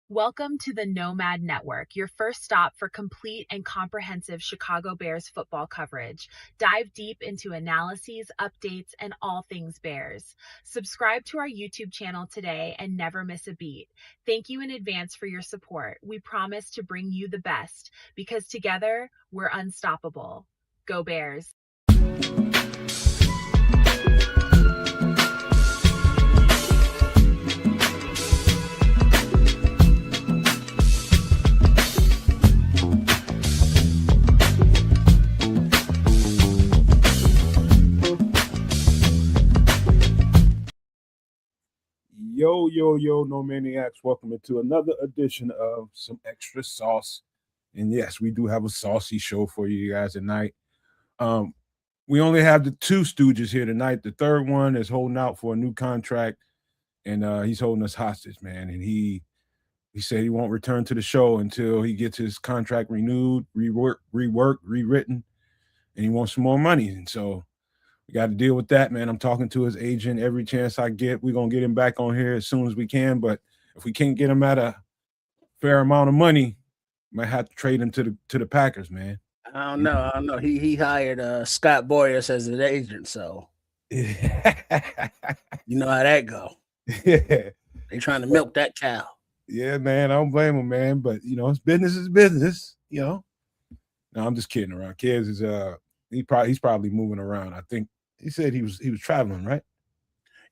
Welcome to the Nomad Network, your first stop for complete and comprehensive Chicago Bears football coverage. Dive deep into analyses, updates, and all things Bears. Subscribe to our YouTube channel today and never miss a beat. Thank you in advance for your support. We promise to bring you the best because together we're unstoppable. Go Bears. Yo, no maniacs. Welcome into another edition of Some Extra Sauce. And yes, we do have a saucy show for you guys tonight. We only have the two Stooges here tonight. The third one is holding out for a new contract, and he's holding us hostage, man. And he said he won't return to the show until he gets his contract renewed, rewritten, and he wants some more money. And so we got to deal with that, man. I'm talking to his agent every chance I get. We're going to get him back on here as soon as we can. But if we can't get him at a fair amount of money, might have to trade him to the Packers, man. I don't know. He hired Scott Boyers as his agent, so you know how that go. Yeah. They trying to milk that cow. Yeah, man. I don't blame him, man. But it's business is business, No, I'm just kidding around. Kids is he's probably moving around. I think he said he was traveling, right?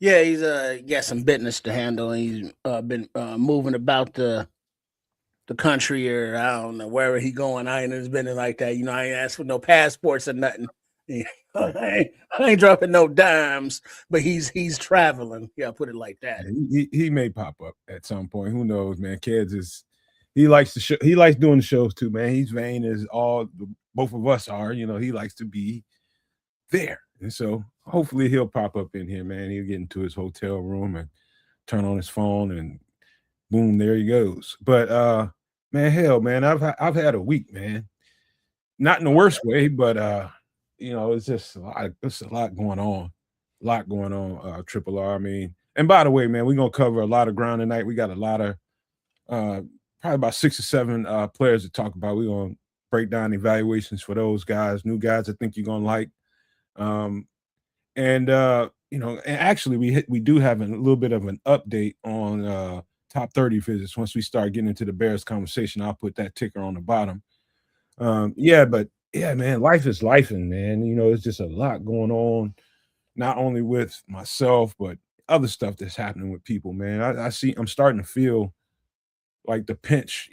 Yeah, he's got some business to handle. He's been moving about the country, or I don't know wherever he going. I ain't been like that. I ain't asked for no passports or nothing. I ain't dropping no dimes, but he's traveling. Yeah, put it like that. He may pop up at some point. Who knows, man? Kids he likes he likes doing the shows too, man. He's vain as both of us are. He likes to be there. And so hopefully he'll pop up in here, man. He'll get into his hotel room and turn on his phone and boom, there he goes. But man, hell, man, I've had a week, man. Not in the worst way, but it's just a lot going on. Triple R. I mean, and by the way, man, we're gonna cover a lot of ground tonight. We got a lot of probably about 6 or 7 players to talk about. We're gonna break down evaluations for those guys, new guys I think you're gonna like. And actually we do have a little bit of an update on top 30 visits. Once we start getting into the Bears conversation, I'll put that ticker on the bottom. But man, life is lifing, man. It's just a lot going on, not only with myself, but other stuff that's happening with people, man. I'm starting to feel like the pinch,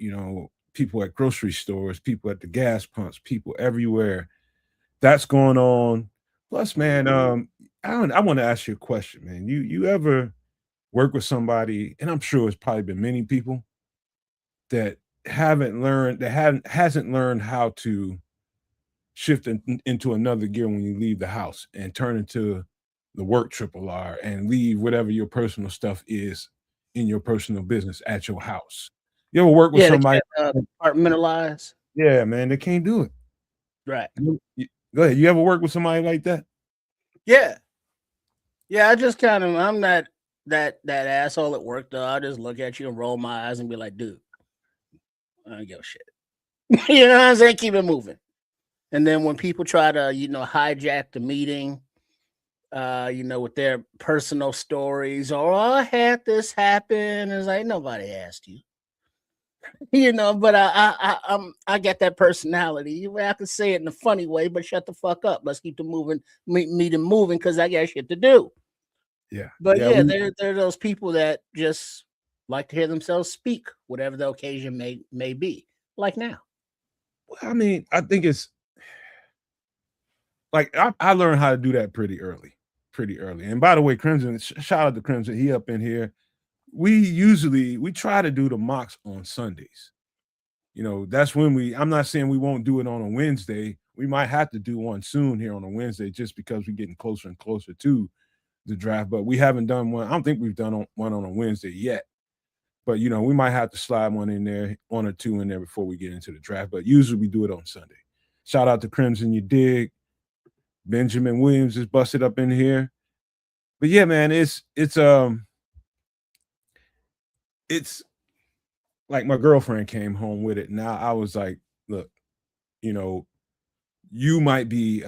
people at grocery stores, people at the gas pumps, people everywhere. That's going on. Plus, man, I want to ask you a question, man. You ever work with somebody, and I'm sure it's probably been many people that hasn't learned how to shift into another gear when you leave the house and turn into the work triple R and leave whatever your personal stuff is in your personal business at your house. You ever work with somebody compartmentalize? Yeah, man, they can't do it. Right. Go ahead. You ever work with somebody like that? Yeah. I just I'm not that asshole at work though. I just look at you and roll my eyes and be like, dude, I don't give a shit. You know what I'm saying? Keep it moving. And then when people try to, hijack the meeting, with their personal stories, or I had this happen, it's like nobody asked you. But I get that personality. I can say it in a funny way, but shut the fuck up. Let's keep the meeting moving because I got shit to do. Yeah. But there are those people that just like to hear themselves speak, whatever the occasion may be. Like now. Well, I mean, I think it's like I learned how to do that pretty early. And by the way, Crimson, shout out to Crimson. He up in here. We try to do the mocks on Sundays. That's when I'm not saying we won't do it on a Wednesday. We might have to do one soon here on a Wednesday just because we're getting closer and closer to the draft. But we haven't done one. I don't think we've done one on a Wednesday yet. But, we might have to slide one in there, 1 or 2 in there before we get into the draft. But usually we do it on Sunday. Shout out to Crimson, you dig. Benjamin Williams is busted up in here. But yeah, man, it's like my girlfriend came home with it. Now I was like, look, you know, you might be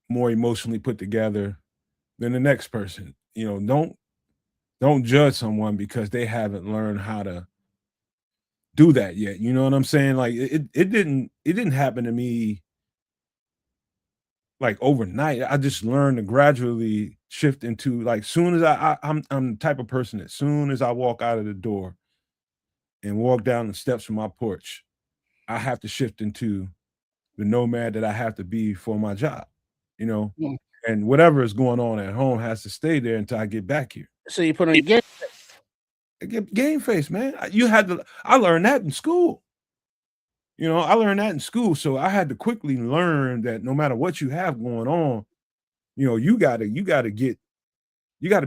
more emotionally put together than the next person. You know, don't judge someone because they haven't learned how to do that yet. You know what I'm saying? Like it didn't happen to me like overnight. I just learned to gradually shift into like soon as I'm the type of person that soon as I walk out of the door and walk down the steps from my porch, I have to shift into the nomad that I have to be for my job, you know? Mm. And whatever is going on at home has to stay there until I get back here. So you put on your game. Get game face, man. You had to I learned that in school. You know, I learned that in school. So I had to quickly learn that no matter what you have going on, you know, you gotta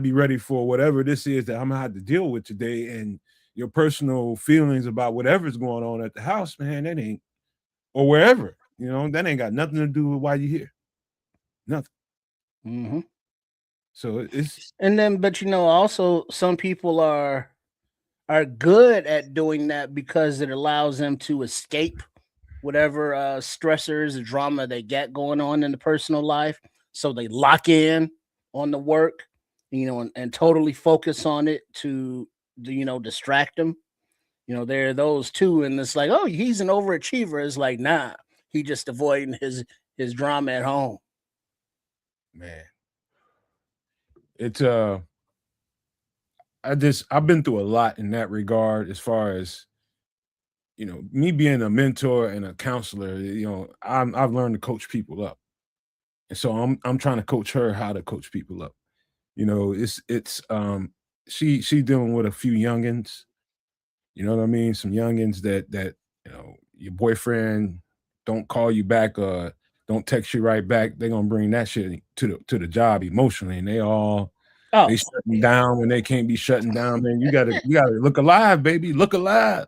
be ready for whatever this is that I'm gonna have to deal with today. And your personal feelings about whatever's going on at the house, man, that ain't or wherever, you know, that ain't got nothing to do with why you're here. Nothing. Mm-hmm. So it's And then, but also some people are good at doing that because it allows them to escape whatever stressors or drama they get going on in the personal life. So they lock in on the work, and totally focus on it to distract them. There are those too, and it's like, oh, he's an overachiever. It's like, nah, he just avoiding his drama at home. man, it's I've been through a lot in that regard as far as me being a mentor and a counselor. I've learned to coach people up, and so I'm trying to coach her how to coach people up. It's she dealing with a few youngins. You know what I mean? Some youngins that your boyfriend don't call you back or don't text you right back. They're gonna bring that shit to the job emotionally, and they Oh, shutting down when they can't be shutting down. Man, you gotta look alive, baby. Look alive.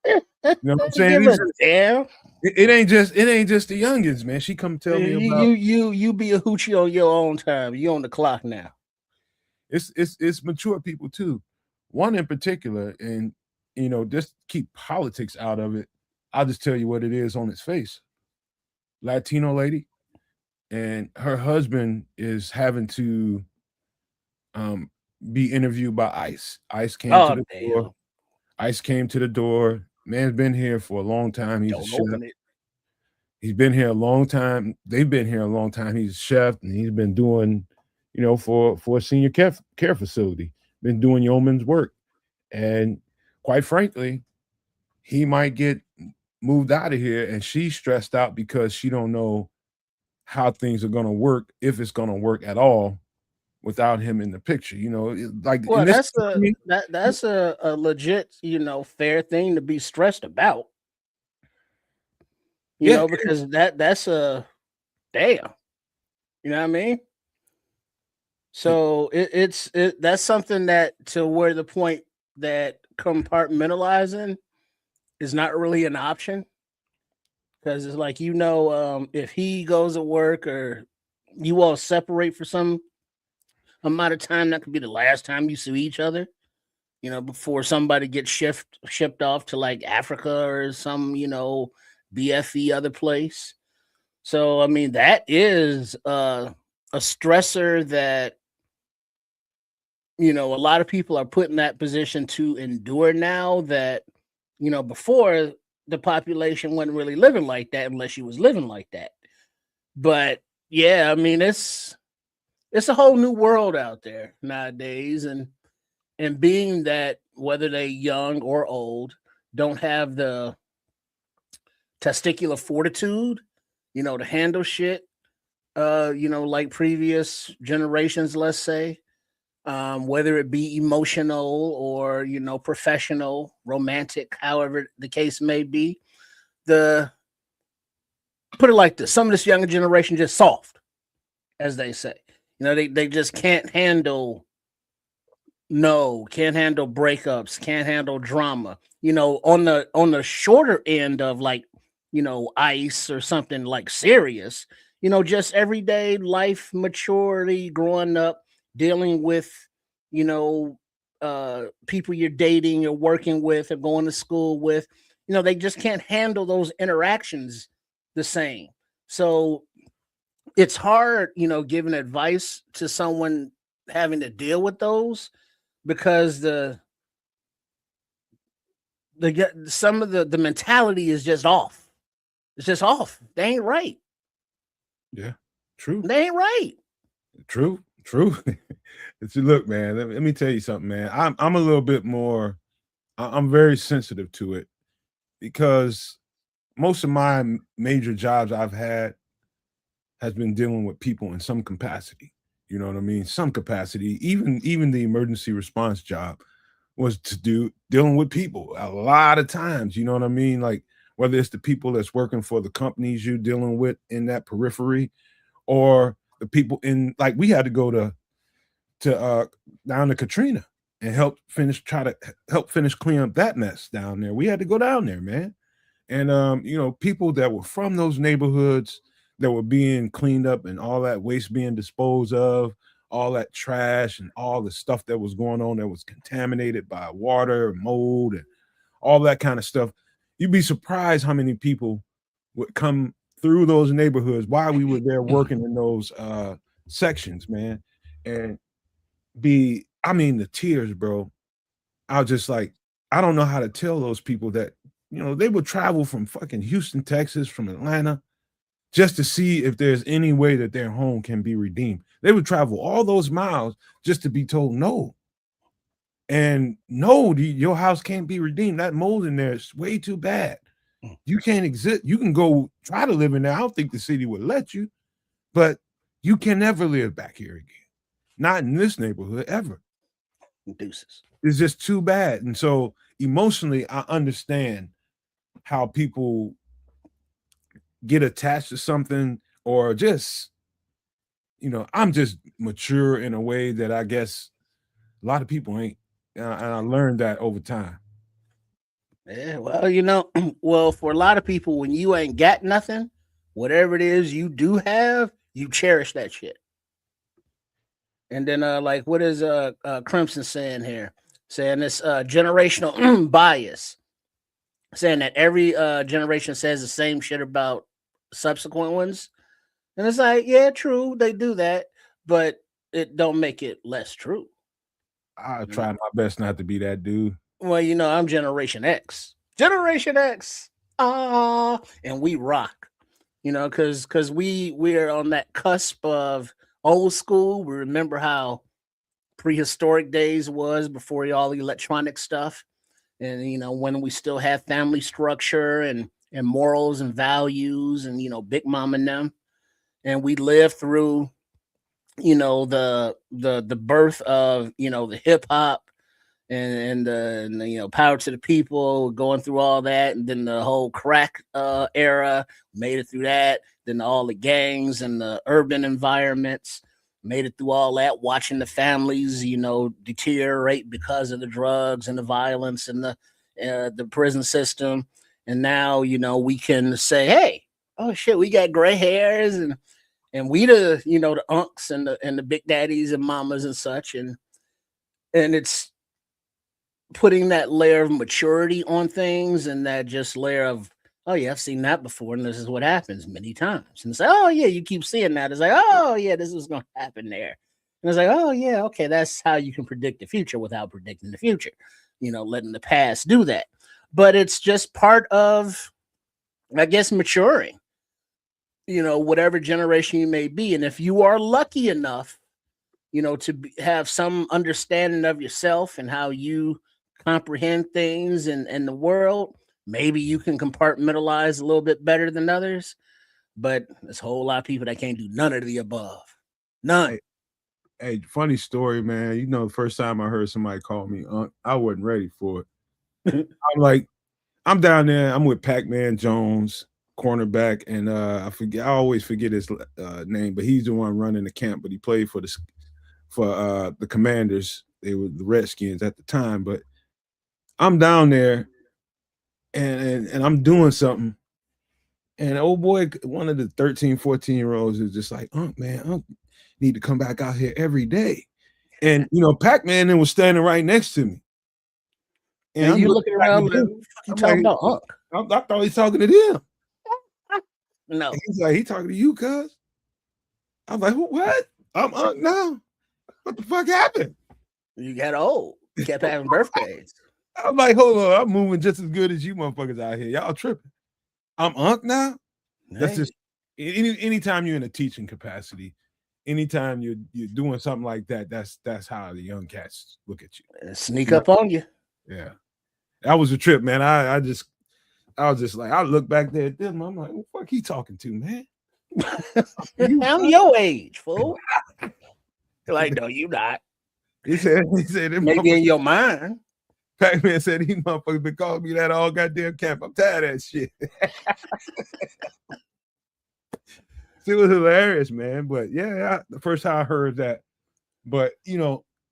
You know what I'm saying? give a damn. It ain't just the youngins, man. She come tell me about You be a hoochie on your own time. You on the clock now. it's mature people too. One in particular, and just keep politics out of it. I'll just tell you what it is on its face. Latino lady, and her husband is having to um be interviewed by ICE. ICE came to Oh the door. damn! ICE came to the door. Man's been here for a long time. He's a Don't chef. open it. He's been here a long time. They've been here a long time. He's a chef, and he's been doing, for a senior care facility, been doing yeoman's work. And quite frankly, he might get moved out of here, and she's stressed out because she don't know how things are going to work, if it's going to work at all, without him in the picture. Like in Well, this, that's a legit, fair thing to be stressed about. yeah, Because that's a damn. You know what I mean? So that's something that to where the point that compartmentalizing is not really an option because it's like if he goes to work or you all separate for some amount of time, that could be the last time you see each other. Before somebody gets shipped off to like Africa or some BFE other place. So I mean that is a stressor that a lot of people are put in that position to endure now that before the population wasn't really living like that unless you was living like that. But yeah, I mean it's a whole new world out there nowadays, and being that whether they young or old don't have the testicular fortitude, to handle shit, like previous generations, let's say, whether it be emotional or professional, romantic, however the case may be. The Put it like this: some of this younger generation just soft, as they say. They just can't handle can't handle breakups, can't handle drama. On the shorter end of like ice or something like serious. Just everyday life maturity, growing up, dealing with you know people you're dating or working with or going to school with. They just can't handle those interactions the same. So it's hard, giving advice to someone having to deal with those, because some of the mentality is just off. It's just off. They ain't right. Yeah, true. They ain't right. True. Look, man, let me tell you something, man. I'm a little bit more. I'm very sensitive to it, because most of my major jobs I've had has been dealing with people in some capacity. You know what I mean? Some capacity. Even the emergency response job was dealing with people a lot of times. You know what I mean? Like, whether it's the people that's working for the companies you're dealing with in that periphery, or the people in, like, we had to go to down to Katrina and try to help finish clean up that mess down there. We had to go down there, man. And people that were from those neighborhoods that were being cleaned up, and all that waste being disposed of, all that trash and all the stuff that was going on that was contaminated by water, mold, and all that kind of stuff. You'd be surprised how many people would come through those neighborhoods while we were there working in those sections, man. And the tears, bro. I was just like, I don't know how to tell those people that, they would travel from fucking Houston, Texas, from Atlanta, just to see if there's any way that their home can be redeemed. They would travel all those miles just to be told no. And no, your house can't be redeemed. That mold in there is way too bad. You can't exist. You can go try to live in there. I don't think the city would let you, but you can never live back here again. Not in this neighborhood ever. Deuces. It's just too bad. And so emotionally, I understand how people get attached to something, or just, I'm just mature in a way that I guess a lot of people ain't. And I learned that over time. Yeah, well, well, for a lot of people, when you ain't got nothing, whatever it is you do have, you cherish that shit. And then, like, what is Crimson saying here? Saying this generational bias, saying that every generation says the same shit about subsequent ones. And it's like, yeah, true, they do that, but it don't make it less true. I try my best not to be that dude. Well, I'm Generation X. Generation X. And we rock. Because we're on that cusp of old school. We remember how prehistoric days was before all the electronic stuff. And when we still have family structure and morals and values, and Big Mom and them. And we lived through the birth of the hip hop and the power to the people, going through all that, and then the whole crack era, made it through that, then all the gangs and the urban environments, made it through all that, watching the families deteriorate because of the drugs and the violence and the prison system. And now we can say, hey, oh shit, we got gray hairs, and we the the unks and the big daddies and mamas and such, and it's putting that layer of maturity on things, and that just layer of, oh yeah, I've seen that before, and this is what happens many times. And it's like, oh yeah, you keep seeing that. It's like, oh yeah, this is going to happen there. And it's like, oh yeah, okay, that's how you can predict the future without predicting the future. Letting the past do that. But it's just part of, I guess, maturing. Whatever generation you may be, and if you are lucky enough, to have some understanding of yourself and how you comprehend things and the world, maybe you can compartmentalize a little bit better than others. But there's a whole lot of people that can't do none of the above. None. Hey, funny story, man. The first time I heard somebody call me Unc, I wasn't ready for it. I'm down there. I'm with Pac-Man Jones, cornerback, and I always forget his name, but he's the one running the camp. But he played for the Commanders. They were the Redskins at the time. But I'm down there, and I'm doing something, and old boy, one of the 13, 14-year-olds is just like, Unc, man, Unc need to come back out here every day. And Pac-Man then was standing right next to me. And I'm you looking around like, what the fuck you talking about, Unc? I thought he's talking to them. No. And he's like, he talking to you, cuz. I'm like, what? I'm Unc now. What the fuck happened? You got old. You kept having birthdays. I'm like, hold on, I'm moving just as good as you motherfuckers out here. Y'all tripping. I'm Unc now. That's just anytime you're in a teaching capacity, anytime you're doing something like that, that's how the young cats look at you. Sneak up on you. Yeah. That was a trip, man. I was just like, I look back there at them. I'm like, what the fuck he talking to, man? I'm your age, fool. Like, no, you not. He said maybe in your mind. Pac-Man said he motherfuckers been calling me that all goddamn camp. I'm tired of that shit. It was hilarious, man. But yeah, the first time I heard that. But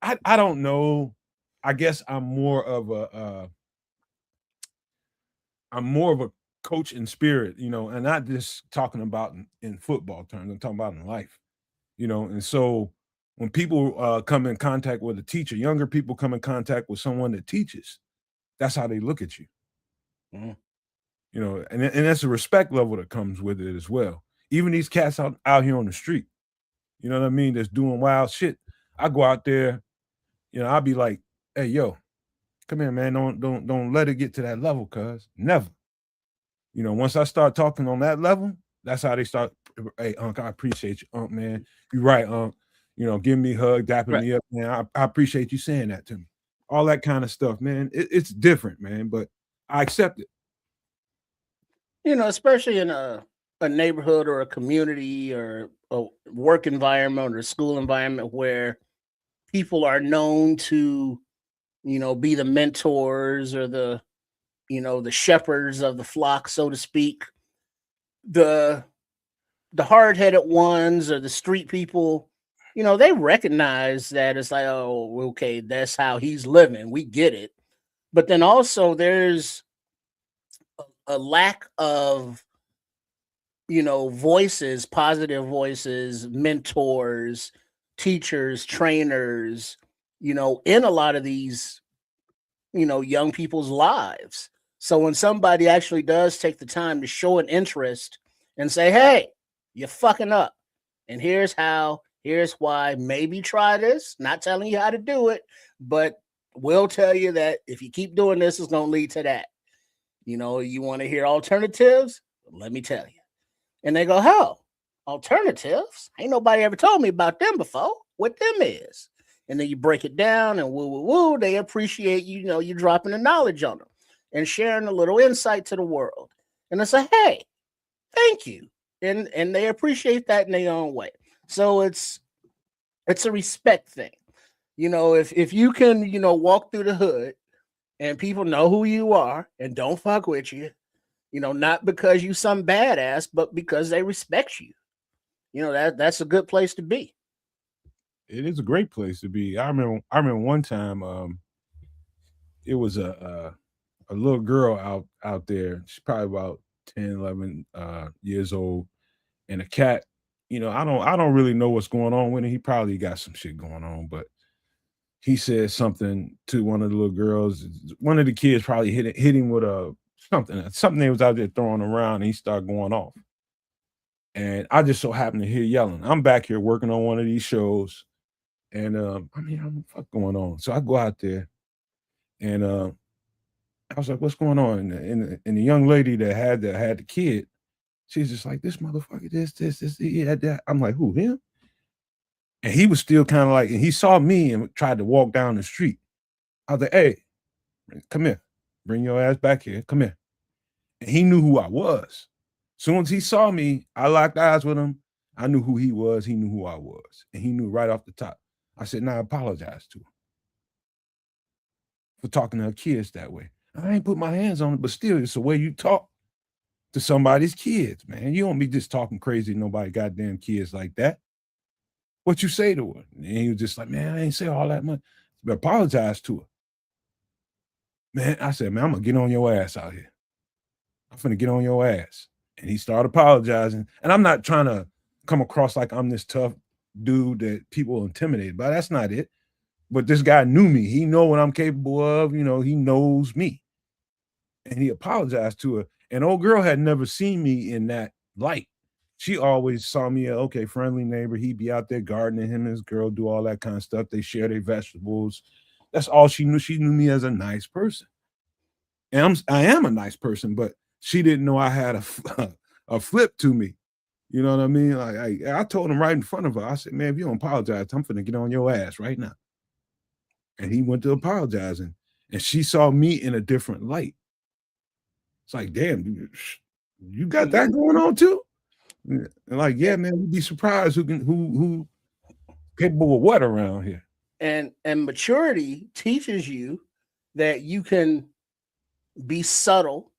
I don't know. I guess I'm more of a coach in spirit, and not just talking about in football terms. I'm talking about in life, and so when people come in contact with a teacher, younger people come in contact with someone that teaches, that's how they look at you. Mm. And that's a respect level that comes with it as well. Even these cats out here on the street, you know what I mean, that's doing wild shit. I go out there, I'll be like, hey, yo, come here, man. Don't let it get to that level, cuz. Never. Once I start talking on that level, that's how they start. Hey, Unc, I appreciate you, Unc, man. You're right, Unc. Giving me a hug, dapping me up, man. I appreciate you saying that to me. All that kind of stuff, man. It's different, man, but I accept it. Especially in a neighborhood or a community or a work environment or a school environment where people are known to, be the mentors or the shepherds of the flock, so to speak. The hard-headed ones or the street people, they recognize that it's like, oh, okay, that's how he's living. We get it. But then also there's a lack of, voices, positive voices, mentors, teachers, trainers, in a lot of these, young people's lives. So when somebody actually does take the time to show an interest and say, hey, you're fucking up, and here's how, here's why, maybe try this, not telling you how to do it, but we'll tell you that if you keep doing this, it's going to lead to that. You want to hear alternatives? Let me tell you. And they go, hell, alternatives? Ain't nobody ever told me about them before. What them is? And then you break it down and woo. They appreciate you dropping the knowledge on them and sharing a little insight to the world. And it's like, hey, thank you. And they appreciate that in their own way. So it's a respect thing. If you can, walk through the hood and people know who you are and don't fuck with you, not because you some badass, but because they respect you. That's a good place to be. It is a great place to be. I remember one time, it was a little girl out there. She's probably about 10, 11 years old, and a cat. I don't really know what's going on with him. He probably got some shit going on, but he said something to one of the little girls. One of the kids probably hit him with something they was out there throwing around, and he started going off. And I just so happened to hear yelling. I'm back here working on one of these shows, and I'm fuck going on. So I go out there, and I was like, "What's going on?" And the young lady that had the kid, she's just like, "This motherfucker, this, he had that." I'm like, "Who, him?" And he was still kind of like, and he saw me and tried to walk down the street. I was like, "Hey, come here, bring your ass back here, come here." And he knew who I was. Soon as he saw me, I locked eyes with him. I knew who he was. He knew who I was, and he knew right off the top. I said, "Now I apologize to him for talking to her kids that way. I ain't put my hands on it, but still, it's the way you talk to somebody's kids, man. You don't be just talking crazy to nobody goddamn kids like that. What you say to her?" And he was just like, "Man, I ain't say all that much." But apologize to her. Man, I said, "Man, I'm gonna get on your ass out here. I'm finna get on your ass." And he started apologizing. And I'm not trying to come across like I'm this tough dude that people are intimidated by. That's not it. But this guy knew me. He know what I'm capable of. You know, he knows me. And he apologized to her. And old girl had never seen me in that light. She always saw me, okay, friendly neighbor. He'd be out there gardening, him and his girl do all that kind of stuff. They share their vegetables. That's all she knew. She knew me as a nice person. And I am a nice person, but she didn't know I had a flip to me. You know what I mean? Like I told him right in front of her. I said, man, if you don't apologize, I'm finna get on your ass right now. And he went to apologizing. And she saw me in a different light. It's like, damn, you got that going on too? And like, yeah, man, you'd be surprised who capable of what around here. And maturity teaches you that you can be subtle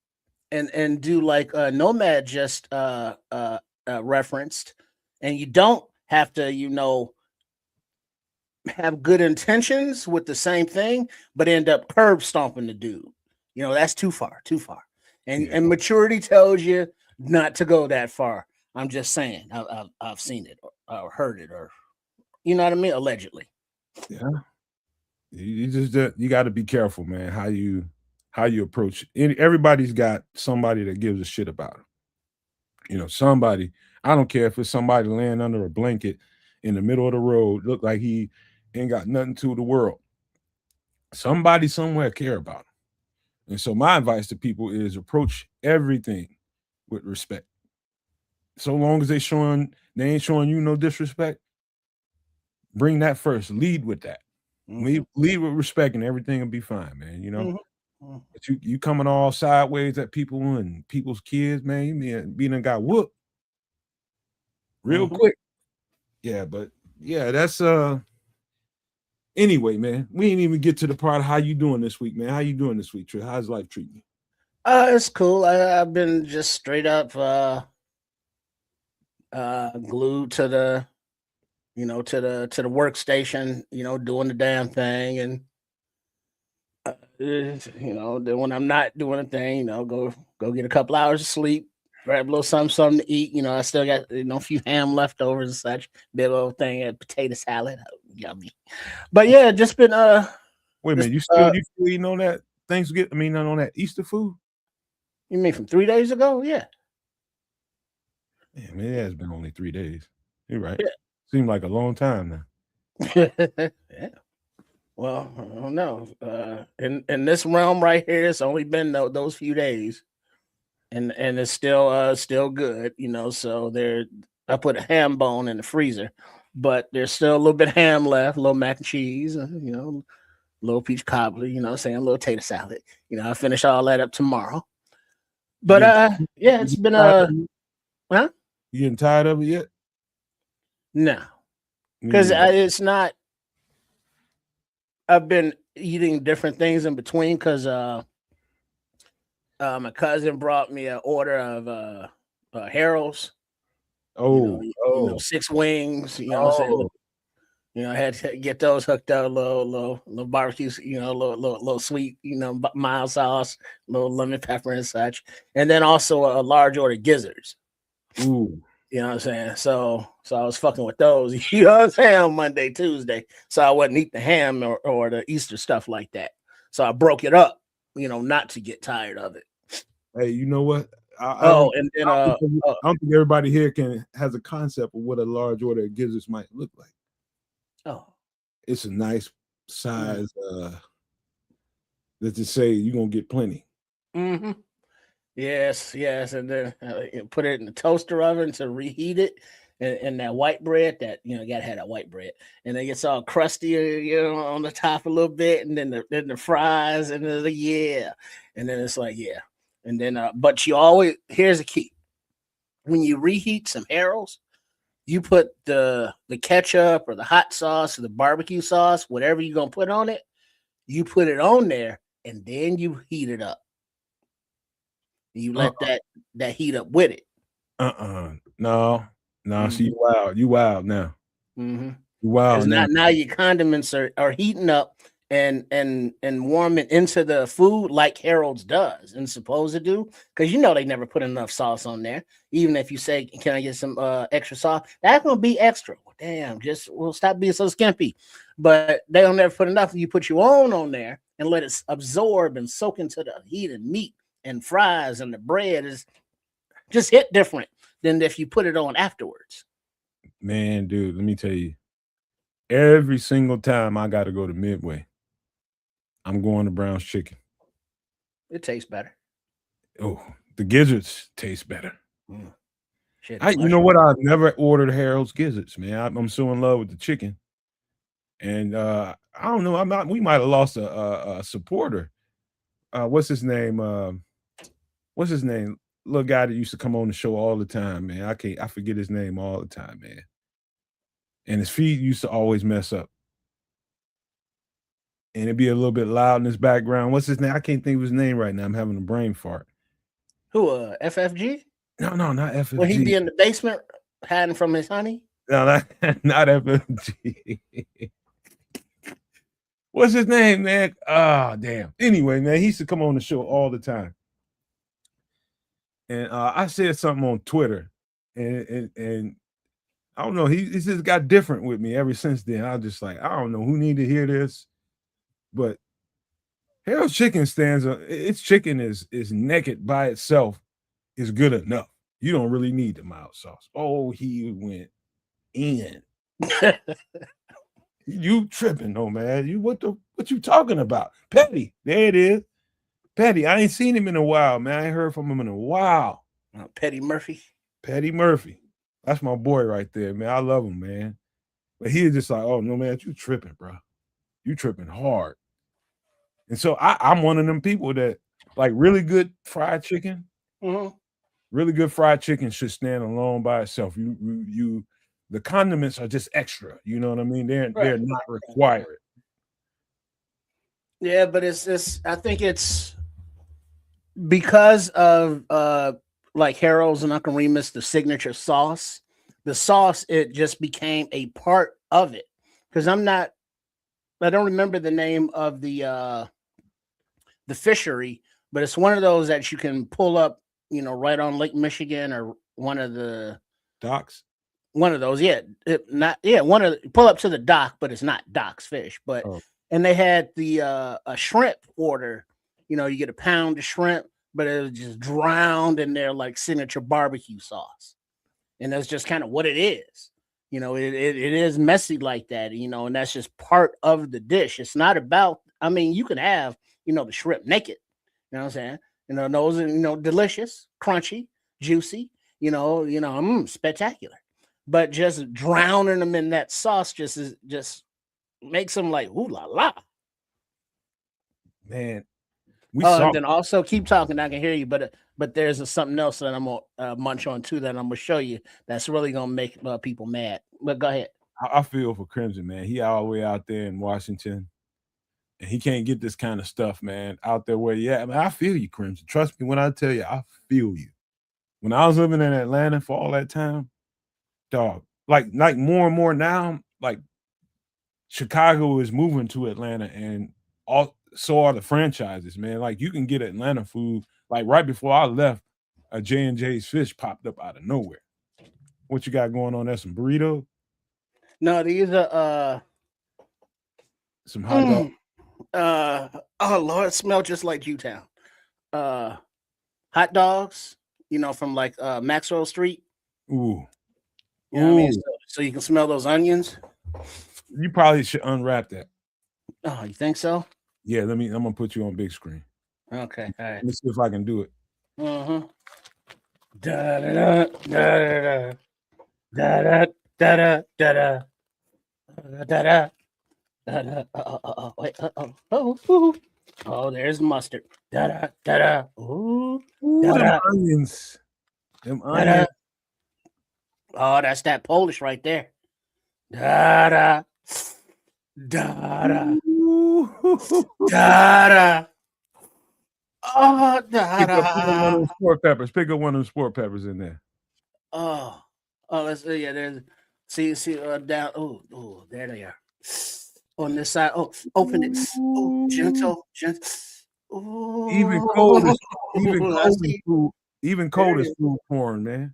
and do like Nomad just referenced, and you don't have to, you know, have good intentions with the same thing, but end up curb stomping the dude. You know, that's too far. And maturity tells you not to go that far. I'm just saying, I've seen it or heard it, or you know what I mean, allegedly. Yeah, you got to be careful, man. How you approach it. Everybody's got somebody that gives a shit about them. You know, somebody. I don't care if it's somebody laying under a blanket in the middle of the road, look like he ain't got nothing to the world. Somebody somewhere care about him. And so my advice to people is approach everything with respect. So long as they ain't showing you no disrespect, bring that first. Lead with that. Lead with respect, and everything will be fine, man. You know, but you coming all sideways at people and people's kids, man. You being got whooped real quick. Yeah, but yeah, that's anyway, man. We didn't even get to the part of how you doing this week, man. How you doing this week, Trey? How's life treating you? It's cool. I've been just straight up glued to the, you know, to the workstation, you know, doing the damn thing. And you know, then when I'm not doing a thing, you know, go get a couple hours of sleep, grab a little something to eat. You know, I still got, you know, a few ham leftovers and such. Big old thing at potato salad, yummy. But yeah, just been wait a minute, you still eating on that Thanksgiving? I mean, not on that Easter food? You mean from 3 days ago? Yeah. Yeah, man, it has been only 3 days. You're right. Yeah. Seemed like a long time now. Yeah. Well, I don't know. In this realm right here, it's only been those few days, and it's still good, you know. So I put a ham bone in the freezer, but there's still a little bit of ham left, a little mac and cheese, you know, a little peach cobbler, you know, saying a little tater salad. You know, I finish all that up tomorrow. But yeah, it's been huh? You getting tired of it yet? No, because it's not. I've been eating different things in between because my cousin brought me an order of Harold's. You know, 6 wings. You know, what I'm saying? You know, I had to get those hooked up, a little barbecue, you know, little sweet, you know, mild sauce, little lemon pepper and such, and then also a large order of gizzards. Ooh. You know what I'm saying? So I was fucking with those, you know what I'm saying, on Monday, Tuesday. So I wasn't eating the ham or the Easter stuff like that. So I broke it up, you know, not to get tired of it. Hey, you know what? I don't think everybody here has a concept of what a large order of gizzards might look like. Oh. It's a nice size. Let's just say you're gonna get plenty. Mm-hmm. Yes, and then put it in the toaster oven to reheat it, and that white bread, that, you know, you gotta have that white bread, and it gets all crusty, you know, on the top a little bit, and then the fries, and then and then it's like, yeah, and then but you always, here's the key: when you reheat some Harold's, you put the ketchup or the hot sauce or the barbecue sauce, whatever you're gonna put on it, you put it on there, and then you heat it up. You let that heat up with it. No. Mm-hmm. So you wild now. Mm-hmm. You wild now. Now your condiments are heating up, and warm it into the food like Harold's does and supposed to do, because they never put enough sauce on there. Even if you say, "Can I get some extra sauce?" That's gonna be extra. Well, damn, we'll stop being so skimpy. But they don't never put enough. You put your own on there and let it absorb and soak into the heat and meat and fries, and the bread is just hit different than if you put it on afterwards. Man, dude, let me tell you, every single time I got to go to Midway, I'm going to Brown's Chicken. It tastes better. Oh, the gizzards taste better. Shit, You know what? I've never ordered Harold's gizzards, man. I'm so in love with the chicken, and I don't know. We might have lost a supporter. What's his name? What's his name? Little guy that used to come on the show all the time, man. I forget his name all the time, man. And his feet used to always mess up. And it'd be a little bit loud in his background. What's his name? I can't think of his name right now. I'm having a brain fart. Who, FFG? No, not FFG. Will he be in the basement hiding from his honey? No, not FFG. What's his name, man? Ah, damn. Anyway, man, he used to come on the show all the time. And I said something on Twitter, and I don't know. He's just got different with me ever since then. I was just like, I don't know who need to hear this, but Harold's Chicken its chicken is naked by itself is good enough. You don't really need the mild sauce. Oh, he went in. You tripping, though, man. What you talking about? Petty. There it is. Petty. I ain't seen him in a while, man. I ain't heard from him in a while. Petty Murphy. Petty Murphy. That's my boy right there, man. I love him, man. But he was just like, oh, no, man, you tripping, bro. You tripping hard. And so I'm one of them people that like really good fried chicken. Mm-hmm. Really good fried chicken should stand alone by itself. The condiments are just extra. You know what I mean? They're not required. Yeah, but it's I think it's because of like Harold's and Uncle Remus, the signature sauce. The sauce, it just became a part of it. Because I don't remember the name of the fishery, but it's one of those that you can pull up, right on Lake Michigan or one of the docks. One of those, pull up to the dock, but it's not Doc's fish. But and they had the a shrimp order. You get a pound of shrimp, but it was just drowned in their like signature barbecue sauce, and that's just kind of what it is. It is messy like that, and that's just part of the dish. It's not about. I mean, you can have the shrimp naked. You know what I'm saying? Those are delicious, crunchy, juicy. Spectacular. But just drowning them in that sauce just makes them like ooh la la. Man, and then also keep talking. I can hear you, but there's something else that I'm gonna munch on too that I'm gonna show you. That's really gonna make people mad. But go ahead. I feel for Crimson, man. He all the way out there in Washington, and he can't get this kind of stuff, man. Out there where I feel you, Crimson. Trust me when I tell you, I feel you. When I was living in Atlanta for all that time. Dog, like more and more now, like Chicago is moving to Atlanta, and so are the franchises, man. Like you can get Atlanta food. Like right before I left, a J&J's fish popped up out of nowhere. What you got going on there? Some burrito? No, these are some hot dog. Oh Lord, it smell just like Jewtown. Hot dogs, from like Maxwell Street. Ooh. You know what I mean? So you can smell those onions. You probably should unwrap that. Oh, you think so? Yeah, I'm gonna put you on big screen. Okay, all right. Let me see if I can do it. Mm-hmm. Da da da da da da da da. Wait, oh, there's the mustard. Da da da da. Ooh, them onions. Them onions. Oh, that's that Polish right there. Da da da da da da. Oh, da da. Pick up one of those sport peppers. Pick up one of those sport peppers in there. Oh, let's see. Yeah, there's see down. Oh, there they are. on this side. Oh, open it. Oh, gentle. Even cold is I see. food. Even cold is food porn, man.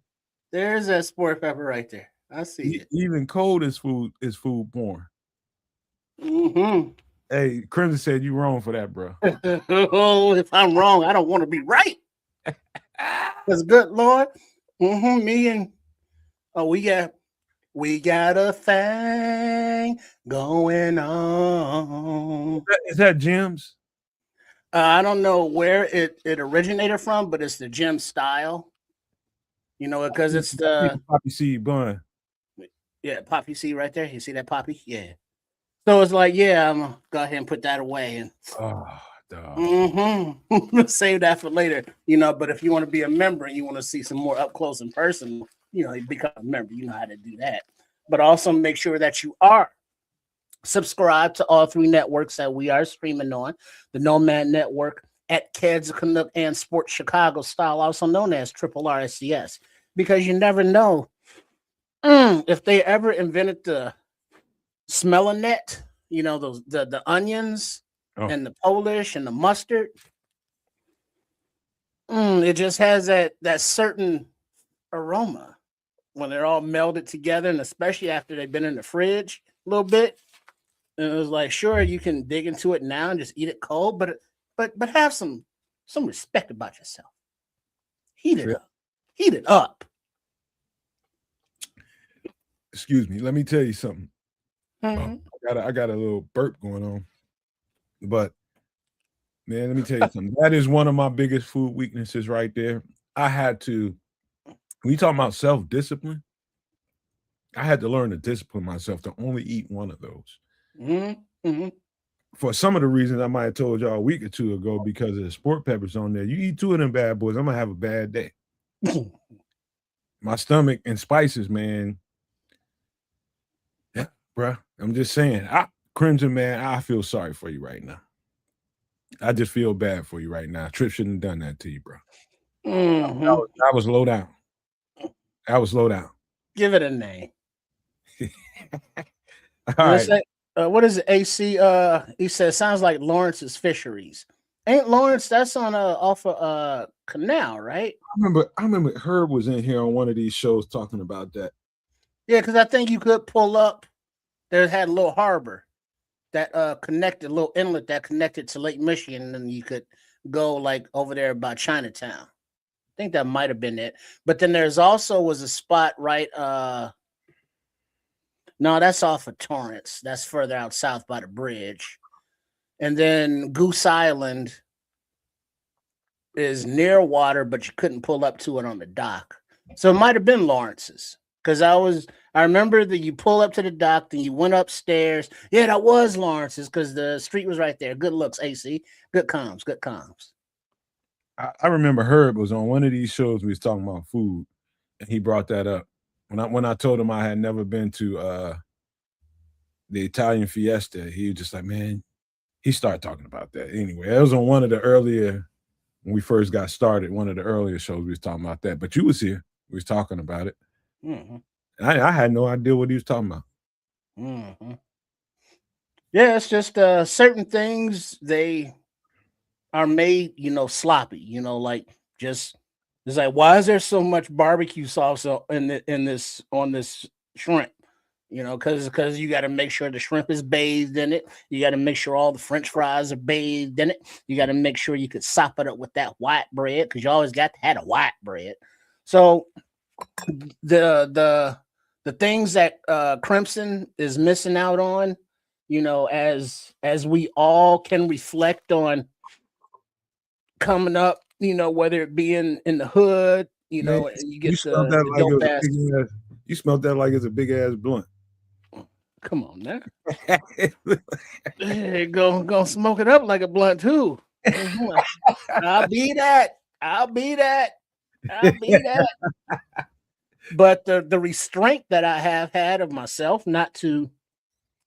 There's that sport pepper right there. I see it. Even cold is food porn. Mm-hmm. Hey, Crimson said you wrong for that, bro. Oh, if I'm wrong, I don't want to be right. Because good Lord, me and we got a thing going on. Is that Jim's? I don't know where it originated from, but it's the gym style. You know, because it's the poppy seed bun. Yeah, poppy seed right there. You see that poppy? Yeah. So it's like, yeah, I'm gonna go ahead and put that away and save that for later. You know, but if you want to be a member and you want to see some more up close and personal, you know, you become a member. You know how to do that. But also make sure that you are subscribed to all 3 networks that we are streaming on: the Nomad Network, at Keds Canuck and Sports Chicago Style, also known as Triple RSCS, because you never know if they ever invented the smelling net, you know, those the onions and the Polish and the mustard. It just has that certain aroma when they're all melded together, and especially after they've been in the fridge a little bit. And it was like, sure, you can dig into it now and just eat it cold, but have some respect about yourself. Heat it up. Heat it up. Excuse me. Let me tell you something. Mm-hmm. I got a little burp going on, but man, let me tell you something. That is one of my biggest food weaknesses right there. I had to. When you talk about self-discipline, I had to learn to discipline myself to only eat one of those. Mm-hmm. For some of the reasons I might have told y'all a week or 2 ago, because of the sport peppers on there. You eat 2 of them bad boys, I'm gonna have a bad day. My stomach and spices, man. Yeah, bro. I'm just saying. Crimson, man, I feel sorry for you right now. I just feel bad for you right now. Trip shouldn't have done that to you, bro. Mm-hmm. I was low down. I was low down. Give it a name. All right. What is it? AC. He says sounds like Lawrence's Fisheries. Ain't Lawrence? That's on off of Canal, right? I remember Herb was in here on one of these shows talking about that. Yeah, because I think you could pull up. There had a little harbor that connected, a little inlet that connected to Lake Michigan, and you could go like over there by Chinatown. I think that might have been it. But then there's also was a spot right. No, that's off of Torrance. That's further out south by the bridge. And then Goose Island is near water, but you couldn't pull up to it on the dock. So it might have been Lawrence's. Because I remember that you pull up to the dock, then you went upstairs. Yeah, that was Lawrence's because the street was right there. Good looks, AC. Good comms. I remember Herb was on one of these shows. We was talking about food, and he brought that up. When I told him I had never been to the Italian Fiesta, he was just like, man, he started talking about that. Anyway, that was on one of the earlier, when we first got started, one of the earlier shows we was talking about that. But you was here. We was talking about it. Mm-hmm. I had no idea what he was talking about. Mm-hmm. Yeah, it's just certain things, they are made, sloppy, like just it's like, why is there so much barbecue sauce on this shrimp? Because you got to make sure the shrimp is bathed in it. You got to make sure all the French fries are bathed in it. You got to make sure you could sop it up with that white bread, because you always got to have a white bread. So the things that Crimson is missing out on, as we all can reflect on coming up, whether it be in the hood, Man, you get the dope ass. You smelled that like it's a big ass blunt. Come on now. Hey, go smoke it up like a blunt too. I'll be that. But the restraint that I have had of myself not to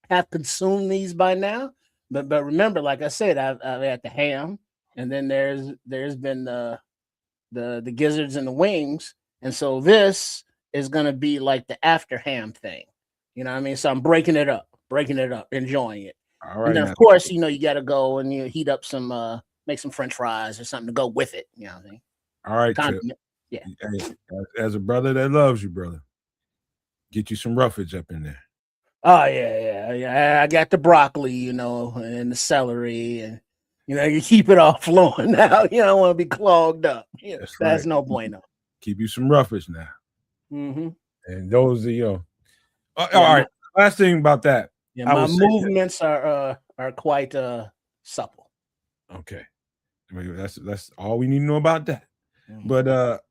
have consumed these by now. But remember, like I said, I've had the ham, and then there's been the gizzards and the wings, and so this is gonna be like the after ham thing. You know what I mean? So I'm breaking it up, enjoying it. All And right then now. of course, you got to go and heat up some make some French fries or something to go with it. You know what I mean? All right, Tip. Condiment. Yeah. Hey, as a brother that loves you, brother, get you some roughage up in there. Oh yeah. I got the broccoli, and the celery, and you keep it all flowing now. You don't want to be clogged up. That's right. That's no bueno. Keep you some roughage now. Mm-hmm. And those are all Yeah, right. Last thing about that. Yeah, I my would say that- movements are quite supple. okay. I mean, that's all we need to know about that. Mhm. But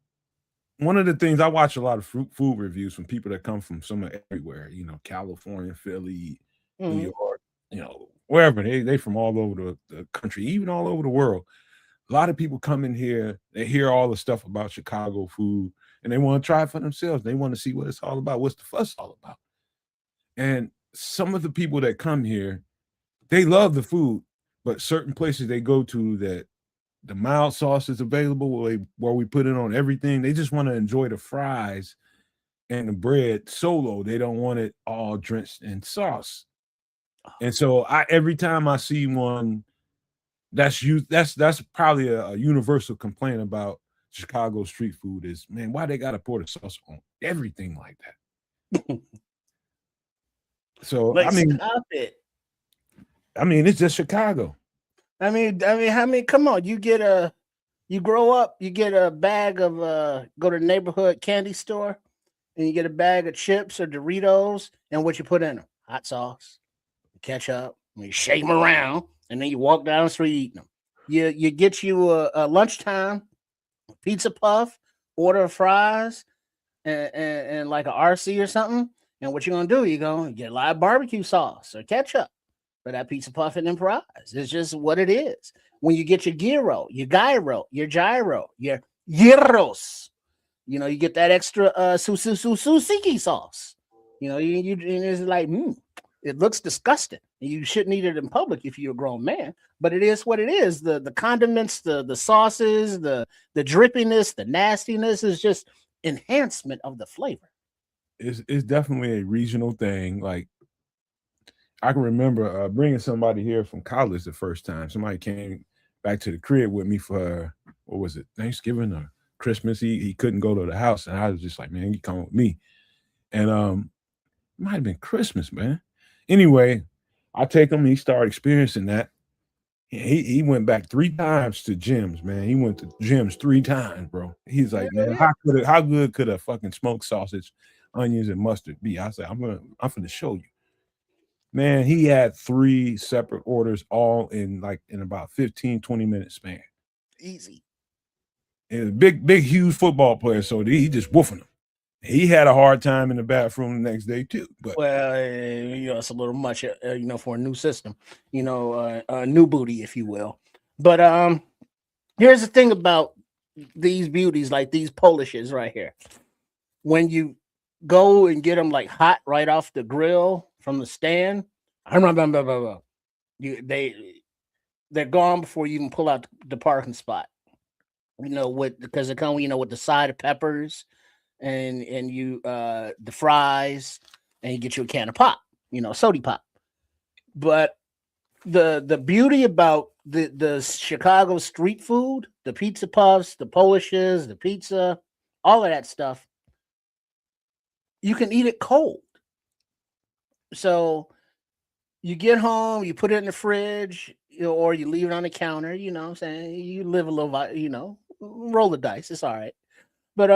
one of the things I watch a lot of food reviews from people that come from somewhere everywhere, California, Philly, New Mhm. York, wherever they from all over the country, even all over the world. A lot of people come in here, they hear all the stuff about Chicago food, and they want to try it for themselves. They want to see what it's all about, what's the fuss all about. And some of the people that come here, they love the food, but certain places they go to that the mild sauce is available where we put it on everything. They just want to enjoy the fries and the bread solo. They don't want it all drenched in sauce. And so every time I see one, that's probably a universal complaint about Chicago street food is, man, why they gotta pour the sauce on everything like that? So Like, stop it. I mean, it's just Chicago. I mean, come on, you grow up, you get a bag of go to the neighborhood candy store and you get a bag of chips or Doritos, and what you put in them? Hot sauce, ketchup, and you shake them around, and then you walk down the street eating them. You get you a lunchtime pizza puff, order of fries, and like a RC or something. And what you're gonna do? You're gonna get live barbecue sauce or ketchup for that pizza puff and them fries. It's just what it is. When you get your gyro, your gyros, your gyros, you get that extra tzatziki sauce. You and it's like, it looks disgusting. You shouldn't eat it in public if you're a grown man, but it is what it is. The condiments, the sauces, the drippiness, the nastiness is just enhancement of the flavor. It's definitely a regional thing. Like I can remember bringing somebody here from college the first time. Somebody came back to the crib with me for what was it, Thanksgiving or Christmas? He couldn't go to the house, and I was just like, man, you come with me. And it might have been Christmas, man. Anyway, I take him. He started experiencing that. He went back 3 times to Jim's, man. He went to Jim's 3 times, bro. He's like, man, how good could a fucking smoked sausage, onions, and mustard be? I said, I'm gonna show you. Man, he had 3 separate orders, all in about 15, 20-minute span. Easy. And a big, huge football player, so he just woofing them. He had a hard time in the bathroom the next day too. But well, it's a little much, for a new system, a new booty, if you will. But here's the thing about these beauties, like these Polishes right here. When you go and get them like hot right off the grill from the stand, they're gone before you even pull out the parking spot. Because they come, with the side of peppers and you the fries, and you get you a can of pop, soda pop. But the beauty about the Chicago street food, the pizza puffs, the Polishes, the pizza, all of that stuff, you can eat it cold. So you get home, you put it in the fridge, or you leave it on the counter. You know what I'm saying? You live a little, roll the dice. It's all right. But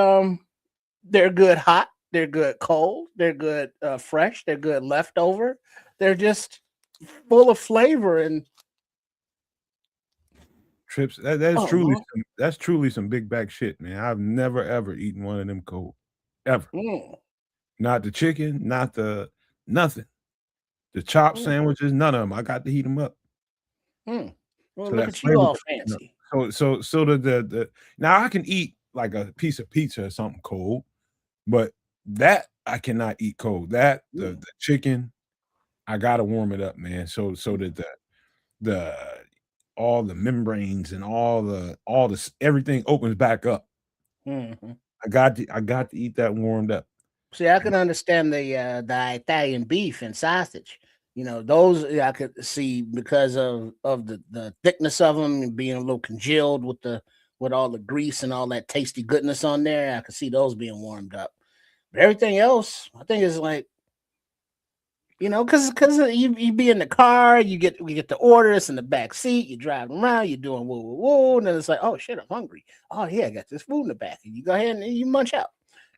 they're good hot, they're good cold, they're good fresh, they're good leftover. They're just full of flavor. And Trips, that's truly some big back shit, man. I've never ever eaten one of them cold. Ever. Not the chicken, not the nothing. The chopped sandwiches, none of them. I got to heat them up. Well, So look that at you all fancy. So the now I can eat like a piece of pizza or something cold, but that I cannot eat cold. That the chicken, I gotta warm it up, man. So that the all the membranes and all the everything opens back up. Mm-hmm. I got to eat that warmed up. See, I can understand the Italian beef and sausage, You know, those I could see because of the thickness of them and being a little congealed with all the grease and all that tasty goodness on there. I could see those being warmed up. But everything else, I think is like, because you be in the car, we get the orders in the back seat, you're driving around, you're doing woo woo woo, and then it's like, oh shit, I'm hungry. Oh yeah, I got this food in the back, and you go ahead and you munch out.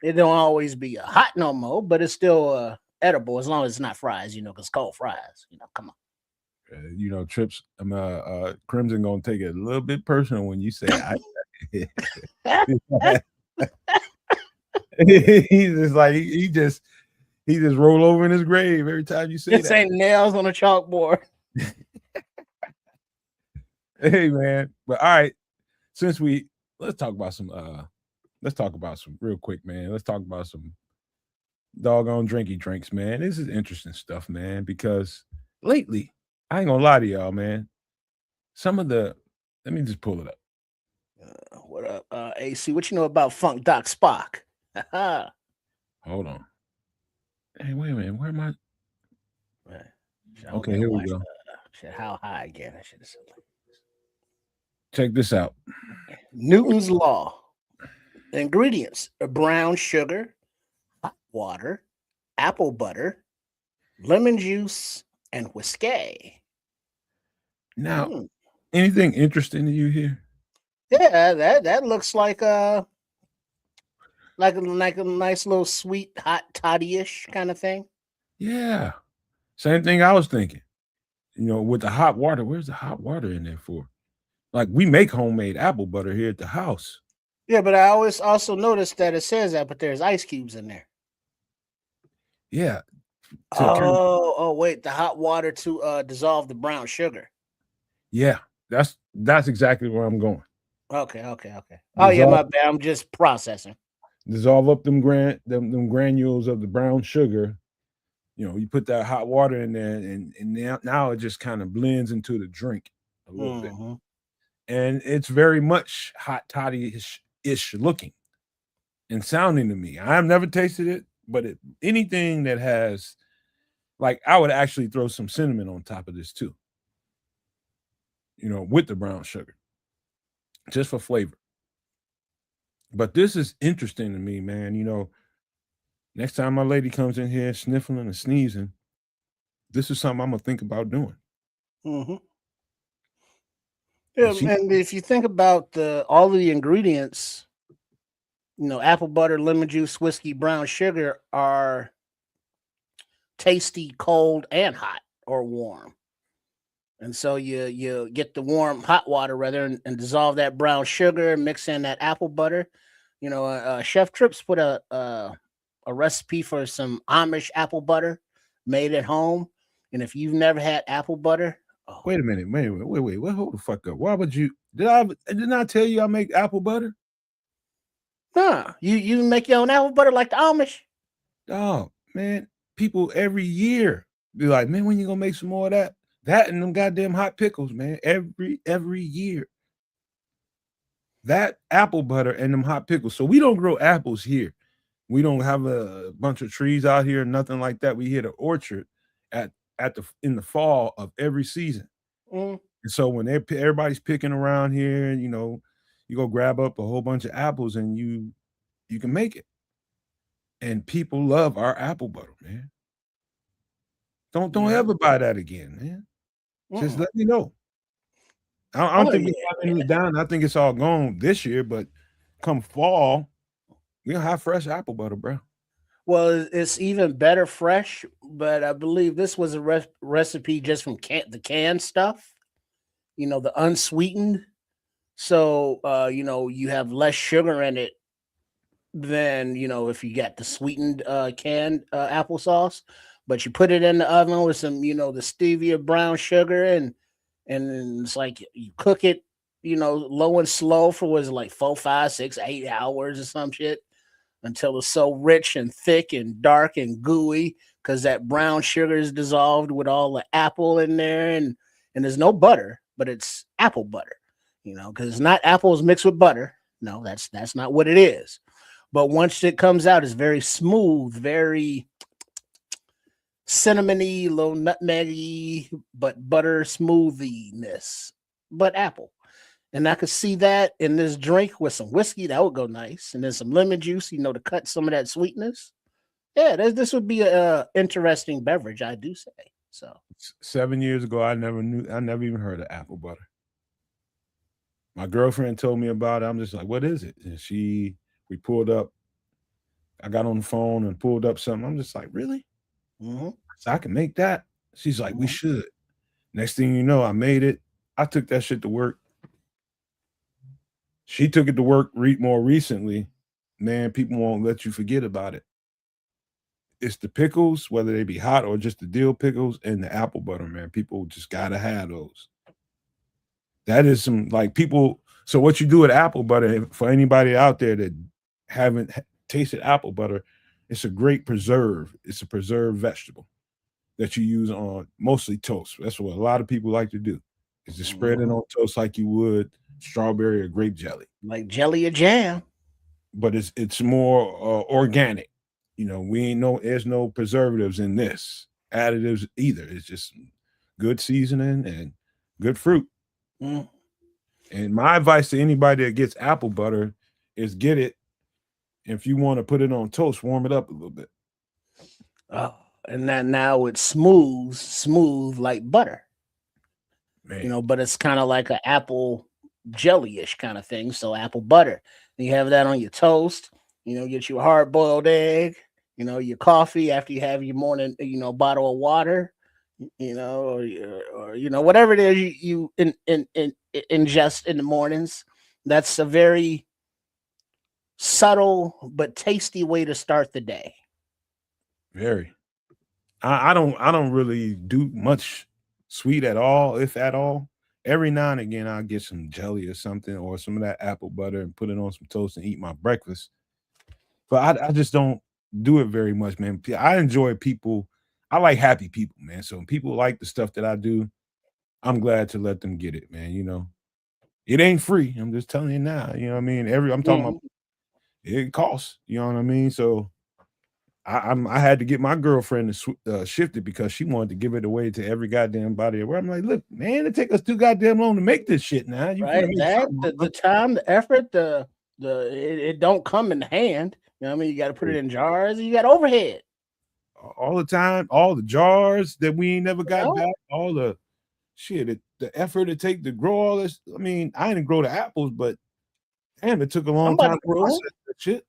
It don't always be hot no more, but it's still edible as long as it's not fries, because cold fries, come on. Trips. Crimson gonna take it a little bit personal when you say I. He's just like he just roll over in his grave every time you say this that. Ain't nails on a chalkboard. Hey man, but all right. Since let's talk about some real quick, man. Let's talk about some doggone drinky drinks, man. This is interesting stuff, man, because lately, I ain't gonna lie to y'all, man. Let me just pull it up. What up, AC? What you know about Funk Doc Spock? Hold on. Hey, wait a minute. Where am I? Okay, here we go. How high again? I should have said. Check this out. Newton's Law. Ingredients: brown sugar, hot water, apple butter, lemon juice, and whiskey. Now, anything interesting to you here? Yeah, that looks like a nice little sweet hot toddy-ish kind of thing. Yeah, same thing I was thinking. With the hot water, where's the hot water in there for? Like, we make homemade apple butter here at the house. Yeah, but I always also noticed that it says that, but there's ice cubes in there. Yeah. Wait, the hot water to dissolve the brown sugar. Yeah, that's exactly where I'm going. Okay. Oh yeah, my bad. I'm just processing. Dissolve up them granules of the brown sugar. You put that hot water in there, and now it just kind of blends into the drink a little bit, and it's very much hot toddy-ish looking and sounding to me. I've never tasted it, but anything that has, like, I would actually throw some cinnamon on top of this too. With the brown sugar, just for flavor. But this is interesting to me, man. Next time my lady comes in here sniffling and sneezing, this is something I'm gonna think about doing. Yeah, and if you think about all of the ingredients, apple butter, lemon juice, whiskey, brown sugar are tasty, cold, and hot or warm. And so you get the warm hot water rather and dissolve that brown sugar and mix in that apple butter. Chef Trips put a recipe for some Amish apple butter made at home. And if you've never had apple butter, wait a minute, wait, hold the fuck up. Why would you? Didn't I tell you I make apple butter? Nah, you make your own apple butter like the Amish? Oh man, people every year be like, man, when you gonna make some more of that? That and them goddamn hot pickles, man. Every year. That apple butter and them hot pickles. So we don't grow apples here. We don't have a bunch of trees out here, nothing like that. We hit an orchard in the fall of every season. And so when everybody's picking around here, you go grab up a whole bunch of apples and you can make it. And people love our apple butter, man. Don't ever buy that again, man. Just let me know. I don't think we have any down. I think it's all gone this year, but come fall, we don't have fresh apple butter, bro. Well, it's even better fresh, but I believe this was a recipe just from the canned stuff, the unsweetened. So, you have less sugar in it than, if you got the sweetened canned applesauce, but you put it in the oven with some, the stevia brown sugar and it's like you cook it, low and slow for was it like 4, 5, 6, 8 hours or some shit until it's so rich and thick and dark and gooey because that brown sugar is dissolved with all the apple in there and there's no butter, but it's apple butter, because it's not apples mixed with butter. No, that's not what it is. But once it comes out, it's very smooth, very cinnamony, little nutmeggy, but butter smoothiness, but apple. And I could see that in this drink with some whiskey that would go nice, and then some lemon juice, to cut some of that sweetness. Yeah, this would be a interesting beverage, I do say. So 7 years ago, I never even heard of apple butter. My girlfriend told me about it. I'm just like, what is it? And we pulled up. I got on the phone and pulled up something. I'm just like, really? mm-hmm. So I can make that? She's like, we Mm-hmm. should. Next thing you know, I made it. I took that shit to work. She took it to work more recently. Man, people won't let you forget about it. It's the pickles, whether they be hot or just the dill pickles, and the apple butter, man. People just gotta have those. That is some like people. So what you do with apple butter, for anybody out there that haven't tasted apple butter, it's a great preserve. It's a preserved vegetable that you use on mostly toast. That's what a lot of people like to do. Is to spread it on toast like you would strawberry or grape jelly. Like jelly or jam. But it's more organic. There's no preservatives in this, additives either. It's just good seasoning and good fruit. Mm. And my advice to anybody that gets apple butter is get it. If you want to put it on toast, warm it up a little bit. Oh, and that now it's smooth like butter. Man. But it's kind of like an apple jelly-ish kind of thing. So apple butter. And you have that on your toast. Get you a hard-boiled egg. Your coffee after you have your morning, bottle of water. Or whatever it is you ingest in the mornings. That's a very subtle but tasty way to start the day. Very. I don't really do much sweet at all, if at all. Every now and again, I'll get some jelly or something, or some of that apple butter and put it on some toast and eat my breakfast. But I just don't do it very much, man. I enjoy people. I like happy people, man. So when people like the stuff that I do, I'm glad to let them get it, man. It ain't free. I'm just telling you now. You know what I mean? I'm talking about it costs. You know what I mean? So I had to get my girlfriend to shift it because she wanted to give it away to every goddamn body. Where I'm like, look, man, it take us too goddamn long to make this shit now. Right? The time, the effort, it don't come in hand. You know what I mean? You got to put it in jars. And you got overhead all the time. All the jars that we ain't never got back. All the shit, the effort it take to grow all this. I mean, I didn't grow the apples, but damn, it took a long time to process that shit.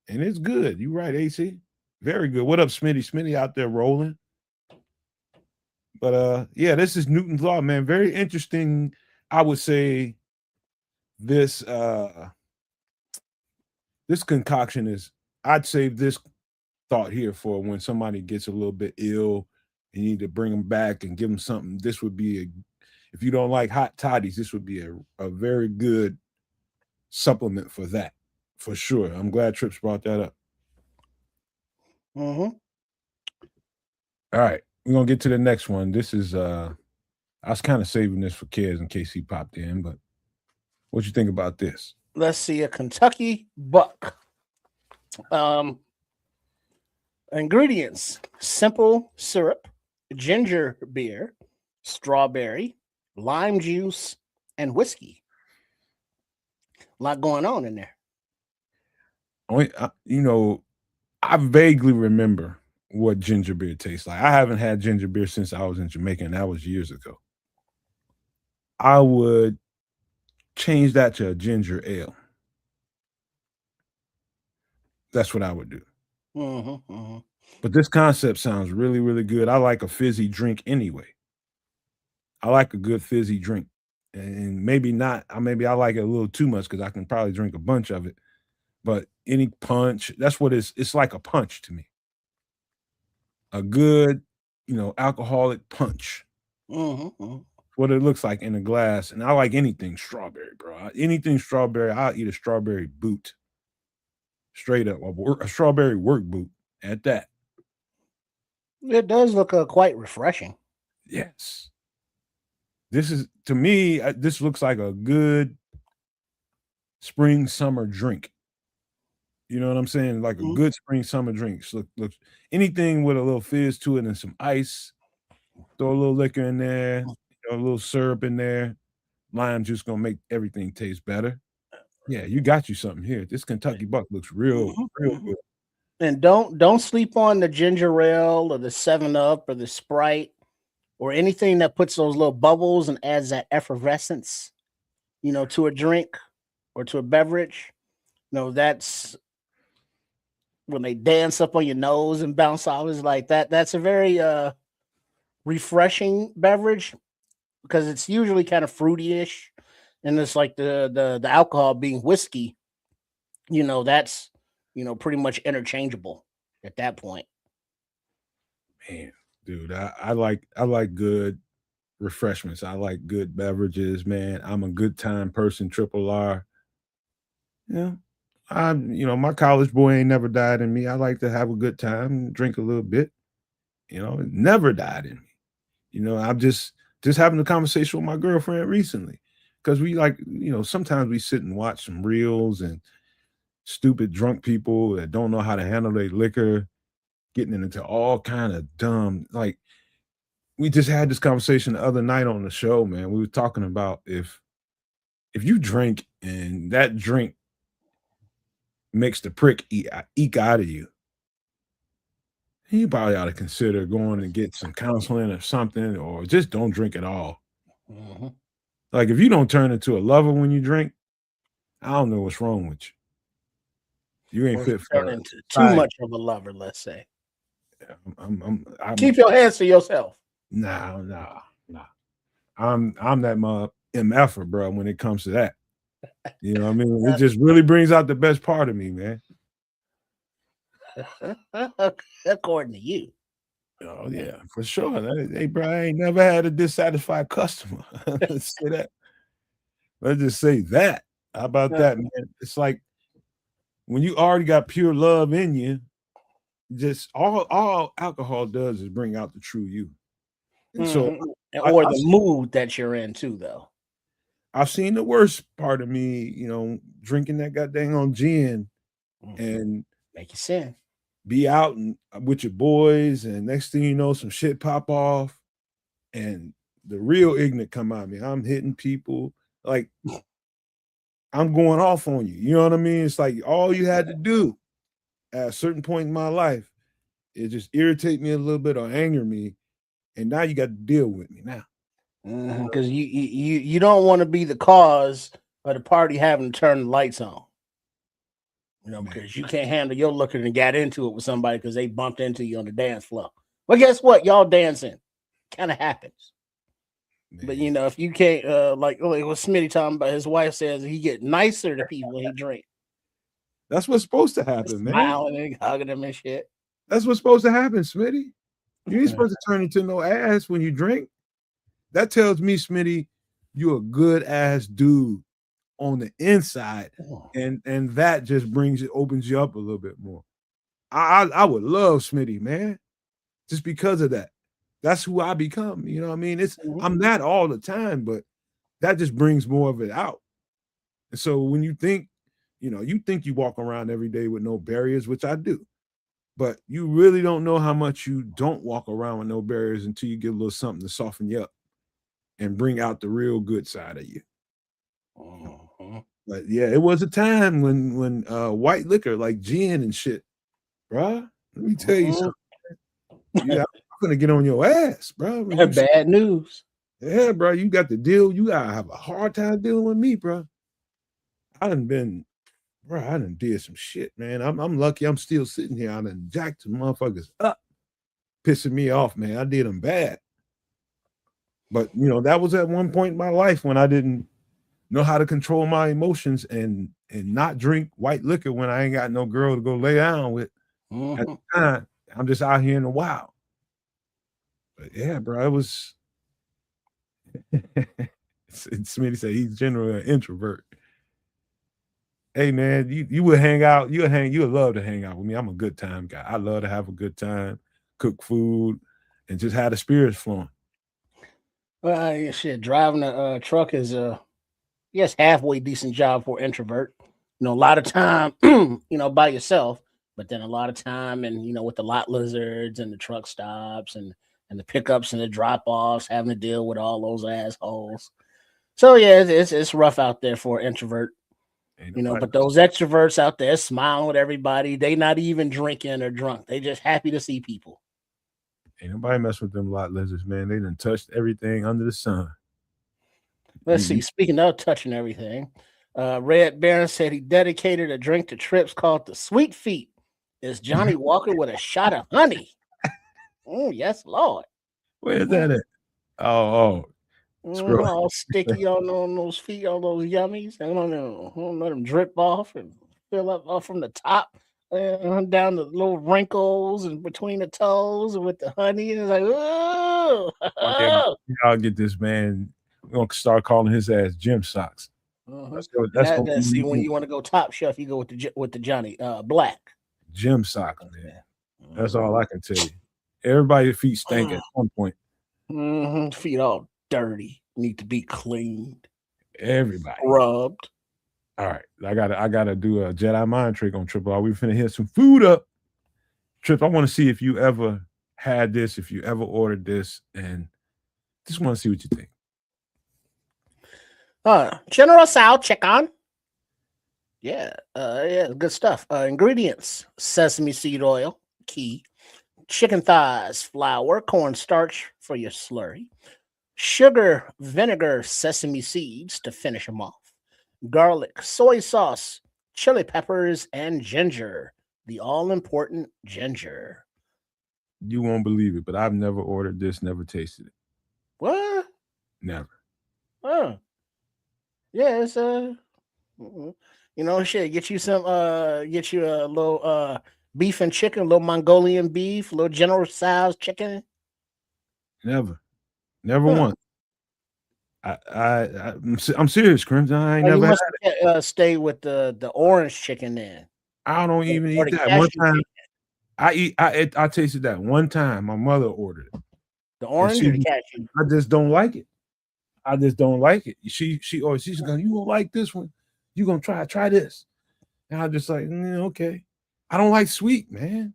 And it's good. You right, AC. Very good. What up, Smitty? Smitty out there rolling. But yeah, this is Newton's Law, man. Very interesting. I would say this concoction is, I'd save this thought here for when somebody gets a little bit ill and you need to bring them back and give them something. This would be if you don't like hot toddies, this would be a very good supplement for that. For sure. I'm glad Trips brought that up. Mm-hmm. All right. We're going to get to the next one. This is, I was kind of saving this for Kez in case he popped in, but what you think about this? Let's see, a Kentucky Buck. Ingredients: simple syrup, ginger beer, strawberry, lime juice, and whiskey. A lot going on in there. I vaguely remember what ginger beer tastes like. I haven't had ginger beer since I was in Jamaica, and that was years ago. I would change that to a ginger ale. That's what I would do. Mm-hmm, mm-hmm. But this concept sounds really, really good. I like a fizzy drink anyway. I like a good fizzy drink. And maybe not, maybe I like it a little too much because I can probably drink a bunch of it. But any punch, that's what it's like a punch to me. A good, alcoholic punch. Mm-hmm, mm-hmm. What it looks like in a glass. And I like anything strawberry, bro. Anything strawberry, I'll eat a strawberry boot. Straight up. A strawberry work boot at that. It does look quite refreshing. Yes. This is, to me, this looks like a good spring, summer drink. You know what I'm saying? Like a good spring summer drinks. Look, anything with a little fizz to it and some ice. Throw a little liquor in there, a little syrup in there. Lime juice gonna make everything taste better. Yeah, you got you something here. This Kentucky Buck looks real good. And don't sleep on the ginger ale or the 7-Up or the Sprite or anything that puts those little bubbles and adds that effervescence, to a drink or to a beverage. That's when they dance up on your nose and bounce off. Is like that. That's a very refreshing beverage because it's usually kind of fruity-ish, and it's like the alcohol being whiskey. That's pretty much interchangeable at that point. Man, dude, I like good refreshments. I like good beverages, man. I'm a good time person, triple R. Yeah. My college boy ain't never died in me. I like to have a good time, drink a little bit. It never died in me. I'm just having a conversation with my girlfriend recently because we like, sometimes we sit and watch some reels and stupid drunk people that don't know how to handle their liquor, getting into all kind of dumb, like we just had this conversation the other night on the show, man. We were talking about if you drink and that drink makes the prick eke out of you, you probably ought to consider going and get some counseling or something, or just don't drink at all. Mm-hmm. Like if you don't turn into a lover when you drink, I don't know what's wrong with you. You ain't fit for turn into too much of a lover, let's say. I'm keep your hands to yourself. Nah. I'm that MFer, bro, when it comes to that. You know what I mean? It just really brings out the best part of me, man. According to you. Oh, yeah, for sure. Hey, bro, I ain't never had a dissatisfied customer. Let's say that. Let's just say that. How about that, man? It's like when you already got pure love in you, just all alcohol does is bring out the true you. And so, or the mood that you're in too, though. I've seen the worst part of me, drinking that goddamn on gin and make you sin. Be out and with your boys, and next thing you know, some shit pop off, and the real ignorant come out of me. I'm hitting people, like I'm going off on you. You know what I mean? It's like all you had to do at a certain point in my life is just irritate me a little bit or anger me, and now you got to deal with me now. Because you don't want to be the cause of the party having to turn the lights on. Because you can't handle your looking and got into it with somebody because they bumped into you on the dance floor. Well, guess what? Y'all dancing. Kind of happens. Man. But if you can't, like what Smitty talking about, his wife says he get nicer to people when he drink. That's what's supposed to happen, man. Smiling and hugging them and shit. That's what's supposed to happen, Smitty. You ain't supposed to turn into no ass when you drink. That tells me, Smitty, you're a good ass dude on the inside, and that just opens you up a little bit more. I would love Smitty, man, just because of that. That's who I become. You know what I mean? I'm that all the time, but that just brings more of it out. And so when you think, you walk around every day with no barriers, which I do, but you really don't know how much you don't walk around with no barriers until you get a little something to soften you up and bring out the real good side of you. But yeah, it was a time when white liquor like gin and shit, bro. Let me tell you something. Yeah, I'm gonna get on your ass, bro. Bad news. Yeah, bro. You got to deal. You gotta have a hard time dealing with me, bro. I done did some shit, man. I'm lucky I'm still sitting here. I done jacked some motherfuckers up, pissing me off, man. I did them bad. But that was at one point in my life when I didn't know how to control my emotions and not drink white liquor when I ain't got no girl to go lay down with. At the time, I'm just out here in the wild. But yeah, bro, it was. Smitty said he's generally an introvert. Hey man, you would hang out. You would love to hang out with me. I'm a good time guy. I love to have a good time, cook food, and just have the spirits flowing. Well, shit, driving a truck is yes, halfway decent job for an introvert. a lot of time, by yourself, but then a lot of time, and with the lot lizards and the truck stops and the pickups and the drop offs, having to deal with all those assholes. So yeah, it's rough out there for an introvert. But those extroverts out there smiling with everybody, they not even drinking or drunk. They just happy to see people. Ain't nobody mess with them lot lizards, man. They done touched everything under the sun. Let's see. Speaking of touching everything, Red Baron said he dedicated a drink to Trips called the Sweet Feet. It's Johnny Walker with a shot of honey. Yes, Lord. Where's that at? Oh. All sticky on those feet, on those yummies. I don't let them drip off and fill up from the top down the little wrinkles and between the toes and with the honey. And it's like, oh, I'll get this man. We're gonna start calling his ass Gym Socks. That's see, when you want to go top shelf, you go with the Johnny Black Gym Socks, man. That's all I can tell you. Everybody's feet stink at some point. Feet all dirty, need to be cleaned. Everybody rubbed. All right, I gotta do a Jedi mind trick on Triple R. We finna hit some food up. Trip, I want to see if you ever had this, if you ever ordered this, and just want to see what you think. General Tso chicken. Yeah, good stuff. Ingredients: sesame seed oil, key; chicken thighs, flour, cornstarch for your slurry; sugar, vinegar, sesame seeds to finish them off; garlic, soy sauce, chili peppers, and ginger. The all-important ginger. You won't believe it, but I've never ordered this, never tasted it. What? Never. Oh. Yeah, it's shit. Get you a little beef and chicken, a little Mongolian beef, a little General Tso's chicken. Never once. I'm serious, Crimson. I ain't never had it. Stay with the orange chicken then. I don't even eat that. One time I tasted that one time. My mother ordered it. The orange or the cashew? I just don't like it. She's going, you won't like this one. You gonna try this. And I'm just like, okay. I don't like sweet, man.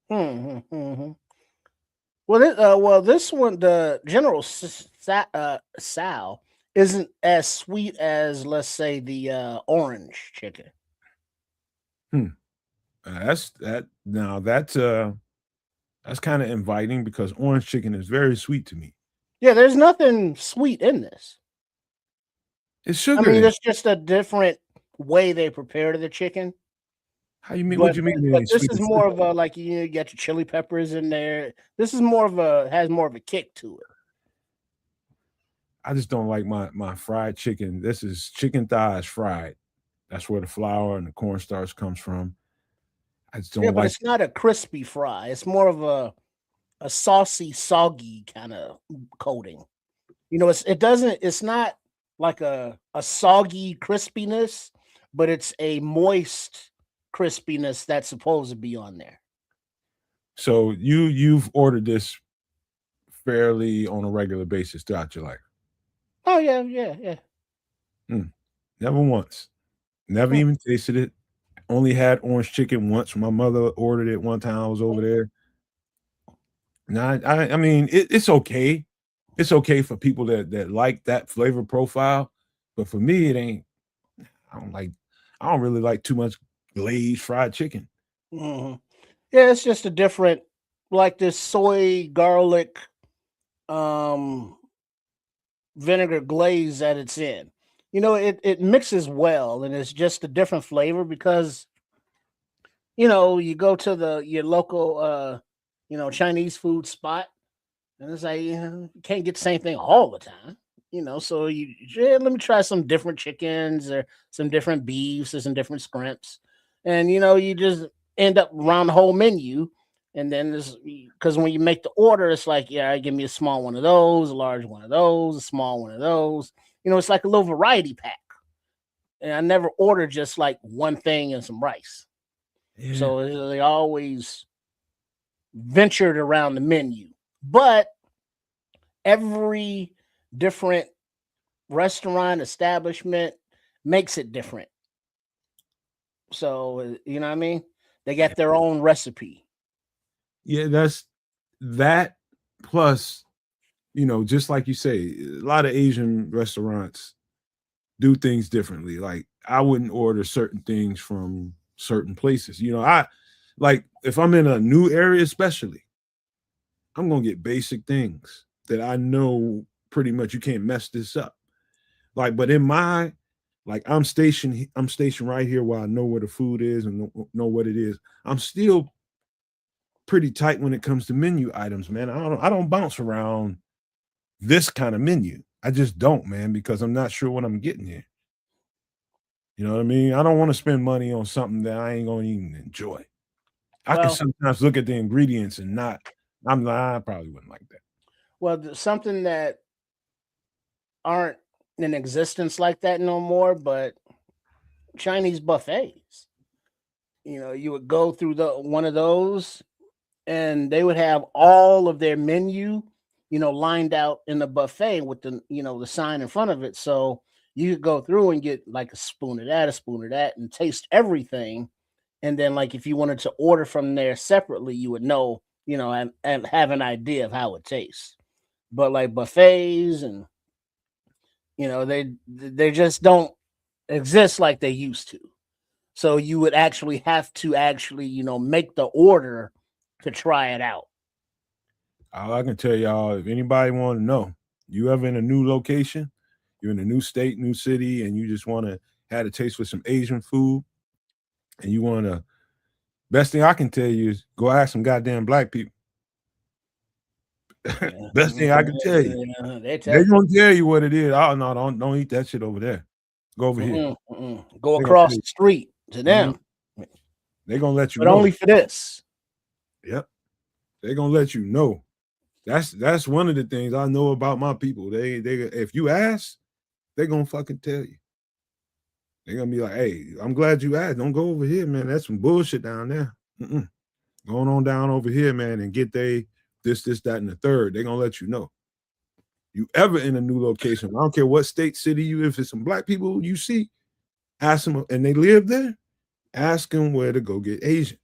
Well, this one, the General Tso, isn't as sweet as, let's say, the orange chicken. That's kind of inviting because orange chicken is very sweet to me. Yeah, there's nothing sweet in this. It's sugar. I mean, it's just a different way they prepare the chicken. How you mean? What do you mean? But this is more of a you got your chili peppers in there. This is has more of a kick to it. I just don't like my fried chicken. This is chicken thighs fried. That's where the flour and the cornstarch comes from. I just don't but it's not a crispy fry. It's more of a saucy, soggy kind of coating. It's not like a soggy crispiness, but it's a moist crispiness that's supposed to be on there. So you've ordered this fairly on a regular basis throughout your life? Oh yeah. Never once. Never even tasted it. Only had orange chicken once. My mother ordered it one time. I was over there. Now, I mean, it's okay. It's okay for people that like that flavor profile, but for me, it ain't. I don't really like too much glazed fried chicken. Yeah, it's just a different, like this soy garlic, vinegar glaze that it's in. It mixes well, and it's just a different flavor because, you go to your local, Chinese food spot, and it's like you can't get the same thing all the time. So let me try some different chickens or some different beefs or some different scrimps, and you just end up around the whole menu. And then because when you make the order, it's like, give me a small one of those, a large one of those, a small one of those. It's like a little variety pack. And I never ordered just like one thing and some rice. Yeah. So they always ventured around the menu. But every different restaurant establishment makes it different. So you know what I mean? They got their own recipe. Yeah, that's that plus, just like you say, a lot of Asian restaurants do things differently. Like I wouldn't order certain things from certain places. I like if I'm in a new area, especially, I'm gonna get basic things that I know pretty much you can't mess this up. Like, but in my I'm stationed right here where I know where the food is and know what it is. I'm still pretty tight when it comes to menu items, man. I don't bounce around this kind of menu. I just don't, man, because I'm not sure what I'm getting here. You know what I mean? I don't want to spend money on something that I ain't gonna even enjoy. I can Well, sometimes look at the ingredients and not. I probably wouldn't like that. something that aren't in existence like that no more, but Chinese buffets. You would go through the one of those, and they would have all of their menu, lined out in the buffet with the sign in front of it. So you could go through and get like a spoon of that, and taste everything. And then, like, if you wanted to order from there separately, you would know, and have an idea of how it tastes. But like buffets and they just don't exist like they used to. So you would actually have to make the order to try it out. All I can tell y'all, if anybody want to know, you ever in a new location, you're in a new state, new city, and you just want to have a taste for some Asian food, and you want to, best thing I can tell you is go ask some goddamn black people. Yeah. Best thing I can tell you. Yeah, They're gonna tell you what it is. Oh no, don't eat that shit over there. Go over here. Go They gonna across tell the you. street to them, They're gonna let you but know. only for this. Yep. They're gonna let you know. That's one of the things I know about my people. They if you ask, they're gonna fucking tell you. They're gonna be like, hey, I'm glad you asked. Don't go over here, man. That's some bullshit down there. Going on down over here, man, and get this, that, and the third. They're gonna let you know. You ever in a new location, I don't care what state, city you, if it's some black people you see, ask them, and they live there, ask them where to go get Asian.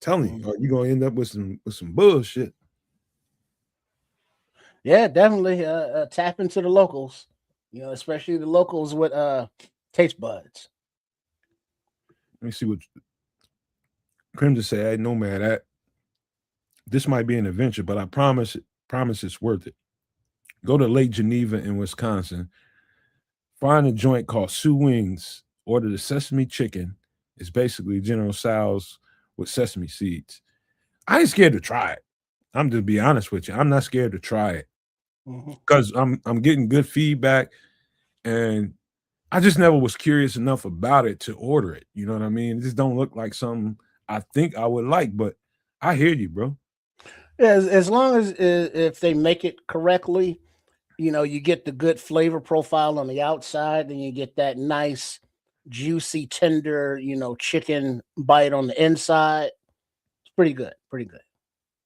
Tell me, are you gonna end up with some bullshit? Yeah, definitely. Tap into the locals. Especially the locals with taste buds. Let me see what Crim just said. Hey, no man, this might be an adventure, but I promise it's worth it. Go to Lake Geneva in Wisconsin. Find a joint called Sue Wings. Order the sesame chicken. It's basically General Tso's with sesame seeds. I ain't scared to try it. I'm just be honest with you. I'm not scared to try it because I'm getting good feedback, and I just never was curious enough about it to order it. You know what I mean? It just don't look like something I think I would like, but I hear you, bro. Yeah, as long as if they make it correctly, you get the good flavor profile on the outside, then you get that nice, juicy, tender, chicken bite on the inside. It's pretty good. Pretty good.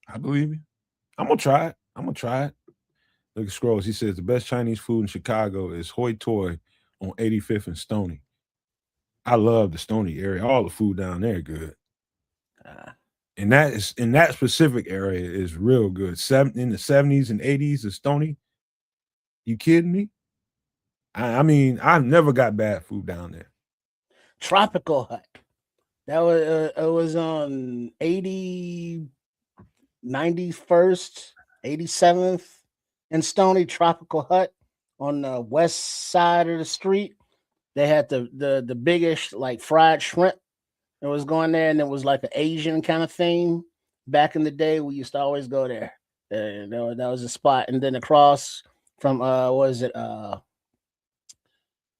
I believe you. I'm gonna try it. Look at Scrolls. He says the best Chinese food in Chicago is Hoi Toi on 85th and Stony. I love the Stony area. All the food down there good. And that is in that specific area is real good. In the 70s and 80s of Stony. You kidding me? I mean, I've never got bad food down there. Tropical Hut. That was it was on 91st, 87th and Stony. Tropical Hut on the west side of the street. They had the biggest like fried shrimp that was going there, and it was like an Asian kind of theme. Back in the day, we used to always go there. That was a spot. And then across from what is it?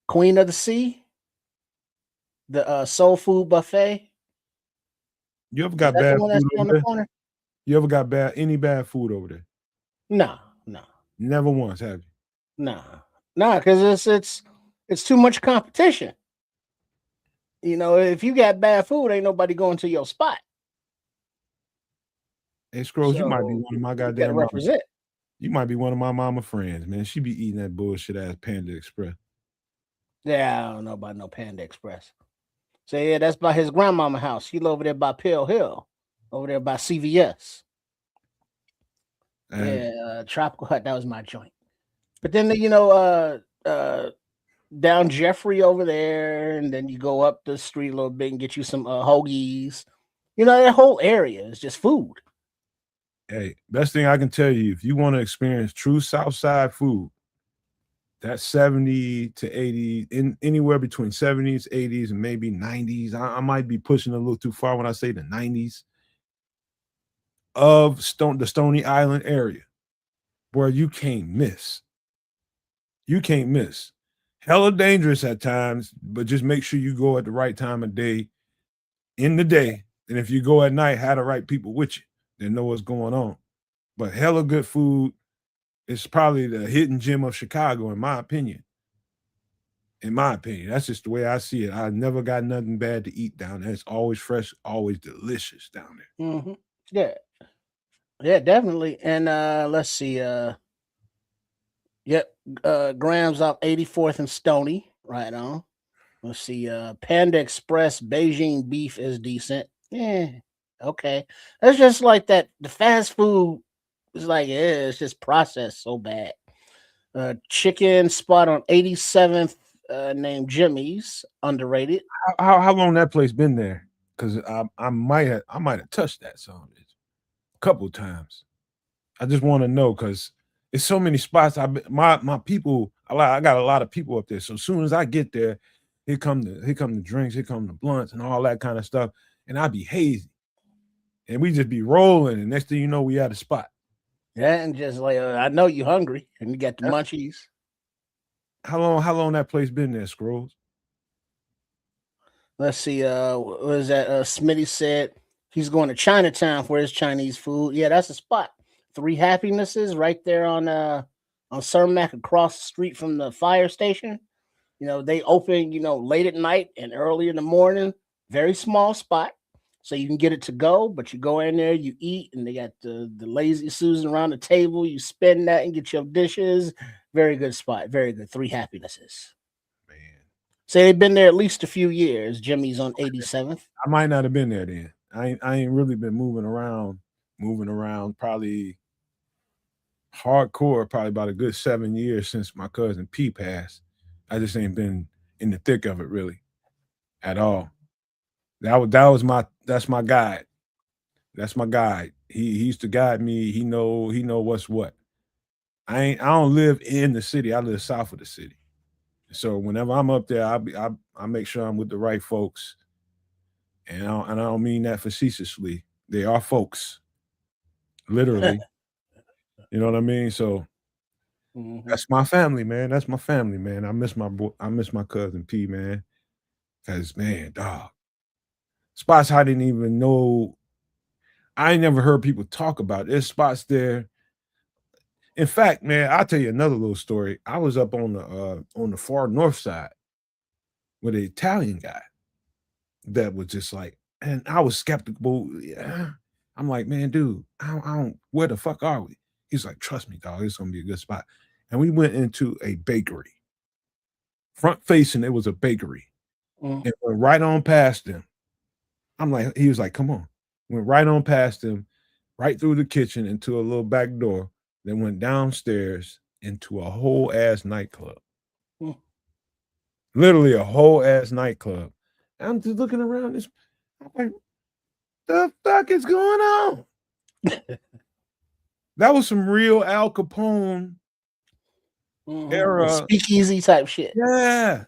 Queen of the Sea, the soul food buffet. You ever Is got that the bad one food that's over on the there? corner? You ever got any bad food over there? No. Never once, have you? Nah, because it's too much competition. If you got bad food, ain't nobody going to your spot. Hey, Scrolls, you might be So one of my you gotta goddamn mama. represent. You might be one of my mama friends, man. She be eating that bullshit ass Panda Express. Yeah, I don't know about no Panda Express. So yeah, that's by his grandmama house. She live over there by Pale Hill, over there by CVS. And Yeah, Tropical Hut. That was my joint. But then down Jeffrey over there, and then you go up the street a little bit and get you some hoagies. That whole area is just food. hey, best thing I can tell you, if you want to experience true South Side food, that's 70 to 80, in anywhere between 70s, 80s, and maybe 90s. I might be pushing a little too far when I say the 90s of the Stony Island area, where you can't miss. You can't miss. Hella dangerous at times, but just make sure you go at the right time of day in the day. And if you go at night, have the right people with you that know what's going on. But hella good food is probably the hidden gem of Chicago, in my opinion. In my opinion, that's just the way I see it. I never got nothing bad to eat down there. It's always fresh, always delicious down there. Mm-hmm. Yeah, yeah, definitely. And let's see. Yep, Graham's off 84th and Stony. Right on. Let's see. Panda Express Beijing beef is decent. Yeah, okay. That's just like that. The fast food is like, yeah, it's just processed so bad. Chicken spot on 87th, named Jimmy's, underrated. How long that place been there? Because I might have touched that some a couple times. I just want to know because it's so many spots. My people. I got a lot of people up there. So as soon as I get there, here come the drinks, here come the blunts, and all that kind of stuff. And I be hazy, and we just be rolling. And next thing you know, we at a spot. Yeah, and just like I know you hungry, and you got the munchies. How long that place been there, Scrolls? Let's see. What was that? Smitty said he's going to Chinatown for his Chinese food. Yeah, that's a spot. Three Happinesses right there on Cermak across the street from the fire station. They open, late at night and early in the morning. Very small spot. So you can get it to go, but you go in there, you eat, and they got the lazy Susan around the table. You spend that and get your dishes. Very good spot. Very good. Three Happinesses. Man, Say they've been there at least a few years. Jimmy's on 87th. I might not have been there then. I ain't really been moving around. Probably hardcore. Probably about a good 7 years since my cousin P passed. I just ain't been in the thick of it really at all. That's my guide. That's my guide. He used to guide me. He know what's what. I don't live in the city. I live south of the city. So whenever I'm up there, I make sure I'm with the right folks. And I don't mean that facetiously. They are folks. Literally. You know what I mean? So Mhm. that's my family, man. That's my family, man. I miss my cousin P, man. Cause man, dog. Spots I didn't even know. I ain't never heard people talk about. There's spots there. In fact, man, I'll tell you another little story. I was up on the far north side with an Italian guy that was just like, and I was skeptical. Yeah. I'm like, man, dude, I don't where the fuck are we? He's like, trust me, dog, it's gonna be a good spot. And we went into a bakery. Front facing, it was a bakery. Mm. And went right on past him. He was like, come on. Went right on past him, right through the kitchen into a little back door, then went downstairs into a whole ass nightclub. Mm. Literally a whole ass nightclub. And I'm just looking around this. I'm like, the fuck is going on? That was some real Al Capone era. Speakeasy type shit. Yeah.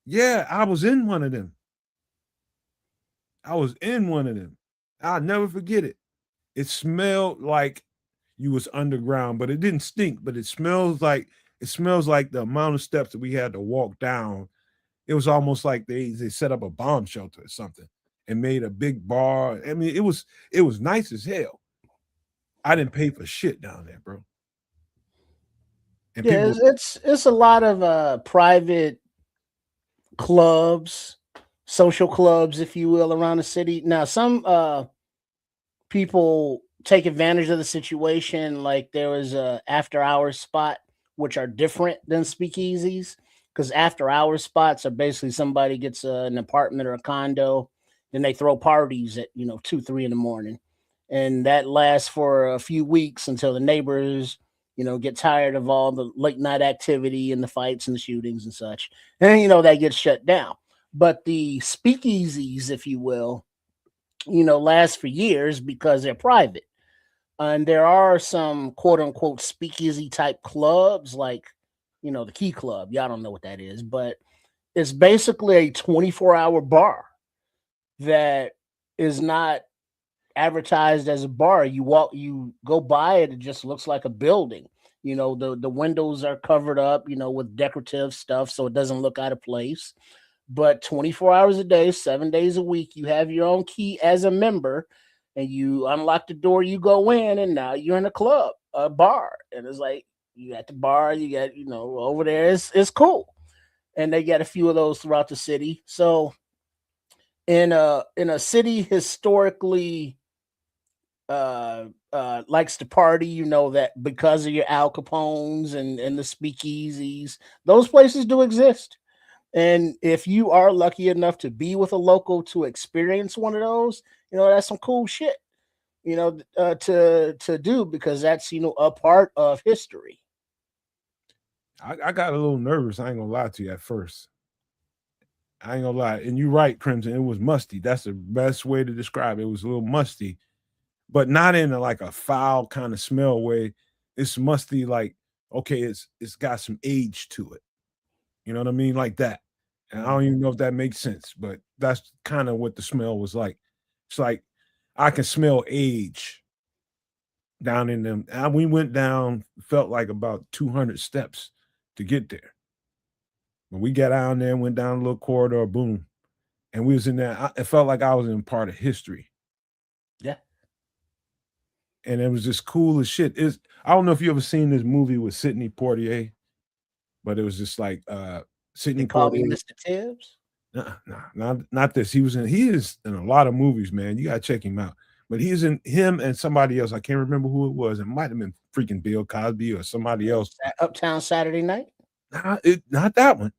Yeah, I was in one of them. I'll never forget it. It smelled like you was underground, but it didn't stink, but it smells like the amount of steps that we had to walk down. It was almost like they set up a bomb shelter or something and made a big bar. I mean, it was nice as hell. I didn't pay for shit down there, bro. And Yeah, people, it's a lot of private clubs, social clubs, if you will, around the city. Now, some people take advantage of the situation. Like there was a after hours spot, which are different than speakeasies, because after hours spots are basically somebody gets an apartment or a condo, then they throw parties at 2, 3 in the morning, and that lasts for a few weeks until the neighbors get tired of all the late night activity and the fights and the shootings and such, and that gets shut down. But the speakeasies, if you will, last for years because they're private. And there are some quote unquote speakeasy type clubs like, the Key Club. Y'all don't know what that is, but it's basically a 24-hour bar that is not advertised as a bar. You go by it, it just looks like a building. The windows are covered up, with decorative stuff so it doesn't look out of place. But 24 hours a day, 7 days a week, you have your own key as a member, and you unlock the door, you go in, and now you're in a club, a bar. And it's like you at the bar, you got, over there, it's cool. And they got a few of those throughout the city. So in a city historically likes to party, that because of your Al Capones and the speakeasies, those places do exist. And if you are lucky enough to be with a local to experience one of those, that's some cool shit, to do, because that's a part of history. I got a little nervous. I ain't gonna lie to you at first. I ain't gonna lie. And you're right, Crimson. It was musty. That's the best way to describe it. It was a little musty, but not in like a foul kind of smell way. It's musty, like, okay, it's got some age to it. You know what I mean? Like that. And I don't even know if that makes sense, but that's kind of what the smell was like. It's like I can smell age down in them. And we went down, felt like about 200 steps to get there. When we got down there, went down a little corridor, boom, and we was in there. It felt like I was in part of history. Yeah. And it was just cool as shit. I don't know if you ever seen this movie with Sidney Poitier, but it was just like Sidney They call me Poitier. Mr. Tibbs. Nah, not this. He is in a lot of movies, man. You gotta check him out. But he's in him and somebody else. I can't remember who it was. It might have been freaking Bill Cosby or somebody else. Uptown Saturday Night. Not that one.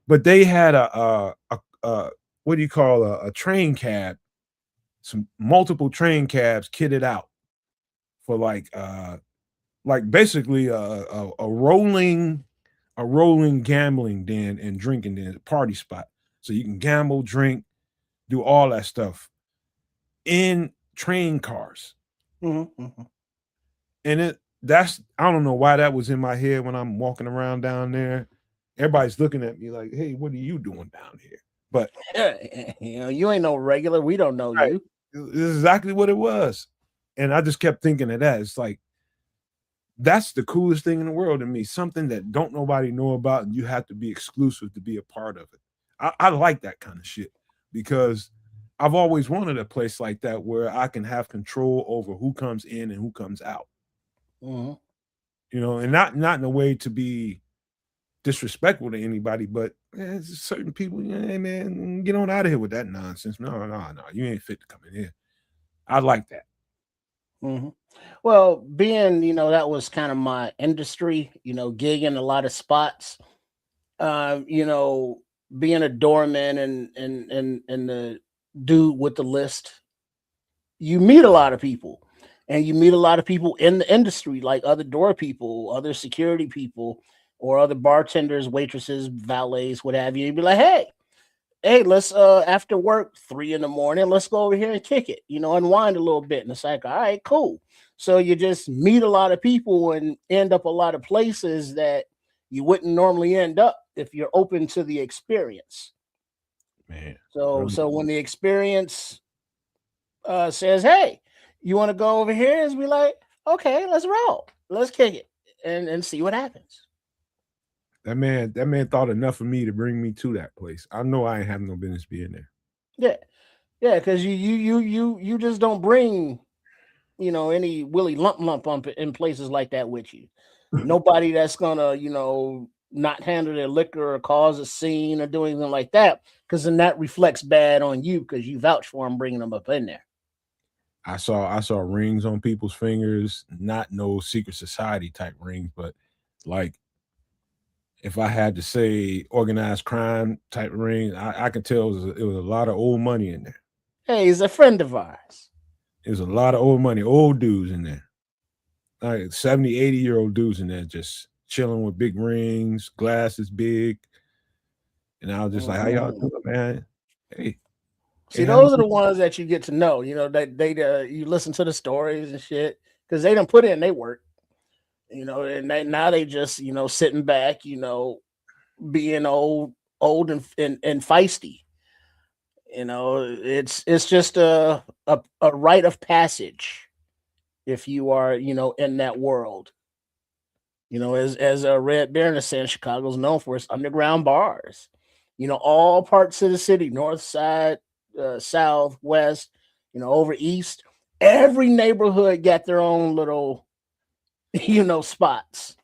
But they had a what do you call a train cab, some multiple train cabs kitted out for like basically a rolling gambling den and drinking den, party spot. So you can gamble, drink, do all that stuff in train cars. Mm-hmm, mm-hmm. And I don't know why that was in my head when I'm walking around down there. Everybody's looking at me like, hey, what are you doing down here? But you ain't no regular. We don't know right, you. this is exactly what it was. And I just kept thinking of that. It's like, that's the coolest thing in the world to me. Something that don't nobody know about, and you have to be exclusive to be a part of it. I like that kind of shit because I've always wanted a place like that where I can have control over who comes in and who comes out. Mm-hmm. And not in a way to be disrespectful to anybody, but certain people, hey man, get on out of here with that nonsense. No, you ain't fit to come in here. I like that. Mm-hmm. Well, being that was kind of my industry, gigging a lot of spots, being a doorman and the dude with the list, you meet a lot of people, and you meet a lot of people in the industry, like other door people, other security people, or other bartenders, waitresses, valets, what have you. You'd be like, hey, let's after work 3 in the morning, let's go over here and kick it, unwind a little bit. And it's like, all right, cool. So you just meet a lot of people and end up a lot of places that you wouldn't normally end up if you're open to the experience. Man. So when the experience says, hey, you want to go over here? It's be like, okay, let's roll. Let's kick it and see what happens. That man thought enough of me to bring me to that place. I know I ain't have no business being there. Yeah, because you just don't bring any willy lump in places like that with you. Nobody that's gonna not handle their liquor or cause a scene or do anything like that, because then that reflects bad on you because you vouch for them bringing them up in there. I saw rings on people's fingers, not no secret society type rings, but like if I had to say organized crime type of ring, I could tell it was a lot of old money in there. Hey, he's a friend of ours. There's a lot of old money, old dudes in there. Like 70, 80-year-old dudes in there just chilling with big rings, glasses big. And I was just like, how y'all Mhm. doing, man? Hey, See, have a those are the good ones that you get to know. You know, you listen to the stories and shit because they done put in they work. You know, and now they just sitting back. Being old and feisty. It's just a rite of passage if you are in that world. As Red Baron is saying, Chicago's known for its underground bars. All parts of the city, north side, south, west, over east. Every neighborhood got their own little, spots,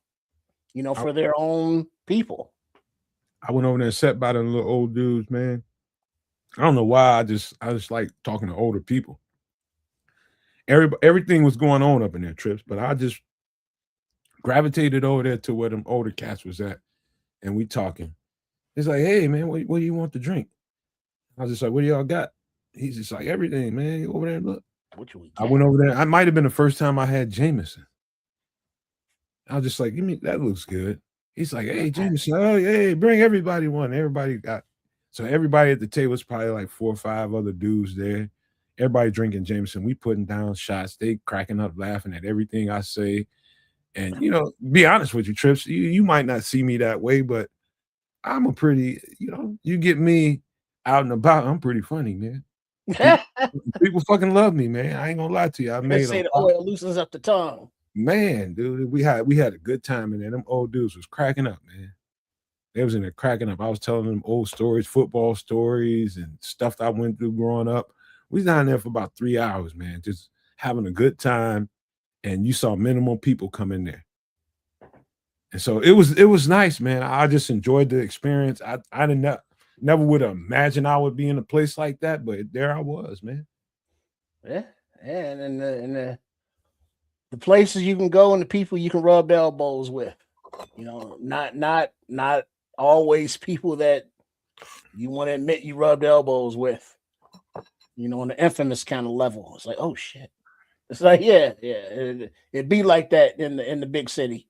I, for their own people. I went over there and sat by the little old dudes, man. I don't know why. I just like talking to older people. Everything was going on up in there, Trips, but I just gravitated over there to where them older cats was at, and we talking. It's like, hey man, what do you want to drink? I was just like, what do y'all got? He's just like, everything, man. Go over there and look. What we I got? went over there. I might have been the first time I had Jameson. I was just like, give me that looks good. He's like, hey, Jameson, oh hey, bring everybody one. Everybody got so everybody at the table was probably like 4 or 5 other dudes there. Everybody drinking Jameson. We putting down shots. They cracking up, laughing at everything I say. And be honest with you, Trips, you might not see me that way, but I'm a pretty, you get me out and about, I'm pretty funny, man. People, people fucking love me, man. I ain't gonna lie to you. I They made a say the lot, oil loosens up the tongue. man, dude. We had a good time in there. Them old dudes was cracking up, man. They was in there cracking up. I was telling them old stories, football stories, and stuff that I went through growing up. We was down there for about 3 hours, man, just having a good time. And you saw minimal people come in there. And so it was nice, man. I just enjoyed the experience. I didn't never would have imagined I would be in a place like that, but there I was, man. Yeah, yeah, and the places you can go and the people you can rub elbows with. Not always people that you want to admit you rubbed elbows with. On the infamous kind of level. It's like, oh shit. It's like, yeah, it'd be like that in the big city.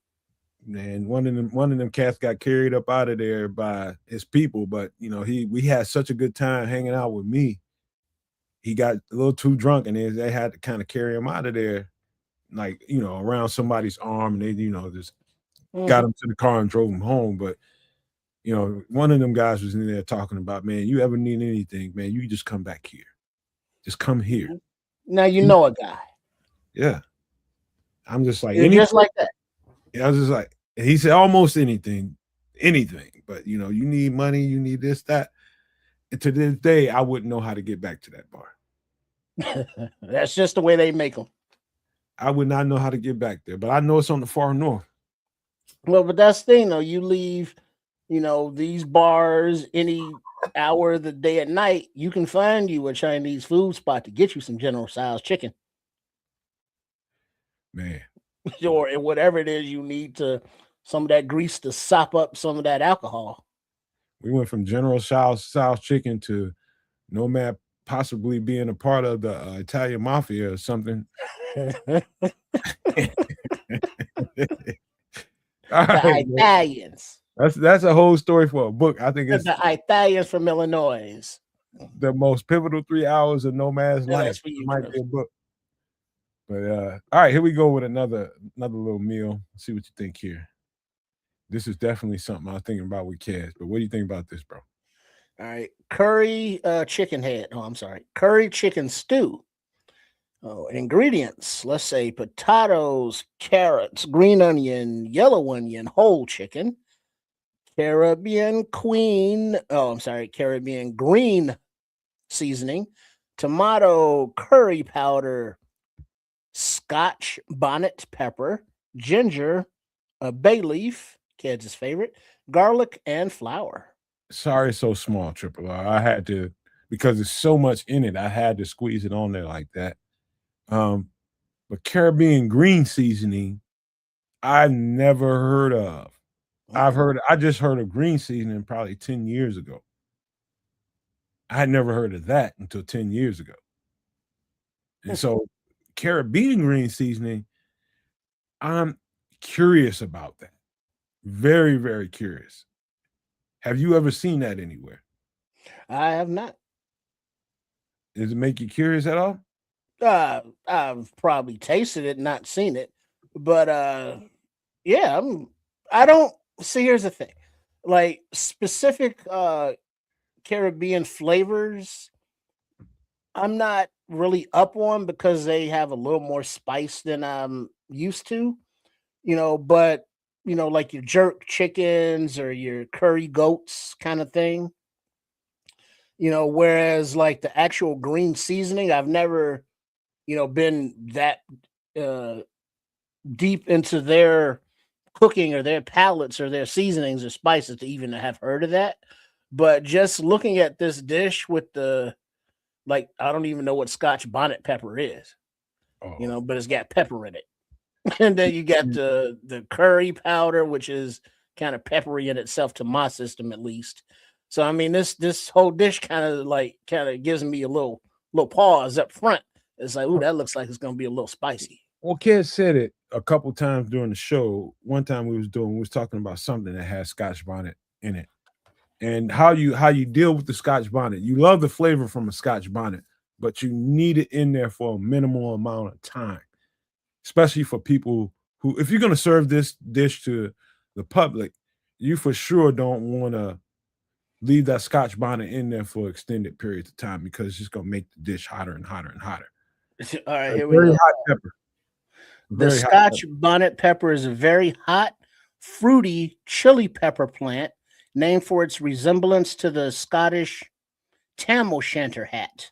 And one of them cats got carried up out of there by his people, but we had such a good time hanging out with me. He got a little too drunk, and they had to kind of carry him out of there, like around somebody's arm, and they just got Mhm. him to the car and drove him home. But one of them guys was in there talking about, man, you ever need anything, man, you just come back here, just come here. Now you know a guy. Yeah, I'm just like It's any. just like that. I was just like, and he said almost anything, anything. But you need money, you need this, that. And to this day, I wouldn't know how to get back to that bar. That's just the way they make them. I would not know how to get back there, but I know it's on the far north. Well, but that's the thing though. You leave, these bars any hour of the day at night, you can find you a Chinese food spot to get you some General Tso's chicken Man, or whatever it is you need to some of that grease to sop up some of that alcohol. we went from General South Chicken to Nomad possibly being a part of the Italian mafia or something. All The right, man. Italians. That's a whole story for a book. I think it's The Italians from Illinois. the most pivotal 3 hours of Nomad's Yeah, life. that's for It you, might Chris. be a book. But all right, here we go with another little meal. Let's see what you think here. This is definitely something I was thinking about with Kaz. But what do you think about this, bro? All right. Curry chicken head. Oh, I'm sorry. Curry chicken stew. Oh, ingredients. Let's say potatoes, carrots, green onion, yellow onion, whole chicken, Caribbean queen. Oh, I'm sorry. Caribbean green seasoning, tomato, curry powder, Scotch bonnet pepper, ginger, a bay leaf, kids' favorite, garlic, and flour. Sorry, it's so small, Triple R. I had to because there's so much in it. I had to squeeze it on there like that. Um, but Caribbean green seasoning, I never heard of. I just heard of green seasoning probably 10 years ago. I had never heard of that until 10 years ago. And so Caribbean green seasoning, I'm curious about that. Very, very curious. Have you ever seen that anywhere? I have not. Does it make you curious at all? I've probably tasted it, not seen it, but yeah, I don't see. Here's the thing, like specific Caribbean flavors, I'm not really up on because they have a little more spice than I'm used to, but like your jerk chickens or your curry goats kind of thing, whereas like the actual green seasoning, I've never, been that uh deep into their cooking or their palates or their seasonings or spices to even have heard of that. But just looking at this dish with the like, I don't even know what Scotch bonnet pepper is, Oh, but it's got pepper in it. And then you got the curry powder, which is kind of peppery in itself to my system at least. So I mean, this whole dish kind of gives me a little pause up front. It's like, ooh, that looks like it's gonna be a little spicy. well, Kid said it a couple times during the show. One time we was talking about something that has Scotch bonnet in it. And how you deal with the Scotch bonnet. You love the flavor from a Scotch bonnet, but you need it in there for a minimal amount of time, especially for people who, if you're going to serve this dish to the public, you for sure don't want to leave that Scotch bonnet in there for extended periods of time because it's just going to make the dish hotter and hotter and hotter. All right, A here we very go. hot pepper. The Very hot Scotch pepper. bonnet pepper is a very hot, fruity chili pepper plant named for its resemblance to the Scottish tam o' shanter hat,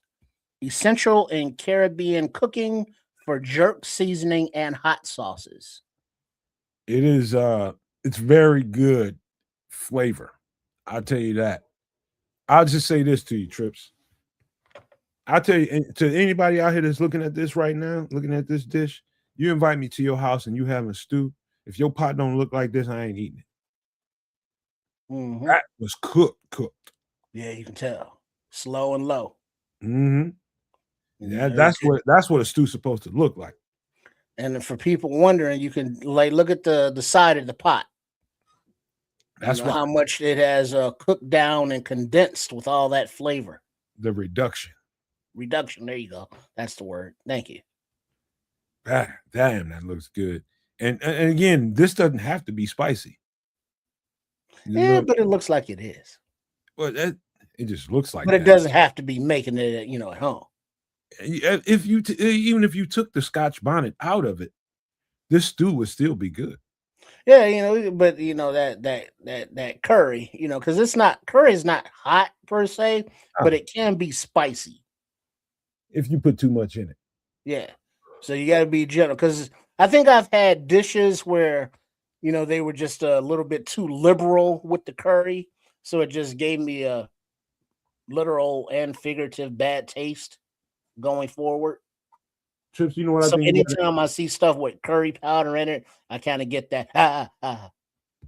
essential in Caribbean cooking for jerk seasoning and hot sauces. It is it's very good flavor. I'll tell you that. I'll just say this to you, Trips. I'll tell you, and to anybody out here that's looking at this right now, looking at this dish, you invite me to your house and you having stew. If your pot don't look like this, I ain't eating it. Hmm. That was cooked. Yeah, you can tell. Slow and low. Hmm. Yeah, That's what a stew's supposed to look like. and for people wondering, you can like look at the side of the pot. That's right. How much it has cooked down and condensed with all that flavor. The reduction. Reduction. There you go. That's the word. Thank you. Damn, that looks good. And again, this doesn't have to be spicy. You Yeah, know, but it looks like it is. well, it just looks like But it that. doesn't have to be making it, at home. If you even if you took the Scotch bonnet out of it, this stew would still be good. Yeah, but that curry, because it's not curry is not hot per se, but it can be spicy. If you put too much in it. Yeah. So you got to be gentle because I think I've had dishes where, they were just a little bit too liberal with the curry. So it just gave me a literal and figurative bad taste going forward. Trips, you know what I So think? anytime I see stuff with curry powder in it, I kind of get that.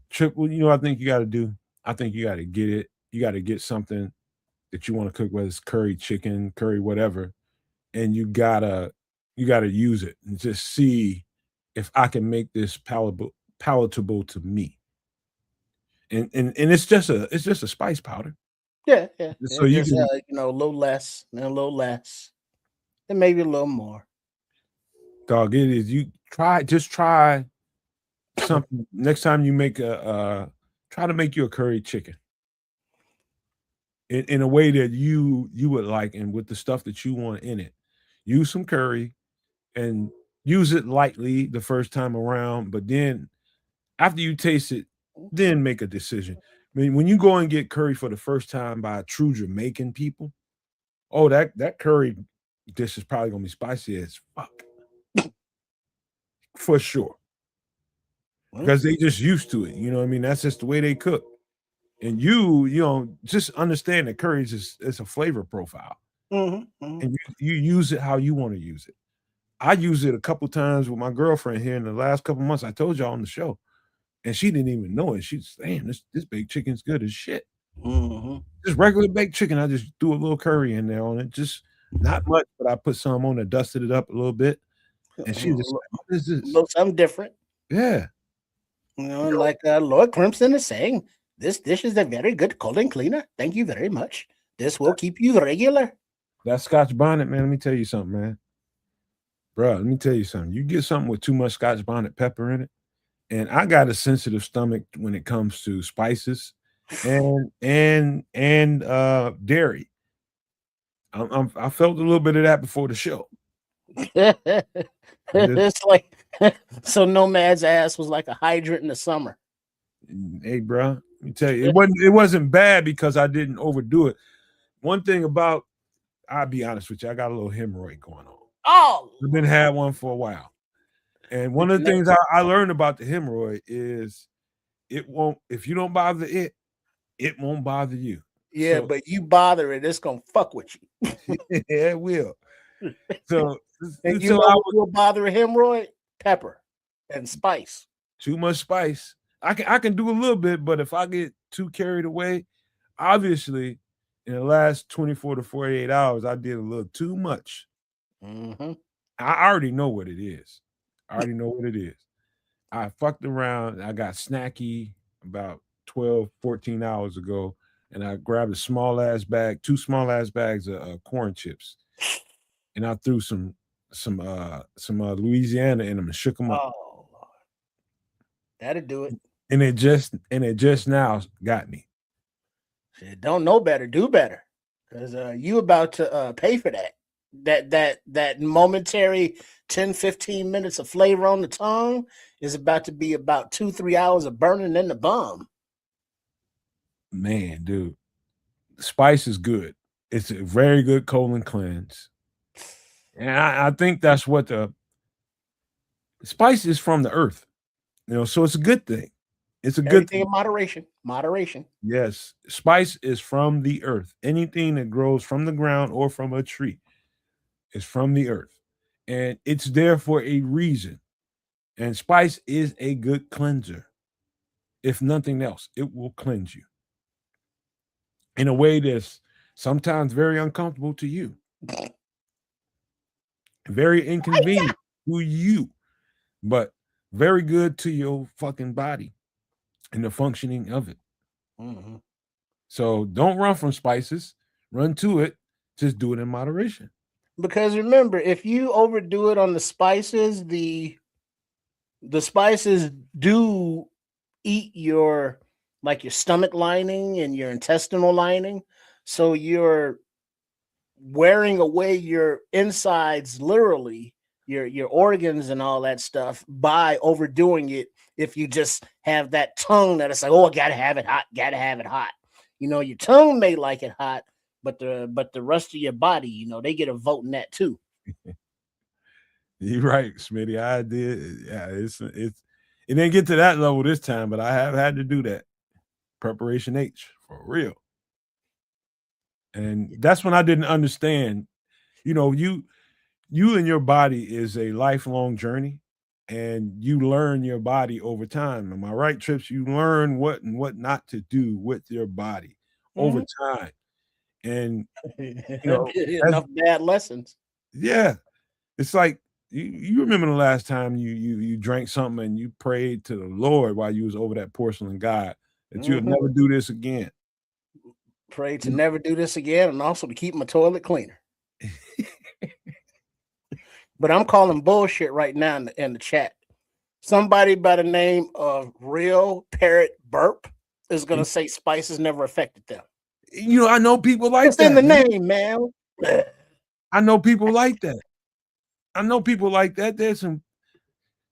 Trip, well, you know what I think you got to do? I think you got to get it. You got to get something that you want to cook, whether it's curry chicken, curry, whatever, and you gotta use it and just see if I can make this palatable to me. And it's just a spice powder. Yeah, yeah. So It you just can a little less and a little less, and maybe a little more. dog it is you try something next time you make try to make you a curry chicken in a way that you would like and with the stuff that you want in it. Use some curry and use it lightly the first time around, but then after you taste it, then make a decision. I mean, when you go and get curry for the first time by true Jamaican people, oh, that curry dish is probably gonna be spicy as fuck for sure Well, because they just used to it. You know what I mean? That's just the way they cook. And you just understand that curry is just it's a flavor profile, mhm, mhm. and you use it how you want to use it. I use it a couple times with my girlfriend here in the last couple months. I told y'all on the show. and she didn't even know it. She's damn, this baked chicken's good as shit. Mm-hmm. Just regular baked chicken. I just threw a little curry in there on it, just not much, but I put some on it, dusted it up a little bit, and she was just like, "What is this?" Little something different. Yeah. You know, and like Lord Crimson is saying, this dish is a very good colon cleaner. Thank you very much. This will keep you regular. That Scotch bonnet, man. Let me tell you something, man. Bro, let me tell you something. You get something with too much Scotch bonnet pepper in it, and I got a sensitive stomach when it comes to spices and dairy. I felt a little bit of that before the show. It's like so Nomad's ass was like a hydrant in the summer. Hey, bro, let me tell you, it wasn't bad because I didn't overdo it. One thing about, I'll be honest with you, I got a little hemorrhoid going on. Oh, I've been had one for a while, and one of the things I learned about the hemorrhoid is it won't, if you don't bother it, it won't bother you. Yeah, so, but you bother it, it's gonna fuck with you. Yeah, it will. So, and you know what will bother a hemorrhoid? Pepper and spice. Too much spice. I can do a little bit, but if I get too carried away, obviously, in the last 24 to 48 hours, I did a little too much. Mm-hmm. I already know what it is. I fucked around. I got snacky about 12, 14 hours ago, and I grabbed a small ass bag, 2 small ass bags of corn chips, and I threw some Louisiana in them and shook them up. Oh, Lord. That'll do it. And it just now got me. Don't know better, do better, because you about to pay for that. That momentary 10-15 minutes of flavor on the tongue is about to be about 2-3 hours of burning in the bum. Man, dude, spice is good. It's a very good colon cleanse, and I think that's what the spice is from the earth, so it's a good thing. It's a good thing. In moderation. Yes, spice is from the earth. Anything that grows from the ground or from a tree is from the earth, and it's there for a reason. And spice is a good cleanser. If nothing else, it will cleanse you in a way that's sometimes very uncomfortable to you, very inconvenient to you, but very good to your fucking body and the functioning of it. Mm-hmm. So don't run from spices, run to it, just do it in moderation. Because remember, if you overdo it on the spices, the spices do eat your stomach lining and your intestinal lining. So you're wearing away your insides, literally, your organs and all that stuff by overdoing it. If you just have that tongue that it's like, oh, I gotta have it hot. Your tongue may like it hot, but the rest of your body, they get a vote in that too. You're right, Smitty. I did. Yeah, it didn't get to that level this time, but I have had to do that. Preparation H for real. And that's when I didn't understand. You and your body is a lifelong journey, and you learn your body over time. Am I right, Trips? You learn what and what not to do with your body over time. And enough bad lessons. Yeah. It's like you remember the last time you drank something and you prayed to the Lord while you was over that porcelain god that you would never do this again. Pray to never do this again, and also to keep my toilet cleaner. But I'm calling bullshit right now in the chat. Somebody by the name of Real Parrot Burp is going to say spices never affected them. I know people like that. It's in the name, man. I know people like that. There's some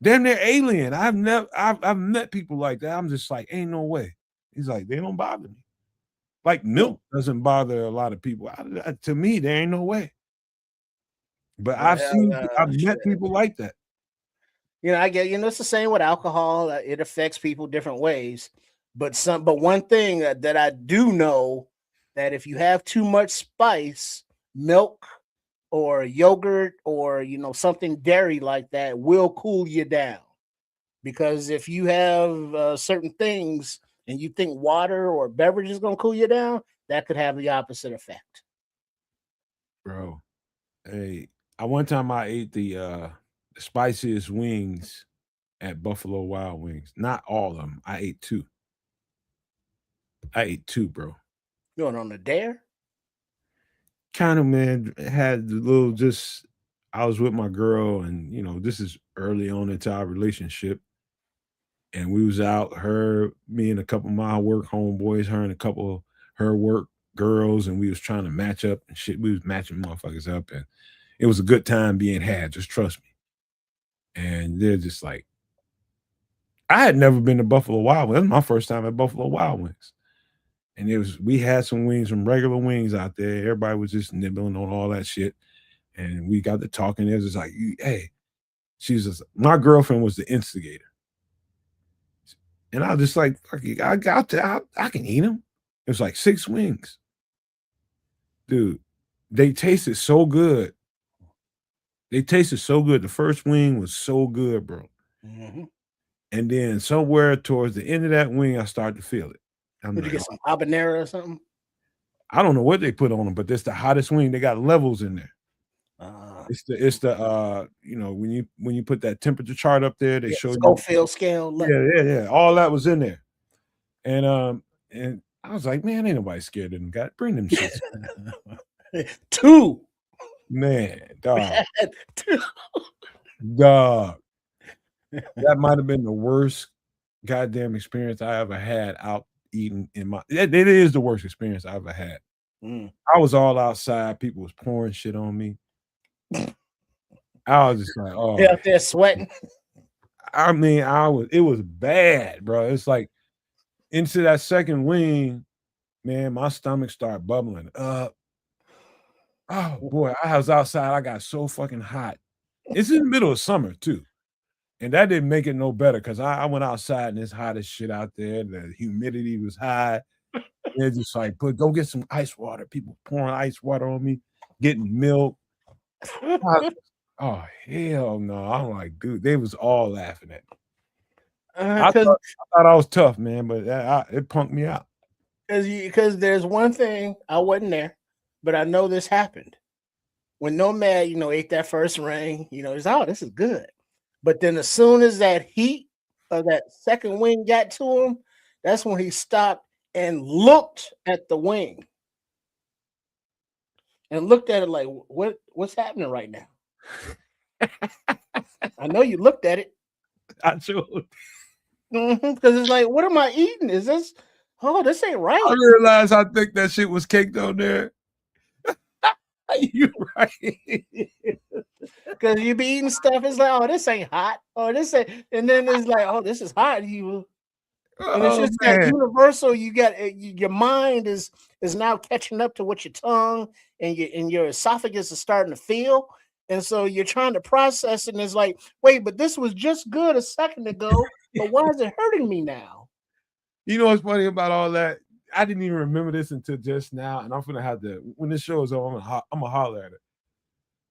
damn near alien. I've met people like that. I'm just like, ain't no way. He's like, they don't bother me. Like milk doesn't bother a lot of people. To me, there ain't no way. But I've met people like that. I get, it's the same with alcohol. It affects people different ways. But one thing that I do know, that if you have too much spice, milk or yogurt or something dairy like that will cool you down. because if you have certain things and you think water or beverage is going to cool you down, that could have the opposite effect. Bro. Hey, one time I ate the spiciest wings at Buffalo Wild Wings. Not all of them. I ate two. Bro. Going on a dare? Kind of, man, had the little just I was with my girl, and this is early on into our relationship. And we was out, me and a couple of my work homeboys, her and a couple of her work girls, and we was trying to match up and shit. We was matching motherfuckers up, and it was a good time being had, just trust me. And they're just like, I had never been to Buffalo Wild Wings. That was my first time at Buffalo Wild Wings. And we had some wings, some regular wings out there. Everybody was just nibbling on all that shit. And we got to talking. It was just like, hey, my girlfriend was the instigator. And I was just like, I can eat them. It was like 6 wings. Dude, they tasted so good. The first wing was so good, bro. Mm-hmm. And then somewhere towards the end of that wing, I started to feel it. Did you get some habanero or something? I don't know what they put on them, but that's the hottest wing. They got levels in there. It's the when you put that temperature chart up there, they show you Schofield scale. Yeah. All that was in there. And I was like, man, ain't nobody scared of them guys. Bring them shits. 2. Man, dog. Dog. That might have been the worst goddamn experience I ever had out eating it is the worst experience I ever had. I was all outside, people was pouring shit on me. I was just like, oh, out there sweating. I mean, it was bad, bro. It's like into that second wing, man, my stomach started bubbling up. Oh boy, I was outside, I got so fucking hot. It's in the middle of summer too. And that didn't make it no better because I went outside and it's hot as shit out there. The humidity was high. They're just like, go get some ice water. People pouring ice water on me, getting milk. Oh, hell no. I'm like, dude, they was all laughing at me. I thought I was tough, man, but it punked me out. Because there's one thing, I wasn't there, but I know this happened. When Nomad, ate that first ring, he's this is good. But then as soon as that heat of that second wing got to him, that's when he stopped and looked at the wing. And looked at it like, what's happening right now? I know you looked at it. I sure. Because it's like, what am I eating? Is this? Oh, this ain't right. I realized I think that shit was caked on there. You're right. Because you be eating stuff, it's like, oh, this ain't hot. Oh, this ain't, and then it's like, oh, this is hot. And it's just that universal. You got your mind is now catching up to what your tongue and your esophagus is starting to feel, and so you're trying to process it. And it's like, wait, but this was just good a second ago, but why is it hurting me now? You know what's funny about all that? I didn't even remember this until just now, and I'm gonna have to when this show is over. I'm gonna holler at it.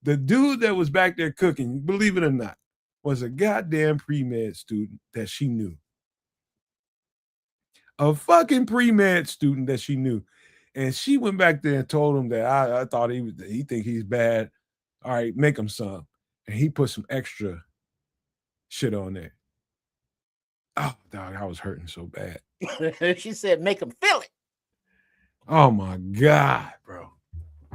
The dude that was back there cooking, believe it or not, was a goddamn pre-med student that she knew. A fucking pre-med student that she knew. And she went back there and told him that I thought he think he's bad. All right, make him some. And he put some extra shit on there. Oh, dog, I was hurting so bad. She said, make him feel it. Oh my God, bro.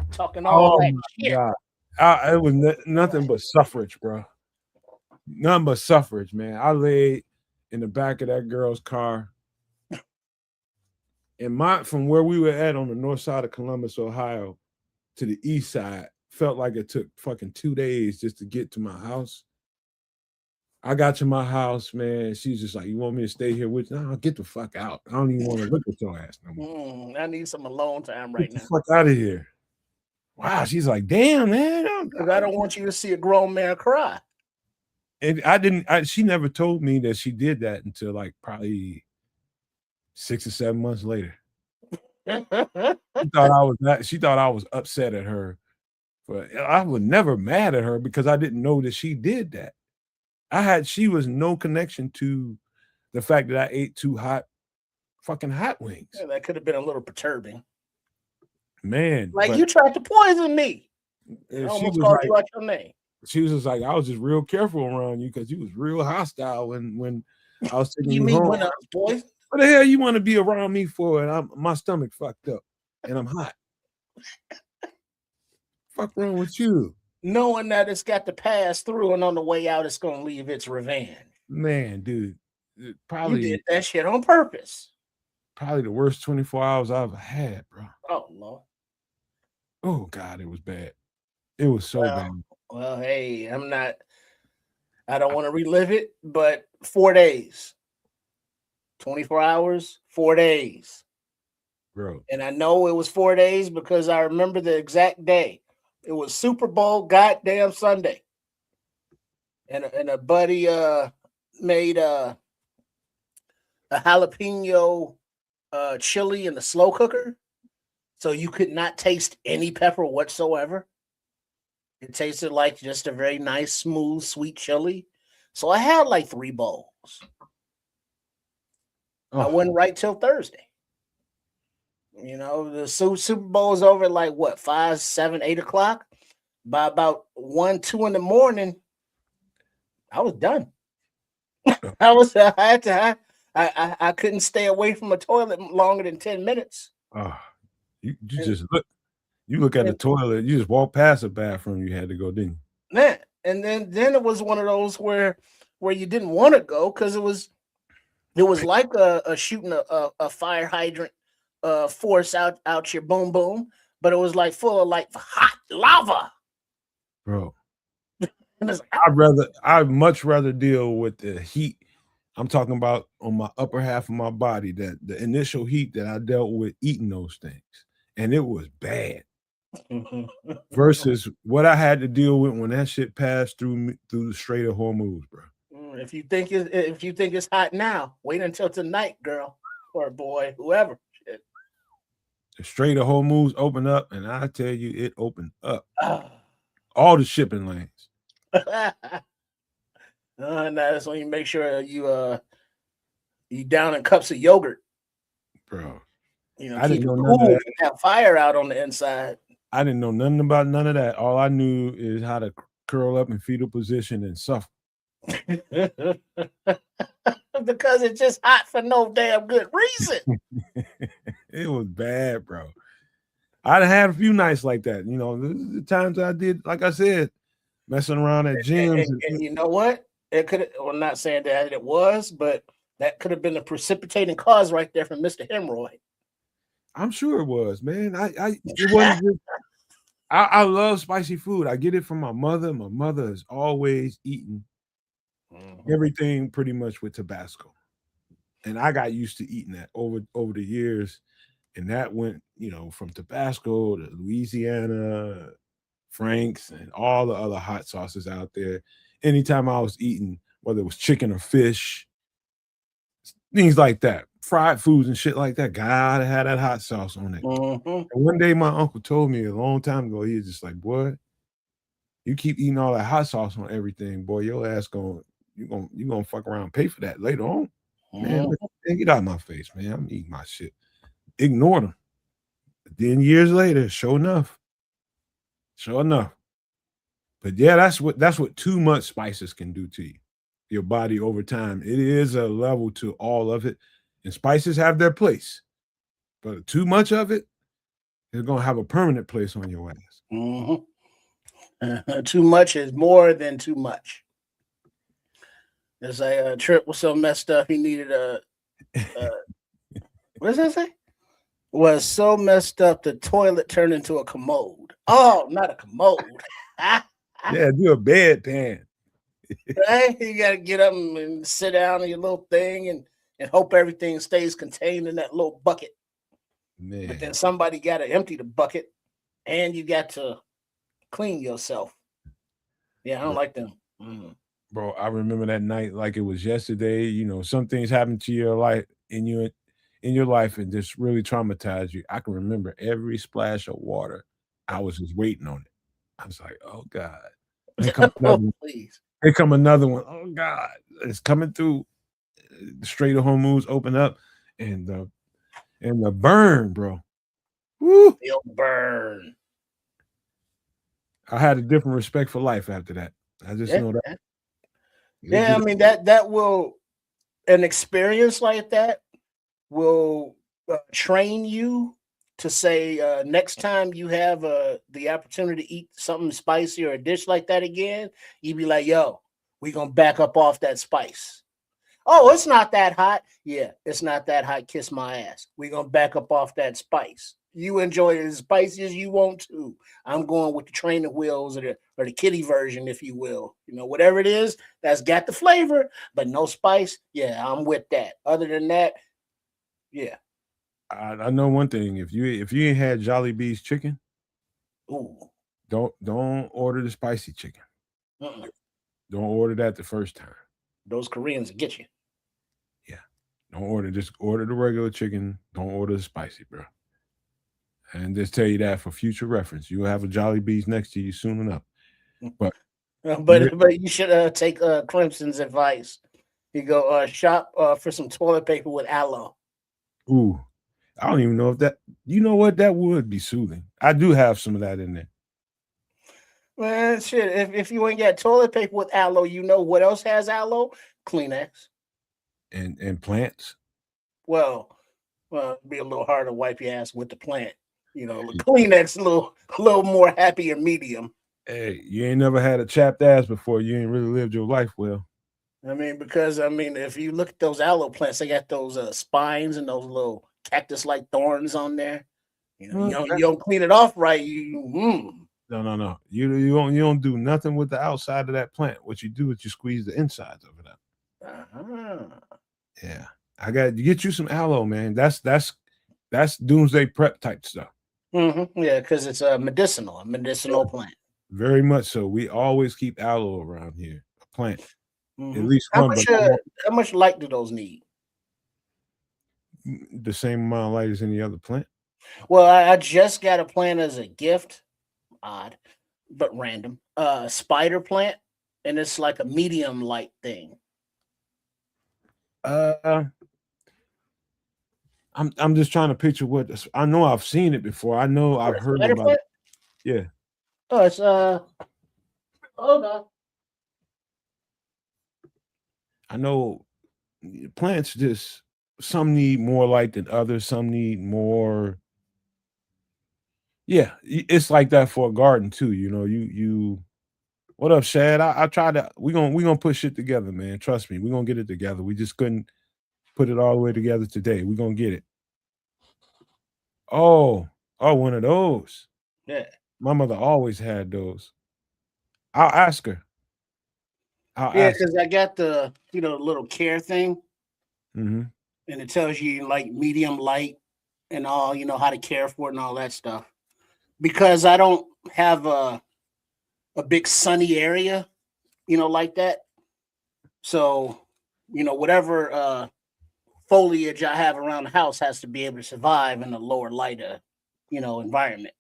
Talking all that shit. God. It was nothing but suffrage, bro. Nothing but suffrage, man. I laid in the back of that girl's car. And from where we were at on the north side of Columbus, Ohio, to the east side, felt like it took fucking 2 days just to get to my house. I got to my house, man. She's just like, you want me to stay here with you? No, get the fuck out. I don't even want to look at your ass no more. I need some alone time right now. Get the fuck out of here. Wow, she's like, damn, man. I don't want you to see a grown man cry. And she never told me that she did that until like probably 6 or 7 months later. She thought I was upset at her. But I was never mad at her because I didn't know that she did that. she was no connection to the fact that I ate 2 fucking hot wings. Yeah, that could have been a little perturbing. Man, Like, but you tried to poison me. I she almost was called like, you out your name. she was just like, I was just real careful around you because you was real hostile when I was taking You you mean home. when I was poisoned? What the hell you want to be around me for? And my stomach fucked up and I'm hot. Fuck wrong with you? Knowing that it's got to pass through and on the way out, it's going to leave its revenge. Man, dude, You probably did that shit on purpose. the worst 24 hours I've ever had, bro. Oh, Lord. Oh, God, it was bad. It was so bad. Well, hey, I don't want to relive it, but 4 days. 24 hours, 4 days. Bro. And I know it was 4 days because I remember the exact day. It was Super Bowl goddamn Sunday. And a buddy made a jalapeno chili in the slow cooker. So you could not taste any pepper whatsoever. It tasted like just a very nice, smooth, sweet chili. So I had like 3 bowls. I went right till Thursday. You know, the Super Bowl is over at like what, 5, 7, 8 o'clock. By about 1, 2 in the morning, I was done. I couldn't stay away from a toilet longer than 10 minutes. You just look at the toilet, you just walk past the bathroom, you had to go, didn't you? Man, and then it was one of those where you didn't want to go because it was like a shooting a fire hydrant force out your boom boom, but it was like full of like hot lava. Bro. Like, I'd much rather deal with the heat. I'm talking about on my upper half of my body, that the initial heat that I dealt with eating those things, and it was bad. Versus what I had to deal with when that shit passed through the Strait of Hormuz, bro. If you think it's hot now, wait until tonight, girl or boy, whoever. Shit. The Strait of Hormuz opened up, and I tell you, it opened up all the shipping lanes. That's when you make sure you down in cups of yogurt, bro. You know, keep it cool, have fire out on the inside. I didn't know nothing about none of that. All I knew is how to curl up in fetal position and suffer. Because it's just hot for no damn good reason. It was bad, bro. I'd had a few nights like that. You know, the times I did, like I said, messing around at gyms. And you know what? It could. I'm not saying that it was, but that could have been a precipitating cause right there from Mr. Hemorrhoid. I'm sure it was, man. It wasn't just, I love spicy food. I get it from my mother. My mother has always eaten everything pretty much with Tabasco. And I got used to eating that over the years. And that went, you know, from Tabasco to Louisiana, Frank's, and all the other hot sauces out there. Anytime I was eating, whether it was chicken or fish, things like that, fried foods and shit like that, gotta have that hot sauce on it. And one day my uncle told me a long time ago, he was just like, boy, you keep eating all that hot sauce on everything, boy, your ass you gonna fuck around and pay for that later on. Man, get out of my face, man. I'm eating my shit. Ignored him. Then years later, sure enough. But yeah, that's what too much spices can do to you, your body over time. It is a level to all of it, and spices have their place, but too much of it is gonna have a permanent place on your ass. Too much is more than too much. There's a Trip was so messed up. He needed a what does that say? Was so messed up the toilet turned into a commode. Oh, not a commode. Yeah, do a bedpan. Right? You gotta get up and sit down in your little thing and hope everything stays contained in that little bucket. Man. But then somebody gotta empty the bucket and you got to clean yourself. Yeah, I don't like them. Bro, I remember that night like it was yesterday. You know, some things happen to your life in your life and just really traumatize you. I can remember every splash of water. I was just waiting on it. I was like, oh God. Here come another Oh, one. please. Here come another one. Oh God, it's coming through. The straight of home moves open up, and the burn, bro. Woo! They'll burn. I had a different respect for life after that. I just Yeah, know that yeah. it Yeah, I just mean that will an experience like that will train you to say next time you have the opportunity to eat something spicy or a dish like that again, you be like, "Yo, we gonna back up off that spice." Oh, it's not that hot. Yeah, it's not that hot. Kiss my ass. We gonna back up off that spice. You enjoy it as spicy as you want to. I'm going with the training wheels or the kitty version, if you will. You know, whatever it is that's got the flavor, but no spice. Yeah, I'm with that. Other than that, yeah. I know one thing. If you ain't had Jolly Bee's chicken, Ooh. don't order the spicy chicken. Mm-mm. Don't order that the first time. Those Koreans will get you. Yeah. Don't order, just order the regular chicken. Don't order the spicy, bro. And just tell you that for future reference. You'll have a Jolly Bees next to you soon enough. But re- But you should take Clemson's advice. You go shop for some toilet paper with aloe. ooh, I don't even know if that you know what that would be soothing. I do have some of that in there. Man, shit. If you ain't got toilet paper with aloe, you know what else has aloe? Kleenex. And plants. Well, it'd be a little hard to wipe your ass with the plant. You know, the Kleenex a little more happy or medium. Hey, you ain't never had a chapped ass before. You ain't really lived your life well. I mean, because if you look at those aloe plants, they got those spines and those little cactus-like thorns on there. You know, you Well, don't you don't clean it off right. no. You don't do nothing with the outside of that plant. What you do is you squeeze the insides of it out. Uh-huh. Yeah. I got to get you some aloe, man. That's doomsday prep type stuff. Yeah, because it's a medicinal plant. Very much so. We always keep aloe around here. A plant. At hmm least How one, but much how much light do those need? the same amount of light as any other plant. Well, I just got a plant as a gift. Odd, but random. Spider plant, and it's like a medium light thing. Uh I'm just trying to picture I know I've seen it before. I know Oh, I've the heard spider about it. plant. Yeah. Oh, it's hold on. I know plants just some need more light than others. Some need more. Yeah, it's like that for a garden too. You. What up, Shad? I tried to. We gonna put shit together, man. Trust me, we gonna get it together. We just couldn't put it all the way together today. We gonna get it. Oh, one of those. Yeah, My mother always had those. I'll ask her. I'll yeah, ask. because I got the little care thing, Mhm. and it tells you like medium light and all, how to care for it and all that stuff. Because I don't have a big sunny area, like that. So, whatever foliage I have around the house has to be able to survive in a lower light, environment.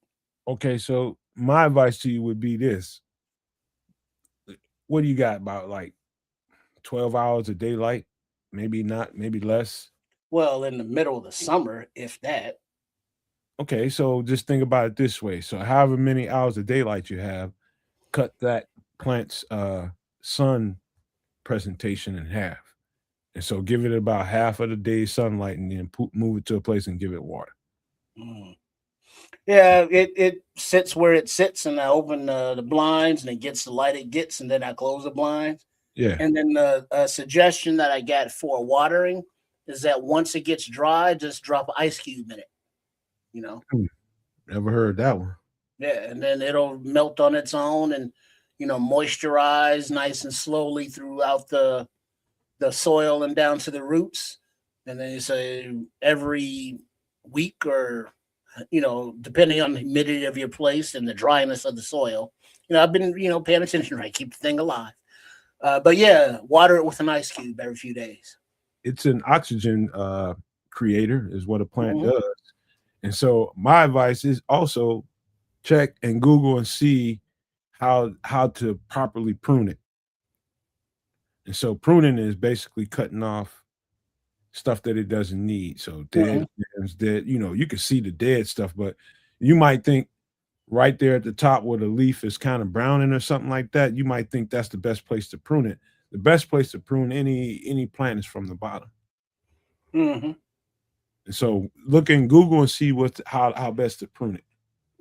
Okay, so my advice to you would be this: what do you got about like 12 hours of daylight? Maybe not, maybe less. Well, in the middle of the summer, if that. Okay, so just think about it this way. So however many hours of daylight you have, cut that plant's sun presentation in half. And so give it about half of the day's sunlight and then move it to a place and give it water. Mm. Yeah, it sits where it sits, and I open the blinds, and it gets the light it gets, and then I close the blinds. Yeah. And then the suggestion that I got for watering is that once it gets dry, just drop an ice cube in it. You know, Hmm, never heard that one. yeah, and then it'll melt on its own, and moisturize nice and slowly throughout the soil and down to the roots. And then you say every week or depending on the humidity of your place and the dryness of the soil. I've been paying attention, right, keep the thing alive. But yeah, water it with an ice cube every few days. It's an oxygen creator, is what a plant Mhm. does. And so my advice is also check and Google and see how to properly prune it. And so pruning is basically cutting off stuff that it doesn't need. So dead Mhm. stems, dead, you can see the dead stuff, but you might think right there at the top where the leaf is kind of browning or something like that, you might think that's the best place to prune it. The best place to prune any plant is from the bottom. Mhm. And so look in Google and see how best to prune it.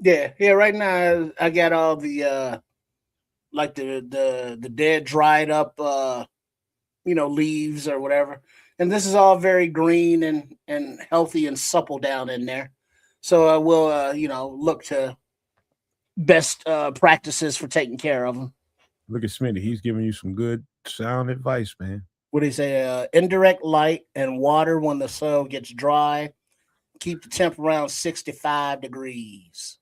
Yeah. Right now I got all the like the dead dried up leaves or whatever, and this is all very green and healthy and supple down in there. So I will look to best practices for taking care of them. Look at Smitty. He's giving you some good sound advice, man. What do you say? Indirect light and water when the soil gets dry. Keep the temp around 65 degrees.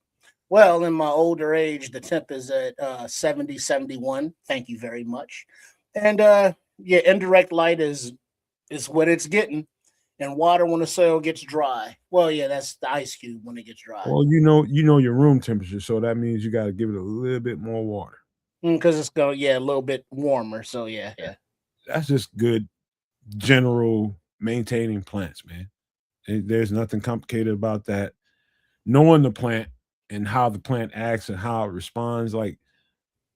Well, in my older age, the temp is at 70, 71. Thank you very much. And yeah, indirect light is what it's getting. And water when the soil gets dry. Well, yeah, that's the ice cube when it gets dry. Well, you know your room temperature, so that means you got to give it a little bit more water. Because it's going, yeah, a little bit warmer. So yeah, yeah. That's just good general maintaining plants, man. There's nothing complicated about that. Knowing the plant and how the plant acts and how it responds, like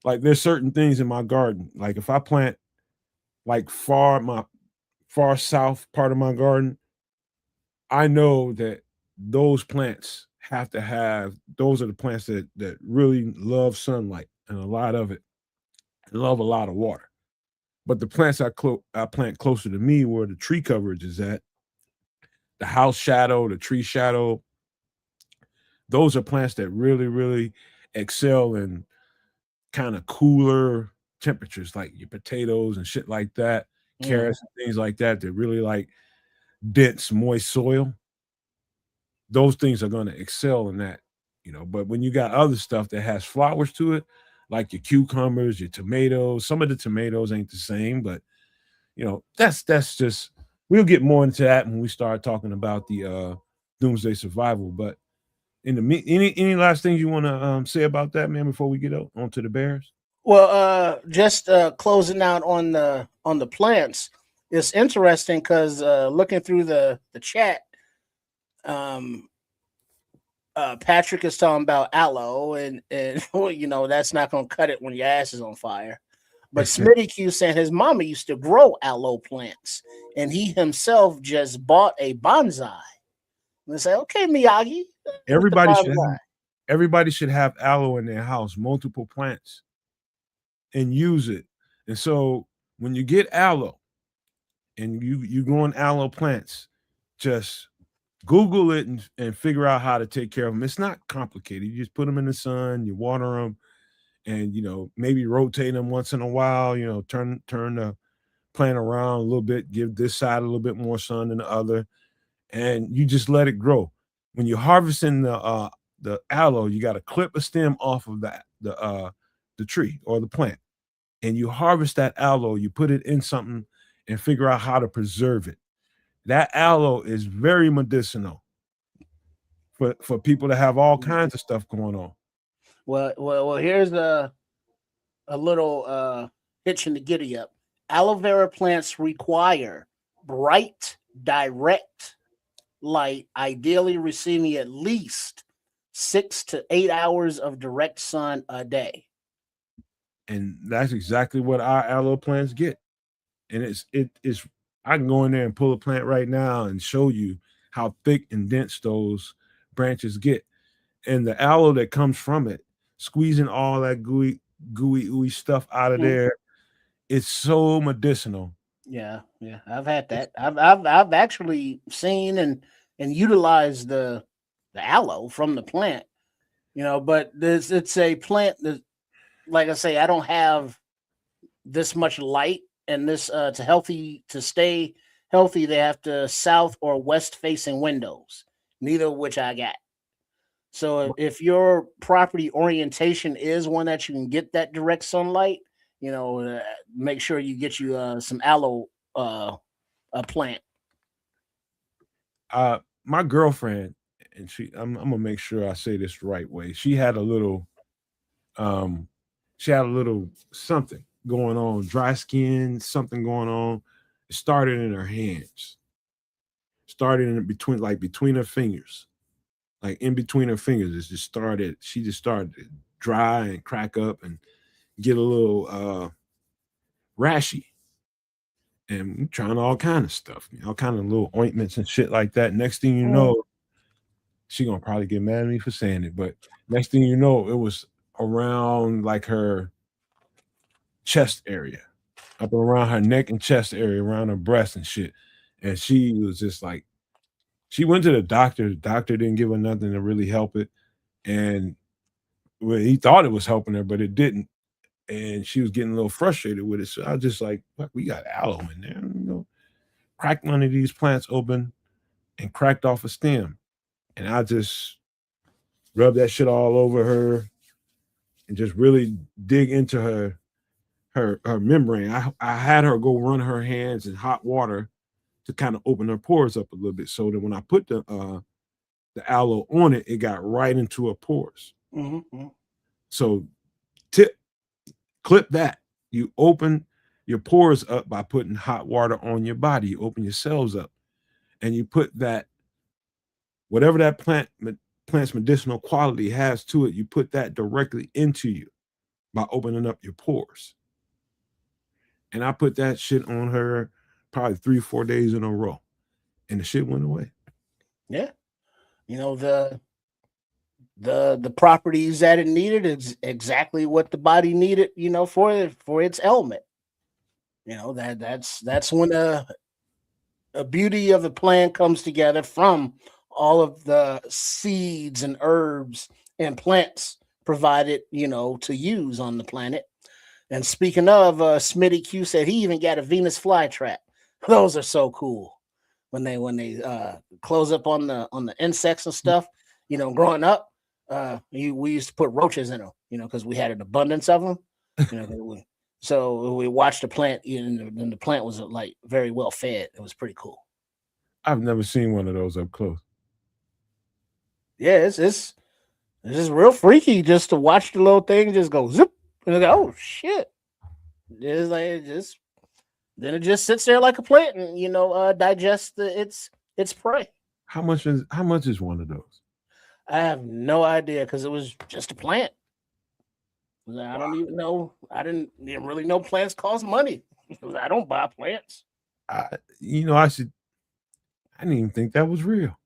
there's certain things in my garden. Like if I plant like my far south part of my garden, I know that those plants have to have those are the plants that really love sunlight and a lot of it, and love a lot of water. But the plants I plant closer to me where the tree coverage is at, the house shadow, the tree shadow, those are plants that really, really excel in kind of cooler temperatures, like your potatoes and shit like that, Mhm. carrots and things like that. That really like dense, moist soil. Those things are going to excel in that. But when you got other stuff that has flowers to it, like your cucumbers, your tomatoes, some of the tomatoes ain't the same, but that's just we'll get more into that when we start talking about the doomsday survival. But in the any last things you want to say about that, man, before we get onto the bears? Well, just closing out on the plants. It's interesting because looking through the chat, um, Patrick is talking about aloe, and well, that's not going to cut it when your ass is on fire. But Smitty Q saying his mama used to grow aloe plants, and he himself just bought a bonsai. And they say, okay, Miyagi, with the everybody should bonsai. have everybody should have aloe in their house, multiple plants, and use it. And so when you get aloe and you growing aloe plants, just Google it and figure out how to take care of them. It's not complicated. You just put them in the sun, you water them, and maybe rotate them once in a while. Turn the plant around a little bit, give this side a little bit more sun than the other, and you just let it grow. When you're harvesting the aloe, you got to clip a stem off of the tree or the plant, and you harvest that aloe. You put it in something and figure out how to preserve it. That aloe is very medicinal for people that have all kinds of stuff going on. Well. Here's a little hitch in the giddy up. Aloe vera plants require bright, direct light, ideally receiving at least 6 to 8 hours of direct sun a day. And that's exactly what our aloe plants get. And it's I can go in there and pull a plant right now and show you how thick and dense those branches get. And the aloe that comes from it, squeezing all that gooey ooey stuff out of Mm. there, it's so medicinal. Yeah, I've had It's that. I've actually seen and utilized the aloe from the plant. But this it's a plant that, like I say, I don't have this much light, and this to stay healthy, they have to south or west facing windows, neither of which I got. So if your property orientation is one that you can get that direct sunlight, make sure you get you some aloe a plant. my girlfriend, and I'm gonna make sure I say this the right way. She had a little um She had a little something going on, dry skin, something going on. It started in her hands, started in between, like between her fingers, like in between her fingers. It just started. She just started to dry and crack up and get a little rashy. And trying all kind of stuff, all kind of little ointments and shit like that. Next thing you know, she gonna probably get mad at me for saying it, but next thing you know, it was around like her chest area, up around her neck and chest area, around her breast and shit. And she was just like, she went to the doctor. The doctor didn't give her nothing to really help it. And well, he thought it was helping her, but it didn't. And she was getting a little frustrated with it. So I was just like, fuck, we got aloe in there. Cracked one of these plants open and cracked off a stem. And I just rubbed that shit all over her and just really dig into her membrane. I had her go run her hands in hot water to kind of open her pores up a little bit, so that when I put the aloe on it, it got right into her pores. Mm-hmm. So clip that. You open your pores up by putting hot water on your body. You open your cells up, and you put that, whatever that plant's medicinal quality has to it, you put that directly into you by opening up your pores. And I put that shit on her probably 3-4 days in a row, and the shit went away. Yeah, the properties that it needed is exactly what the body needed, for its ailment. That's when a beauty of a plant comes together from all of the seeds and herbs and plants provided, to use on the planet. And speaking of, Smitty Q said he even got a Venus flytrap. Those are so cool when they close up on the insects and stuff. Growing up, we used to put roaches in them, because we had an abundance of them. So we watched the plant, and the plant was like very well fed. It was pretty cool. I've never seen one of those up close. Yeah, it's just real freaky just to watch the little thing just go zip, and go, oh shit! It's like then it just sits there like a plant and digests its prey. How much is one of those? I have no idea because it was just a plant. I don't even know. I didn't really know plants cost money. I don't buy plants. I didn't even think that was real.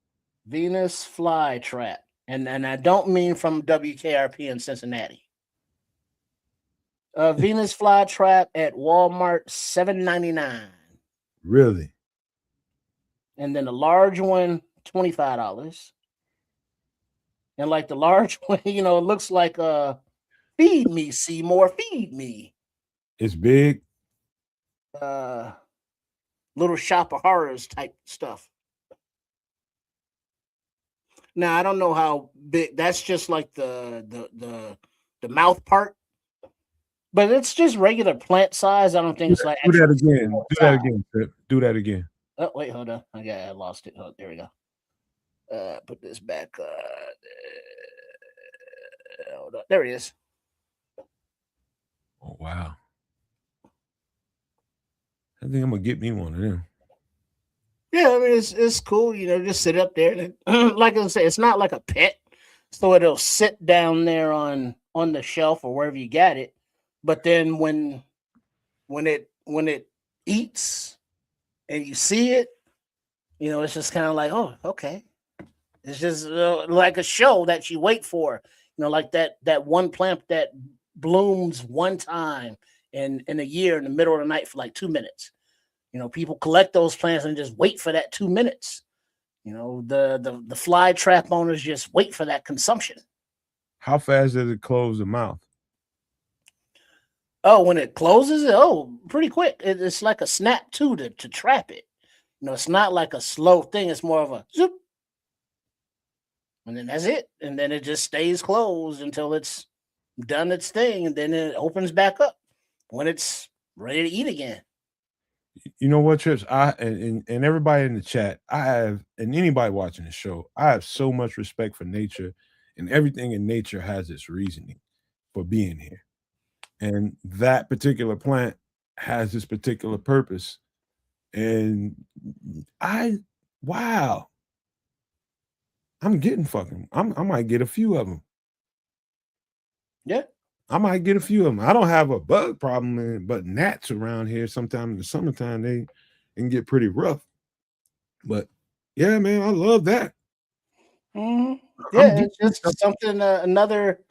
Venus flytrap, and I don't mean from WKRP in Cincinnati. Venus flytrap at Walmart, $7.99. Really? And then the large one, $25. And like the large one, it looks like feed me, Seymour, feed me. It's big. Little Shop of Horrors type stuff. Now I don't know how big. That's just like the mouth part, but it's just regular plant size. I don't think it's like. Do that again. Do that again, Trip. Do that again. Oh wait, hold on. I lost it. Oh, there we go. Put this back. Hold on. There it is. Oh wow! I think I'm gonna get me one of them. Yeah, I mean it's cool. Just sit up there. And, like I say, it's not like a pet, so it'll sit down there on the shelf or wherever you got it. But then when it eats and you see it, it's just kind of like, oh, okay. It's just like a show that you wait for. Like that one plant that blooms one time in a year in the middle of the night for like 2 minutes. People collect those plants and just wait for that 2 minutes. The fly trap owners just wait for that consumption. How fast does it close the mouth? Oh, when it closes it, pretty quick. It's like a snap too to trap it. It's not like a slow thing. It's more of a zoop. And then that's it. And then it just stays closed until it's done its thing. And then it opens back up when it's ready to eat again. You know what, Trips? And everybody in the chat, and anybody watching the show, I have so much respect for nature, and everything in nature has its reasoning for being here. and that particular plant has this particular purpose. And wow, I'm getting fucking. I might get a few of them. Yeah. I might get a few of them. I don't have a bug problem, but gnats around here sometime in the summertime they can get pretty rough. But yeah, man, I love that. Mhm. I'm Yeah, it's getting just something, another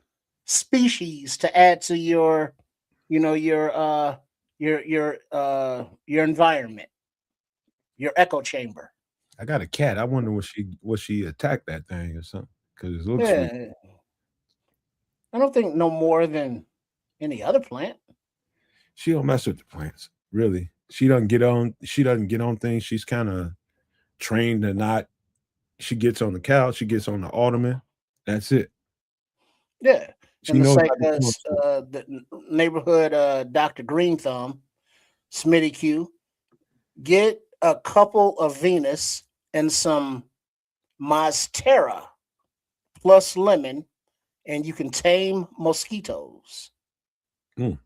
species to add to your, you know, your environment, your echo chamber. I got a cat. I wonder was she attacked that thing or something because it looks weird. Yeah, I don't think no more than any other plant. She don't mess with the plants, really. She doesn't get on. She doesn't get on things. She's kind of trained to not. She gets on the couch. She gets on the ottoman. That's it. Yeah, She and it's knows like how to get on stuff. the neighborhood Dr. Green Thumb, Smitty Q. Get a couple of Venus and some Monstera plus lemon, and you can tame mosquitoes. Mm.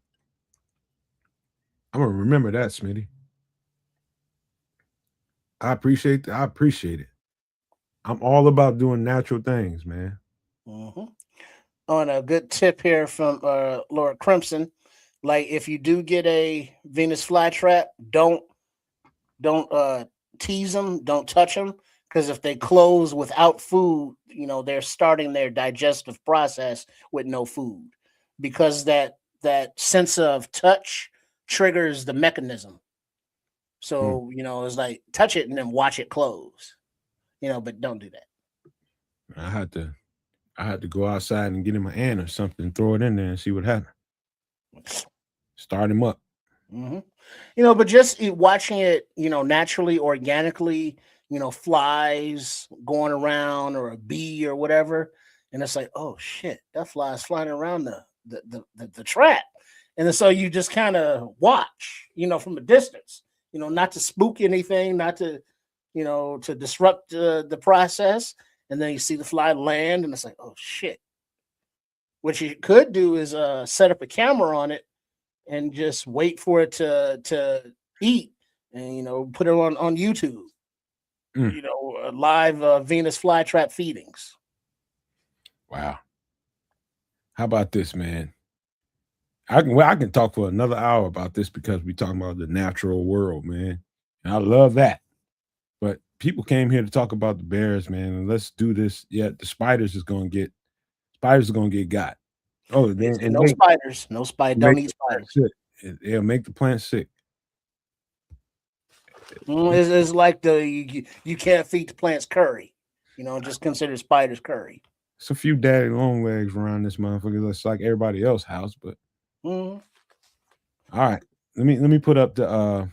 I'm gonna remember that, Smitty. I appreciate that. I appreciate it. I'm all about doing natural things, man. Hmm. On a good tip here from Lord Crimson, like if you do get a Venus flytrap, don't tease them, don't touch them, because if they close without food, they're starting their digestive process with no food, because that sense of touch triggers the mechanism. Mm. So it's like touch it and then watch it close. But don't do that. I had to go outside and get him an ant or something, throw it in there and see what happened. Start him up. Hmm. But just watching it, naturally, organically, flies going around or a bee or whatever, and it's like, oh shit, that fly is flying around the trap, and then so you just kind of watch, from a distance, not to spook anything, not to, to disrupt the process, and then you see the fly land, and it's like, oh shit. What you could do is set up a camera on it and just wait for it to eat, and put it on YouTube. Mm. Live Venus flytrap feedings. Wow. How about this, man? I can talk for another hour about this because we talking about the natural world, man. And I love that. But people came here to talk about the bears, man. And let's do this. Yeah, the spiders are gonna get got. Oh, They then say and no they spiders, no spider. make Don't eat the plant spiders. sick. It'll make the plant sick. It's like you can't feed the plants curry. Just consider spiders curry. It's a few daddy long legs around this motherfucker. It's like everybody else's house, but Mm-hmm. all right. Let me put up the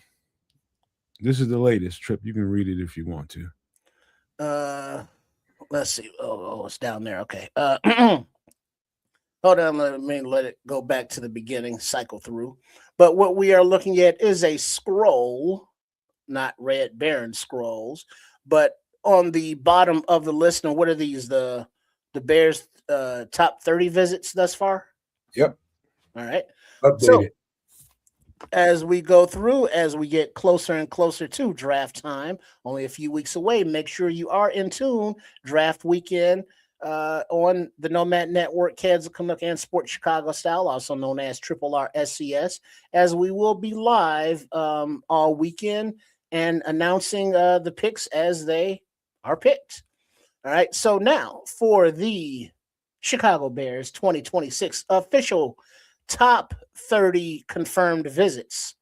this is the latest trip. You can read it if you want to. Let's see. Oh, it's down there. Okay. Hold on. Let it go back to the beginning. Cycle through. But what we are looking at is a scroll, not Red Baron scrolls, but on the bottom of the list. Now, what are these? The Bears top 30 visits thus far. Yep. All right. So Updated. as we go through, as we get closer and closer to draft time, only a few weeks away, make sure you are in tune. Draft weekend on the Nomad Network, Kansas Canuck and Sports Chicago Style, also known as Triple R SCS, as we will be live all weekend and announcing the picks as they are picked. All right. So now for the Chicago Bears 2026 official top 30 confirmed visits.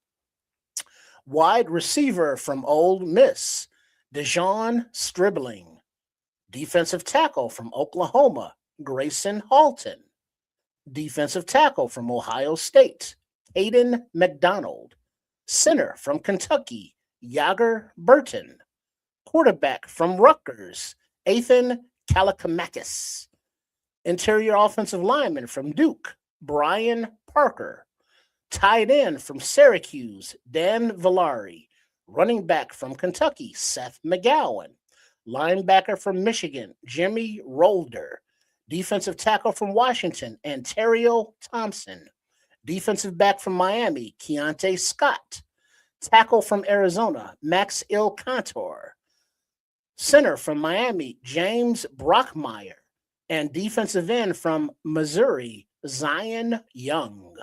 Wide receiver from Ole Miss, Dejon Stribling. Defensive tackle from Oklahoma, Grayson Halton. Defensive tackle from Ohio State, Aiden McDonald. Center from Kentucky, Yager Burton. Quarterback from Rutgers, Ethan Kalakamakis. Interior offensive lineman from Duke, Brian Parker. Tight end from Syracuse, Dan Villari. Running back from Kentucky, Seth McGowan. Linebacker from Michigan, Jimmy Rolder. Defensive tackle from Washington, Ontario Thompson. Defensive back from Miami, Keontae Scott. Tackle from Arizona, Max Cantor. Center from Miami, James Brockmeyer. And defensive end from Missouri, Zion Young.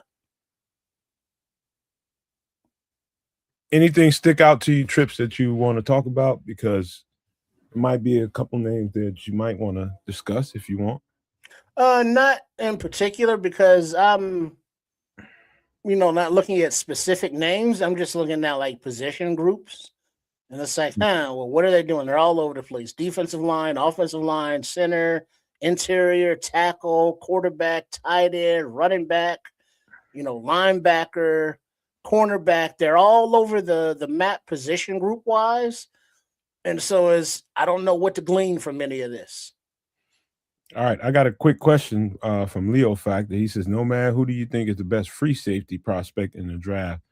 Anything stick out to you, Trips, that you want to talk about? Because there might be a couple names that you might want to discuss if you want. Not in particular, because I'm, not looking at specific names. I'm just looking at like position groups. And it's like, well, what are they doing? They're all over the place. Defensive line, offensive line, center, interior, tackle, quarterback, tight end, running back, linebacker, cornerback. They're all over the map position group wise. And so I don't know what to glean from any of this. All right, I got a quick question from Leo Factor. He says, "Nomad, who do you think is the best free safety prospect in the draft?"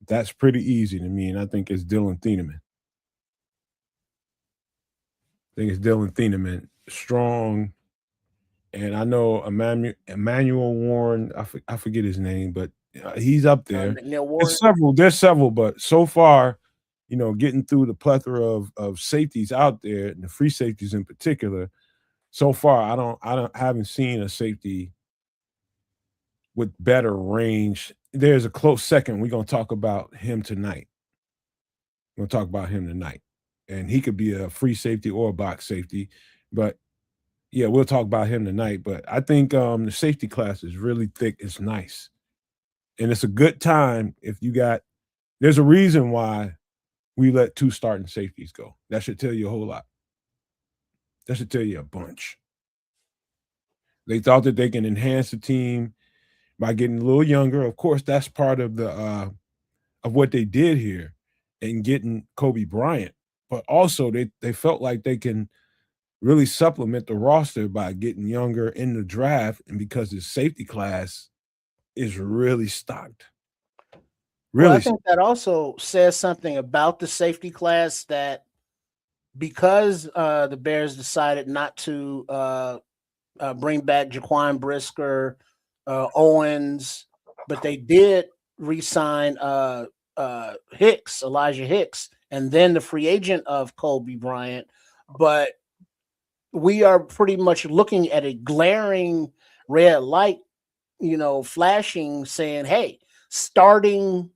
That's pretty easy to me, and I think it's Dillon Thieneman. I think it's Dillon Thieneman, strong, and I know Emmanuel Warren. I forget his name, but he's up there. There's several, but so far, getting through the plethora of safeties out there, and the free safeties in particular. So far, I haven't seen a safety with better range. There's a close second. We're gonna talk about him tonight. And he could be a free safety or a box safety. But yeah, we'll talk about him tonight. But I think the safety class is really thick. It's nice, and it's a good time if you got. There's a reason why we let 2 starting safeties go. That should tell you a whole lot. That should tell you a bunch. They thought that they can enhance the team by getting a little younger. Of course, that's part of the of what they did here and getting Kobe Bryant. But also they felt like they can really supplement the roster by getting younger in the draft, and because the safety class is really stocked. Well, I think that also says something about the safety class, that because the Bears decided not to bring back Jaquan Brisker, Owens, but they did re-sign Elijah Hicks, and then the free agent of Kobe Bryant. But we are pretty much looking at a glaring red light, flashing, saying, hey, starting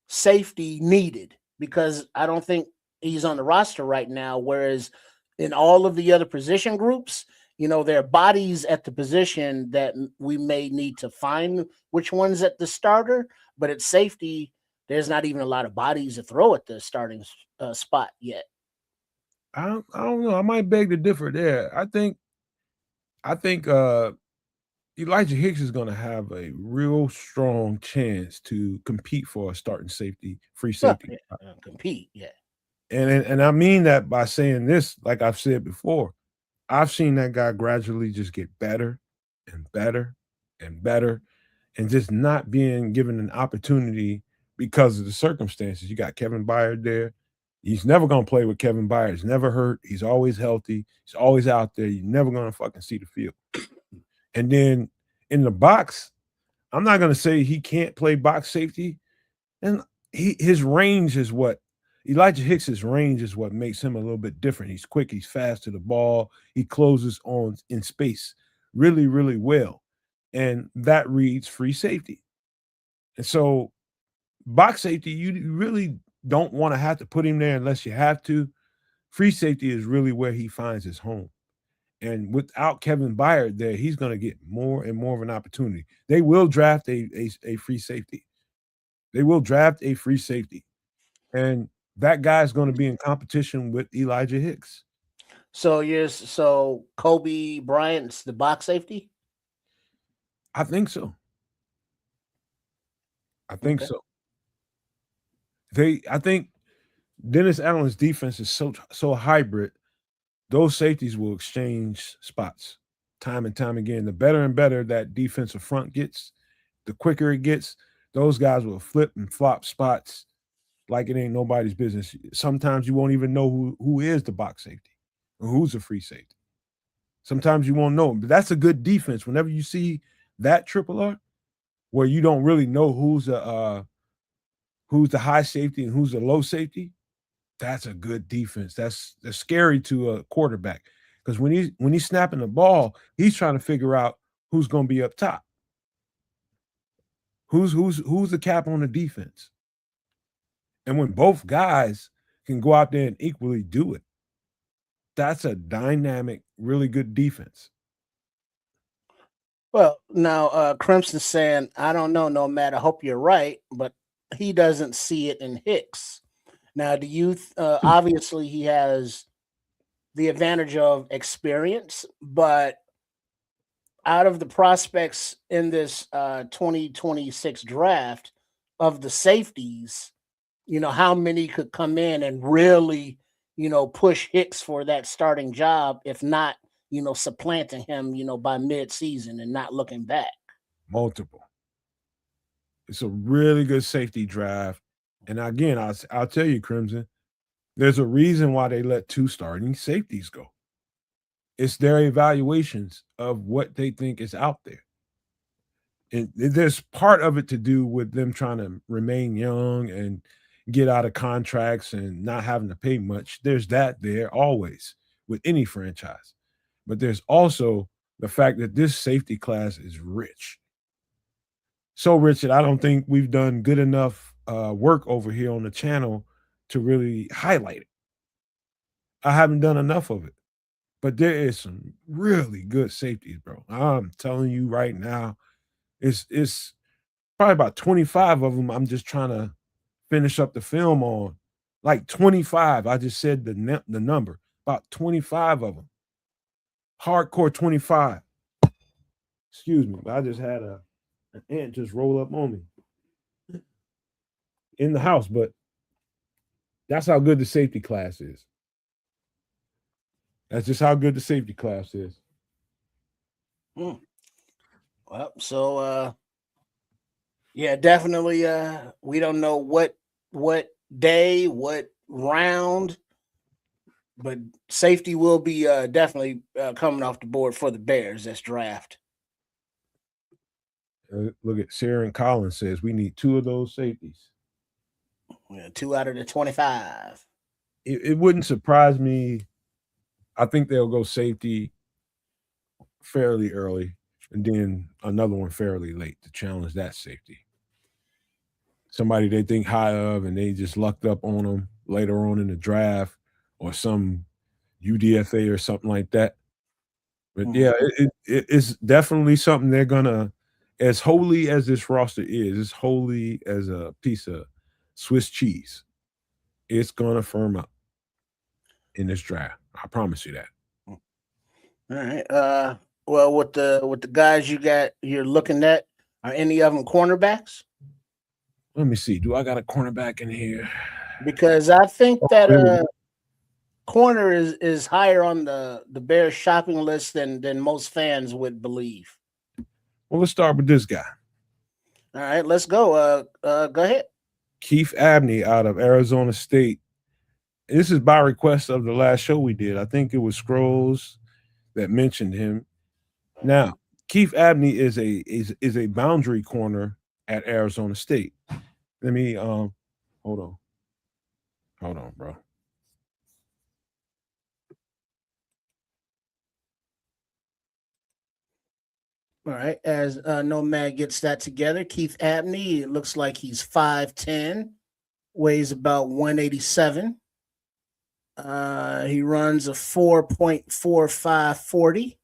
safety needed, because I don't think he's on the roster right now. Whereas in all of the other position groups, there are bodies at the position that we may need to find which one's at the starter. But at safety, there's not even a lot of bodies to throw at the starting spot yet. I don't know. I might beg to differ there. I think Elijah Hicks is going to have a real strong chance to compete for a starting safety, free safety. Compete, yeah. And I mean that by saying this, like I've said before, I've seen that guy gradually just get better and better and better, and just not being given an opportunity because of the circumstances. You got Kevin Byard there. He's never going to play with Kevin Byard. He's never hurt. He's always healthy. He's always out there. You're never going to fucking see the field. And then in the box, I'm not going to say he can't play box safety. And his range is what Elijah Hicks's range is what makes him a little bit different. He's quick. He's fast to the ball. He closes on in space really, really well. And that reads free safety. And so box safety, you really don't want to have to put him there unless you have to. Free safety is really where he finds his home. And without Kevin Byard there, he's going to get more and more of an opportunity. They will draft a free safety. They will draft a free safety. And that guy's going to be in competition with Elijah Hicks. So Kobe Bryant's the box safety? I think so. I think Dennis Allen's defense is so hybrid. Those safeties will exchange spots time and time again. The better and better that defensive front gets, the quicker it gets, those guys will flip and flop spots like it ain't nobody's business. Sometimes you won't even know who is the box safety or who's a free safety. Sometimes you won't know. But that's a good defense. Whenever you see that triple R, where you don't really know who's the high safety and who's the low safety, that's a good defense. That's scary to a quarterback because when he's snapping the ball, he's trying to figure out who's going to be up top. Who's the cap on the defense? And when both guys can go out there and equally do it, that's a dynamic, really good defense. Well, now Crimson's saying, I don't know, Nomad. I hope you're right, but he doesn't see it in Hicks. Now, do you obviously he has the advantage of experience, but out of the prospects in this 2026 draft of the safeties, how many could come in and really, push Hicks for that starting job, if not, supplanting him, by mid-season and not looking back? Multiple. It's a really good safety draft. And again, I'll tell you, Crimson, there's a reason why they let 2 starting safeties go. It's their evaluations of what they think is out there. And there's part of it to do with them trying to remain young and get out of contracts and not having to pay much. There's that there always with any franchise. But there's also the fact that this safety class is rich. So rich that I don't think we've done good enough work over here on the channel to really highlight it. I haven't done enough of it. But there is some really good safeties, bro. I'm telling you right now, it's probably about 25 of them I'm just trying to finish up the film on. Like 25. I just said the number. About 25 of them. Hardcore 25. Excuse me, but I just had an ant just roll up on me in the house, but that's how good the safety class is. That's just how good the safety class is. Well, so yeah, definitely we don't know what day, what round, but safety will be definitely coming off the board for the Bears this draft. Look at Sarah and Collins says we need 2 of those safeties. Yeah, 2 out of the 25. It wouldn't surprise me. I think they'll go safety fairly early and then another one fairly late to challenge that safety. Somebody they think high of and they just lucked up on them later on in the draft or some UDFA or something like that. But yeah, it's definitely something they're gonna, as holy as this roster is, as holy as a piece of Swiss cheese, it's gonna firm up in this draft. I promise you that. All right. Well, with the guys you're looking at, are any of them cornerbacks? Let me see. Do I got a cornerback in here? Because I think that corner is higher on the Bears shopping list than most fans would believe. Well, let's start with this guy. All right, let's go. Go ahead. Keith Abney out of Arizona State. This is by request of the last show we did. I think it was Scrolls that mentioned him. Now, Keith Abney is a boundary corner at Arizona State. Let me hold on, bro. All right, as Nomad gets that together, Keith Abney, it looks like he's 5'10", weighs about 187. He runs a 4.45 40.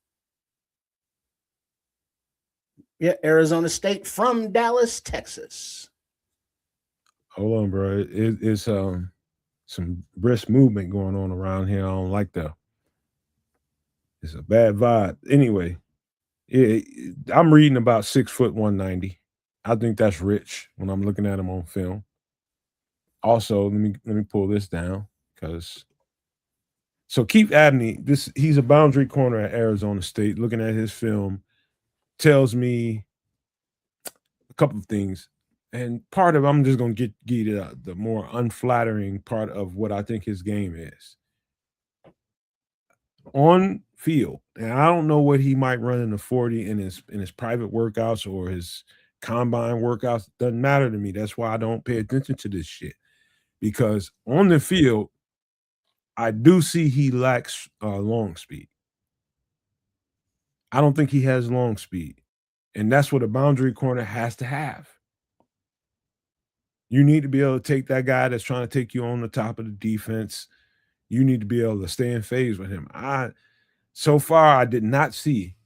Yeah, Arizona State from Dallas, Texas. Hold on, bro. It's some brisk movement going on around here. I don't like that. It's a bad vibe. Anyway, I'm reading about 6 foot 190. I think that's rich when I'm looking at him on film. Also, let me pull this down because so Keith Abney, he's a boundary corner at Arizona State. Looking at his film tells me a couple of things. And part of I'm just gonna get the more unflattering part of what I think his game is. On field, and I don't know what he might run in the 40 in his private workouts or his combine workouts, doesn't matter to me. That's why I don't pay attention to this shit. Because on the field, I do see he lacks long speed. I don't think he has long speed. And that's what a boundary corner has to have. You need to be able to take that guy that's trying to take you on the top of the defense. You need to be able to stay in phase with him. So far, I did not see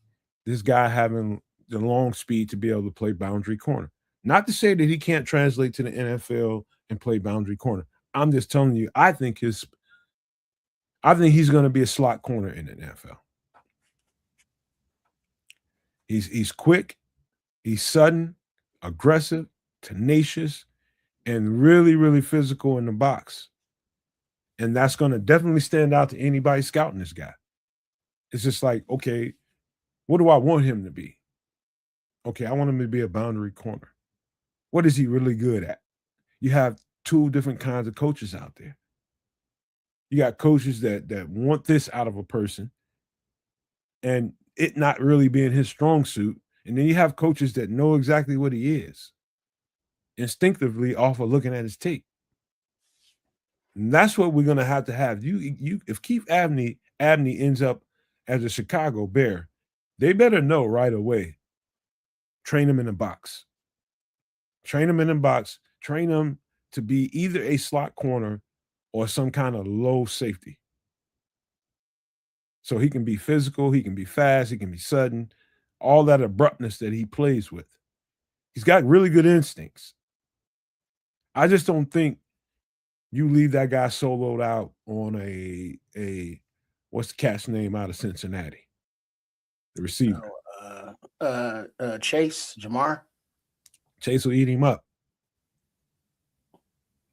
this guy having the long speed to be able to play boundary corner. Not to say that he can't translate to the NFL and play boundary corner. I'm just telling you, I think he's going to be a slot corner in the NFL. He's quick, he's sudden, aggressive, tenacious, and really, really physical in the box. And that's going to definitely stand out to anybody scouting this guy. It's just like, okay, what do I want him to be? Okay, I want him to be a boundary corner. What is he really good at? You have two different kinds of coaches out there. You got coaches that want this out of a person and it not really being his strong suit. And then you have coaches that know exactly what he is instinctively off of looking at his tape. And that's what we're going to have. You if Keith Abney ends up as a Chicago Bear, they better know right away. Train him in the box. Train him in the box. Train him to be either a slot corner or some kind of low safety. So he can be physical, he can be fast, he can be sudden, all that abruptness that he plays with. He's got really good instincts. I just don't think you leave that guy soloed out on a what's the cat's name out of Cincinnati? The receiver. Chase, Jamar. Chase will eat him up.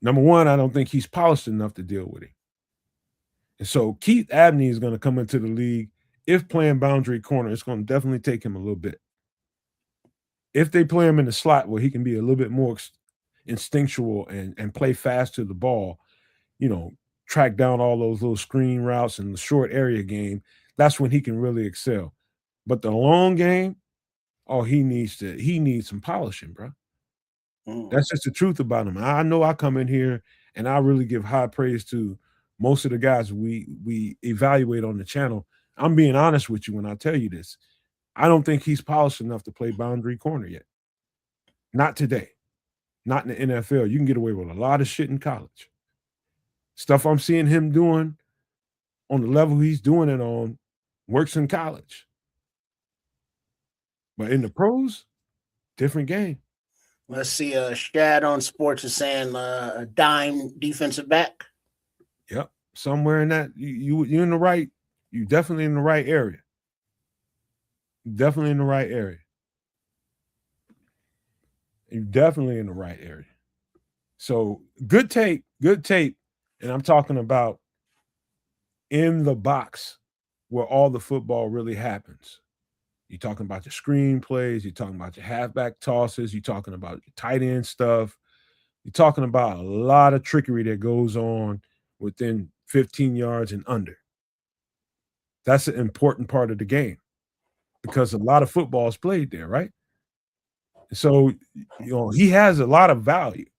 Number one, I don't think he's polished enough to deal with him. And so Keith Abney is going to come into the league. If playing boundary corner, it's going to definitely take him a little bit. If they play him in the slot where he can be a little bit more instinctual and play fast to the ball, track down all those little screen routes and the short area game, that's when he can really excel. But the long game, he needs some polishing, bro. That's just the truth about him. I know I come in here and I really give high praise to most of the guys we evaluate on the channel. I'm being honest with you when I tell you this. I don't think he's polished enough to play boundary corner yet. Not today. Not in the NFL. You can get away with a lot of shit in college. Stuff I'm seeing him doing on the level he's doing it on works in college. But in the pros, different game. Let's see. Shad on Sports is saying a dime defensive back. Yep, somewhere in that you're in the right. You definitely in the right area. Definitely in the right area. You're definitely in the right area. So good tape, and I'm talking about in the box where all the football really happens. You're talking about your screen plays. You're talking about your halfback tosses. You're talking about your tight end stuff. You're talking about a lot of trickery that goes on within 15 yards and under. That's an important part of the game because a lot of football is played there, right? So, he has a lot of value.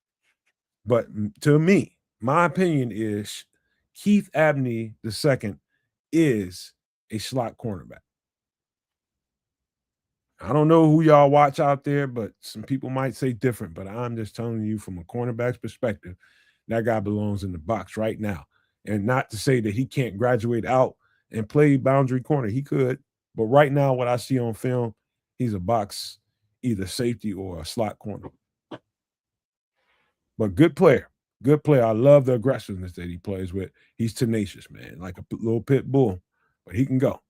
But to me, my opinion is Keith Abney II is a slot cornerback. I don't know who y'all watch out there, but some people might say different. But I'm just telling you from a cornerback's perspective, that guy belongs in the box right now. And not to say that he can't graduate out and play boundary corner. He could. But right now, what I see on film, he's a box, either safety or a slot corner. But good player. Good player. I love the aggressiveness that he plays with. He's tenacious, man, like a little pit bull. But he can go.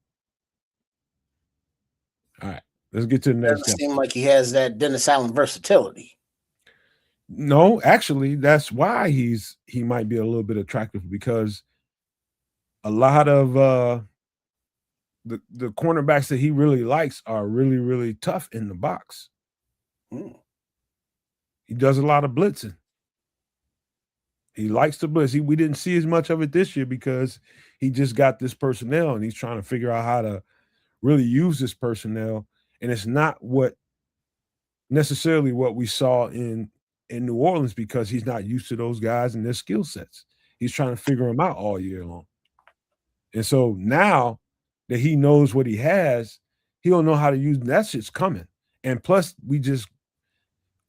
All right. Let's get to the next. Doesn't seem like he has that Dennis Allen versatility. No, actually, that's why he might be a little bit attractive because a lot of the cornerbacks that he really likes are really, really tough in the box. He does a lot of blitzing. He likes to blitz. We didn't see as much of it this year because he just got this personnel and he's trying to figure out how to really use this personnel. And it's not what necessarily what we saw in New Orleans because he's not used to those guys and their skill sets. He's trying to figure them out all year long. And so now that he knows what he has, he'll know how to use that shit's coming. And plus, we just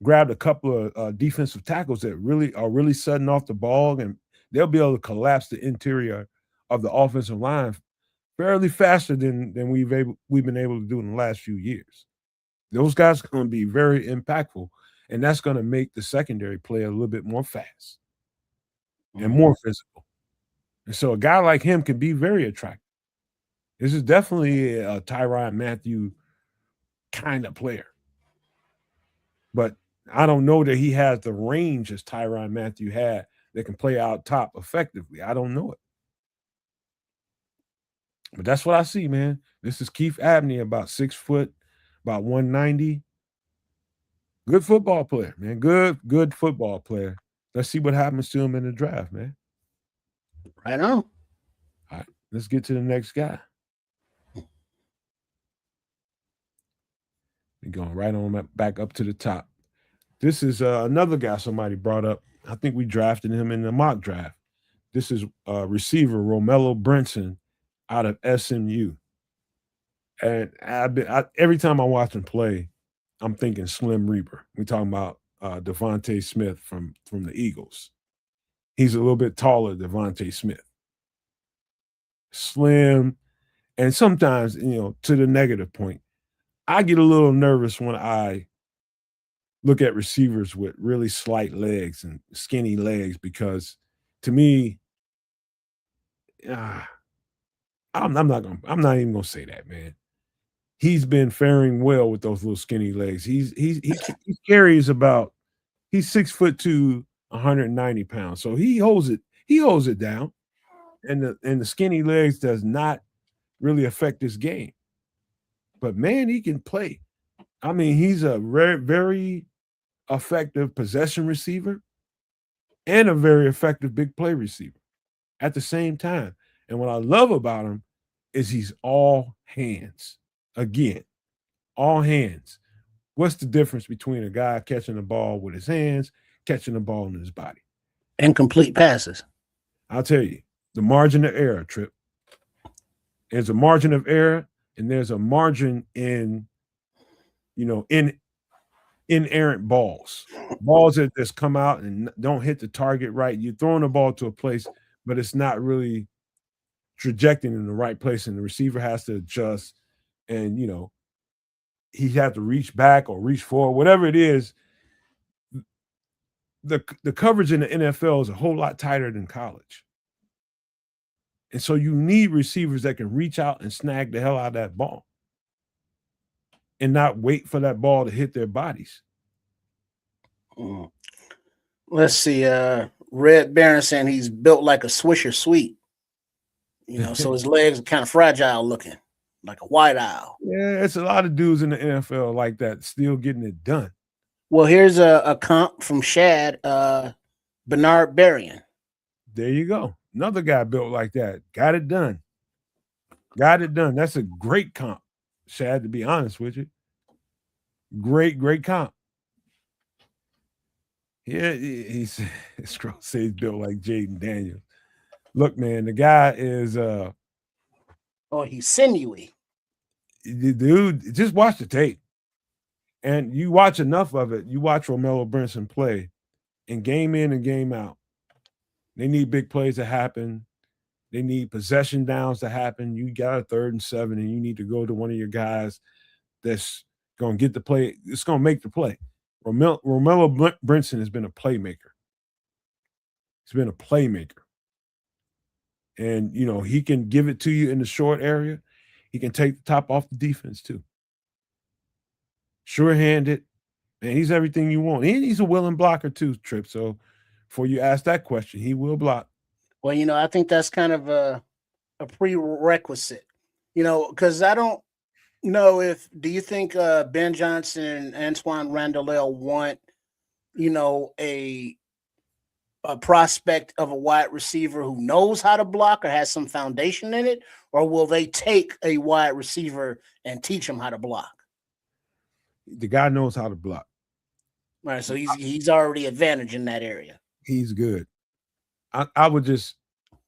grabbed a couple of defensive tackles that really are really setting off the ball, and they'll be able to collapse the interior of the offensive line fairly faster than we've been able to do in the last few years. Those guys are going to be very impactful, and that's going to make the secondary play a little bit more fast and more physical. And so a guy like him can be very attractive. This is definitely a Tyrann Mathieu kind of player. But I don't know that he has the range as Tyrann Mathieu had that can play out top effectively. I don't know it. But that's what I see, man. This is Keith Abney, about 6 foot, about 190. Good football player, man. Good football player. Let's see what happens to him in the draft, man. Right on. All right, let's get to the next guy. We're going right on back up to the top. This is another guy somebody brought up. I think we drafted him in the mock draft. This is receiver Romello Brinson out of SMU. And every time I watch him play, I'm thinking Slim Reaper. We're talking about Devontae Smith from the Eagles. He's a little bit taller than Devontae Smith. Slim, and sometimes, to the negative point, I get a little nervous when I look at receivers with really slight legs and skinny legs because, to me, I'm not even gonna say that, man. He's been faring well with those little skinny legs. He carries about, he's 6'2", 190 pounds, so he holds it down, and the skinny legs does not really affect his game. But man, he can play. I mean, he's a very, very effective possession receiver and a very effective big play receiver at the same time. And what I love about him is he's all hands. Again, all hands. What's the difference between a guy catching the ball with his hands, catching the ball in his body? Incomplete passes. I'll tell you, the margin of error, Trip. There's a margin of error, and there's a margin in inerrant balls that just come out and don't hit the target right. You're throwing the ball to a place, but it's not really trajecting in the right place, and the receiver has to adjust, and he has to reach back or reach forward, whatever it is. The coverage in the NFL is a whole lot tighter than college. And so you need receivers that can reach out and snag the hell out of that ball and not wait for that ball to hit their bodies. Let's see. Red Baron saying he's built like a Swisher Sweet. So his legs are kind of fragile looking, like a white owl. Yeah, it's a lot of dudes in the NFL like that still getting it done. Well, here's a comp from Shad, Bernard Berrien. There you go. Another guy built like that. Got it done. That's a great comp, Shad, to be honest with you. Great comp. Yeah, he's he's built like Jaden Daniels. Look, man, the guy is he's sinewy. Dude, just watch the tape. And you watch enough of it, you watch Romello Brinson play, and game in and game out. They need big plays to happen. They need possession downs to happen. You got a 3rd and 7, and you need to go to one of your guys that's going to get the play. It's going to make the play. Romello Brinson has been a playmaker. He's been a playmaker. And, he can give it to you in the short area. He can take the top off the defense, too. Sure-handed. Man, he's everything you want. And he's a willing blocker, too, Trip. So, before you ask that question, he will block. Well, I think that's kind of a prerequisite, because I don't know do you think Ben Johnson and Antoine Randall want, a prospect of a wide receiver who knows how to block or has some foundation in it, or will they take a wide receiver and teach him how to block? The guy knows how to block. All right, so he's already advantage in that area. He's good. I would just.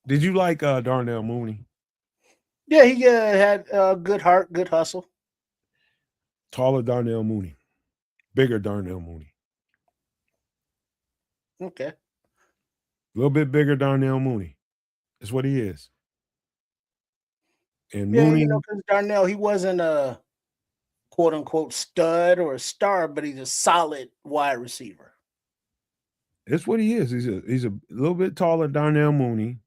Did you like Darnell Mooney? Yeah, he had good heart, good hustle. Taller Darnell Mooney, bigger Darnell Mooney, Okay. a little bit bigger Darnell Mooney. That's what he is. And Yeah, Mooney, because Darnell, he wasn't a quote unquote stud or a star, but he's a solid wide receiver. that's what he is. He's a little bit taller Darnell Mooney,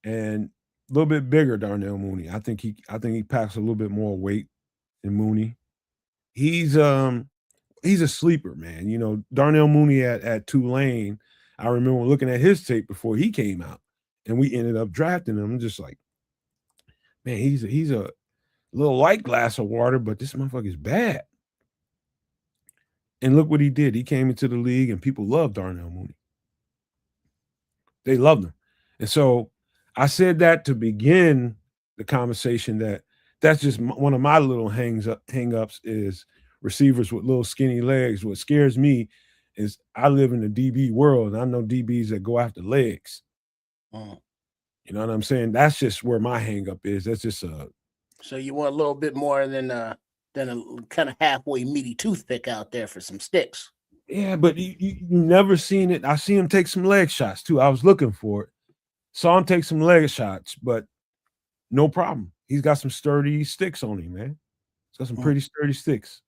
and a little bit bigger Darnell Mooney. I think he packs a little bit more weight than Mooney. He's he's a sleeper, man. You know, Darnell Mooney at Tulane. I remember looking at his tape before he came out, and we ended up drafting him. I'm just like, man, he's a little light glass of water, but this motherfucker's bad. And look what he did. He came into the league, and people loved Darnell Mooney. They loved him, and so I said that to begin the conversation. That's just one of my little hang-ups is receivers with little skinny legs. What scares me is I live in the DB world, and I know DBs that go after legs. Mm. You know what I'm saying? That's just where my hang-up is. That's just So you want a little bit more than a kind of halfway meaty toothpick out there for some sticks. yeah, but you never seen it. I see him take some leg shots too. I was looking for it. Saw him take some leg shots, but no problem. He's got some sturdy sticks on him, man. He's got some pretty sturdy sticks.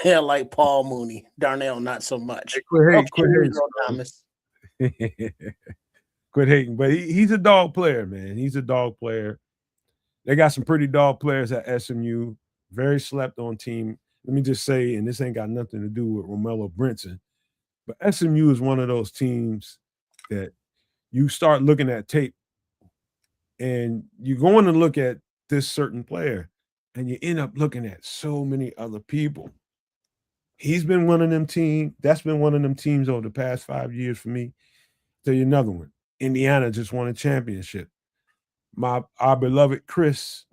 Yeah, like Paul Mooney, Darnell, not so much. Hey, quit hating, Thomas. Quit hating. But he's a dog player, man. He's a dog player. They got some pretty dog players at SMU. Very slept on team. Let me just say, and this ain't got nothing to do with Romello Brinson, but SMU is one of those teams that you start looking at tape and you're going to look at this certain player and you end up looking at so many other people. He's been one of them teams. That's been one of them teams over the past 5 years for me. Tell you another one. Indiana just won a championship. Our beloved Chris,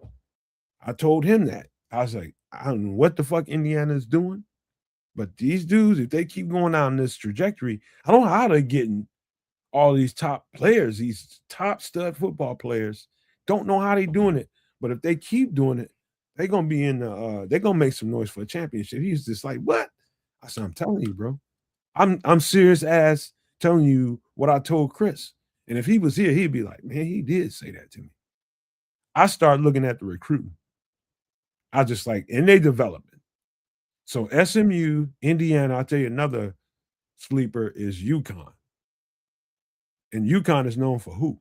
I told him that. I was like, I don't know what the fuck Indiana's doing, but these dudes, if they keep going down this trajectory, I don't know how they're getting all these top players, these top stud football players. Don't know how they're doing it, but if they keep doing it, they're gonna be in the. They're gonna make some noise for a championship. He's just like, what? I said, I'm telling you, bro. I'm serious as telling you what I told Chris. And if he was here, he'd be like, man, he did say that to me. I started looking at the recruiting. I just like, and they development. So SMU, Indiana, I'll tell you another sleeper is UConn. And UConn is known for who?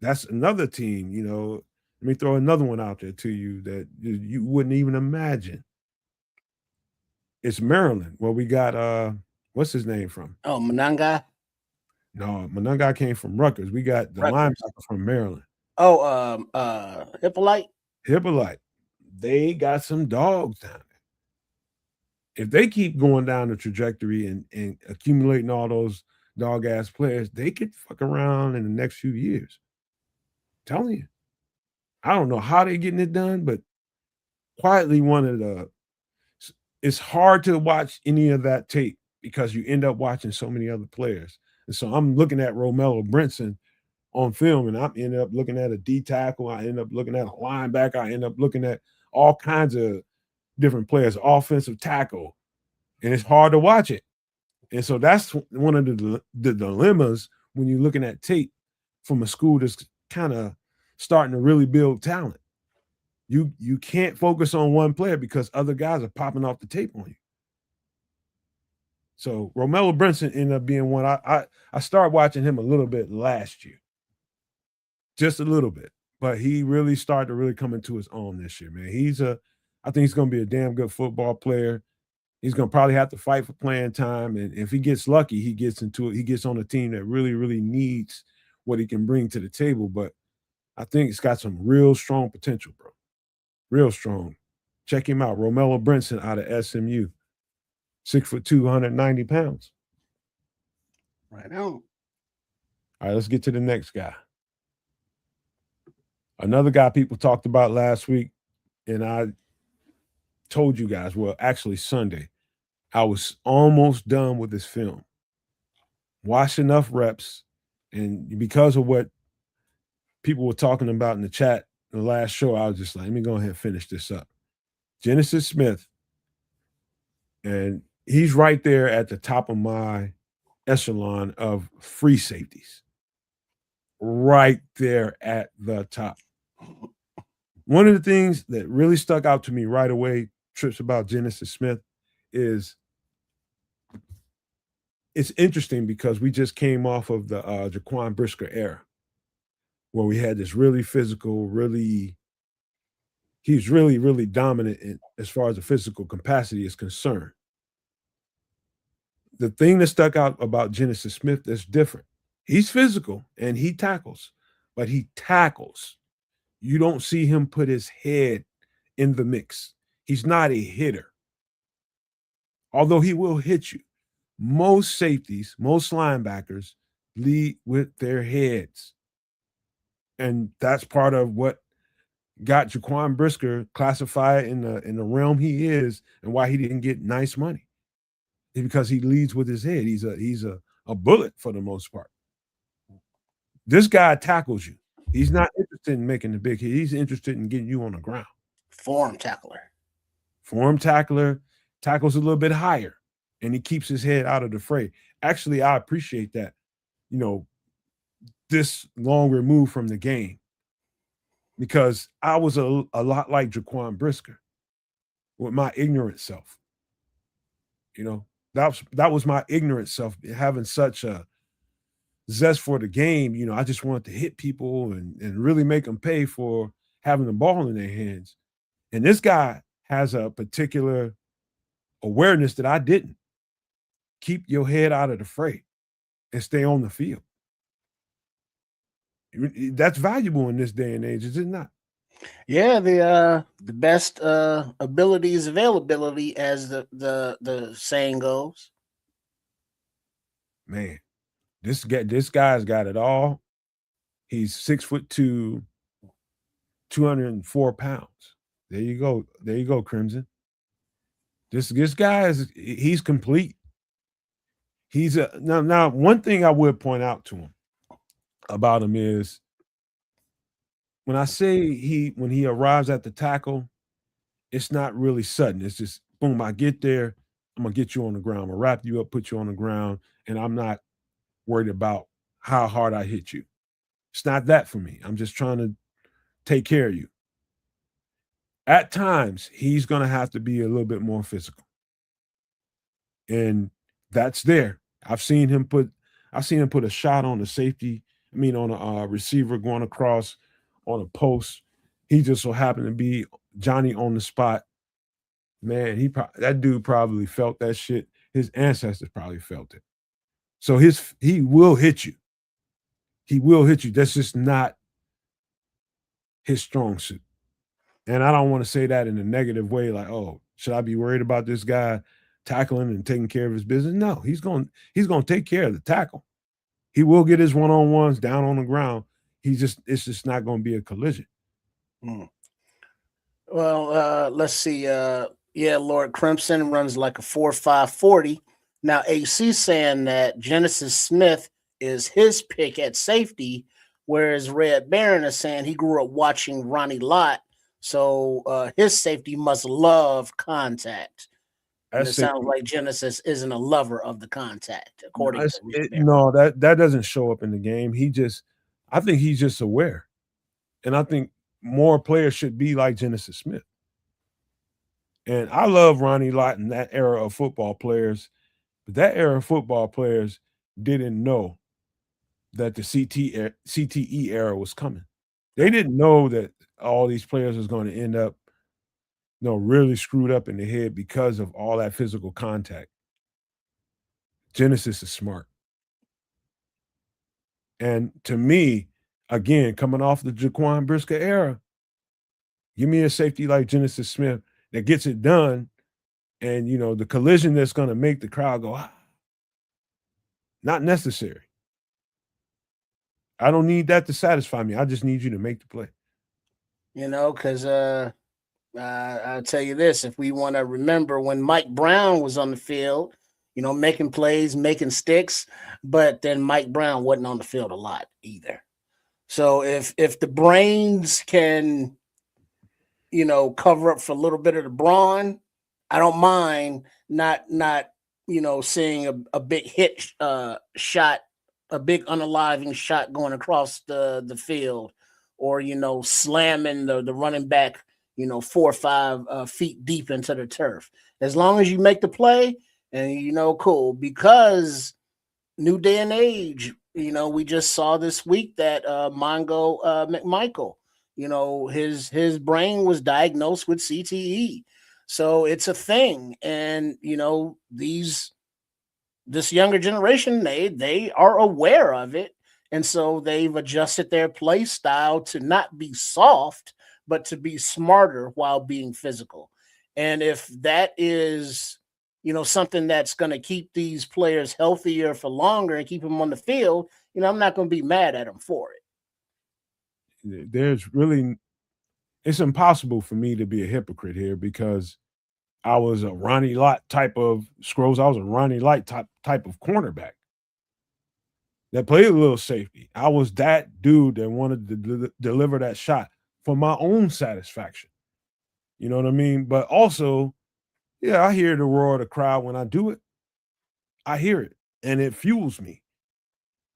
That's another team, you know. Let me throw another one out there to you that you wouldn't even imagine. It's Maryland. Well, we got what's his name from? Oh, Monangai? No, Monangai came from Rutgers. We got the linebacker from Maryland. Oh, Hippolyte? Hippolyte. They got some dogs down there. If they keep going down the trajectory and accumulating all those dog ass players, they could fuck around in the next few years. I'm telling you. I don't know how they're getting it done, but quietly it's hard to watch any of that tape because you end up watching so many other players. And so I'm looking at Romello Brinson on film, and I'm ended up looking at a D tackle. I end up looking at a linebacker. I end up looking at all kinds of different players, offensive tackle, and it's hard to watch it. And so that's one of the dilemmas when you're looking at tape from a school that's kind of starting to really build talent. You can't focus on one player because other guys are popping off the tape on you. So Romello Brinson ended up being one. I started watching him a little bit last year, just a little bit, but he really started to really come into his own this year, man. I think he's going to be a damn good football player. He's going to probably have to fight for playing time, and if he gets lucky, he gets on a team that really, really needs what he can bring to the table. But I think it's got some real strong potential, bro. Real strong. Check him out, Romello Brinson out of SMU. 6'2", 190 pounds. Right on. All right, let's get to the next guy. Another guy people talked about last week, and told you guys, well, actually Sunday, I was almost done with this film. Watched enough reps, and because of what people were talking about in the chat in the last show, I was just like, let me go ahead and finish this up. Genesis Smith, and he's right there at the top of my echelon of free safeties. Right there at the top. One of the things that really stuck out to me right away, trips about Genesis Smith, is it's interesting because we just came off of the Jaquan Brisker era where we had this really physical, he's really, really dominant as far as the physical capacity is concerned. The thing that stuck out about Genesis Smith that's different. He's physical and he tackles, but he tackles. You don't see him put his head in the mix. He's not a hitter, although he will hit you. Most safeties, most linebackers lead with their heads. And that's part of what got Jaquan Brisker classified in the realm he is and why he didn't get nice money. It's because he leads with his head. He's a bullet for the most part. This guy tackles you. He's not interested in making the big hit. He's interested in getting you on the ground. Form tackler. Form tackler, tackles a little bit higher, and he keeps his head out of the fray. Actually, I appreciate that, this long removed from the game, because I was a lot like Jaquan Brisker with my ignorant self. That was my ignorant self, having such a zest for the game. I just wanted to hit people and really make them pay for having the ball in their hands. And this guy has a particular awareness that I didn't. Keep your head out of the fray and stay on the field. That's valuable in this day and age, is it not? Yeah, the best ability is availability, as the saying goes. Man, this guy's got it all. He's 6'2", 204 pounds. There you go, Crimson. This guy he's complete. He's now one thing I would point out to him about him is when I say when he arrives at the tackle, it's not really sudden. It's just boom, I get there, I'm gonna get you on the ground, I'm gonna wrap you up, put you on the ground, and I'm not worried about how hard I hit you. It's not that for me. I'm just trying to take care of you. At times, he's gonna have to be a little bit more physical. And that's there. I've seen him put a shot on the safety, on a receiver going across on a post. He just so happened to be Johnny on the spot. Man, that dude probably felt that shit. His ancestors probably felt it. So he will hit you. He will hit you. That's just not his strong suit. And I don't want to say that in a negative way, like, oh, should I be worried about this guy tackling and taking care of his business? No, he's going to take care of the tackle. He will get his one-on-ones down on the ground. It's just not going to be a collision. Well, let's see. Lord Crimson runs like a 4.5 40. Now AC saying that Genesis Smith is his pick at safety, whereas Red Baron is saying he grew up watching Ronnie Lott, so his safety must love contact. And it sounds like Genesis isn't a lover of the contact, according to Red Baron. No, that doesn't show up in the game. I think he's just aware, and I think more players should be like Genesis Smith. And I love Ronnie Lott and that era of football players, but that era of football players didn't know that the CTE era was coming. They didn't know that all these players was going to end up, really screwed up in the head because of all that physical contact. Genesis is smart. And to me, again, coming off the Jaquan Brisker era, give me a safety like Genesis Smith that gets it done, and the collision that's going to make the crowd go, ah, not necessary. I don't need that to satisfy me. I just need you to make the play. Because I'll tell you this: if we want to remember when Mike Brown was on the field, making plays, making sticks, but then Mike Brown wasn't on the field a lot either. So if the brains can, cover up for a little bit of the brawn, I don't mind not seeing a big hit shot, a big unaliving shot going across the field, or slamming the running back 4 or 5 feet deep into the turf. As long as you make the play, and cool, because new day and age. We just saw this week that Mongo McMichael, his brain was diagnosed with CTE. So it's a thing, and this younger generation, they are aware of it, and so they've adjusted their play style to not be soft, but to be smarter while being physical. And if that is something that's going to keep these players healthier for longer and keep them on the field, I'm not going to be mad at them for it. There's really, it's impossible for me to be a hypocrite here because I was a Ronnie Lott type of Scrolls. I was a Ronnie Lott type of cornerback that played a little safety. I was that dude that wanted to deliver that shot for my own satisfaction. You know what I mean? But also, yeah, I hear the roar of the crowd when I do it. I hear it, and it fuels me.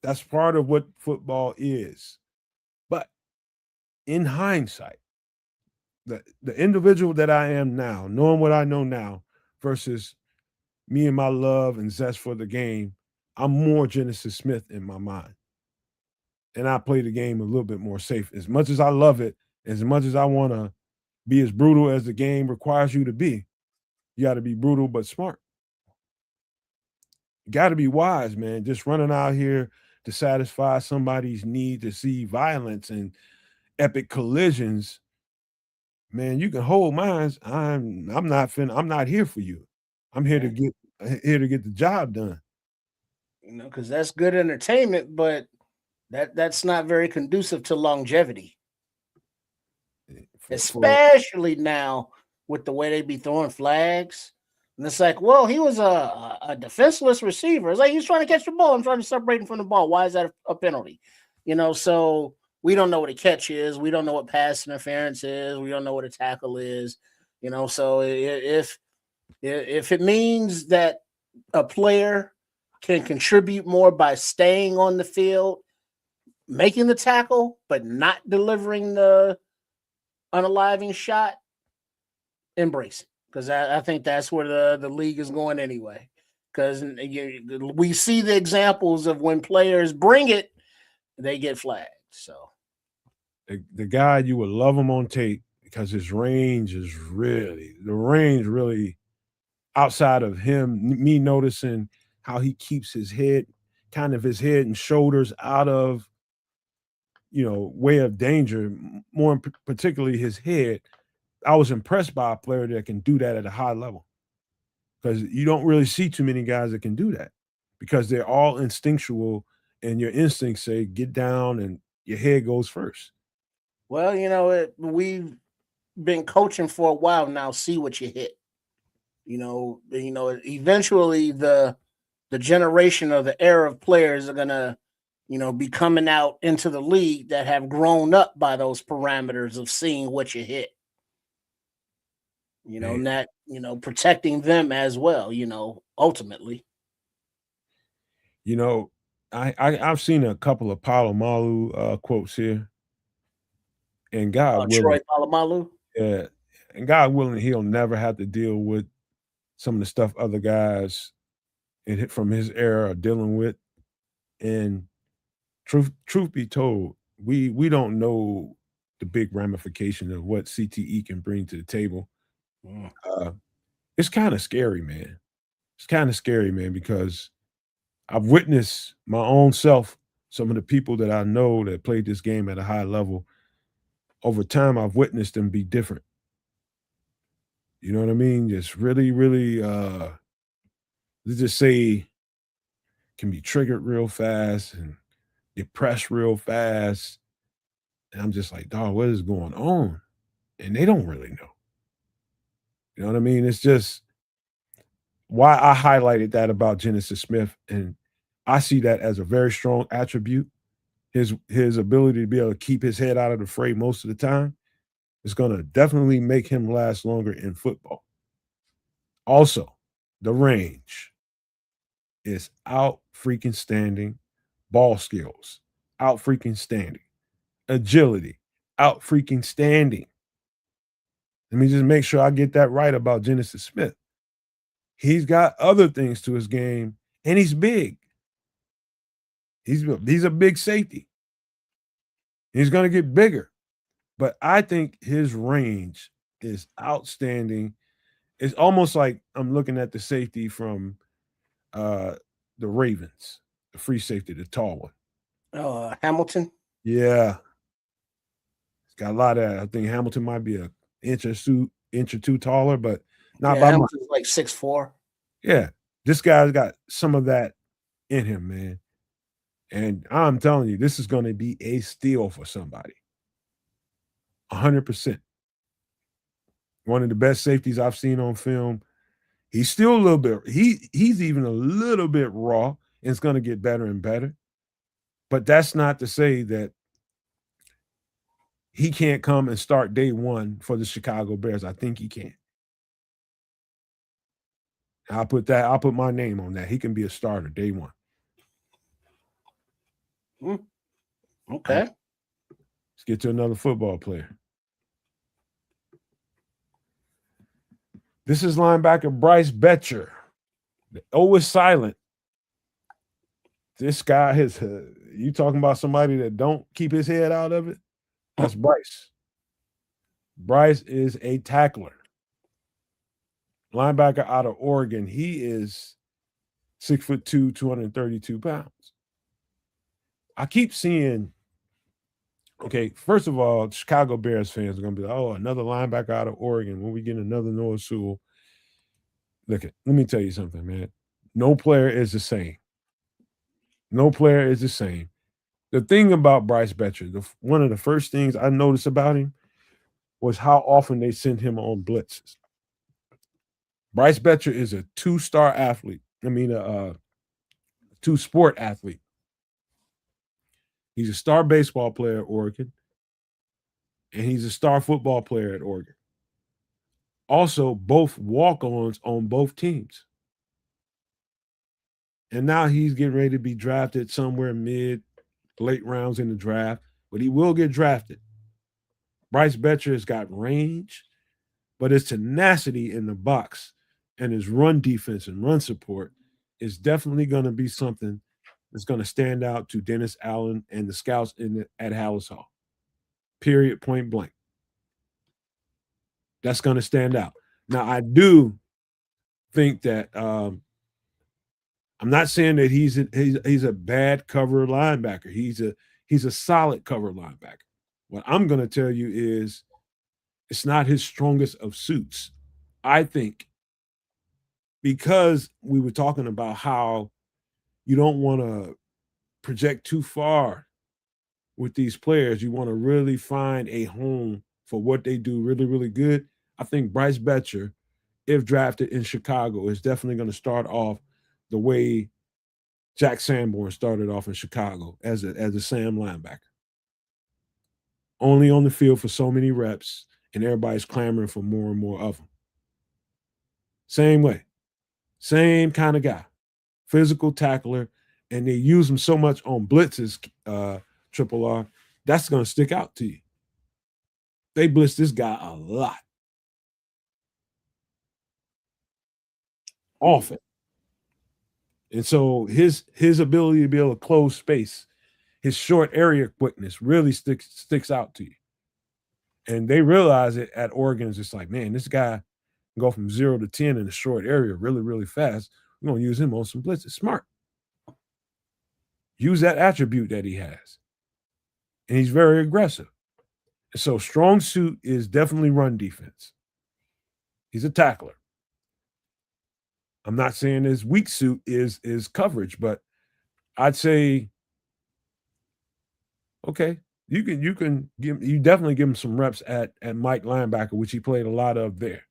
That's part of what football is. But in hindsight, the individual that I am now, knowing what I know now, versus me and my love and zest for the game, I'm more Genesis Smith in my mind. And I play the game a little bit more safe. As much as I love it, as much as I want to be as brutal as the game requires you to be, you got to be brutal but smart. You got to be wise, man. Just running out here to satisfy somebody's need to see violence and epic collisions, man, you can hold mines. I'm not here for you. I'm here to get the job done. Because that's good entertainment, but that's not very conducive to longevity. Especially now with the way they be throwing flags. And it's like, well, he was a defenseless receiver. It's like he's trying to catch the ball. I'm trying to separate him from the ball. Why is that a penalty? So we don't know what a catch is. We don't know what pass interference is. We don't know what a tackle is. So if it means that a player can contribute more by staying on the field, making the tackle, but not delivering the unaliving shot, embrace it. Because I think that's where the league is going anyway. Because we see the examples of when players bring it, they get flagged. So the guy, you would love him on tape because his range is really outside of him. Me noticing how he keeps his head and shoulders out of way of danger, more particularly his head. I was impressed by a player that can do that at a high level because you don't really see too many guys that can do that because they're all instinctual and your instincts say get down and your head goes first. Well, we've been coaching for a while now. See what you hit. Eventually the generation or the era of players are gonna, be coming out into the league that have grown up by those parameters of seeing what you hit. Not protecting them as well. Ultimately. I've seen a couple of Palomalu quotes here, and God Troy willing, Polamalu. yeah, and God willing, he'll never have to deal with some of the stuff other guys from his era are dealing with. And truth be told, we don't know the big ramifications of what CTE can bring to the table. Uh, it's kind of scary, man. It's kind of scary, man, because I've witnessed my own self, some of the people that I know that played this game at a high level. Over time, I've witnessed them be different. You know what I mean? Just really, really, let's just say, can be triggered real fast and depressed real fast. And I'm just like, dog, what is going on? And they don't really know. You know what I mean? It's just why I highlighted that about Genesis Smith, and I see that as a very strong attribute. His ability to be able to keep his head out of the fray most of the time is going to definitely make him last longer in football. Also, the range is out freaking standing. Ball skills, out freaking standing. Agility, out freaking standing. Let me just make sure I get that right about Genesis Smith. He's got other things to his game, and he's big. He's a big safety. He's going to get bigger. But I think his range is outstanding. It's almost like I'm looking at the safety from the Ravens, the free safety, the tall one. Hamilton. Yeah. He's got a lot of, I think Hamilton might be an inch or two taller, but not by much. Hamilton's like 6'4". Yeah. This guy's got some of that in him, man. And I'm telling you, this is going to be a steal for somebody. 100%. One of the best safeties I've seen on film. He's still a little bit, he's even a little bit raw, and it's going to get better and better. But that's not to say that he can't come and start day one for the Chicago Bears. I think he can. I'll put my name on that. He can be a starter day one. Okay. Let's get to another football player. This is linebacker Bryce Betcher. The O is silent. This guy is, you talking about somebody that don't keep his head out of it? That's Bryce. Bryce is a tackler. Linebacker out of Oregon. He is 6'2", 232 pounds. I keep seeing, okay, first of all, Chicago Bears fans are going to be like, oh, another linebacker out of Oregon. When we get another Noah Sewell. Let me tell you something, man. No player is the same. No player is the same. The thing about Bryce Betcher, one of the first things I noticed about him was how often they send him on blitzes. Bryce Betcher is a two-star athlete. A two-sport athlete. He's a star baseball player at Oregon, and he's a star football player at Oregon. Also, both walk-ons on both teams. And now he's getting ready to be drafted somewhere late rounds in the draft, but he will get drafted. Bryce Betcher has got range, but his tenacity in the box and his run defense and run support is definitely going to be something that's going to stand out to Dennis Allen and the scouts at Hallis Hall. Period, point blank. That's going to stand out. Now, I do think that I'm not saying that he's a bad cover linebacker. He's a solid cover linebacker. What I'm going to tell you is it's not his strongest of suits. I think because we were talking about how you don't want to project too far with these players. You want to really find a home for what they do really, really good. I think Bryce Betcher, if drafted in Chicago, is definitely going to start off the way Jack Sanborn started off in Chicago as a Sam linebacker. Only on the field for so many reps, and everybody's clamoring for more and more of them. Same way. Same kind of guy. Physical tackler, and they use him so much on blitzes, Triple R, that's going to stick out to you. They blitz this guy a lot. Often. And so his ability to be able to close space, his short area quickness really sticks out to you. And they realize it at Oregon. It's just like, man, this guy can go from 0 to 10 in a short area really, really fast. We're going to use him on some blitzes. Smart. Use that attribute that he has. And he's very aggressive. So strong suit is definitely run defense. He's a tackler. I'm not saying his weak suit is coverage, but I'd say, okay, you definitely give him some reps at Mike linebacker, which he played a lot of there.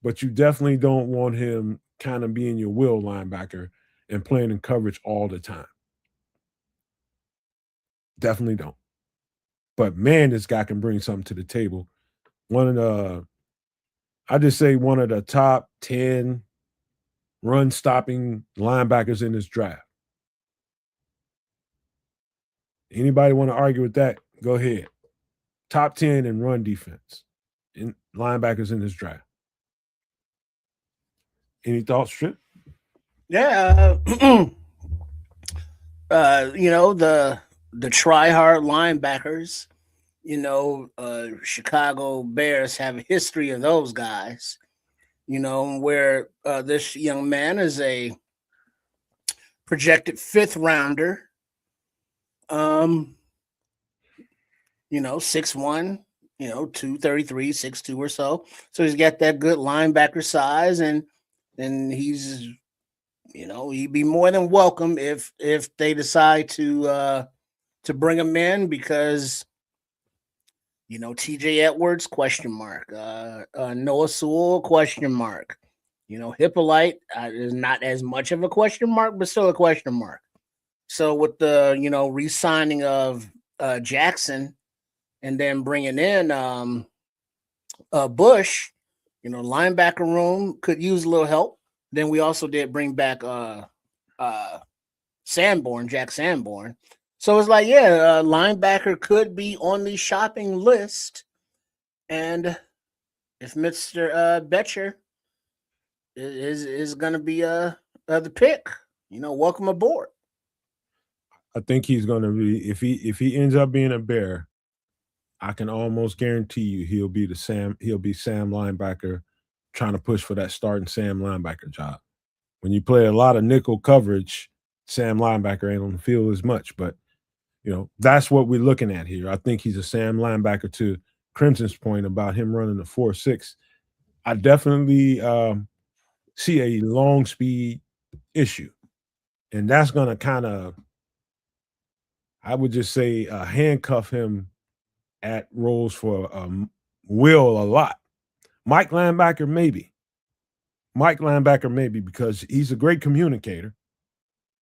but you definitely don't want him kind of being your will linebacker and playing in coverage all the time. Definitely don't. But man, this guy can bring something to the table. One of the, I just say one of the top 10 run stopping linebackers in this draft. Anybody want to argue with that? Go ahead. Top 10 in run defense in linebackers in this draft. Any thoughts, Trip? Yeah. The try hard linebackers, Chicago Bears have a history of those guys, where this young man is a projected 5th rounder. 6'1", 233, 6'2" or so. So he's got that good linebacker size, and he's he'd be more than welcome if they decide to bring him in, because TJ Edwards, question mark, Noah Sewell, question mark, Hippolyte is not as much of a question mark, but still a question mark. So with the re-signing of Jackson, and then bringing in Bush, linebacker room could use a little help. Then we also did bring back Sanborn, Jack Sanborn. So it's like, yeah, linebacker could be on the shopping list. And if Mr. Betcher is going to be the pick, welcome aboard. I think he's going to be, if he ends up being a Bear, I can almost guarantee you he'll be Sam linebacker trying to push for that starting Sam linebacker job. When you play a lot of nickel coverage, Sam linebacker ain't on the field as much, but that's what we're looking at here. I think he's a Sam linebacker. To Crimson's point about him running the 4.6, I definitely see a long speed issue, and that's going to kind of, I would just say, handcuff him at roles for Will a lot. Mike linebacker, maybe. Because he's a great communicator,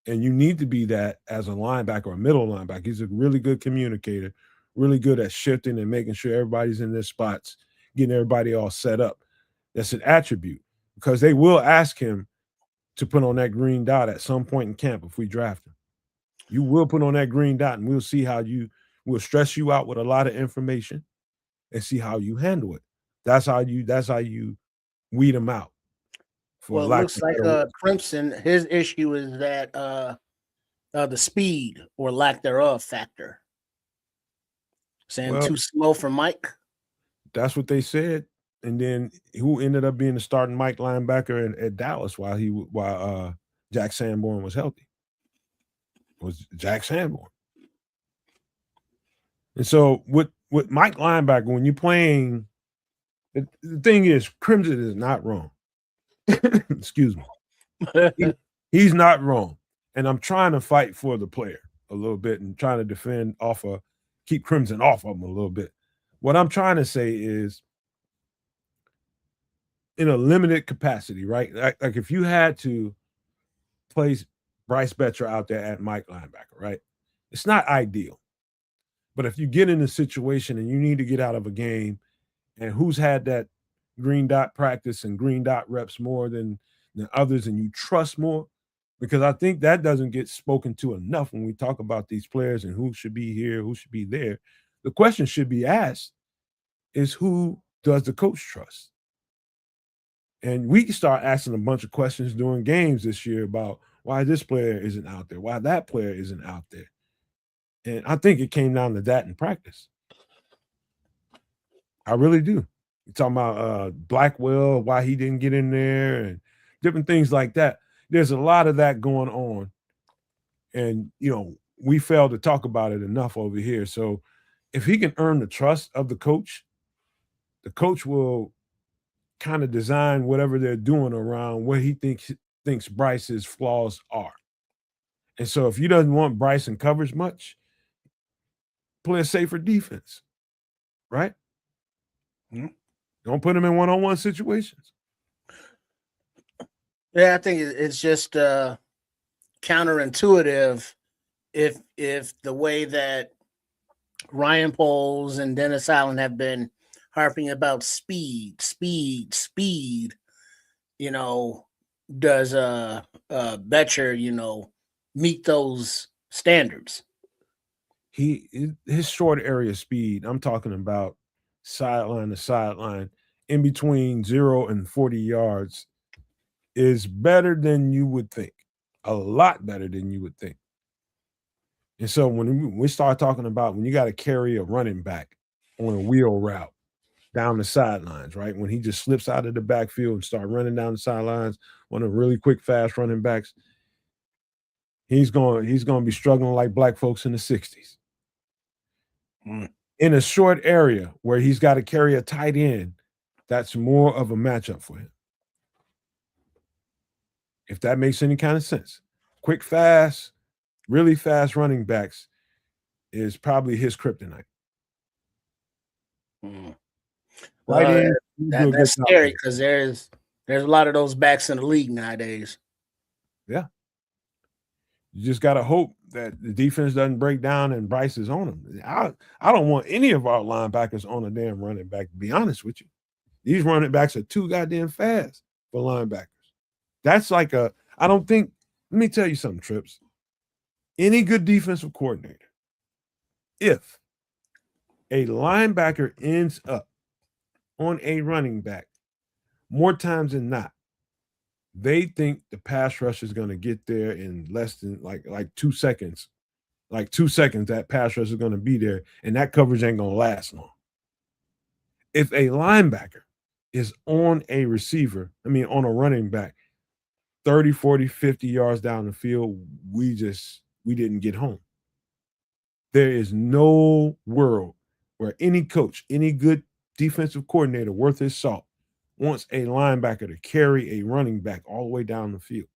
and you need to be that as a linebacker or a middle linebacker. He's a really good communicator, really good at shifting and making sure everybody's in their spots, getting everybody all set up. That's an attribute, because they will ask him to put on that green dot at some point in camp if we draft him. You will put on that green dot, and we'll see how we'll stress you out with a lot of information and see how you handle it. That's how you weed them out. Well, it looks like Crimson, his issue is that the speed or lack thereof factor. Saying too slow for Mike. That's what they said. And then who ended up being the starting Mike linebacker at Dallas while Jack Sanborn was healthy? Was Jack Sanborn. And so with Mike linebacker, when you're playing, the thing is, Crimson is not wrong. Excuse me. He's not wrong. And I'm trying to fight for the player a little bit and trying to defend keep Crimson off of him a little bit. What I'm trying to say is, in a limited capacity, right? Like if you had to place Bryce Betcher out there at Mike linebacker, right? It's not ideal. But if you get in a situation and you need to get out of a game, and who's had that green dot practice and green dot reps more than others, and you trust more, because I think that doesn't get spoken to enough when we talk about these players and who should be here, who should be there. The question should be asked is, who does the coach trust? And we can start asking a bunch of questions during games this year about why this player isn't out there, why that player isn't out there. And I think it came down to that in practice. I really do. You're talking about Blackwell, why he didn't get in there, and different things like that. There's a lot of that going on. And, we failed to talk about it enough over here. So if he can earn the trust of the coach will kind of design whatever they're doing around what he thinks Bryce's flaws are. And so if he doesn't want Bryce in coverage much, play a safer defense, right? Mm-hmm. Don't put him in one-on-one situations. Yeah, I think it's just counterintuitive if the way that Ryan Poles and Dennis Allen have been harping about speed, you know, does Betcher, meet those standards? His short area speed, I'm talking about sideline to sideline, in between 0 and 40 yards, is better than you would think. A lot better than you would think. And so when we start talking about when you got to carry a running back on a wheel route down the sidelines, right? When he just slips out of the backfield and start running down the sidelines, one of the really quick, fast running backs, he's going to be struggling like black folks in the 60s. In a short area where he's got to carry a tight end, that's more of a matchup for him. If that makes any kind of sense. Quick, fast, really fast running backs is probably his kryptonite. Right Well, in, that's scary because there's a lot of those backs in the league nowadays. Yeah. You just got to hope that the defense doesn't break down and Bryce is on them. I don't want any of our linebackers on a damn running back, to be honest with you. These running backs are too goddamn fast for linebackers. That's like let me tell you something, Trips. Any good defensive coordinator, if a linebacker ends up on a running back, more times than not, they think the pass rush is going to get there in less than like 2 seconds. Like 2 seconds, that pass rush is going to be there, and that coverage ain't going to last long. If a linebacker is on a receiver, on a running back, 30, 40, 50 yards down the field, we didn't get home. There is no world where any coach, any good defensive coordinator worth his salt wants a linebacker to carry a running back all the way down the field.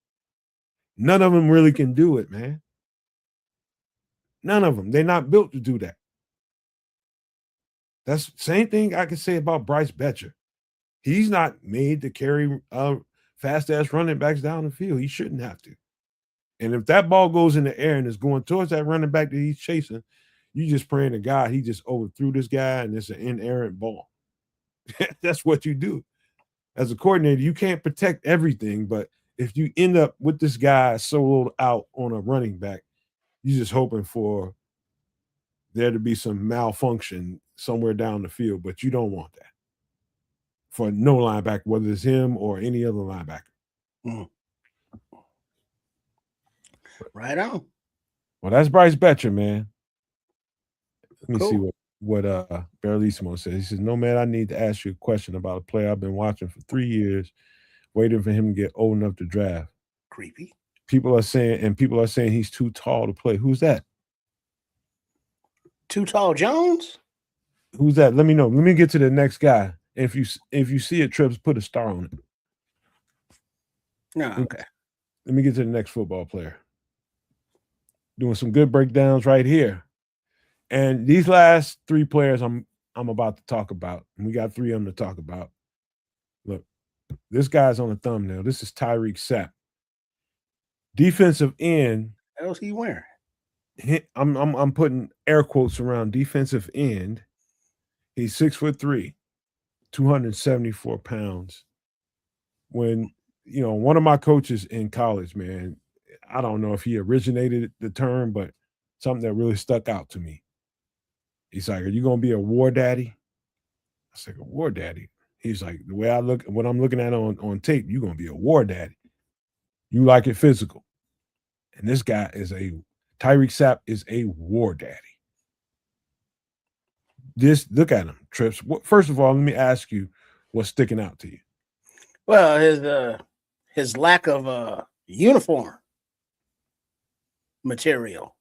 None of them really can do it, man. None of them. They're not built to do that. That's the same thing I can say about Bryce Betcher. He's not made to carry fast-ass running backs down the field. He shouldn't have to. And if that ball goes in the air and is going towards that running back that he's chasing, you just praying to God he just overthrew this guy and it's an inerrant ball. That's what you do. As a coordinator, you can't protect everything, but if you end up with this guy soloed out on a running back, you're just hoping for there to be some malfunction somewhere down the field, but you don't want that for no linebacker, whether it's him or any other linebacker. Right on. Well, that's Bryce Betcher, man. Let me see what Barrelissimo says. He says, "No, man, I need to ask you a question about a player I've been watching for 3 years, waiting for him to get old enough to draft." Creepy. People are saying he's too tall to play. Who's that? Too Tall Jones? Who's that? Let me know. Let me get to the next guy. If you see it, Trips, put a star on it. No, okay. Let me get to the next football player. Doing some good breakdowns right here. And these last 3 players I'm about to talk about, and we got 3 of them to talk about. Look, this guy's on the thumbnail. This is Tyreek Sapp. Defensive end. What else he wearing? I'm putting air quotes around defensive end. He's 6'3", 274 pounds. When, one of my coaches in college, man, I don't know if he originated the term, but something that really stuck out to me. He's like, "Are you going to be a war daddy?" I said, "A war daddy?" He's like, "The way what I'm looking at on tape, you're going to be a war daddy. You like it physical." And this guy Tyreek Sapp is a war daddy. Look at him, Trips. First of all, let me ask you what's sticking out to you. Well, his lack of uniform material.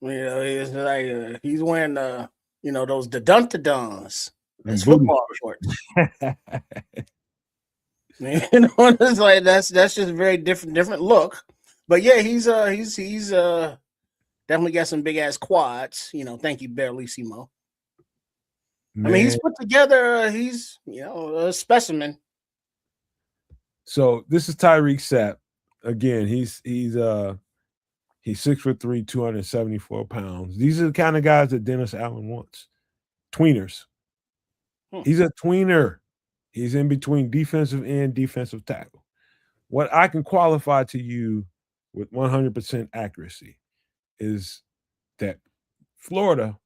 He's like he's wearing those dun-dun-duns. That's football shorts. It's like that's just a very different look. But yeah, he's definitely got some big ass quads. Thank you, Barrelissimo. Man. He's put together. He's a specimen. So this is Tyreek Sapp. Again, he's 6'3", 274 pounds. These are the kind of guys that Dennis Allen wants. Tweeners. He's a tweener. He's in between defensive end, defensive tackle. What I can qualify to you with 100% accuracy is that Florida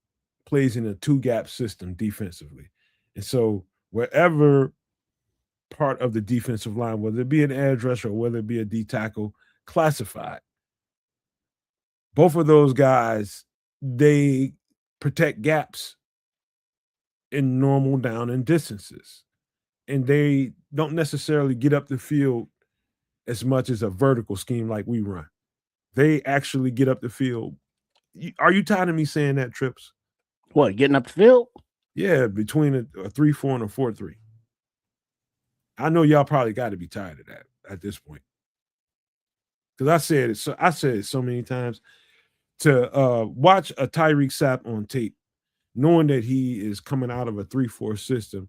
plays in a two-gap system defensively. And so wherever part of the defensive line, whether it be an edge rusher or whether it be a D tackle, classified, both of those guys, they protect gaps in normal down and distances. And they don't necessarily get up the field as much as a vertical scheme like we run. They actually get up the field. Are you tired of me saying that, Trips? What, getting up the field? Yeah, between a 3-4 and a 4-3. I know y'all probably got to be tired of that at this point. Because I said it so many times. To watch a Tyreek Sapp on tape, knowing that he is coming out of a 3-4 system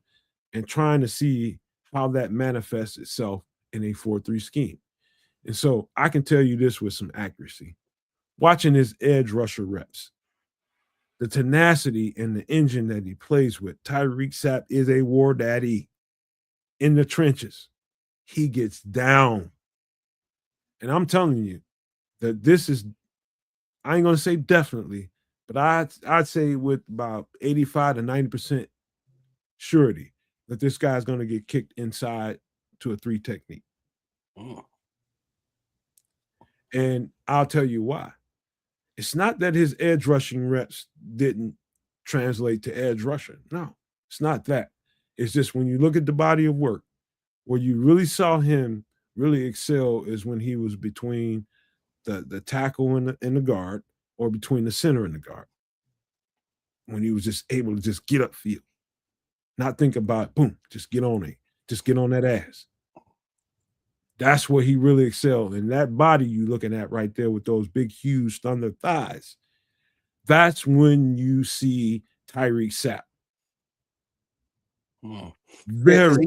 and trying to see how that manifests itself in a 4-3 scheme. And so I can tell you this with some accuracy. Watching his edge rusher reps, the tenacity and the engine that he plays with, Tyreek Sapp is a war daddy in the trenches. He gets down. And I'm telling you that this is, I ain't going to say definitely, but I'd say with about 85 to 90% surety that this guy's going to get kicked inside to a 3 technique. And I'll tell you why. It's not that his edge rushing reps didn't translate to edge rusher. No, it's not that. It's just when you look at the body of work, where you really saw him really excel is when he was between the tackle and the guard, or between the center and the guard. When he was just able to just get upfield, not think about boom, just get on it, just get on that ass. That's where he really excelled. And that body you looking at right there with those big, huge thunder thighs, that's when you see Tyreek Sapp. Very.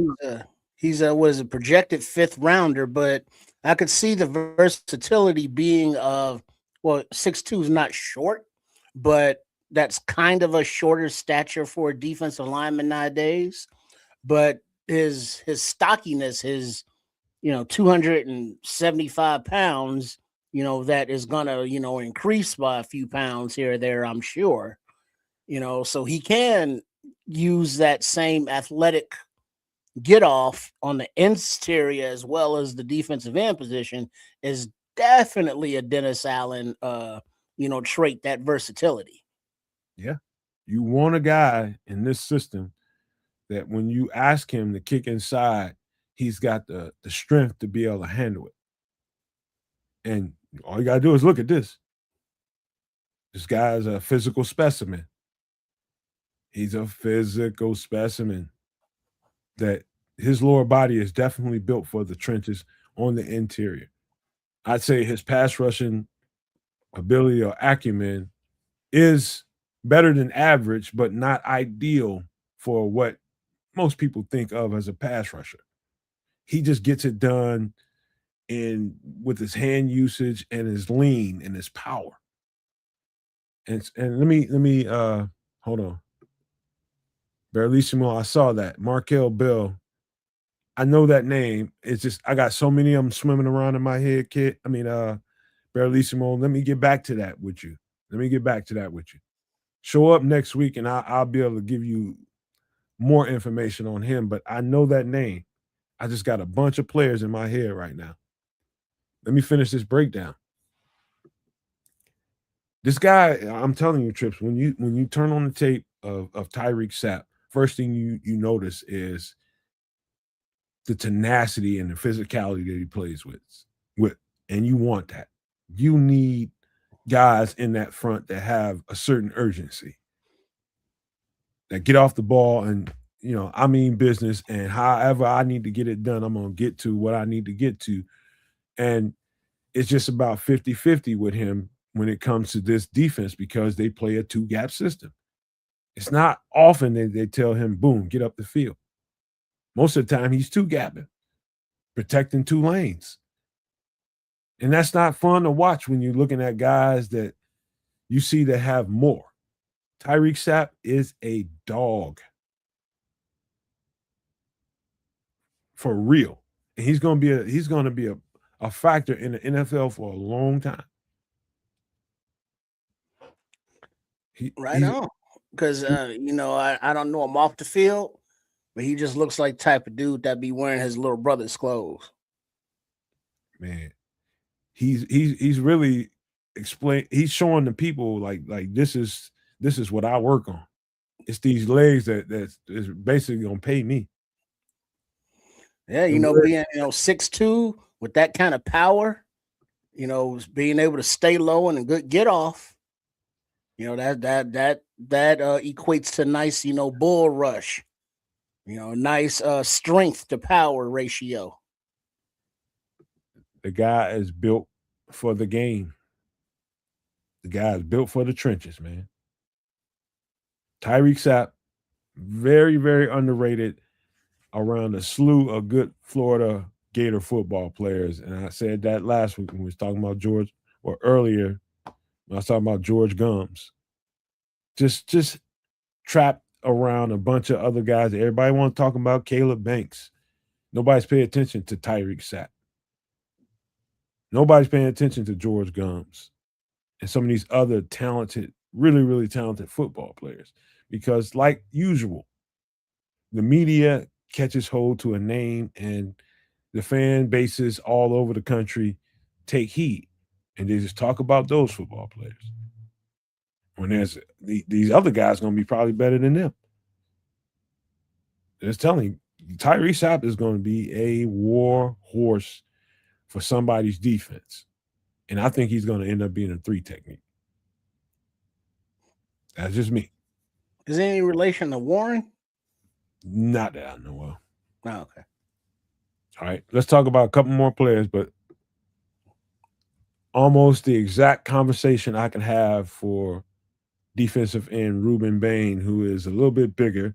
He's a what is a projected 5th rounder, but I could see the versatility being of, well, 6'2" is not short, but that's kind of a shorter stature for a defensive lineman nowadays. But his stockiness, his 275 pounds, that is gonna, increase by a few pounds here or there, I'm sure. So he can use that same athletic get off on the exterior as well as the defensive end position is definitely a Dennis Allen trait, that versatility. Yeah. You want a guy in this system that when you ask him to kick inside, he's got the strength to be able to handle it. And all you got to do is look at this. This guy's a physical specimen. He's a physical specimen. That his lower body is definitely built for the trenches on the interior. I'd say his pass rushing ability or acumen is better than average, but not ideal for what most people think of as a pass rusher. He just gets it done with his hand usage and his lean and his power. And let me hold on. Barrelissimo, I saw that. Markel Bell. I know that name. It's just I got so many of them swimming around in my head, kid. I mean, Barrelissimo, let me get back to that with you. Show up next week and I'll be able to give you more information on him. But I know that name. I just got a bunch of players in my head right now. Let me finish this breakdown. This guy, I'm telling you, Trips, when you turn on the tape of Tyreek Sapp, first thing you notice is the tenacity and the physicality that he plays with. And you want that. You need guys in that front that have a certain urgency, that get off the ball and, I mean business, and however I need to get it done, I'm going to get to what I need to get to. And it's just about 50-50 with him when it comes to this defense because they play a 2-gap system. It's not often that they tell him, boom, get up the field. Most of the time, he's 2-gapping. protecting two lanes. And that's not fun to watch when you're looking at guys that you see that have more. Tyreek Sapp is a dog. For real. And he's going to be a factor in the NFL for a long time. Right on. Because I don't know him off the field, but he just looks like the type of dude that be wearing his little brother's clothes. Man, he's really he's showing the people like this is what I work on. It's these legs that is basically gonna pay me. Yeah, being 6'2" with that kind of power, being able to stay low and get off. That equates to nice, bull rush. Nice strength to power ratio. The guy is built for the game. The guy is built for the trenches, man. Tyreek Sapp, very, very underrated around a slew of good Florida Gator football players. And I said that last week when we was talking about George, or earlier when I was talking about George Gums. Just trapped around a bunch of other guys. Everybody want to talk about Caleb Banks. Nobody's paying attention to Tyreek Sapp. Nobody's paying attention to George Gums and some of these other talented, really, really talented football players. Because like usual, the media catches hold to a name and the fan bases all over the country take heed and they just talk about those football players. When there's these other guys going to be probably better than them. Just telling you, Tyree Sapp is going to be a war horse for somebody's defense. And I think he's going to end up being a 3 technique. That's just me. Is there any relation to Warren? Not that I know of. Oh, okay. All right. Let's talk about a couple more players, but almost the exact conversation I can have for defensive end Rueben Bain, who is a little bit bigger.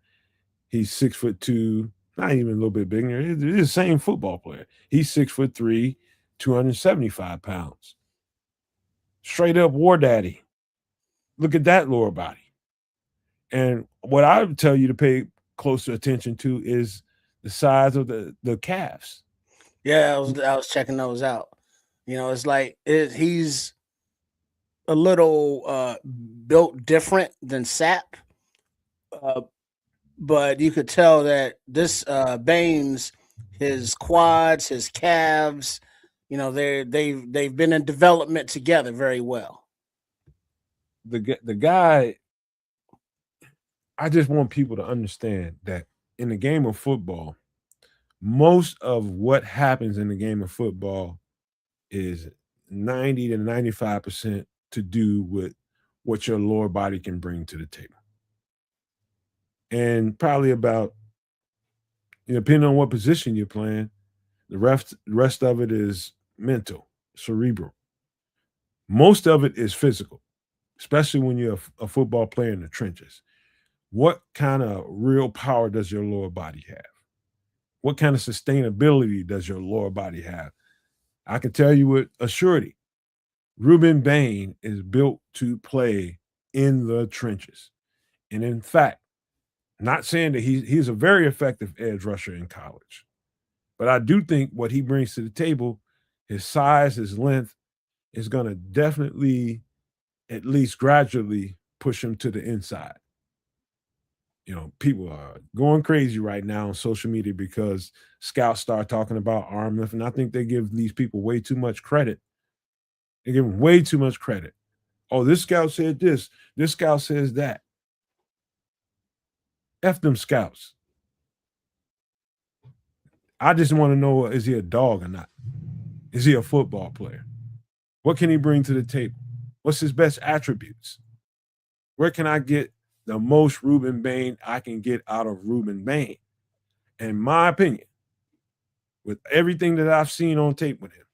He's 6'2", not even a little bit bigger. He's the same football player. He's 6'3", 275 pounds. Straight up war daddy. Look at that lower body. And what I would tell you to pay closer attention to is the size of the calves. Yeah, I was checking those out. It's like he's a little built different than Sapp, but you could tell that this Baines, his quads, his calves, they've been in development together very well. The guy, I just want people to understand that in the game of football, most of what happens in the game of football is 90 to 95% to do with what your lower body can bring to the table. And probably about, depending on what position you're playing, the rest of it is mental, cerebral. Most of it is physical, especially when you're a football player in the trenches. What kind of real power does your lower body have? What kind of sustainability does your lower body have? I can tell you with a surety, Rueben Bain is built to play in the trenches. And in fact, not saying that he's a very effective edge rusher in college, but I do think what he brings to the table, his size, his length, is going to definitely, at least gradually, push him to the inside. People are going crazy right now on social media because scouts start talking about arm length, and I think they give these people way too much credit. They give them way too much credit. Oh, this scout said this. This scout says that. F them scouts. I just want to know, is he a dog or not? Is he a football player? What can he bring to the table? What's his best attributes? Where can I get the most Rueben Bain I can get out of Rueben Bain? In my opinion, with everything that I've seen on tape with him,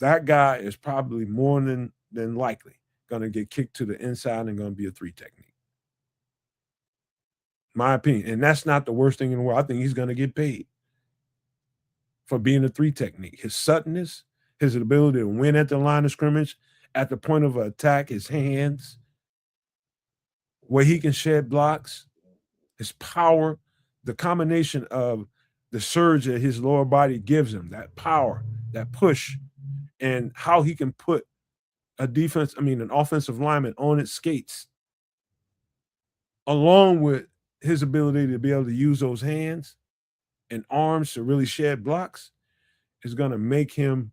that guy is probably more than likely going to get kicked to the inside and going to be a 3 technique. My opinion. And that's not the worst thing in the world. I think he's going to get paid. for being a 3 technique. His suddenness, his ability to win at the line of scrimmage, at the point of attack, his hands, where he can shed blocks, his power, the combination of the surge that his lower body gives him, that power, that push, and how he can put an offensive lineman on its skates, along with his ability to be able to use those hands and arms to really shed blocks, is going to make him,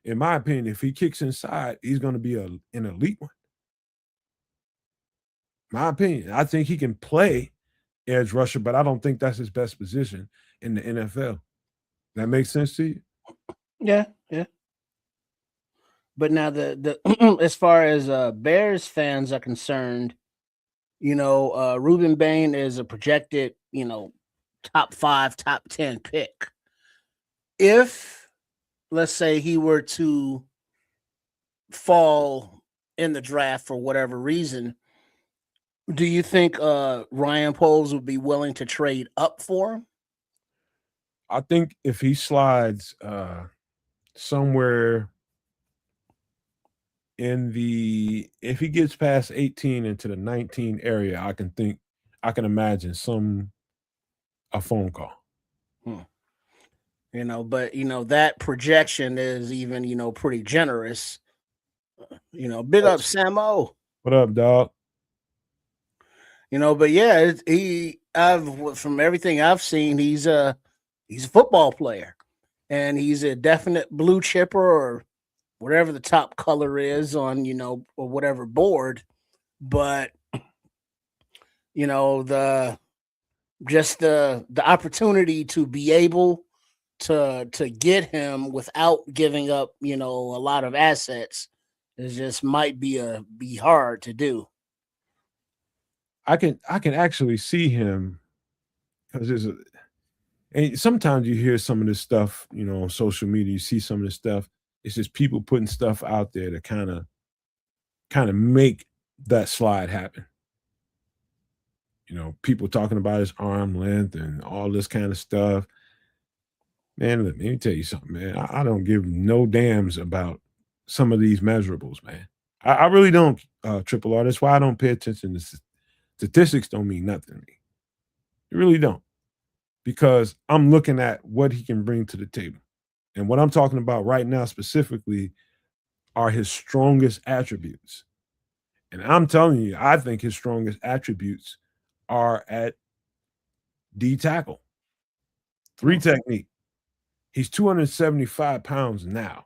in my opinion, if he kicks inside, he's going to be an elite one. My opinion. I think he can play edge rusher, but I don't think that's his best position in the NFL. That makes sense to you? Yeah. But now the as far as Bears fans are concerned, Rueben Bain is a projected, top 5, top 10 pick. If, let's say, he were to fall in the draft for whatever reason, do you think Ryan Poles would be willing to trade up for him? I think if he slides somewhere if he gets past 18 into the 19 area, I can imagine a phone call. But that projection is even, pretty generous. Big up Sam O. What up, dog? But yeah, from everything I've seen, he's a football player, and he's a definite blue chipper or whatever the top color is on, or whatever board. But the opportunity to be able to get him without giving up, a lot of assets is just might be hard to do. I can actually see him, because and sometimes you hear some of this stuff, on social media, you see some of this stuff. It's just people putting stuff out there to kind of make that slide happen. People talking about his arm length and all this kind of stuff. Man, let me tell you something, man. I don't give no damns about some of these measurables, man. I really don't, Triple R. That's why I don't pay attention to statistics. Don't mean nothing to me. They really don't. Because I'm looking at what he can bring to the table. And what I'm talking about right now specifically are his strongest attributes. And I'm telling you, I think his strongest attributes are at D tackle, 3 technique. He's 275 pounds now.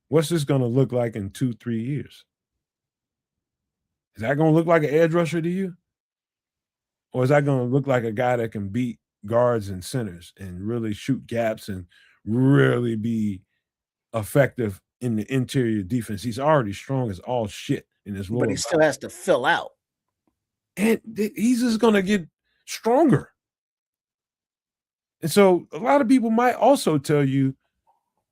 What's this going to look like in 2-3 years? Is that going to look like an edge rusher to you? Or is that going to look like a guy that can beat guards and centers and really shoot gaps and really be effective in the interior defense? He's already strong as all shit in his lower But he still has to fill out. And he's just going to get stronger. And so a lot of people might also tell you,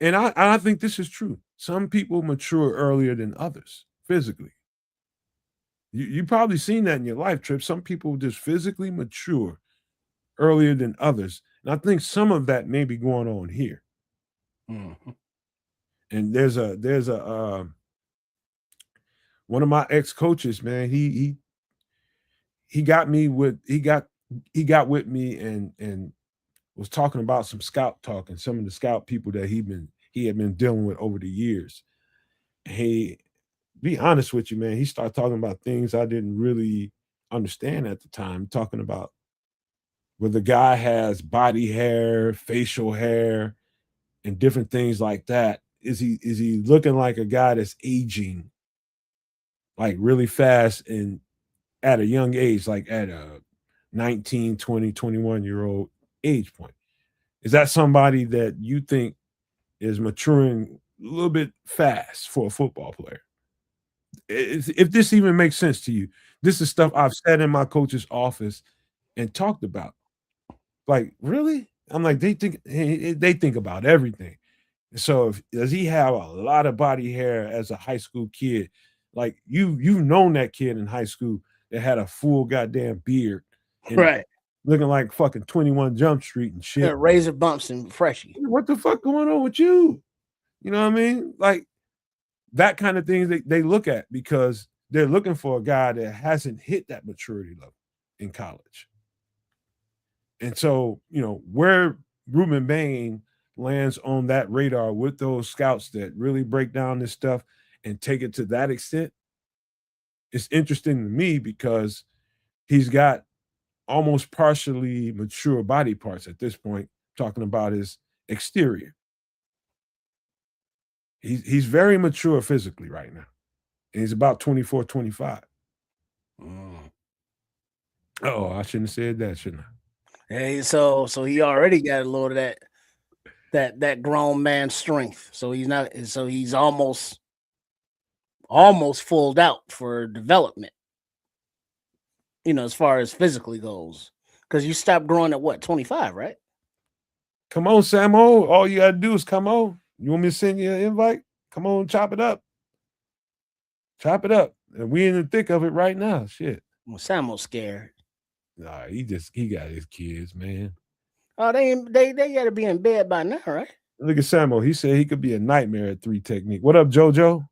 and I think this is true, some people mature earlier than others physically. You probably seen that in your life, Trip. Some people just physically mature earlier than others. And I think some of that may be going on here. Mm-hmm. And there's one of my ex-coaches, man, he got with me and was talking about some scout talk and some of the scout people that he had been dealing with over the years. Hey, be honest with you, man, he started talking about things I didn't really understand at the time, talking about where the guy has body hair, facial hair, and different things like that. Is he looking like a guy that's aging like really fast and at a young age, like at a 19, 20, 21-year-old age point? Is that somebody that you think is maturing a little bit fast for a football player? If this even makes sense to you, this is stuff I've sat in my coach's office and talked about. Like, really? I'm like, they think about everything. So does he have a lot of body hair as a high school kid? Like you've known that kid in high school that had a full goddamn beard. Right. looking like fucking 21 Jump Street and shit. Razor bumps and Freshie. What the fuck going on with you? You know what I mean? Like that kind of things they look at because they're looking for a guy that hasn't hit that maturity level in college. And so, where Ruben Bain lands on that radar with those scouts that really break down this stuff and take it to that extent, it's interesting to me because he's got almost partially mature body parts at this point, talking about his exterior. He's very mature physically right now. And he's about 24, 25. Oh, I shouldn't have said that, shouldn't I? Hey, so he already got a little of that grown man strength. So he's almost fulled out for development. As far as physically goes. Because you stopped growing at what, 25, right? Come on, Samo. All you gotta do is come on. You want me to send you an invite? Come on, chop it up. Chop it up. And we in the thick of it right now. Shit. Well, Samo's scared. Nah, he got his kids, man. Oh, they gotta be in bed by now, right? Look at Samo. He said he could be a nightmare at 3 technique. What up, JoJo?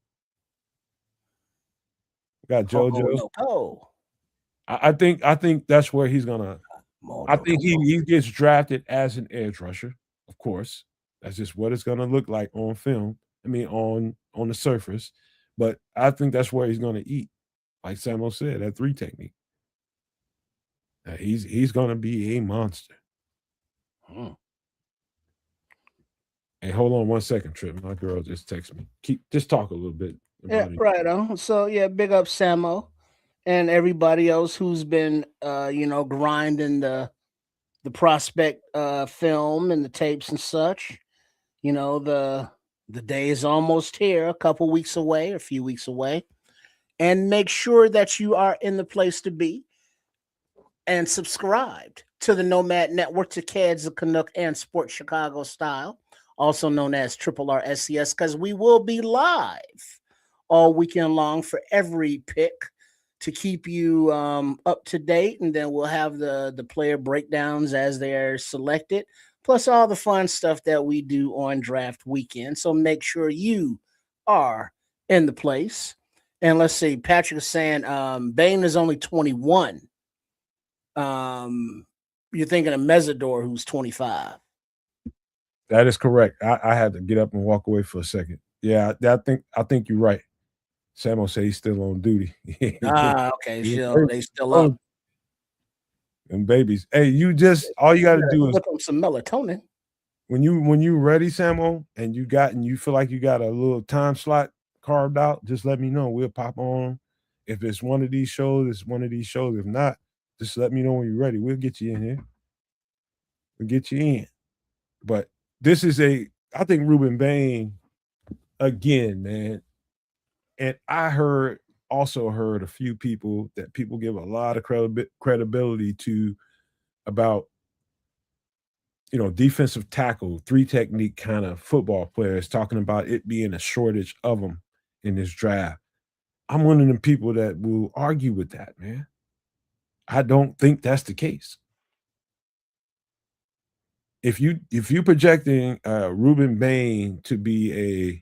Got JoJo. Oh. I think that's where he's gonna. I think he gets drafted as an edge rusher, of course. That's just what it's gonna look like on film. I mean, on the surface. But I think that's where he's gonna eat, like Samo said, at 3 technique. He's gonna be a monster. Hey, hold on 1 second, Trip. My girl just texted me. Just talk a little bit. Yeah, right on. So yeah, big up Samo and everybody else who's been grinding the prospect film and the tapes and such. The day is almost here, a couple weeks away, a few weeks away. And make sure that you are in the place to be and subscribed to the Nomad Network, to Cads the Canuck and Sports Chicago Style, also known as Triple R SCS, because we will be live all weekend long for every pick to keep you up to date. And then we'll have the player breakdowns as they're selected, plus all the fun stuff that we do on draft weekend. So make sure you are in the place. And let's see, Patrick is saying Bain is only 21. You're thinking of Mesidor, who's 25. That is correct. I had to get up and walk away for a second. Yeah, I think you're right. Samo said he's still on duty. Okay. They still up. And babies. Hey, all you gotta do is look up some melatonin. When you ready, Samo, and you feel like you got a little time slot carved out, just let me know. We'll pop on. If it's one of these shows, it's one of these shows. If not, just let me know when you're ready. We'll get you in here. We'll get you in. But this is I think Ruben Bain, again, man. And I also heard a few people that people give a lot of credibility to about, defensive tackle, 3 technique kind of football players, talking about it being a shortage of them in this draft. I'm one of them people that will argue with that, man. I don't think that's the case. If you projecting Ruben Bain to be a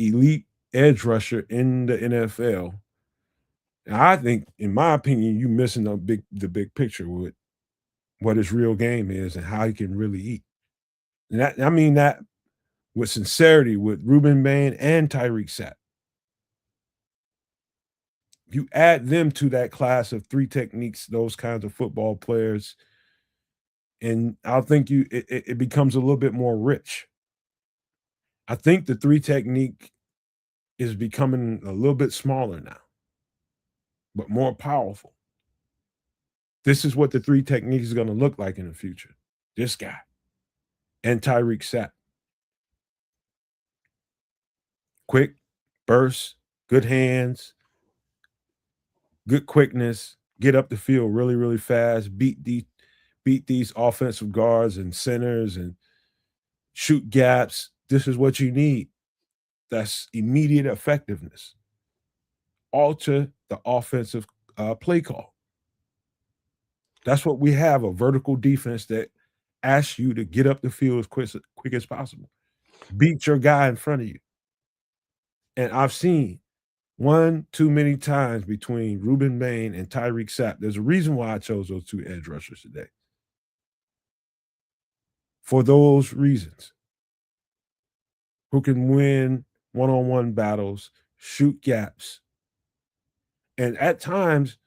elite edge rusher in the NFL, I think, in my opinion, you missing the big picture with what his real game is and how he can really eat. And I mean that with sincerity with Ruben Bain and Tyreek Sapp. You add them to that class of 3 techniques, those kinds of football players, and I think it becomes a little bit more rich. I think the 3 technique is becoming a little bit smaller now, but more powerful. This is what the 3 techniques is going to look like in the future. This guy and Tyreek Sapp. Quick, burst, good hands, good quickness, get up the field really, really fast, beat these offensive guards and centers and shoot gaps. This is what you need. That's immediate effectiveness. Alter the offensive play call. That's what we have, a vertical defense that asks you to get up the field as quick as possible. Beat your guy in front of you. And I've seen one too many times between Rueben Bain and Tyreek Sapp. There's a reason why I chose those two edge rushers today. For those reasons, who can win one-on-one battles, shoot gaps. And at times,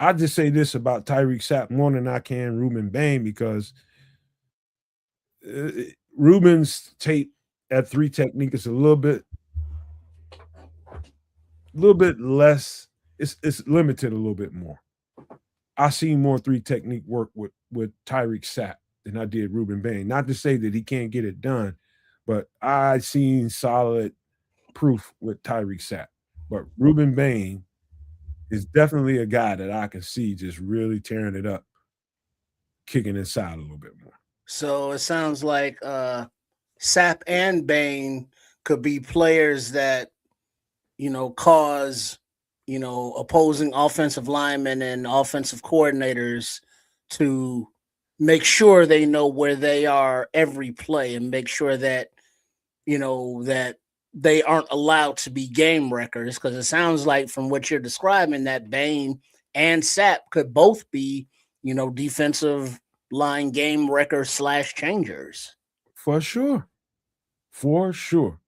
I just say this about Tyreek Sapp more than I can Rueben Bain, because Ruben's tape at three technique is a little bit less. It's limited a little bit more. I see more three technique work with Tyreek Sapp than I did Rueben Bain. Not to say that he can't get it done, but I seen solid proof with Tyreek Sapp. But Rueben Bain is definitely a guy that I can see just really tearing it up, kicking inside a little bit more. So it sounds like Sapp and Bain could be players that, cause, opposing offensive linemen and offensive coordinators to make sure they know where they are every play, and make sure that, that they aren't allowed to be game wreckers. Because it sounds like, from what you're describing, that Bain and Sapp could both be, defensive line game wreckers / changers. For sure. For sure.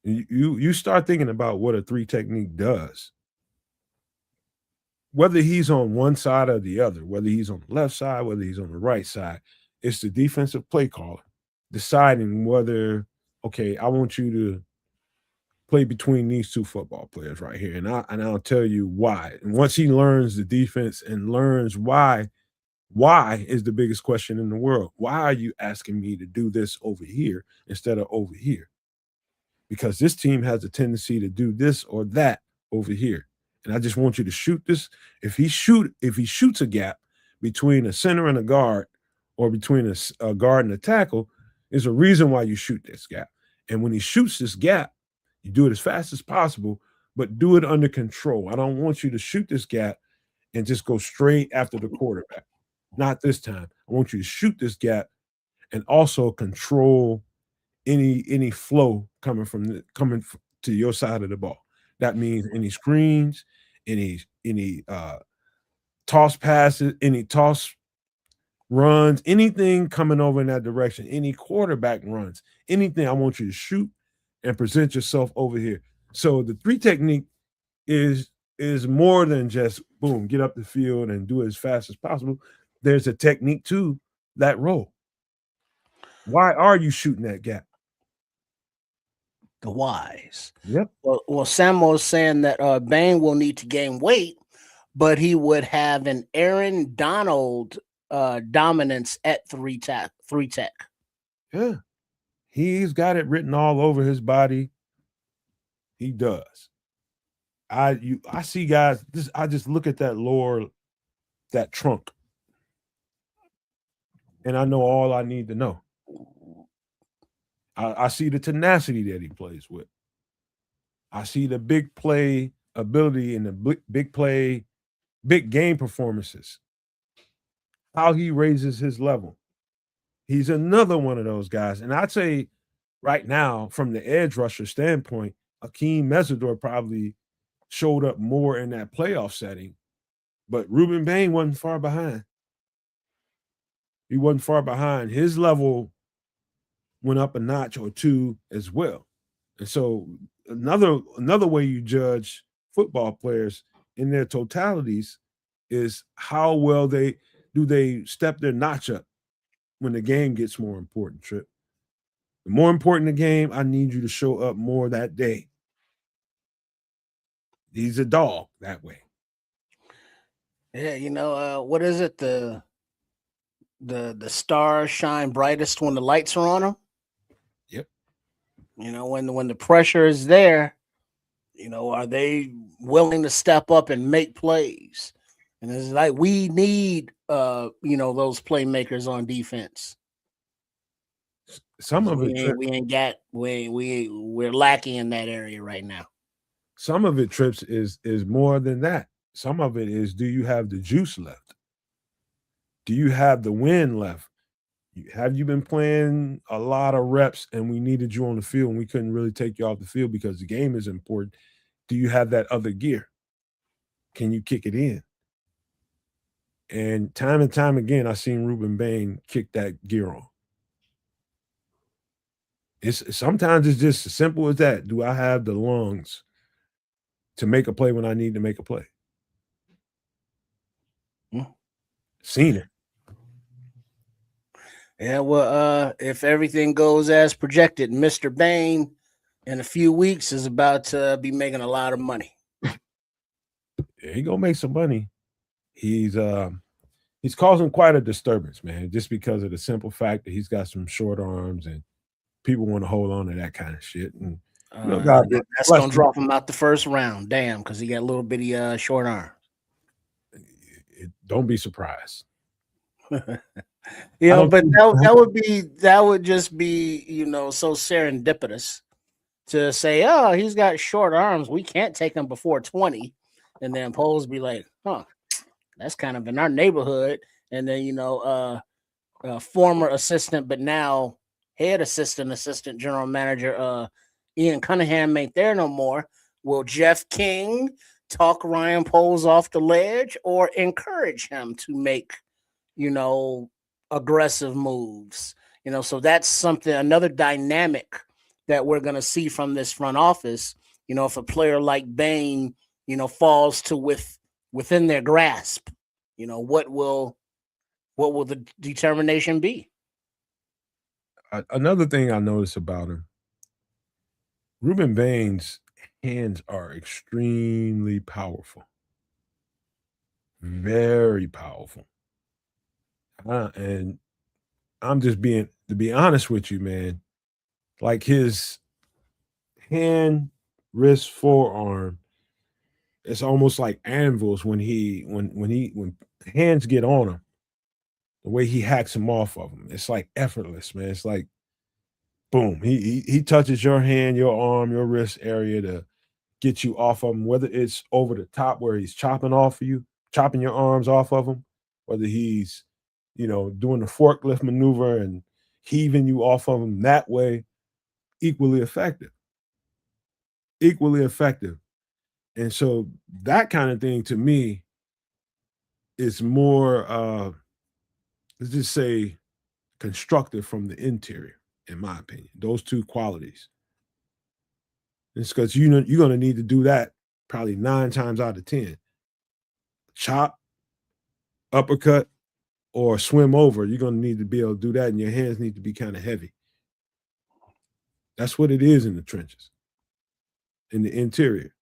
You start thinking about what a three technique does. Whether he's on one side or the other, whether he's on the left side, whether he's on the right side, it's the defensive play caller deciding whether, okay, I want you to play between these two football players right here. And I'll tell you why. And once he learns the defense and learns why is the biggest question in the world. Why are you asking me to do this over here instead of over here? Because this team has a tendency to do this or that over here. And I just want you to shoot this. If he shoots a gap between a center and a guard, or between a guard and a tackle, there's a reason why you shoot this gap. And when he shoots this gap, you do it as fast as possible, but do it under control. I don't want you to shoot this gap and just go straight after the quarterback. Not this time. I want you to shoot this gap and also control any flow coming to your side of the ball. That means any screens, any toss passes, any toss runs, anything coming over in that direction, any quarterback runs, anything. I want you to shoot and present yourself over here. So the three technique is more than just boom, get up the field and do it as fast as possible. There's a technique to that role. Why are you shooting that gap? The whys. Yep. Well, Samuel's saying that Bain will need to gain weight, but he would have an Aaron Donald dominance at three tech. Yeah. He's got it written all over his body. He does. I see guys, I just look at that trunk, and I know all I need to know. I see the tenacity that he plays with. I see the big play ability and the big game performances. How he raises his level. He's another one of those guys. And I'd say right now, from the edge rusher standpoint, Akeem Mesidor probably showed up more in that playoff setting, but Rueben Bain wasn't far behind. He wasn't far behind. His level went up a notch or two as well. And so another way you judge football players in their totalities is how well they step their notch up when the game gets more important, Trip. The more important the game, I need you to show up more that day. He's a dog that way. Yeah, what is it? The stars shine brightest when the lights are on them. Yep. When the pressure is there, are they willing to step up and make plays? And it's like we need those playmakers on defense. Some of it we're lacking in that area right now. Some of it, Trips, is more than that. Some of it is, do you have the juice left? Do you have the wind left? Have you been playing a lot of reps and we needed you on the field and we couldn't really take you off the field because the game is important? Do you have that other gear? Can you kick it in? And time again, I've seen Ruben Bain kick that gear on. It's sometimes it's just as simple as that. Do I have the lungs to make a play when I need to make a play? Seen it. Yeah, well, if everything goes as projected, Mr. Bain in a few weeks is about to be making a lot of money. Yeah, he gonna make some money. He's causing quite a disturbance, man, just because of the simple fact that he's got some short arms and people want to hold on to that kind of shit. And that's gonna drop him out the first round. Damn, because he got a little bitty short arms. Don't be surprised. But that would just be so serendipitous to say, oh, he's got short arms, we can't take him before 20, and then Poles be like, huh, that's kind of in our neighborhood. And then former assistant but now head assistant general manager Ian Cunningham ain't there no more. Will Jeff King talk Ryan Poles off the ledge or encourage him to make aggressive moves? So that's another dynamic that we're going to see from this front office. If a player like Bain falls to within their grasp, what will the determination be? Another thing I noticed about him, Ruben Bain's hands are extremely powerful. Very powerful. And I'm just to be honest with you, man, like his hand, wrist, forearm, it's almost like anvils when hands get on him, the way he hacks him off of him. It's like effortless, man. It's like boom. He touches your hand, your arm, your wrist area to get you off of him, whether it's over the top where he's chopping your arms off of him, whether he's, doing the forklift maneuver and heaving you off of him that way, equally effective. Equally effective. And so that kind of thing to me is more, let's just say, constructive from the interior, in my opinion. Those two qualities. It's because you're going to need to do that probably 9 times out of 10. Chop, uppercut, or swim over. You're going to need to be able to do that, and your hands need to be kind of heavy. That's what it is in the trenches, in the interior.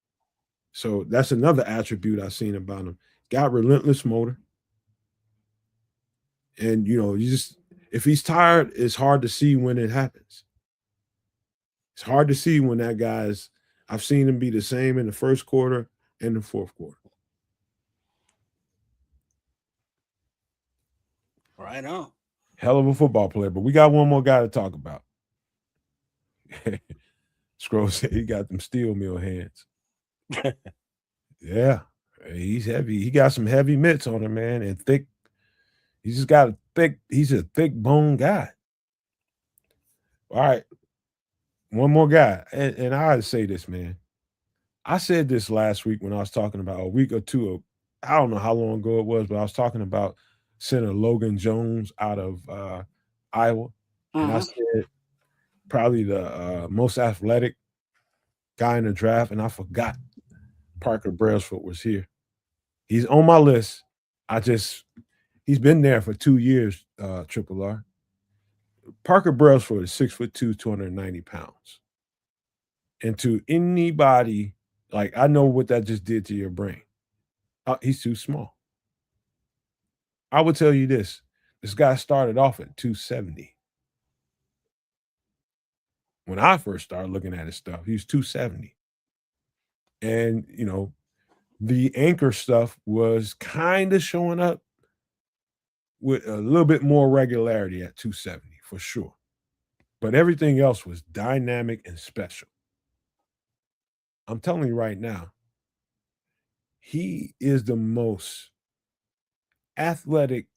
So that's another attribute I've seen about him. Got relentless motor. And, if he's tired, it's hard to see when it happens. It's hard to see when that guy's, I've seen him be the same in the first quarter and the fourth quarter. Right on. Hell of a football player, but we got one more guy to talk about. Scroll said he got them steel mill hands. Yeah, he's heavy. He got some heavy mitts on him, man, and thick. He's a thick bone guy. All right. One more guy. And I say this, man. I said this last week when I was talking about a week or two. I don't know how long ago it was, but I was talking about Senator Logan Jones out of Iowa. And I said probably the most athletic guy in the draft. And I forgot Parker Brailsford was here. He's on my list. He's been there for 2 years, Triple R. Parker Brailsford is 6'2", 290 pounds. And to anybody, like, I know what that just did to your brain. He's too small. I would tell you this. This guy started off at 270. When I first started looking at his stuff, he was 270. And, the anchor stuff was kind of showing up with a little bit more regularity at 270 for sure. But everything else was dynamic and special. I'm telling you right now, he is the most athletic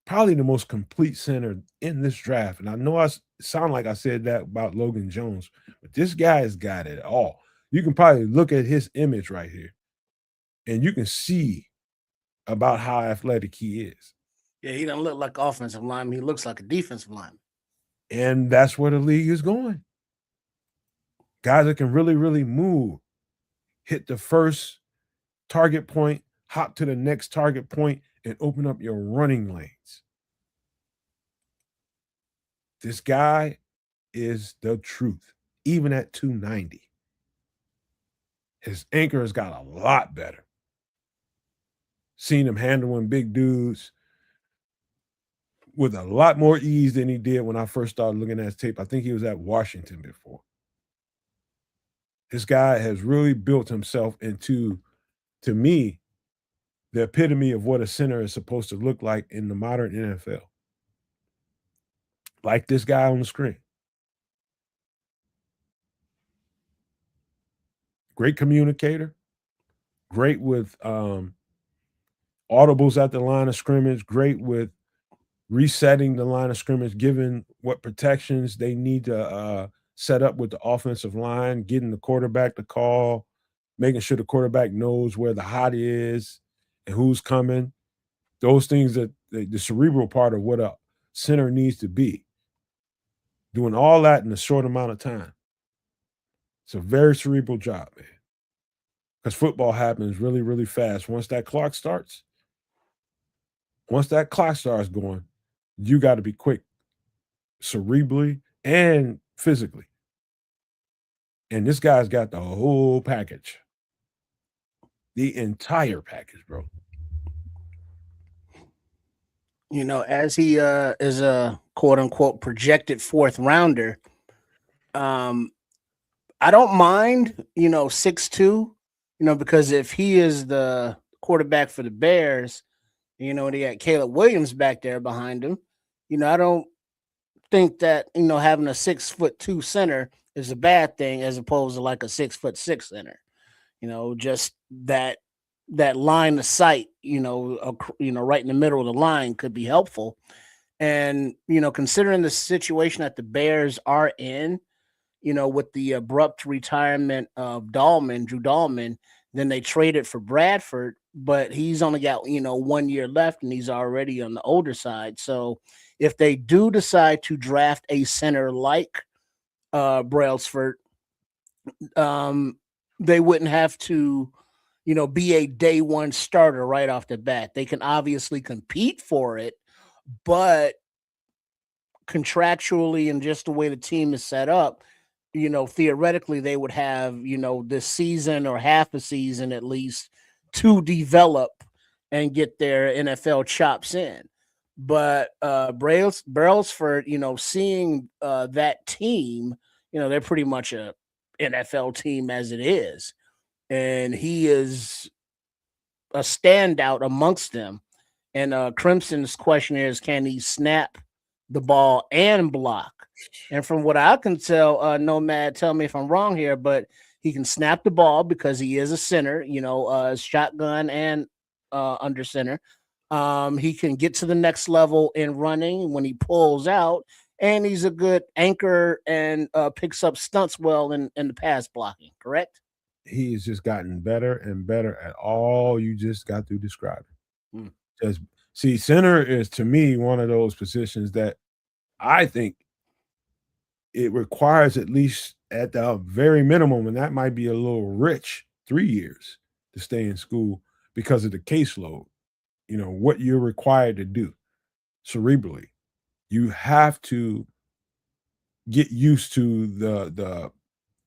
probably the most complete center in this draft. And I know I sound like I said that about Logan Jones, but this guy has got it all. You can probably look at his image right here, and you can see about how athletic he is. Yeah, he doesn't look like offensive lineman. He looks like a defensive lineman. And that's where the league is going. Guys that can really, really move, hit the first target point, hop to the next target point, and open up your running lanes. This guy is the truth, even at 290. His anchor has got a lot better. Seen him handling big dudes with a lot more ease than he did when I first started looking at his tape. I think he was at Washington before. This guy has really built himself into, to me, the epitome of what a center is supposed to look like in the modern NFL. Like this guy on the screen. Great communicator. Great with audibles at the line of scrimmage. Great with resetting the line of scrimmage, given what protections they need to set up with the offensive line, getting the quarterback to call, making sure the quarterback knows where the hot is and who's coming. Those things that the cerebral part of what a center needs to be. Doing all that in a short amount of time. It's a very cerebral job, man. Because football happens really, really fast. Once that clock starts going, you got to be quick, cerebrally and physically. And this guy's got the whole package. The entire package, bro. You know, as he is a quote unquote projected fourth rounder, I don't mind, 6'2", because if he is the quarterback for the Bears, they got Caleb Williams back there behind him. I don't think that, having a 6'2" center is a bad thing as opposed to like a 6'6" center. Just that line of sight, right in the middle of the line could be helpful. And, considering the situation that the Bears are in, with the abrupt retirement of Drew Dahlman, then they traded for Bradford, but he's only got, 1 year left and he's already on the older side. So if they do decide to draft a center like Brailsford, they wouldn't have to, be a day one starter right off the bat. They can obviously compete for it, but contractually and just the way the team is set up, theoretically they would have, this season or half a season at least to develop and get their NFL chops in. But Brailsford, seeing that team, they're pretty much a NFL team as it is. And he is a standout amongst them. And Crimson's question is, can he snap the ball and block? And from what I can tell, Nomad, tell me if I'm wrong here, but he can snap the ball because he is a center, shotgun and under center. He can get to the next level in running when he pulls out, and he's a good anchor and picks up stunts well in the pass blocking, correct? He has just gotten better and better at all you just got through describing. Just see, center is to me one of those positions that I think it requires, at least at the very minimum, and that might be a little rich, 3 years to stay in school because of the caseload. What you're required to do cerebrally. You have to get used to the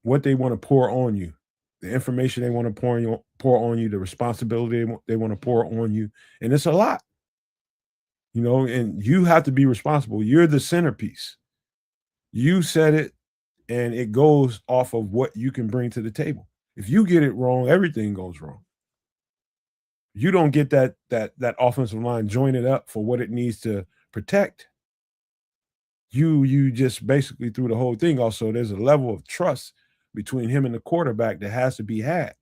what they want to pour on you, the information they want to pour on you, the responsibility they want to pour on you, and it's a lot. And you have to be responsible. You're the centerpiece. You said it, and it goes off of what you can bring to the table. If you get it wrong, everything goes wrong. You don't get that offensive line jointed up for what it needs to protect. You just basically threw the whole thing off. So there's a level of trust between him and the quarterback that has to be had.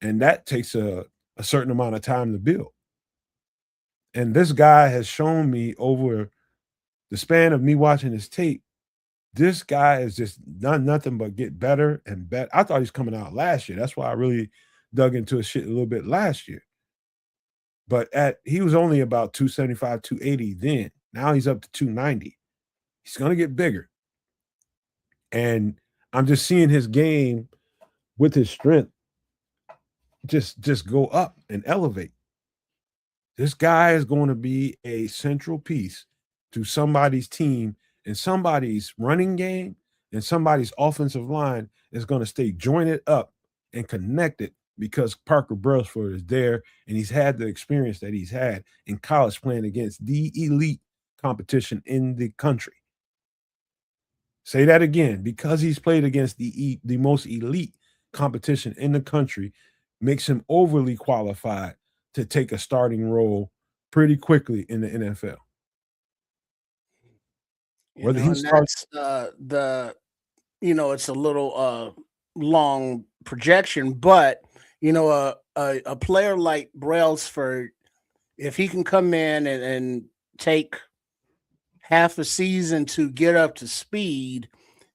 And that takes a certain amount of time to build. And this guy has shown me over the span of me watching his tape, this guy is just done nothing but get better and better. I thought he's coming out last year. That's why I really dug into his shit a little bit last year. But he was only about 275, 280 then. Now he's up to 290. He's going to get bigger. And I'm just seeing his game with his strength just go up and elevate. This guy is going to be a central piece to somebody's team, and somebody's running game and somebody's offensive line is going to stay jointed up and connected because Parker Brailsford is there and he's had the experience that he's had in college playing against the elite competition in the country. Say that again, because he's played against the most elite competition in the country makes him overly qualified to take a starting role pretty quickly in the NFL. Whether he starts it's a little long projection, but a player like Brailsford, if he can come in and take half a season to get up to speed,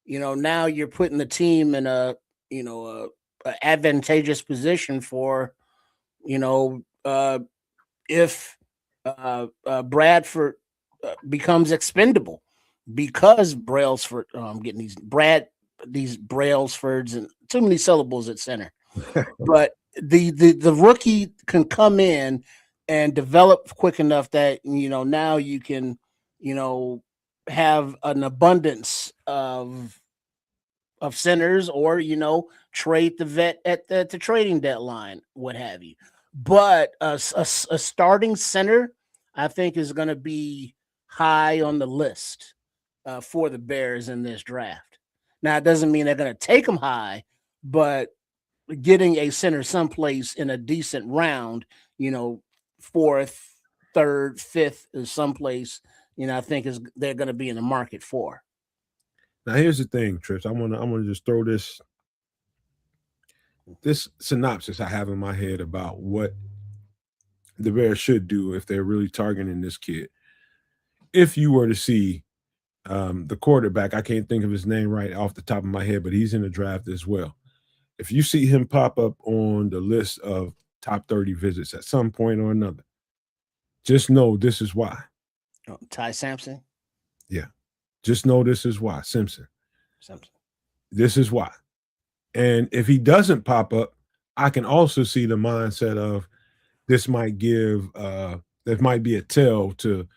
now you're putting the team in a advantageous position for, if Bradford becomes expendable because Brailsford, I'm getting these Brailsfords and too many syllables at center, but the rookie can come in and develop quick enough that now you can have an abundance of centers, or trade the vet at the trading deadline, what have you. But a starting center, I think, is going to be high on the list for the Bears in this draft. Now, it doesn't mean they're going to take them high, but getting a center someplace in a decent round, fourth, third, fifth is someplace, I think they're going to be in the market for. Now, here's the thing, Trips. I'm gonna just throw this synopsis I have in my head about what the Bears should do if they're really targeting this kid. If you were to see the quarterback, I can't think of his name right off the top of my head, but he's in the draft as well. If you see him pop up on the list of top 30 visits at some point or another, just know this is why. Ty Sampson? Yeah. Just know this is why. Simpson. This is why. And if he doesn't pop up, I can also see the mindset of this might give there might be a tell to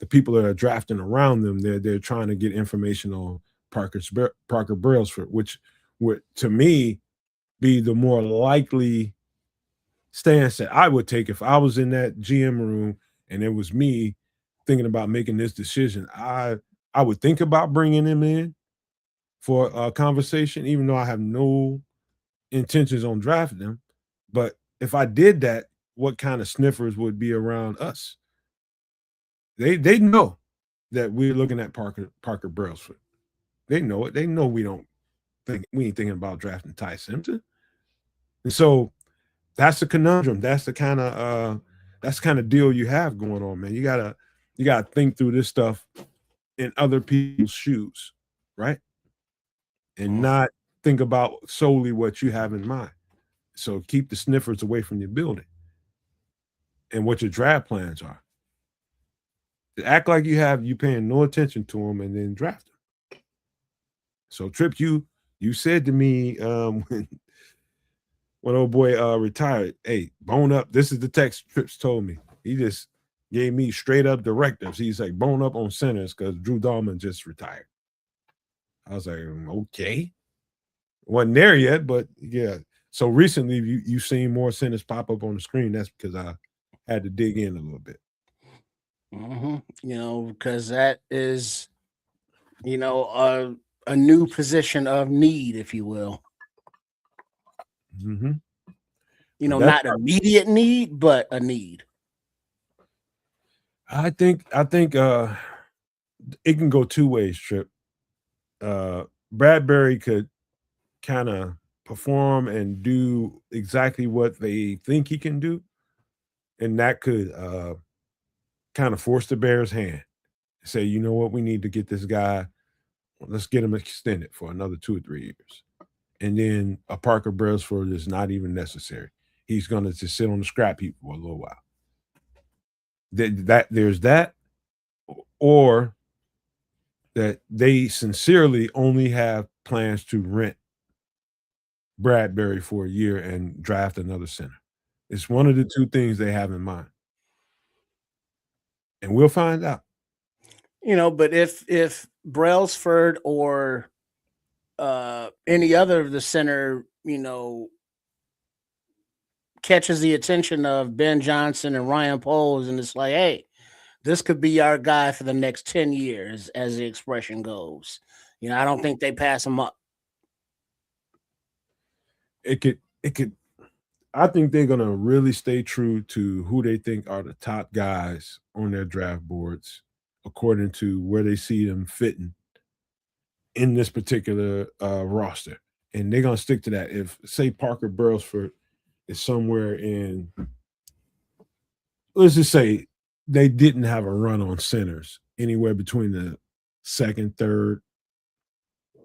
the people that are drafting around them. They're trying to get information on Parker Brailsford, which would, to me, be the more likely stance that I would take if I was in that GM room and it was me thinking about making this decision. I would think about bringing him in for a conversation, even though I have no intentions on drafting him. But if I did that, what kind of sniffers would be around us? They know that we're looking at Parker Brailsford. They know it. They know we ain't thinking about drafting Ty Simpson. And so that's the conundrum. That's the kind of deal you have going on, man. You gotta think through this stuff in other people's shoes, right? And not think about solely what you have in mind. So keep the sniffers away from your building and what your draft plans are. Act like you paying no attention to them and then draft them. So Trip, you said to me when old boy retired, hey, bone up. This is the text Trips told me. He just gave me straight up directives. He's like, bone up on centers because Drew Dahlman just retired. I was like, okay. Wasn't there yet, but yeah. So recently you've seen more centers pop up on the screen. That's because I had to dig in a little bit. Because that is, a new position of need, if you will. Not immediate need, but a need. I think it can go two ways, Trip. Bradbury could kind of perform and do exactly what they think he can do, and that could kind of force the Bears' hand. Say, you know what, we need to get this guy. Let's get him extended for another 2 or 3 years. And then a Parker Brailsford is not even necessary. He's going to just sit on the scrap heap for a little while. There's that, or that they sincerely only have plans to rent Bradbury for a year and draft another center. It's one of the two things they have in mind. And we'll find out. But if Brailsford or any other of the center, catches the attention of Ben Johnson and Ryan Poles, and it's like, hey, this could be our guy for the next 10 years, as the expression goes. I don't think they pass him up. It could. I think they're gonna really stay true to who they think are the top guys on their draft boards, according to where they see them fitting in this particular roster, and they're gonna stick to that. If say Parker Brailsford is somewhere in, let's just say they didn't have a run on centers anywhere between the second, third,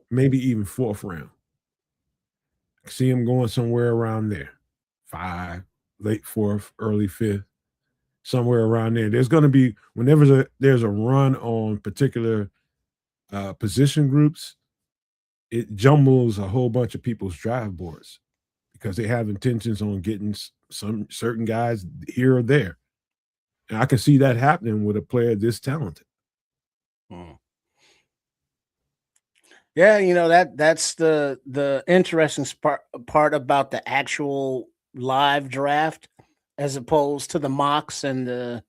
maybe even fourth round. See him going somewhere around there, 5, late fourth, early fifth, somewhere around there. There's going to be whenever there's a run on particular position groups, it jumbles a whole bunch of people's draft boards because they have intentions on getting some certain guys here or there. And I can see that happening with a player this talented. Yeah, that's the interesting part about the actual live draft, as opposed to the mocks and the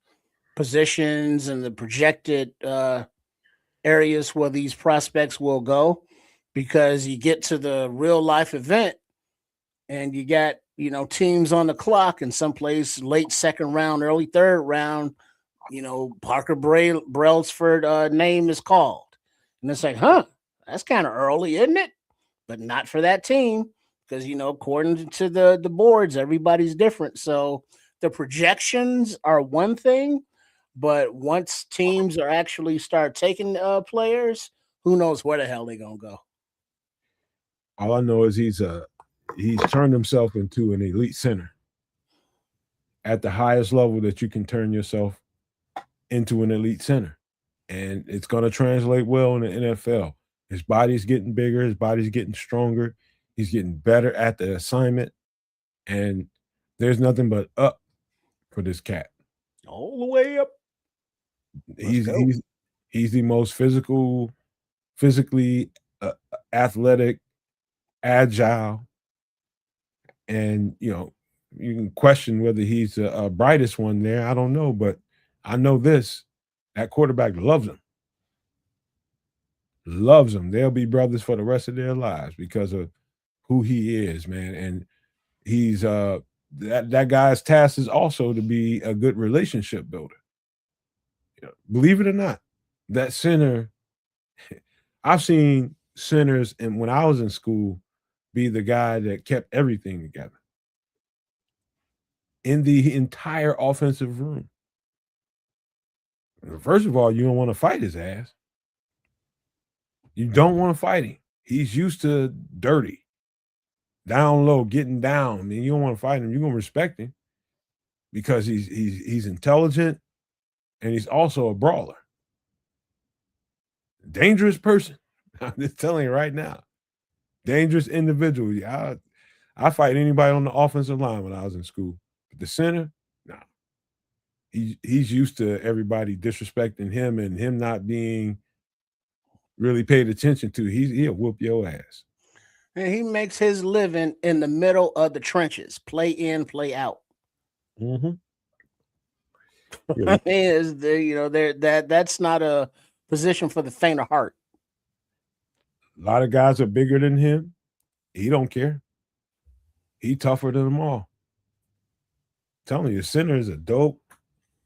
positions and the projected areas where these prospects will go, because you get to the real life event and you got teams on the clock, and someplace late second round, early third round, Parker Brailsford name is called, and it's like, that's kind of early, isn't it? But not for that team, because according to the boards, everybody's different. So the projections are one thing, but once teams are actually start taking players, who knows where the hell they're gonna go. All I know is he's turned himself into an elite center at the highest level that you can turn yourself into an elite center, and it's going to translate well in the NFL. His body's getting bigger, his body's getting stronger, he's getting better at the assignment, and there's nothing but up for this cat. All the way up. He's the most physically athletic, agile, and you can question whether he's the brightest one there. I don't know, but I know this: that quarterback loves him. Loves him. They'll be brothers for the rest of their lives because of who he is, man. And he's that guy's task is also to be a good relationship builder. Believe it or not, that center, I've seen centers, and when I was in school, be the guy that kept everything together in the entire offensive room. First of all, you don't want to fight his ass. You don't want to fight him. He's used to dirty, down low, getting down. I mean, you don't want to fight him. You're gonna respect him because he's intelligent, and he's also a brawler. Dangerous person. I'm just telling you right now. Dangerous individual. Yeah, I fight anybody on the offensive line when I was in school. But the center, no. He's used to everybody disrespecting him and him not being really paid attention to. He'll whoop your ass. And he makes his living in the middle of the trenches, play in, play out. Mm-hmm. I mean, that's not a position for the faint of heart. A lot of guys are bigger than him. He don't care. He tougher than them all. I'm telling you, center is a dope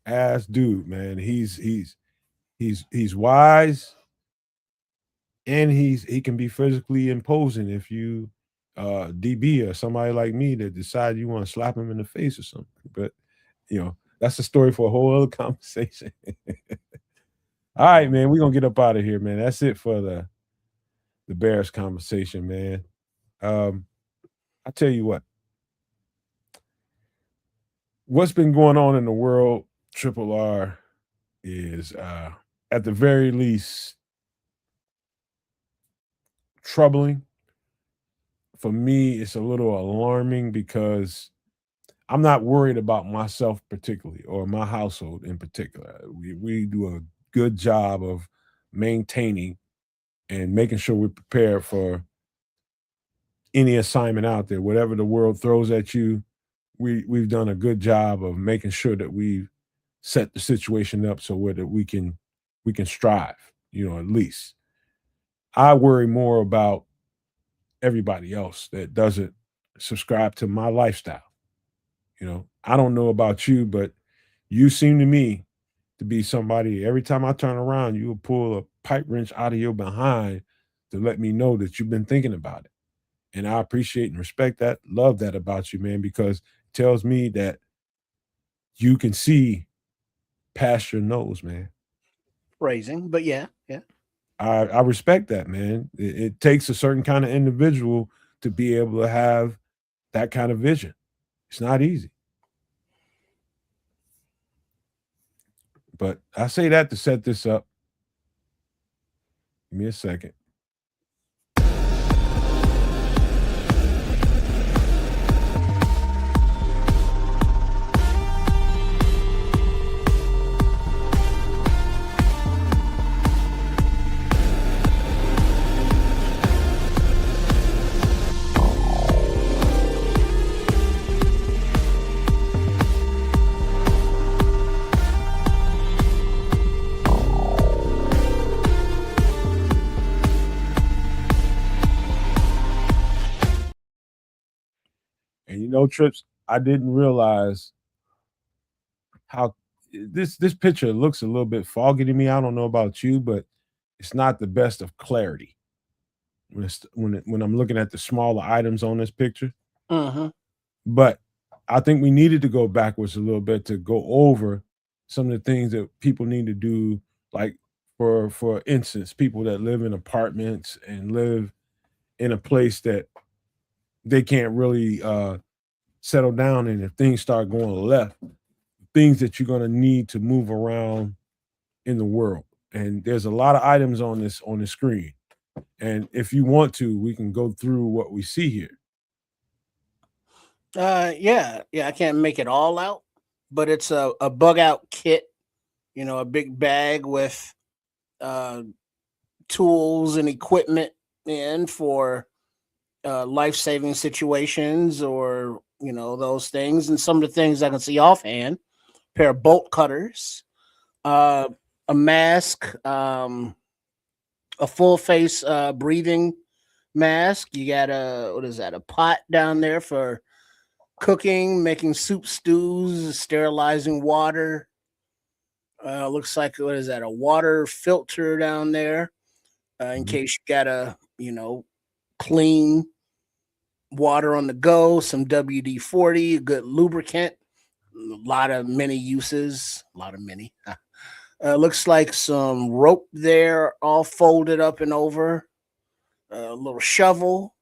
ass dude, man. He's wise, and he can be physically imposing if you DB or somebody like me that decide you want to slap him in the face or something. But That's a story for a whole other conversation. All right, man. We're gonna get up out of here, man. That's it for the Bears conversation, man. Um, I tell you what's been going on in the world, Triple R, is at the very least troubling. For me, it's a little alarming because I'm not worried about myself particularly or my household in particular. We do a good job of maintaining and making sure we're prepared for any assignment out there. Whatever the world throws at you, we've done a good job of making sure that we've set the situation up so that we can strive, at least. I worry more about everybody else that doesn't subscribe to my lifestyle. I don't know about you, but you seem to me to be somebody every time I turn around, you will pull a pipe wrench out of your behind to let me know that you've been thinking about it. And I appreciate and respect that, love that about you, man, because it tells me that you can see past your nose, man. Phrasing, but yeah, yeah. I respect that, man. It takes a certain kind of individual to be able to have that kind of vision. It's not easy. But I say that to set this up. Give me a second. And Trips, I didn't realize how this picture looks a little bit foggy to me. I don't know about you, but it's not the best of clarity when I'm looking at the smaller items on this picture. Mm-hmm. But I think we needed to go backwards a little bit to go over some of the things that people need to do, like for instance, people that live in apartments and live in a place that they can't really settle down in if things start going left, things that you're going to need to move around in the world. And there's a lot of items on the screen. And if you want to, we can go through what we see here. Yeah. I can't make it all out, but it's a bug out kit. A big bag with uh tools and equipment in for life saving situations or those things. And some of the things I can see offhand: pair of bolt cutters, uh, a mask, a full face breathing mask. You got what is that? A pot down there for cooking, making soup, stews, sterilizing water. Looks like what is that? A water filter down there in Mhm. case you gotta clean water on the go. Some WD-40, a good lubricant. A lot of many uses. A lot of many. Looks like some rope there, all folded up and over. A little shovel,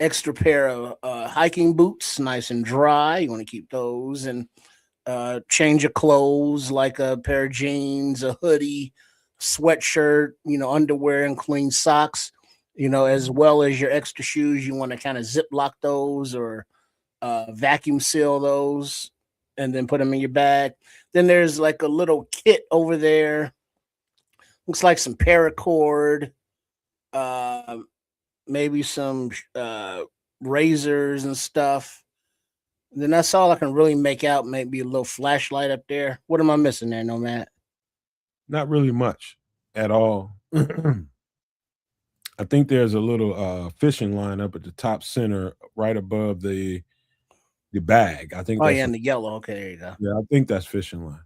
extra pair of hiking boots, nice and dry. You want to keep those, and change of clothes like a pair of jeans, a hoodie, sweatshirt, underwear, and clean socks. As well as your extra shoes. You want to kind of zip lock those or vacuum seal those, and then put them in your bag. Then there's like a little kit over there. Looks like some paracord, uh, maybe some razors and stuff. Then that's all I can really make out. Maybe a little flashlight up there. What am I missing there, Nomad? Not really much at all. I think there's a little fishing line up at the top center, right above the bag. I think Oh that's yeah, a, and the yellow. Okay, there you go. yeah, I think that's fishing line.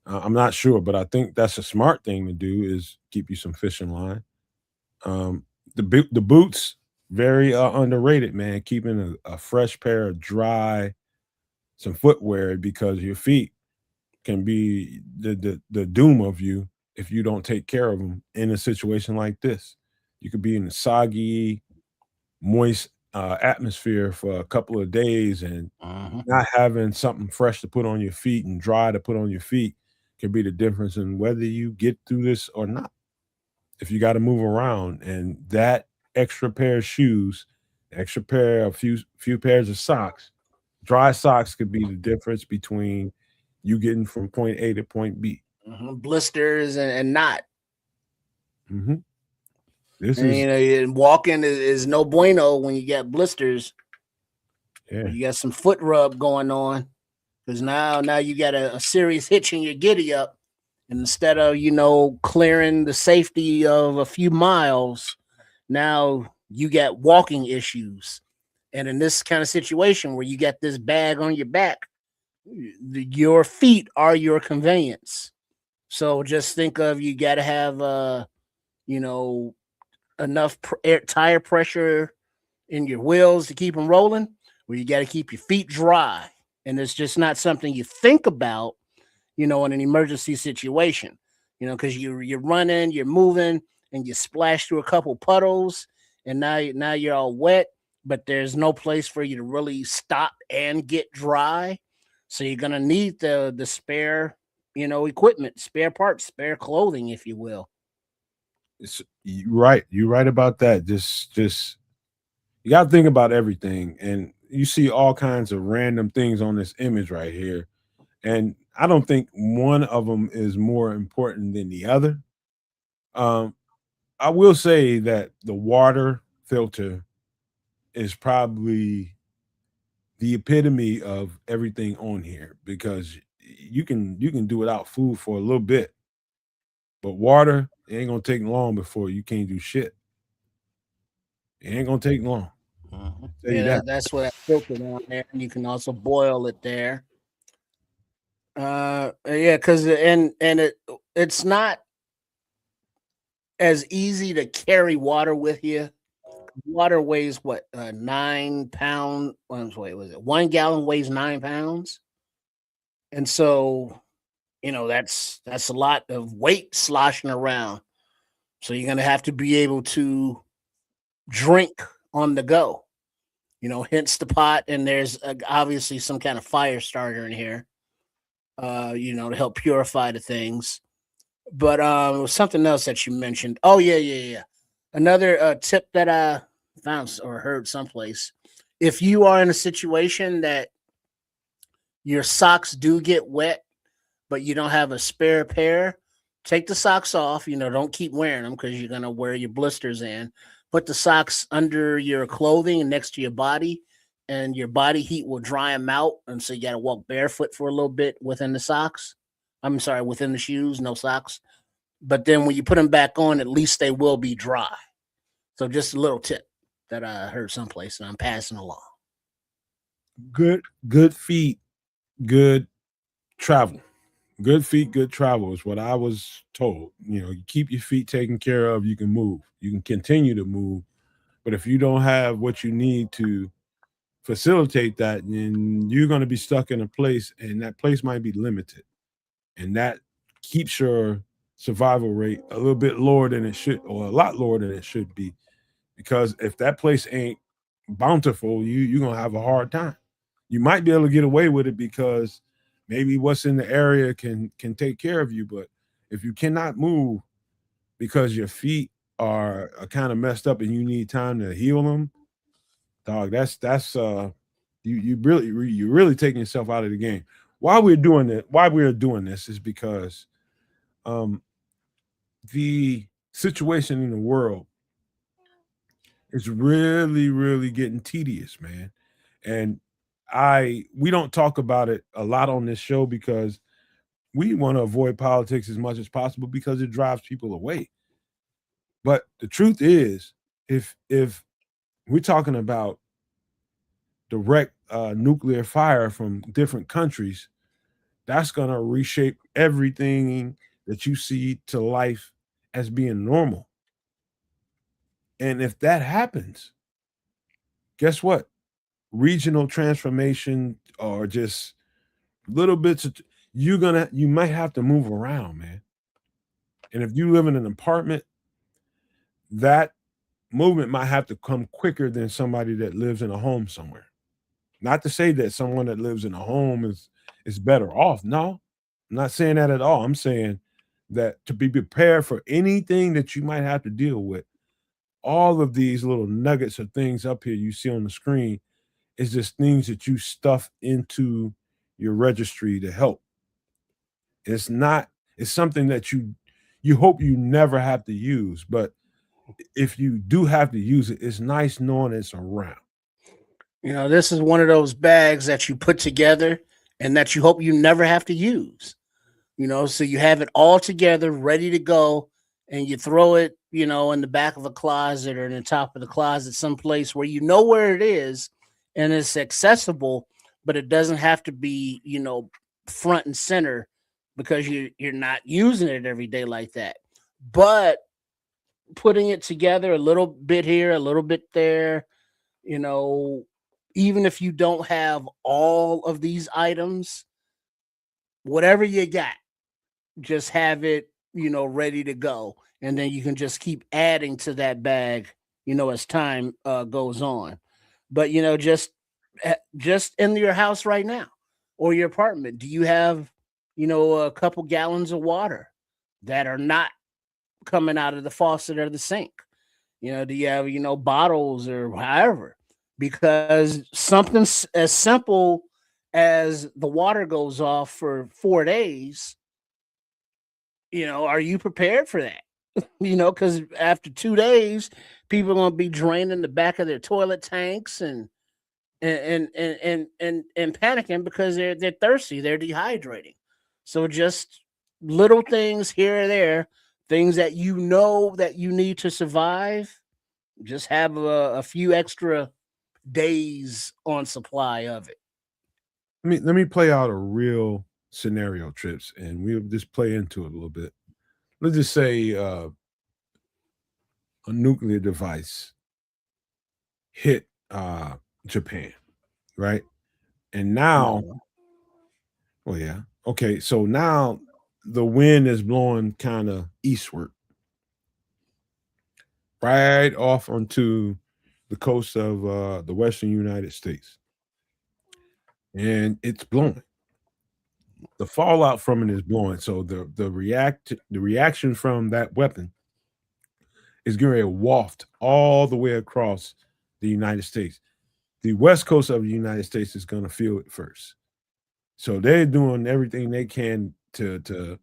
I'm not sure, but I think that's a smart thing to do is keep you some fishing line. The boots very underrated, man. Keeping a fresh pair of dry some footwear because your feet. can be the doom of you if you don't take care of them in a situation like this. You could be in a soggy, moist atmosphere for a couple of days, and not having something fresh to put on your feet and dry to put on your feet can be the difference in whether you get through this or not. If you got to move around, and that extra pair of shoes, extra pair, a few pairs of socks, dry socks could be the difference between you getting from point A to point B. Blisters and not. Mm-hmm. This And, is and walking is no bueno when you get blisters. yeah. You got some foot rub going on because now you got a serious hitch in your giddy up. And instead of clearing the safety of a few miles, now you got walking issues. And in this kind of situation where you got this bag on your back, your feet are your conveyance. So just think of, you got to have enough tire pressure in your wheels to keep them rolling, where you got to keep your feet dry. And it's just not something you think about, in an emergency situation, because you're running, you're moving, and you splash through a couple puddles, and now you're all wet, but there's no place for you to really stop and get dry. So you're gonna need the spare, equipment, spare parts, spare clothing, if you will. You're right. You're right about that. Just you got to think about everything, and you see all kinds of random things on this image right here, and I don't think one of them is more important than the other. Um, I will say that the water filter is probably the epitome of everything on here, because you can do without food for a little bit, but water, it ain't gonna take long before you can't do shit. It ain't gonna take long. Tell you Yeah, that. that's what I filtered on there, and you can also boil it there. Yeah, because it's not as easy to carry water with you. Water weighs what, 9 pound. Wait, was it 1 gallon weighs 9 pounds? And so that's a lot of weight sloshing around. So you're gonna have to be able to drink on the go. Hence the pot, and there's obviously some kind of fire starter in here. To help purify the things. But it was something else that you mentioned. Oh yeah. Another tip that I found or heard someplace: if you are in a situation that your socks do get wet, but you don't have a spare pair, take the socks off. Don't keep wearing them because you're gonna wear your blisters in. Put the socks under your clothing and next to your body, and your body heat will dry them out. And so you got to walk barefoot for a little bit within the socks. I'm sorry, within the shoes, no socks. But then when you put them back on, at least they will be dry. So just a little tip that I heard someplace, and I'm passing along. Good feet, good travel. Good feet, good travel is what I was told. You keep your feet taken care of, you can move. You can continue to move. But if you don't have what you need to facilitate that, then you're going to be stuck in a place, and that place might be limited. And that keeps your survival rate a little bit lower than it should, or a lot lower than it should be. Because if that place ain't bountiful, you're gonna have a hard time. You might be able to get away with it because maybe what's in the area can take care of you. But if you cannot move because your feet are kind of messed up and you need time to heal them, dog, that's you're really taking yourself out of the game. Why we're doing this is because um the situation in the world is really, really getting tedious, man. And we don't talk about it a lot on this show because we want to avoid politics as much as possible because it drives people away. But the truth is, if we're talking about direct nuclear fire from different countries, that's gonna reshape everything that you see to life as being normal. And if that happens, guess what? Regional transformation or just little bits of you might have to move around, man. And if you live in an apartment, that movement might have to come quicker than somebody that lives in a home somewhere. Not to say that someone that lives in a home is better off. No, I'm not saying that at all. I'm saying that to be prepared for anything that you might have to deal with, all of these little nuggets of things up here you see on the screen is just things that you stuff into your registry to help. It's not, it's something that you hope you never have to use, but if you do have to use it, it's nice knowing it's around. This is one of those bags that you put together and that you hope you never have to use. So you have it all together, ready to go, and you throw it, in the back of a closet or in the top of the closet, someplace where you know where it is and it's accessible, but it doesn't have to be, front and center because you're not using it every day like that. But putting it together a little bit here, a little bit there, you know, even if you don't have all of these items, whatever you got, just have it, ready to go. And then you can just keep adding to that bag, as time goes on. But, just in your house right now or your apartment, do you have, a couple gallons of water that are not coming out of the faucet or the sink? Do you have, bottles or however? Because something as simple as the water goes off for 4 days, are you prepared for that? Because after 2 days, people are going to be draining the back of their toilet tanks and panicking because they're thirsty, they're dehydrating. So just little things here and there, things that that you need to survive. Just have a few extra days on supply of it. Let me play out a real scenario, Trips, and we'll just play into it a little bit. Let's just say a nuclear device hit Japan, right? And now, No. oh yeah, okay. So now the wind is blowing kind of eastward, right off onto the coast of the western United States, and it's blowing. The fallout from it is blowing. So the reaction from that weapon is going to waft all the way across the United States. The west coast of the United States is going to feel it first. So they're doing everything they can to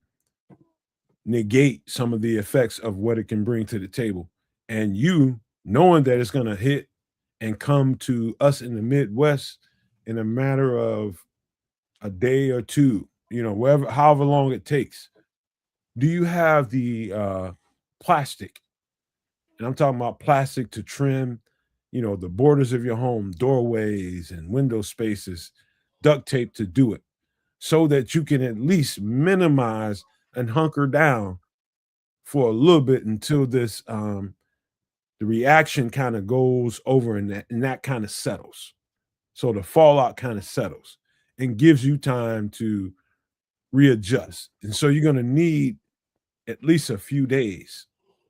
negate some of the effects of what it can bring to the table. And you knowing that it's going to hit and come to us in the Midwest in a matter of a day or two, wherever, however long it takes. Do you have the plastic? And I'm talking about plastic to trim, the borders of your home, doorways and window spaces, duct tape to do it so that you can at least minimize and hunker down for a little bit until this the reaction kind of goes over and that kind of settles. So the fallout kind of settles and gives you time to readjust. And so you're going to need at least a few days,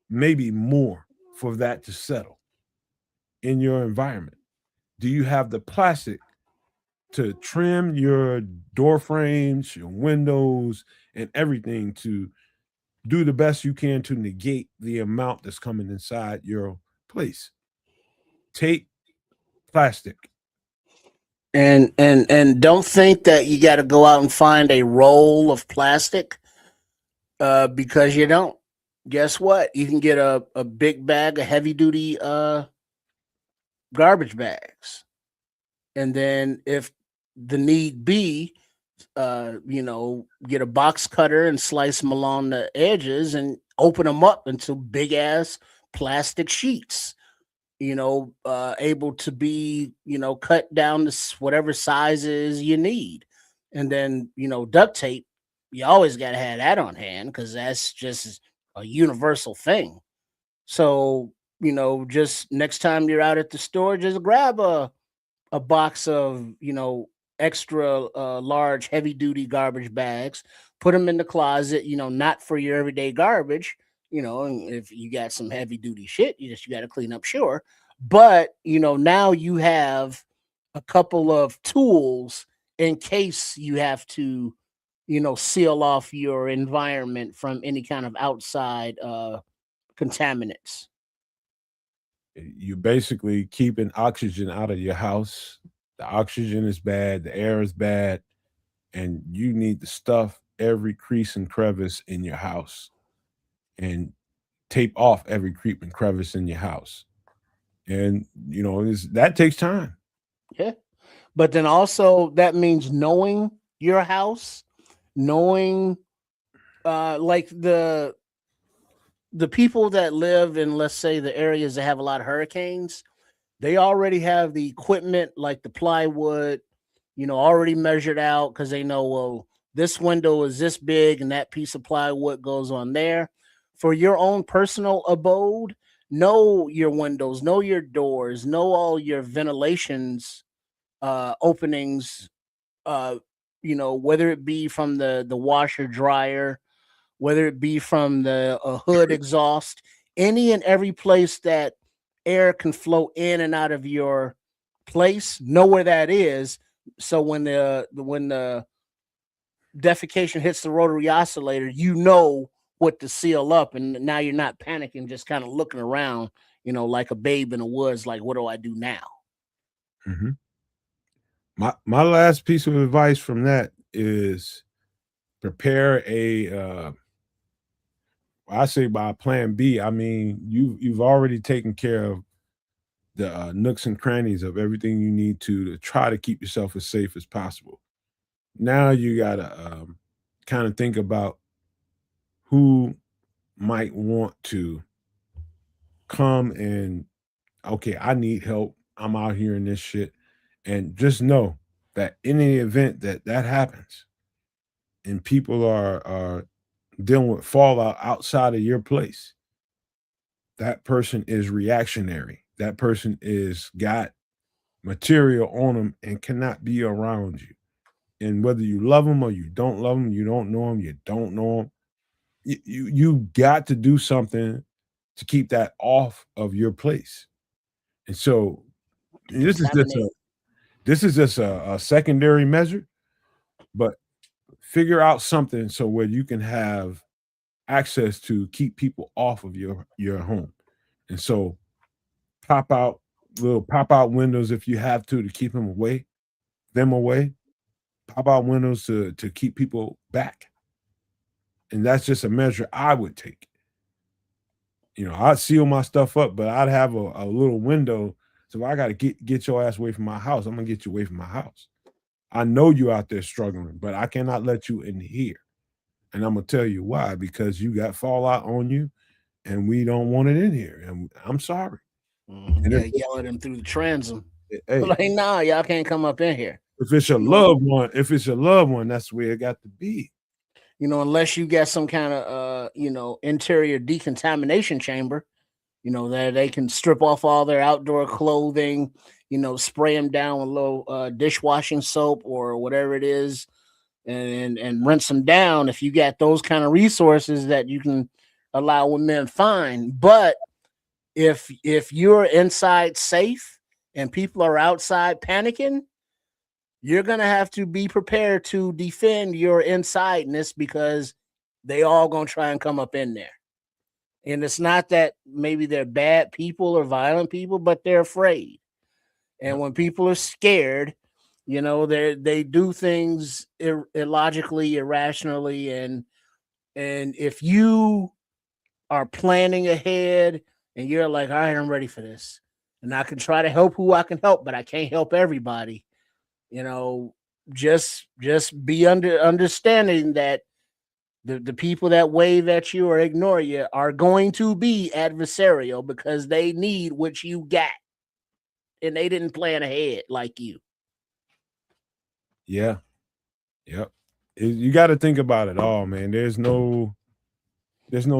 maybe more, for that to settle in your environment. Do you have the plastic to trim your door frames, your windows, and everything to do the best you can to negate the amount that's coming inside your place? Take plastic. And don't think that you got to go out and find a roll of plastic because you don't. Guess what? You can get a big bag of heavy duty garbage bags. And then if the need be, get a box cutter and slice them along the edges and open them up into big ass plastic sheets. Able to be, cut down to whatever sizes you need. And then, duct tape, you always got to have that on hand because that's just a universal thing. So, just next time you're out at the store, just grab a box of, extra large, heavy duty garbage bags, put them in the closet, not for your everyday garbage, and if you got some heavy duty shit, you got to clean up, sure. But, now you have a couple of tools in case you have to, seal off your environment from any kind of outside contaminants. You basically keeping oxygen out of your house. The oxygen is bad, the air is bad, and you need to stuff every crease and crevice in your house and tape off every creep and crevice in your house. And that takes time. Yeah. But then also that means knowing your house, knowing like the people that live in, let's say, the areas that have a lot of hurricanes, they already have the equipment like the plywood, already measured out because they know, well, this window is this big and that piece of plywood goes on there. For your own personal abode, know your windows, know your doors, know all your ventilations openings, whether it be from the washer dryer, whether it be from the hood exhaust, any and every place that air can flow in and out of your place, know where that is. So when the defecation hits the rotary oscillator, you know what to seal up, and now you're not panicking, just kind of looking around, like a babe in the woods, like, what do I do now? Mhm. My last piece of advice from that is prepare I say by plan B, I mean you've already taken care of the nooks and crannies of everything you need to try to keep yourself as safe as possible. Now you gotta kind of think about who might want to come and, okay, I need help. I'm out here in this shit, and just know that in the event that that happens and people are dealing with fallout outside of your place, that person is reactionary. That person is got material on them and cannot be around you. And whether you love them or you don't love them, you don't know them, you don't know them, you got to do something to keep that off of your place. And so this is just Contaminate. a a secondary measure, but figure out something so where you can have access to keep people off of your home. And so pop out little pop out windows if you have to keep them away. Pop out windows to keep people back. And that's just a measure I would take. I'd seal my stuff up, but I'd have a little window. So I gotta get your ass away from my house. I'm gonna get you away from my house. I know you out there struggling, but I cannot let you in here. And I'm gonna tell you why, because you got fallout on you and we don't want it in here. And I'm sorry. And Yeah, yell at them through the transom. hey, Like, nah, y'all can't come up in here. if it's your You know, loved one, that's where it got to be. unless you got some kind of interior decontamination chamber, that they can strip off all their outdoor clothing, spray them down with a little dishwashing soap or whatever it is, and rinse them down. If you got those kind of resources that you can allow women, fine. But if you're inside safe and people are outside panicking, you're gonna have to be prepared to defend your insideness because they all gonna try and come up in there. And it's not that maybe they're bad people or violent people, but they're afraid. And when people are scared, they do things illogically, irrationally, and if you are planning ahead and you're like, all right, I'm ready for this, and I can try to help who I can help, but I can't help everybody. You know, just be understanding that the people that wave at you or ignore you are going to be adversarial because they need what you got, and they didn't plan ahead like you. Yeah. Yep. You got to think about it all, man. There's no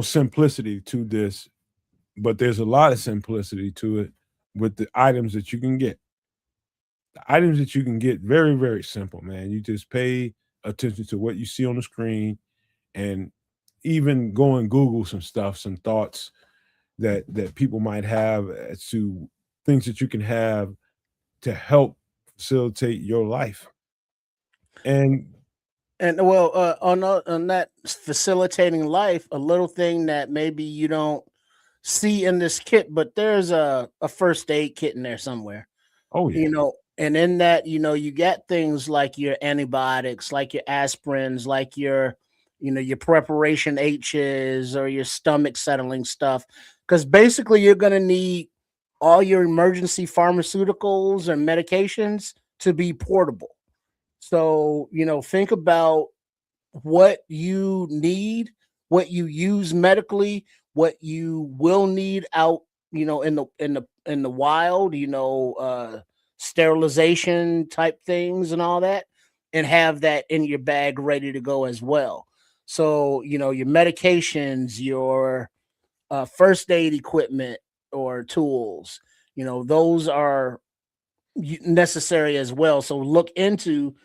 simplicity to this, but there's a lot of simplicity to it with the items that you can get. The items that you can get, very, very simple, man. You just pay attention to what you see on the screen, and even go and Google some stuff, some thoughts that people might have as to things that you can have to help facilitate your life. And And well, on that facilitating life, a little thing that maybe you don't see in this kit, but there's a first aid kit in there somewhere. oh yeah, And in that, you get things like your antibiotics, like your aspirins, like your preparation H's or your stomach settling stuff. Because basically, you're going to need all your emergency pharmaceuticals and medications to be portable. So, think about what you need, what you use medically, what you will need out, in the wild, sterilization type things and all that, and have that in your bag ready to go as well. So, your medications, your first aid equipment or tools, those are necessary as well. So look into,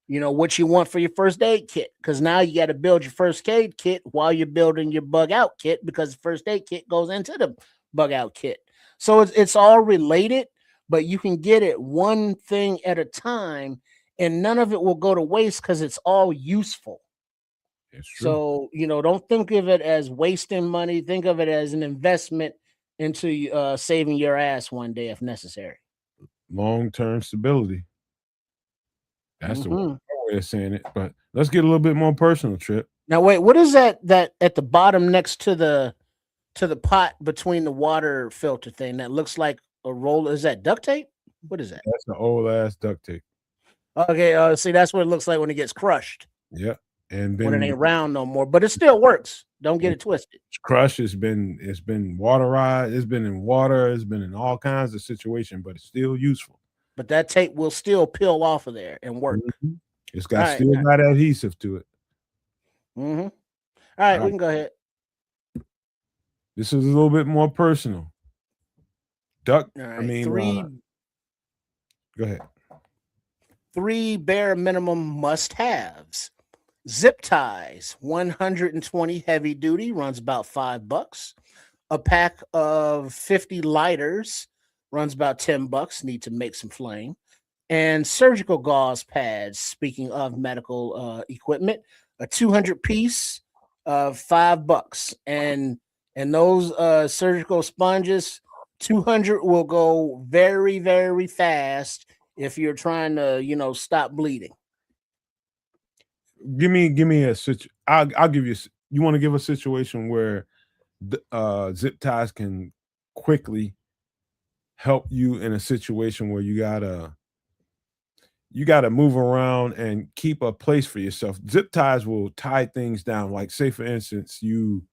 what you want for your first aid kit, because now you got to build your first aid kit while you're building your bug out kit, because the first aid kit goes into the bug out kit. So it's all related, but you can get it one thing at a time, and none of it will go to waste because it's all useful. it's true. So, don't think of it as wasting money. Think of it as an investment into saving your ass one day if necessary. Long-term stability. That's the Hmm. way of saying it. But let's get a little bit more personal, Trip. Now, wait, what is that at the bottom next to the pot between the water filter thing that looks like a roll? Is that duct tape? What is that? That's the old ass duct tape. Okay, see, that's what it looks like when it gets crushed, Yeah. And when it been ain't round no more. But it still works. Don't get it twisted. crushed. It's been waterized. It's been in water. It's been in all kinds of situations, but it's still useful. But that tape will still peel off of there and work. Mhm. It's All got right. still got adhesive to it. Mm-hmm. All right, All we right. can go ahead. This is a little bit more personal. Duck. All I right. mean, go ahead. Three bare minimum must-haves. Zip ties, 120 heavy duty, runs about $5. A pack of 50 lighters runs about $10. Need to make some flame. And surgical gauze pads. Speaking of medical equipment, a 200 piece of $5, and those surgical sponges, 200 will go very very fast if you're trying to stop bleeding. Give me a situ. I'll give you. You want to give a situation where zip ties can quickly help you in a situation where you gotta move around and keep a place for yourself. Zip ties will tie things down. Like, say for instance, you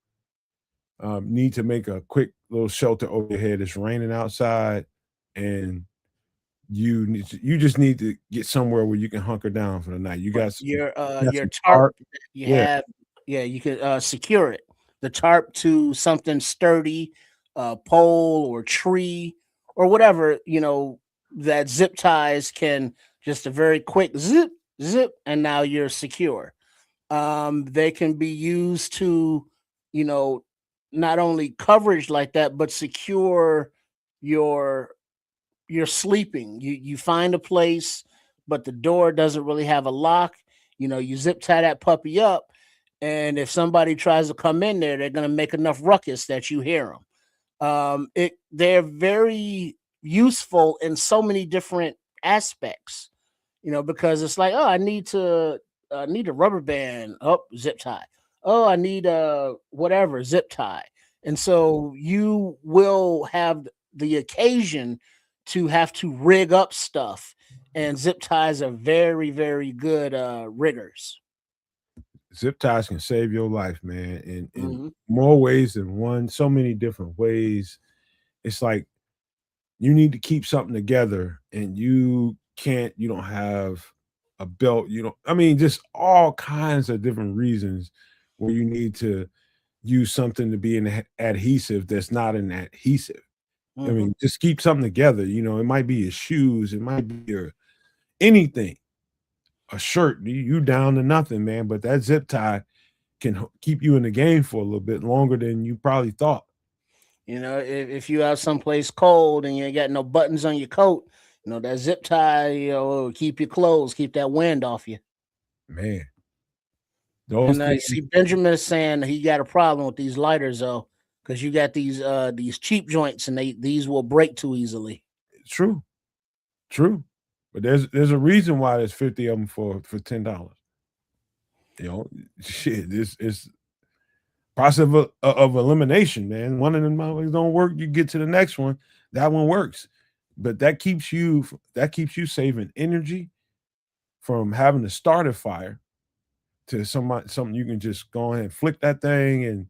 need to make a quick little shelter over your head. It's raining outside, and you just need to get somewhere where you can hunker down for the night. You got some, you got Your some tarp tarp. that you Yeah, have, yeah, you could secure it, the tarp, to something sturdy, pole or tree or whatever, that zip ties can just a very quick zip zip, and now you're secure. They can be used to, you know not only coverage like that, but secure your you're sleeping. You find a place, but the door doesn't really have a lock. You zip tie that puppy up, and if somebody tries to come in there, they're gonna make enough ruckus that you hear them. They're very useful in so many different aspects. Because it's like, oh, I need a rubber band, oh, zip tie. Oh, I need a whatever, zip tie. And so you will have the occasion to have to rig up stuff, and zip ties are very very good riggers. zip ties can save your life, man, in Hmm. more ways than one. So many different ways. It's like you need to keep something together, and you don't have a belt. You don't. I mean, just all kinds of different reasons where you need to use something to be an adhesive that's not an adhesive. I Hmm. mean, just keep something together. It might be your shoes, it might be your anything, a shirt, you down to nothing, man. But that zip tie can keep you in the game for a little bit longer than you probably thought. If you out someplace cold and you ain't got no buttons on your coat, that zip tie, will keep you closed, keep that wind off you. Man, those And things. see, Benjamin is saying he got a problem with these lighters though, because you got these cheap joints and these will break too easily. True, but there's a reason why there's 50 of them for $10. Shit, this is process of elimination, man. One of them motherfuckers don't work, you get to the next one, that one works. But that keeps you saving energy from having to start a fire to something you can just go ahead and flick that thing and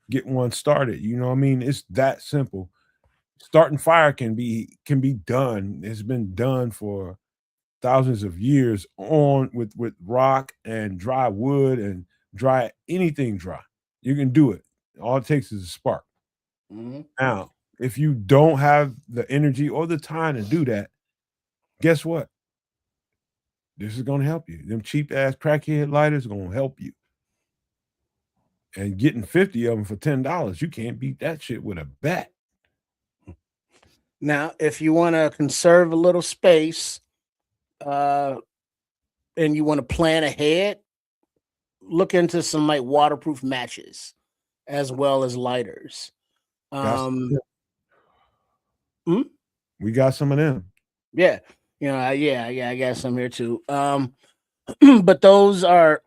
get one started. You know what I mean? It's that simple. Starting fire can be done. It's been done for thousands of years on with rock and dry wood and dry anything dry. You can do it. All it takes is a spark. Mm-hmm. Now, if you don't have the energy or the time to do that, guess what? This is going to help you. Them cheap ass crackhead lighters are going to help you. And getting 50 of them for $10, you can't beat that shit with a bat. Now, if you want to conserve a little space, and you want to plan ahead, look into some like waterproof matches as well as lighters. We got some of them. Yeah. I got some here too. But those are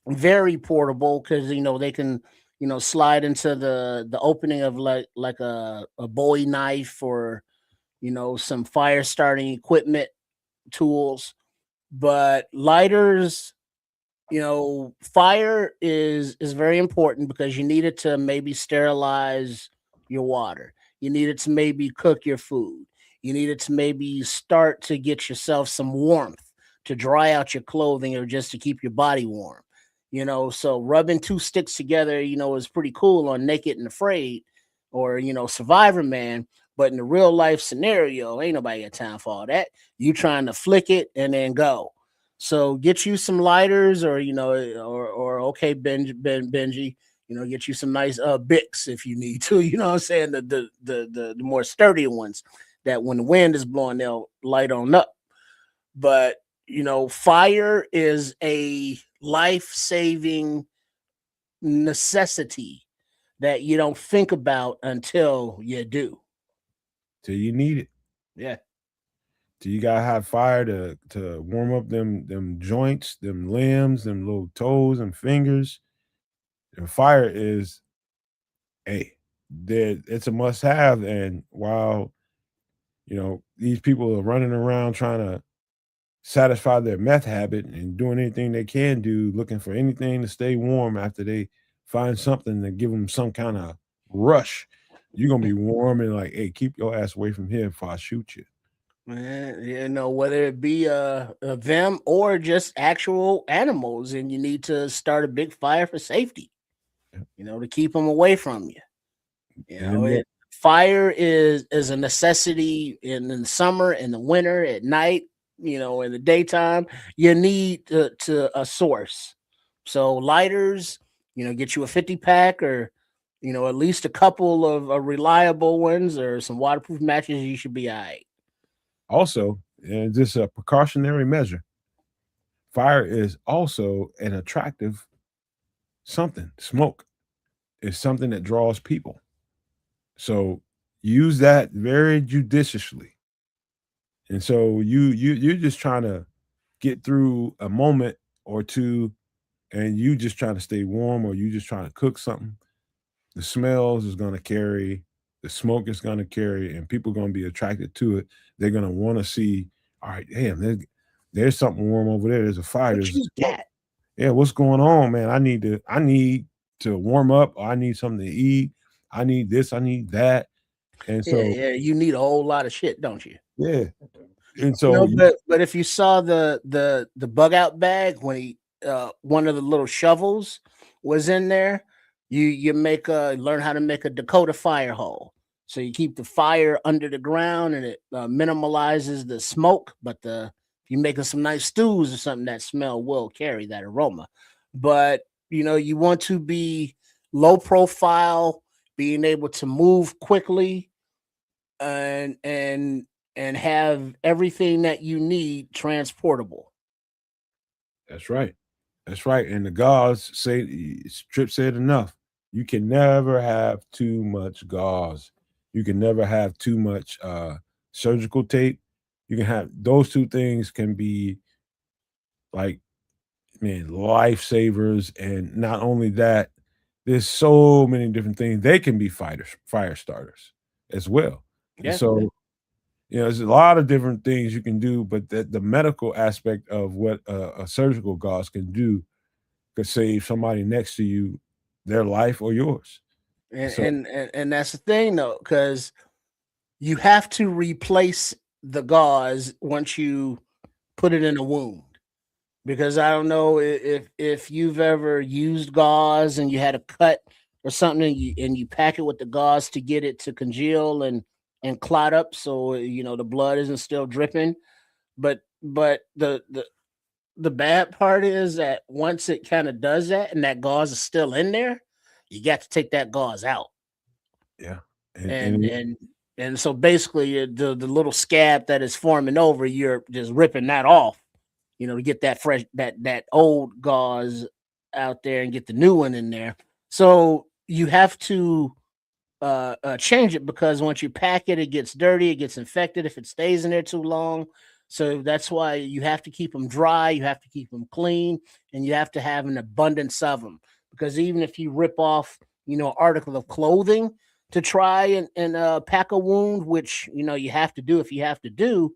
very portable because they can slide into the opening of like a Bowie knife or some fire starting equipment tools. But lighters, fire is very important because you need it to maybe sterilize your water. You need it to maybe cook your food. You need it to maybe start to get yourself some warmth to dry out your clothing or just to keep your body warm. So rubbing two sticks together, is pretty cool on Naked and Afraid or, Survivor Man. But in the real life scenario, ain't nobody got time for all that. You trying to flick it and then go. So get you some lighters or, or okay, Benji, get you some nice Bics if you need to, you know what I'm saying? The more sturdier ones that when the wind is blowing, they'll light on up. But, fire is a life-saving necessity that you don't think about until you do. Till you need it. Yeah. Till you gotta have fire to warm up them joints, them limbs, them little toes and fingers. And fire is it's a must have. And while these people are running around trying to satisfy their meth habit and doing anything they can do, looking for anything to stay warm after they find something to give them some kind of rush, you're gonna be warm and like, hey, keep your ass away from here before I shoot you. Man, whether it be them or just actual animals, and you need to start a big fire for safety, to keep them away from you. Fire is a necessity in the summer, in the winter, at night, in the daytime. You need to a source. So lighters, get you a 50 pack or, at least a couple of reliable ones or some waterproof matches. You should be all right. Also, just a precautionary measure. Fire is also an attractive something. Smoke is something that draws people. So use that very judiciously. And so you're just trying to get through a moment or two, and you just trying to stay warm, or you just trying to cook something. The smells is going to carry, the smoke is going to carry, and people are going to be attracted to it. They're going to want to see, all right, damn, there's something warm over there. There's a fire. What you got? Yeah, what's going on, man? I need to warm up, or I need something to eat. I need this, I need that. And so you need a whole lot of shit, don't you? Yeah. And so but if you saw the bug out bag when he one of the little shovels was in there, you learn how to make a Dakota fire hole. So you keep the fire under the ground and it minimalizes the smoke, but the If you're making some nice stews or something, that smell will carry that aroma. But you want to be low profile, being able to move quickly, and have everything that you need transportable. That's right. That's right. And the gauze say Trip said enough. You can never have too much gauze. You can never have too much surgical tape. You can have those two things can be like man lifesavers. And not only that, there's so many different things. They can be fire starters as well. And Yeah, so there's a lot of different things you can do, but the medical aspect of what a surgical gauze can do could save somebody next to you their life or yours. and So that's the thing though, because you have to replace the gauze once you put it in a wound. Because I don't know if you've ever used gauze and you had a cut or something, and you pack it with the gauze to get it to congeal and clot up, so the blood isn't still dripping. But the bad part is that once it kind of does that and that gauze is still in there, you got to take that gauze out. yeah, and and and so basically the little scab that is forming over, you're just ripping that off, to get that fresh that old gauze out there and get the new one in there. So you have to change it, because once you pack it, it gets dirty, it gets infected if it stays in there too long. So that's why you have to keep them dry, you have to keep them clean, and you have to have an abundance of them. Because even if you rip off, article of clothing to try and pack a wound, which you have to do if you have to do,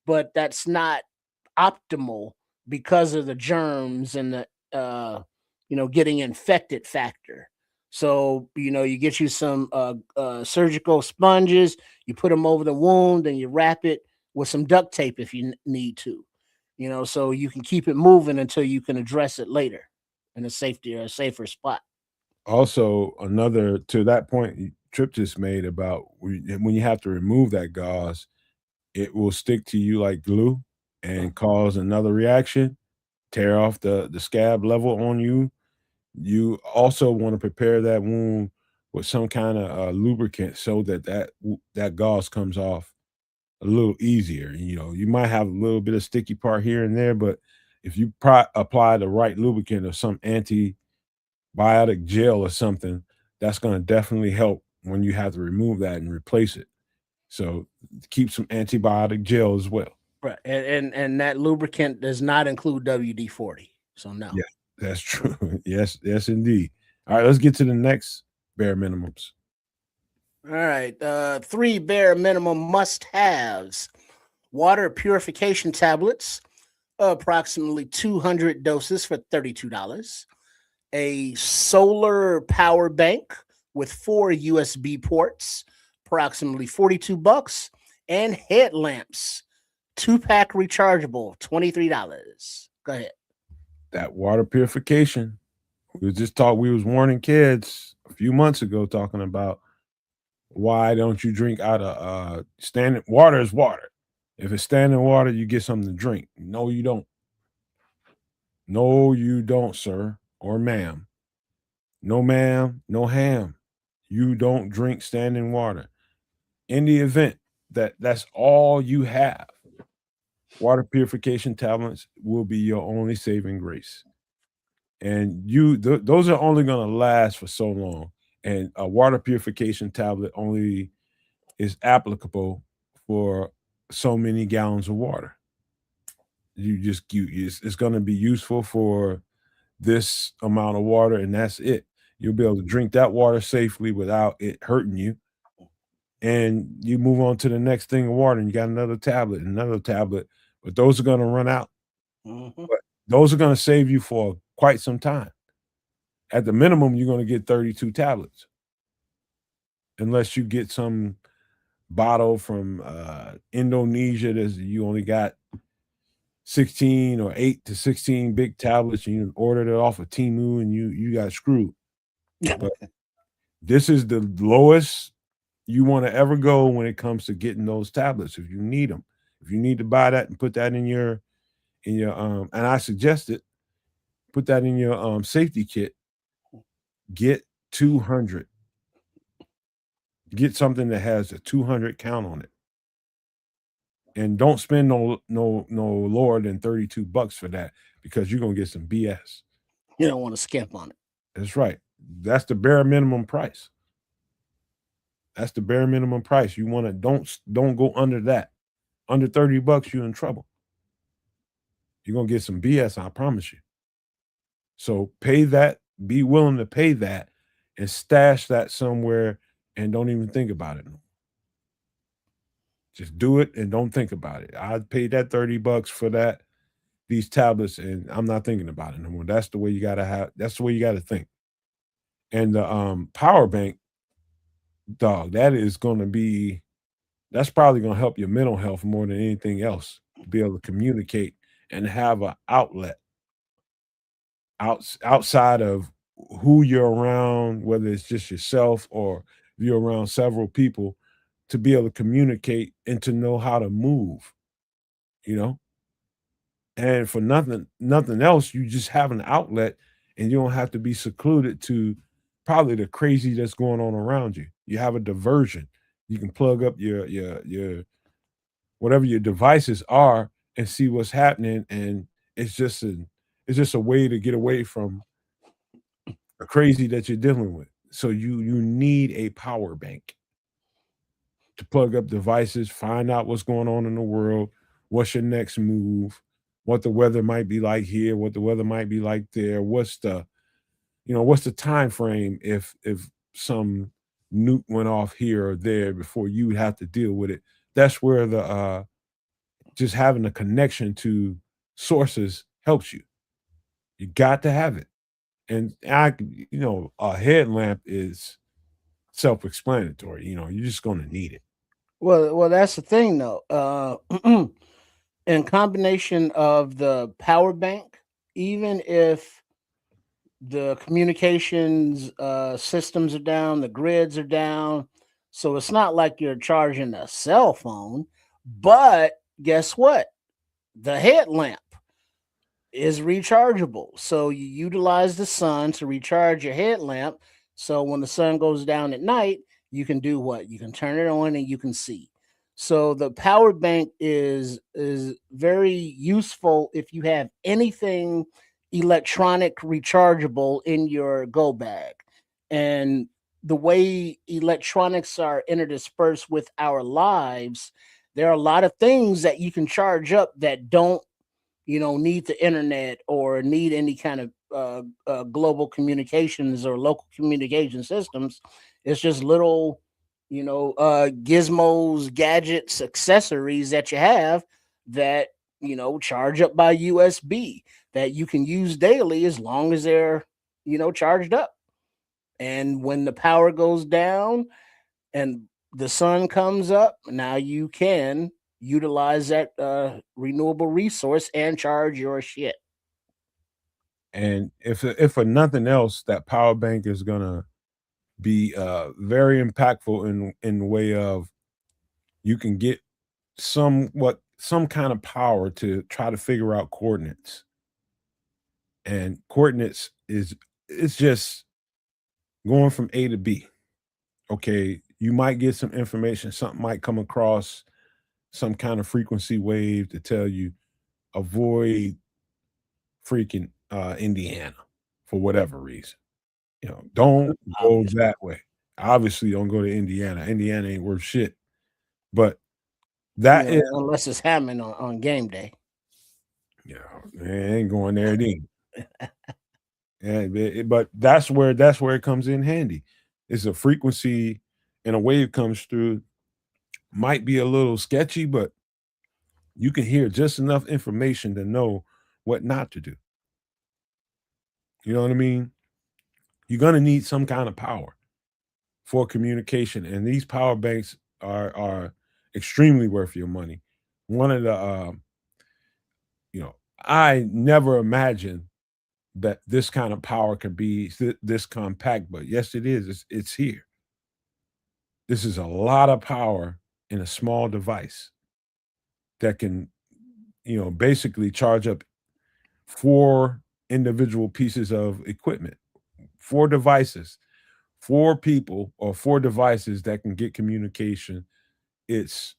but that's not optimal because of the germs and the getting infected factor. So you get you some surgical sponges, you put them over the wound, and you wrap it with some duct tape if you need to, so you can keep it moving until you can address it later in a safer spot. also another to that point Trip just made about when you have to remove that gauze, it will stick to you like glue and cause another reaction, tear off the scab level on you. You also want to prepare that wound with some kind of lubricant so that gauze comes off a little easier. You might have a little bit of sticky part here and there, but if you apply the right lubricant or some antibiotic gel or something, that's going to definitely help when you have to remove that and replace it. So keep some antibiotic gel as well. Right, and that lubricant does not include WD-40. So no. Yeah, that's true. Yes, yes, indeed. All right, let's get to the next bare minimums. All right, three bare minimum must-haves: water purification tablets, approximately 200 doses for $32. A solar power bank with 4 USB ports, approximately $42, and headlamps, 2-pack rechargeable, $23. Go ahead. That water purification. We was warning kids a few months ago talking about why don't you drink out of standing water is water. If it's standing water, you get something to drink. No, you don't. No, you don't, sir or ma'am. No, ma'am, no ham. You don't drink standing water. In the event that that's all you have, water purification tablets will be your only saving grace. And those are only going to last for so long. And a water purification tablet only is applicable for so many gallons of water. It's going to be useful for this amount of water, and that's it. You'll be able to drink that water safely without it hurting you. And you move on to the next thing of water, and you got another tablet, but those are going to run out. Mhm. But those are going to save you for quite some time. At the minimum, you're going to get 32 tablets, unless you get some bottle from Indonesia that you only got 16 or 8 to 16 big tablets, and you ordered it off of Temu, and you got screwed. But this is the lowest you want to ever go when it comes to getting those tablets if you need them. If you need to buy that and put that in your in your and I suggested put that in your safety kit. Get 200. Get something that has a 200 count on it. And don't spend no lower than $32 for that because you're gonna get some BS. You don't want to skimp on it. That's right. That's the bare minimum price. That's the bare minimum price. You want to don't go under that. Under $30, you're in trouble. You're gonna get some BS, I promise you. So pay that, be willing to pay that, and stash that somewhere and don't even think about it. Just do it and don't think about it. I paid that $30 for these tablets, and I'm not thinking about it no more. That's the way you gotta that's the way you gotta think. And the power bank, dog, that's probably gonna help your mental health more than anything else to be able to communicate and have an outlet outside of who you're around, whether it's just yourself or if you're around several people, to be able to communicate and to know how to move, you know? And for nothing else, you just have an outlet and you don't have to be secluded to probably the crazy that's going on around you. You have a diversion. You can plug up your whatever your devices are and see what's happening, and it's just a way to get away from the crazy that you're dealing with. So you need a power bank to plug up devices, find out what's going on in the world, what's your next move, what the weather might be like here, what the weather might be like there, what's the time frame if some nuke went off here or there before you would have to deal with it. That's where the just having a connection to sources helps you. You got to have it. And a headlamp is self-explanatory. You're just going to need it. Well, that's the thing though. In combination of the power bank, even if the communications systems are down, the grids are down, so it's not like you're charging a cell phone. But guess what? The headlamp is rechargeable. So you utilize the sun to recharge your headlamp. So when the sun goes down at night, you can do what? You can turn it on and you can see. So the power bank is very useful if you have anything electronic rechargeable in your go bag. And the way electronics are interdispersed with our lives, there are a lot of things that you can charge up that don't need the internet or need any kind of global communications or local communication systems. It's just little, gizmos, gadgets, accessories that you have that, charge up by USB that you can use daily as long as they're, charged up. And when the power goes down and the sun comes up, now you can utilize that renewable resource and charge your shit. And if for nothing else, that power bank is gonna be very impactful in the way of you can get some kind of power to try to figure out coordinates. And coordinates it's just going from A to B. Okay, you might get some information, something might come across some kind of frequency wave to tell you avoid freaking Indiana for whatever reason. Don't go Obviously. that way. Obviously, don't go to Indiana. Indiana ain't worth shit. But that is, Unless it's Hammond on game day. man, ain't going there then. But that's where it comes in handy. It's a frequency and a wave comes through. Might be a little sketchy, but you can hear just enough information to know what not to do. You know what I mean? You're gonna need some kind of power for communication, and these power banks are extremely worth your money. One of the I never imagined that this kind of power could be this compact, but yes, it is. It's here. This is a lot of power in a small device that can basically charge up 4 individual pieces of equipment, 4 devices, 4 people or 4 devices that can get communication. It's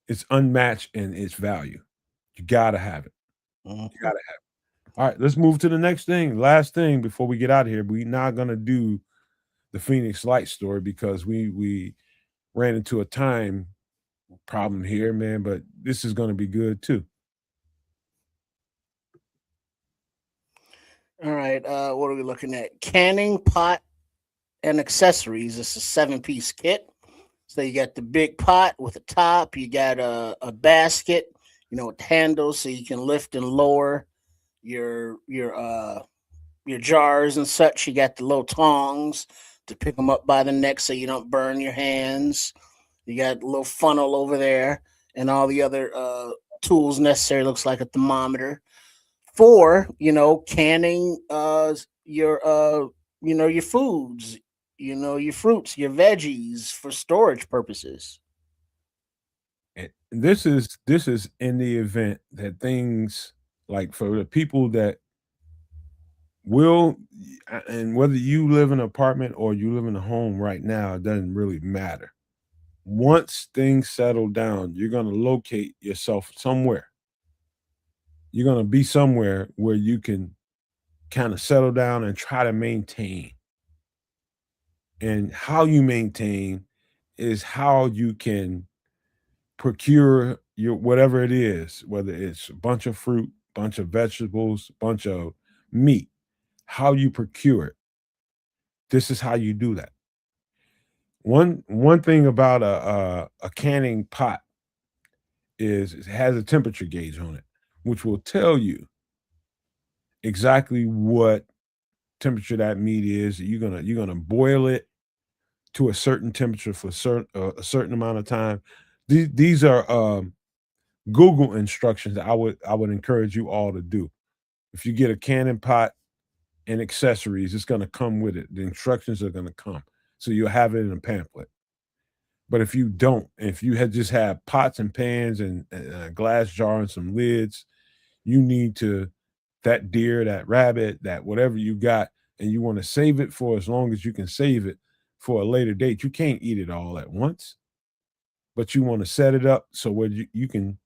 it's unmatched in its value. You gotta have it. You Mhm. gotta have it. All right, let's move to the next thing. Last thing before we get out of here. We're not gonna do the Phoenix Light story because we ran into a time problem here, man. But this is gonna be good too. All right. What are we looking at? Canning pot and accessories. It's a 7-piece kit. So you got the big pot with a top. You got a basket, with handles so you can lift and lower your your uh your jars and such. You got the little tongs to pick them up by the neck so you don't burn your hands. You got a little funnel over there and all the other tools necessary. Looks like a thermometer for canning your foods, your fruits, your veggies for storage purposes. And this is in the event that things like for the people that will and whether you live in an apartment or you live in a home right now, it doesn't really matter. Once things settle down, you're going to locate yourself somewhere. You're going to be somewhere where you can kind of settle down and try to maintain. And how you maintain is how you can procure your whatever it is, whether it's a bunch of fruit, bunch of vegetables, bunch of meat, how you procure it. This is how you do that. One thing about a canning pot is it has a temperature gauge on it, which will tell you exactly what temperature that meat is. You're gonna boil it to a certain temperature for a certain amount of time. These are Google instructions that I would encourage you all to do. If you get a canning pot and accessories, it's gonna come with it. The instructions are gonna come, so you'll have it in a pamphlet. But if you don't, if you had just have pots and pans and a glass jar and some lids, you need to that deer, that rabbit, that whatever you got, and you want to save it for as long as you can save it for a later date. You can't eat it all at once, but you want to set it up so where you can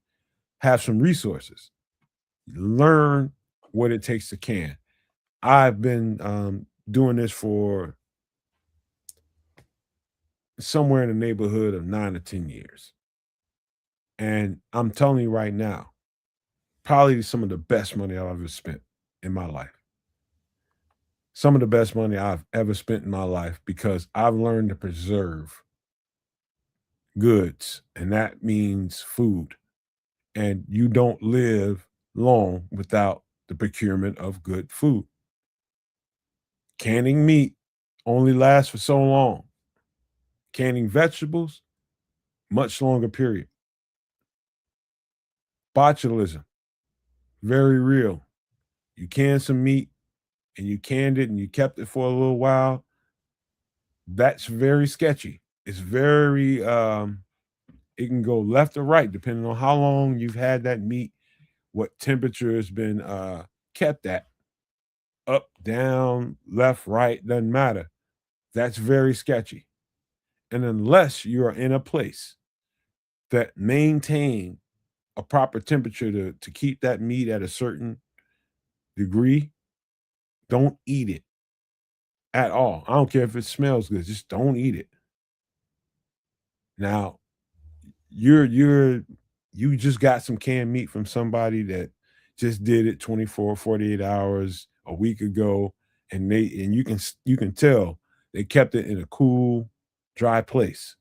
have some resources. Learn what it takes to can. I've been doing this for somewhere in the neighborhood of 9 to 10 years. And I'm telling you right now, probably some of the best money I've ever spent in my life. Some of the best money I've ever spent in my life because I've learned to preserve goods, and that means food. And you don't live long without the procurement of good food. Canning meat only lasts for so long. Canning vegetables, much longer period. Botulism, very real. You canned some meat and you canned it and you kept it for a little while. That's very sketchy. It's very it can go left or right depending on how long you've had that meat, what temperature has been kept at, up, down, left, right, doesn't matter. That's very sketchy. And unless you are in a place that maintain a proper temperature to keep that meat at a certain degree, don't eat it at all. I don't care if it smells good, just don't eat it. Now, you just got some canned meat from somebody that just did it 24, 48 hours a week ago, and you can tell they kept it in a cool, dry place.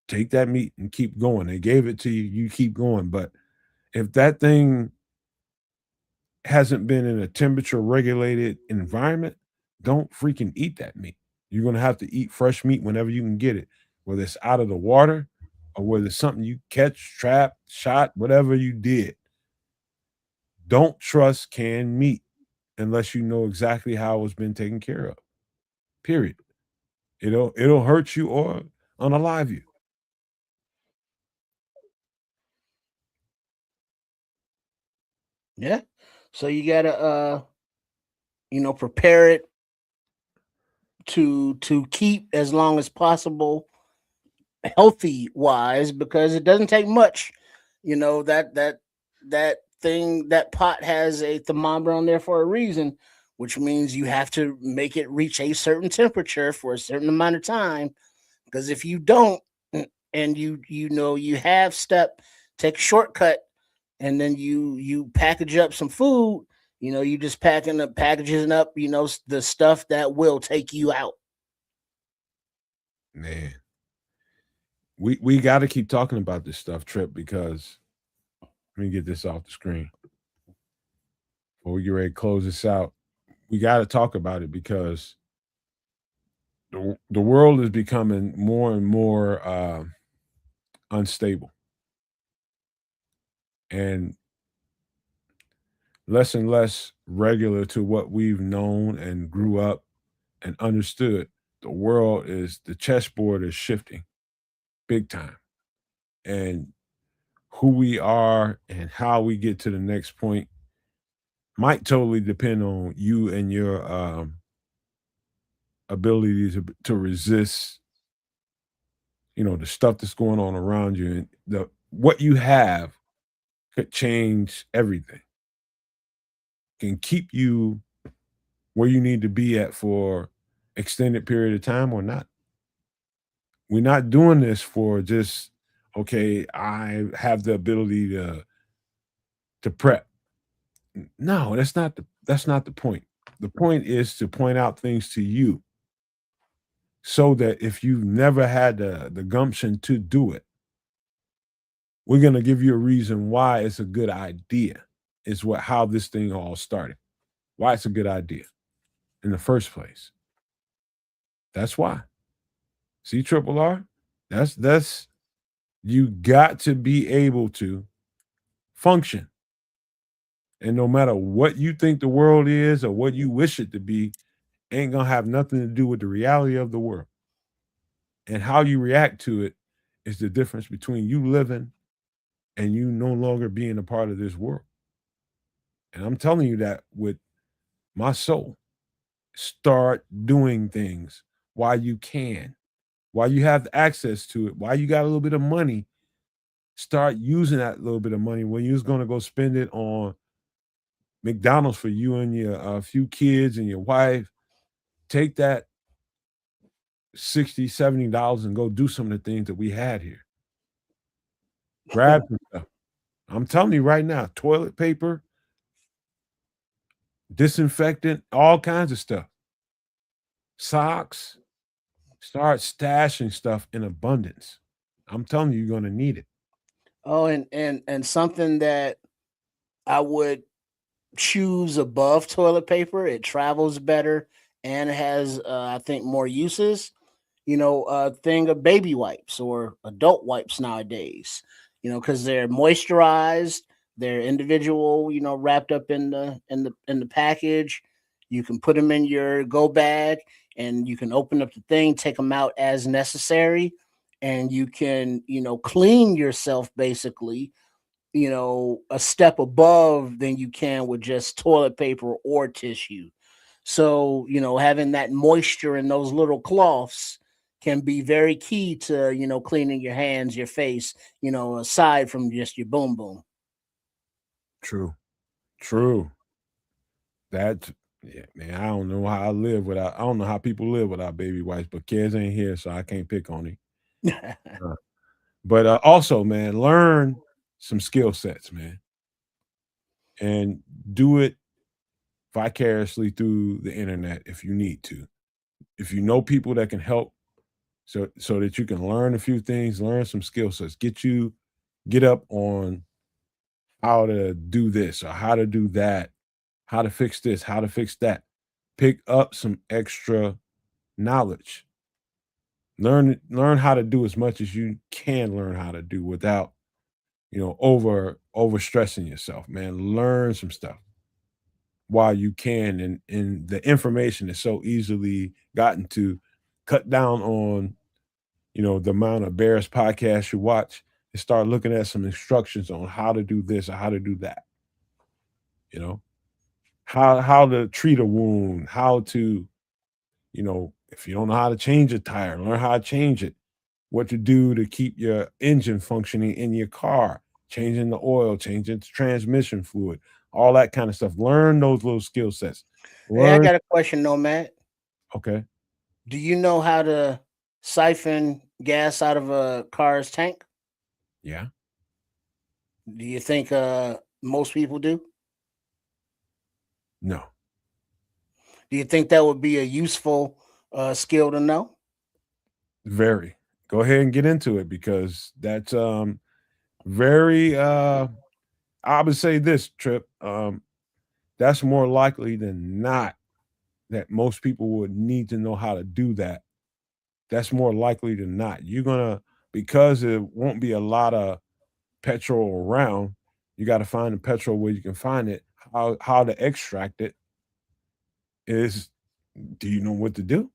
Take that meat and keep going. They gave it to you, you keep going. But if that thing hasn't been in a temperature regulated environment, don't freaking eat that meat. You're gonna have to eat fresh meat whenever you can get it, whether it's out of the water or whether it's something you catch, trap, shot, whatever you did. Don't trust canned meat unless you know exactly how it's been taken care of. Period. It'll hurt you or unalive you. Yeah. So you gotta prepare it to keep as long as possible healthy wise, because it doesn't take much. That thing, that pot has a thermometer on there for a reason, which means you have to make it reach a certain temperature for a certain amount of time. Because if you don't, and you have step, take a shortcut, and then you package up some food, you just packaging up, the stuff that will take you out. Man, we got to keep talking about this stuff, Trip, because let me get this off the screen before we get ready to close this out. We got to talk about it because the world is becoming more and more unstable and less regular to what we've known and grew up and understood. The chessboard is shifting big time. And who we are and how we get to the next point might totally depend on you and your ability to resist, the stuff that's going on around you, and the what you have could change everything. Can keep you where you need to be at for extended period of time or not. We're not doing this for just okay, I have the ability to prep. No, that's not the point. The point is to point out things to you so that if you've never had the gumption to do it, we're gonna give you a reason why it's a good idea. Is what how this thing all started. Why it's a good idea in the first place. That's why. See, Triple R? That's you got to be able to function. And no matter what you think the world is or what you wish it to be, ain't gonna have nothing to do with the reality of the world. And how you react to it is the difference between you living and you no longer being a part of this world. And I'm telling you that with my soul. Start doing things while you can, while you have access to it, while you got a little bit of money. Start using that little bit of money when you're going to go spend it on McDonald's for you and your few kids and your wife. Take that 60, $70 and go do some of the things that we had here. Grab some stuff. I'm telling you right now, toilet paper, disinfectant, all kinds of stuff. Socks. Start stashing stuff in abundance. I'm telling you, you're going to need it. Oh, and something that I would choose above toilet paper. It travels better and has, I think, more uses. A thing of baby wipes or adult wipes nowadays. Because they're moisturized, they're individual. Wrapped up in the package. You can put them in your go bag, and you can open up the thing, take them out as necessary, and you can clean yourself basically, a step above than you can with just toilet paper or tissue. So, having that moisture in those little cloths can be very key to, cleaning your hands, your face, aside from just your boom boom. True. True. That yeah, man. I don't know how I live without. I don't know how people live without baby wipes, but kids ain't here, so I can't pick on him. Uh, but also, man, learn some skill sets, man, and do it vicariously through the internet if you need to. If you know people that can help, so that you can learn a few things, learn some skill sets, get up on how to do this or how to do that, how to fix this, how to fix that. Pick up some extra knowledge. Learn how to do as much as you can learn how to do without, over stressing yourself, man. Learn some stuff while you can, and the information is so easily gotten to. Cut down on, the amount of Bears podcasts you watch and start looking at some instructions on how to do this or how to do that. You know, how to treat a wound, how to, if you don't know how to change a tire, learn how to change it. What to do to keep your engine functioning in your car, changing the oil, changing the transmission fluid, all that kind of stuff. Learn those little skill sets. Hey, I Learn. got a question, Nomad. Okay. Do you know how to siphon gas out of a car's tank? Yeah. Do you think most people do? No. Do you think that would be a useful skill to know? Very. Go ahead and get into it because that's very I would say this trip. That's more likely than not that most people would need to know how to do that. That's more likely than not. You're gonna because it won't be a lot of petrol around, you got to find the petrol where you can find it. How to extract it is do you know what to do?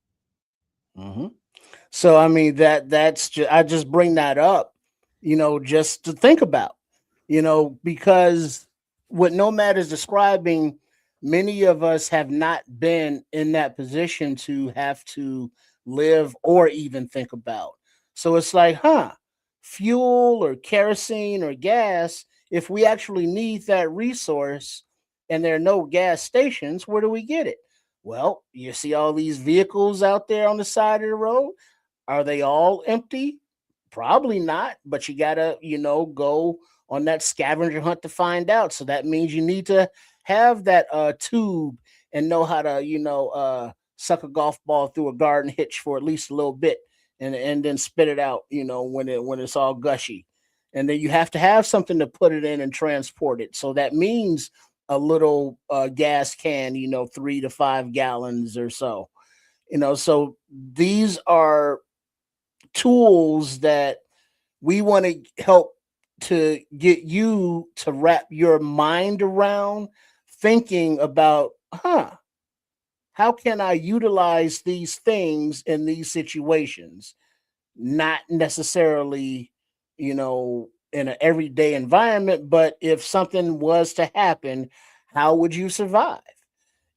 Hmm. So I mean that's just I just bring that up, just to think about, because what Nomad is describing, many of us have not been in that position to have to live or even think about. So it's like, fuel or kerosene or gas, if we actually need that resource and there are no gas stations, where do we get it? Well, you see all these vehicles out there on the side of the road. Are they all empty? Probably not, but you gotta, go on that scavenger hunt to find out. So that means you need to have that tube and know how to, suck a golf ball through a garden hitch for at least a little bit, and then spit it out, when it's all gushy. And then you have to have something to put it in and transport it. So that means a little gas can, 3 to 5 gallons or so. So these are tools that we want to help to get you to wrap your mind around, thinking about, how can I utilize these things in these situations? Not necessarily, in an everyday environment, but if something was to happen, how would you survive?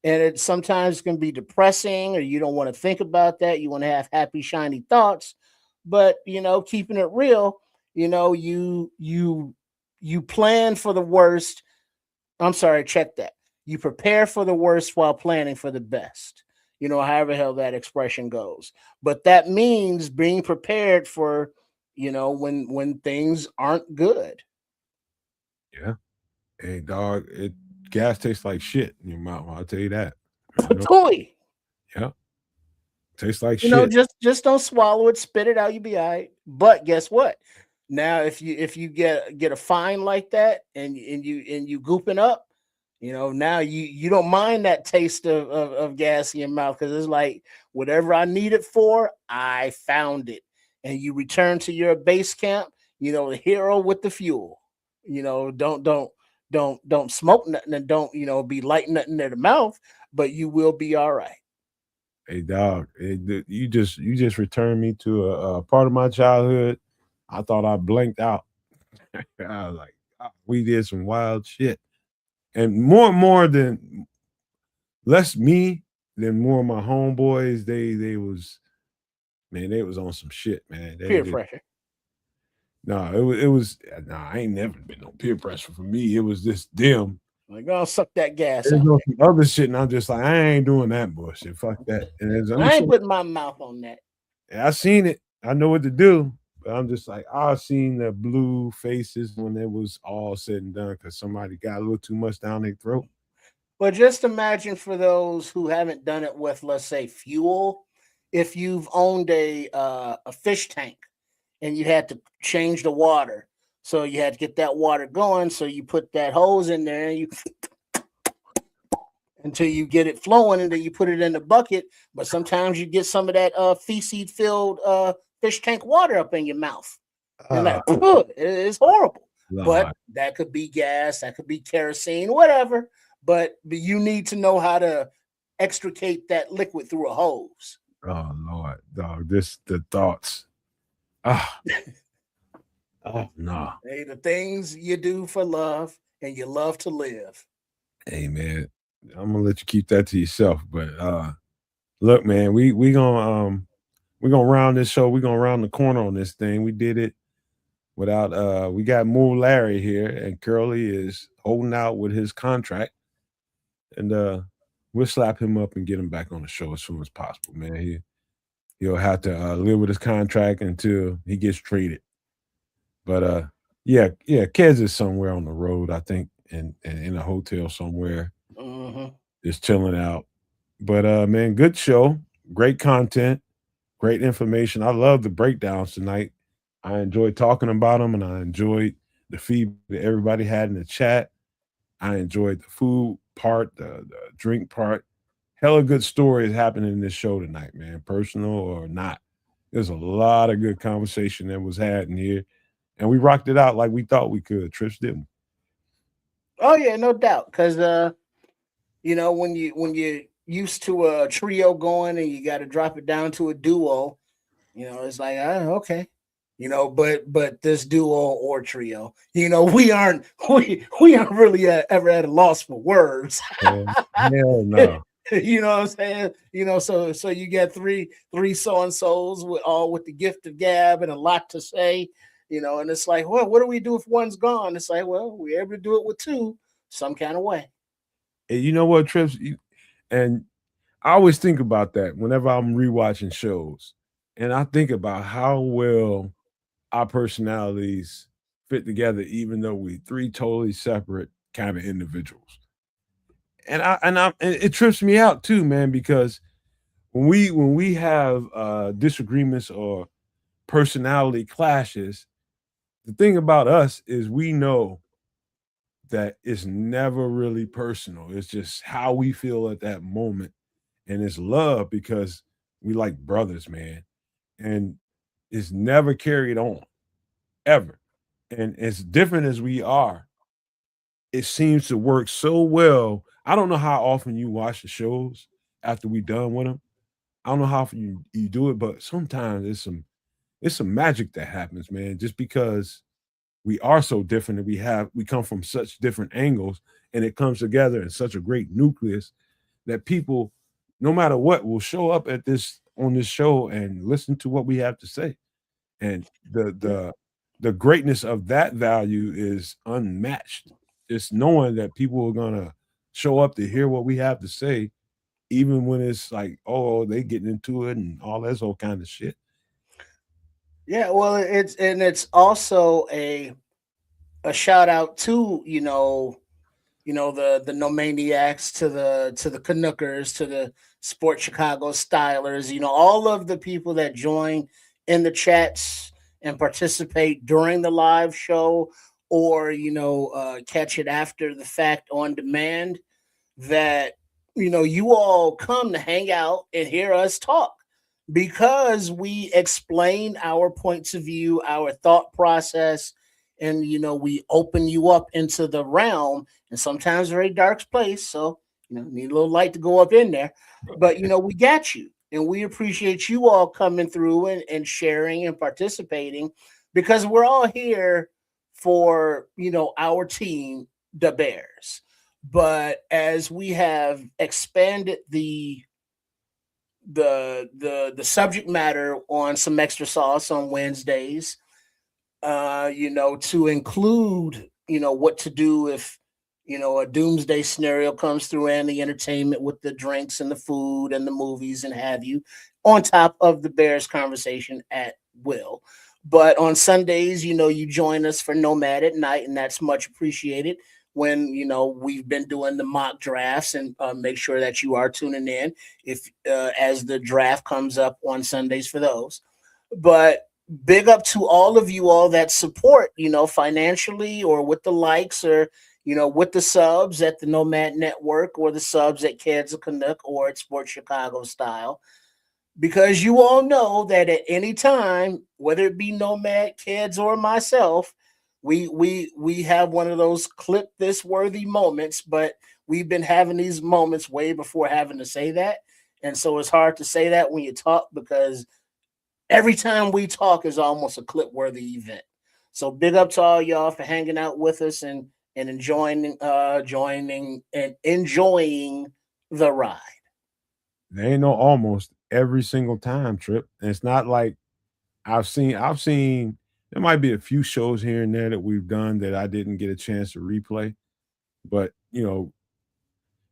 And it sometimes can be depressing, or you don't want to think about that. You want to have happy, shiny thoughts. But keeping it real, you plan for the worst. I'm sorry, check that. You prepare for the worst while planning for the best. However hell that expression goes. But that means being prepared for, when things aren't good. Yeah. Hey dog, gas tastes like shit in your mouth. I'll tell you that. You know? Toy. Yeah. Tastes like shit. Just don't swallow it, spit it out, you'll be all right. But guess what? Now if you get a fine like that, and you gooping up, now you don't mind that taste of gas in your mouth, because it's like, whatever I need it for, I found it. And you return to your base camp, the hero with the fuel. Don't smoke nothing, and don't, be lighting nothing in the mouth, but you will be all right. Hey dog, you just returned me to a part of my childhood. I thought I blinked out. I was like, "Ah, we did some wild shit. And more than less me than more of my homeboys. They was man, they was on some shit, man. They Peer did pressure. no, it was nah, I ain't never been no peer pressure for me. It was just them. Like, oh, suck that gas There's out no there. some other shit, and I'm just like, I ain't doing that bullshit. Fuck that. And I'm I ain't sure putting my mouth on that. I seen it. I know what to do. But I'm just like, I seen the blue faces when it was all said and done because somebody got a little too much down their throat. But just imagine, for those who haven't done it with, let's say, fuel, if you've owned a fish tank and you had to change the water, so you had to get that water going. So you put that hose in there, and you until you get it flowing, and then you put it in the bucket. But sometimes you get some of that feces filled fish tank water up in your mouth, and Oh, it's horrible. But Lord. that could be gas, that could be kerosene, whatever. But you need to know how to extricate that liquid through a hose. Oh, Lord. Dog, this, the thoughts. Ah, oh, no. Hey, the things you do for love, and you love to live. Hey man, I'm gonna let you keep that to yourself. But look, man, we gonna round this show. We're gonna round the corner on this thing. We did it without we got Moo Larry here, and Curly is holding out with his contract. And we'll slap him up and get him back on the show as soon as possible, man. He'll have to live with his contract until he gets traded. But yeah, Kez is somewhere on the road, I think, and in a hotel somewhere, Mhm. just chilling out. But man, good show, great content, great information. I love the breakdowns tonight. I enjoyed talking about them, and I enjoyed the feedback that everybody had in the chat. I enjoyed the food part, the drink part. Hella good stories happening in this show tonight, man, personal or not. There's a lot of good conversation that was had in here, and we rocked it out like we thought we could. Trish didn't. Oh yeah, no doubt. Because when you used to a trio going and you got to drop it down to a duo, it's like, okay. But this duo or trio, we aren't we aren't really ever at a loss for words. Man, hell no. You know what I'm saying? So you get three so and so's with the gift of gab and a lot to say, and it's like, well, what do we do if one's gone? It's like, well, we're able to do it with two, some kind of way. And you know what, Trish? And I always think about that whenever I'm rewatching shows, and I think about how well our personalities fit together, even though we three totally separate kind of individuals. And it trips me out too, man, because when we have disagreements or personality clashes, the thing about us is we know that it's never really personal. It's just how we feel at that moment, and it's love because we like brothers, man, and it's never carried on ever. And as different as we are, it seems to work so well. I don't know how often you watch the shows after we done with them. I don't know how often you do it, but sometimes it's some magic that happens, man. Just because we are so different and we come from such different angles, and it comes together in such a great nucleus that people, no matter what, will show up at this on this show and listen to what we have to say. And the greatness of that value is unmatched. Just knowing that people are gonna show up to hear what we have to say, even when it's like, oh, they getting into it and all that old kind of shit. Yeah, well, it's also a shout out to the no maniacs, to the Canuckers, to the Sport Chicago Stylers, all of the people that join in the chats and participate during the live show, or catch it after the fact on demand. That you all come to hang out and hear us talk because we explain our points of view, our thought process, and we open you up into the realm, and sometimes a very dark place. So need a little light to go up in there, but we got you, and we appreciate you all coming through and sharing and participating, because we're all here for our team, the Bears. But as we have expanded the subject matter on some extra sauce on Wednesdays, to include, what to do if, a doomsday scenario comes through, and the entertainment with the drinks and the food and the movies and have you, on top of the Bears conversation at will. But on Sundays, you join us for Nomad at Night, and that's much appreciated when, we've been doing the mock drafts, and make sure that you are tuning in if as the draft comes up on Sundays for those. But big up to all of you all that support, financially, or with the likes, or with the subs at the Nomad Network, or the subs at Kids of Canuck, or at Sports Chicago Style. Because you all know that at any time, whether it be Nomad, Kids, or myself, we have one of those clip this worthy moments, but we've been having these moments way before having to say that. And so it's hard to say that when you talk, because every time we talk is almost a clip worthy event. So big up to all y'all for hanging out with us, and joining and enjoying the ride. There ain't no almost every single time, Trip. And it's not like I've seen there might be a few shows here and there that we've done that I didn't get a chance to replay. But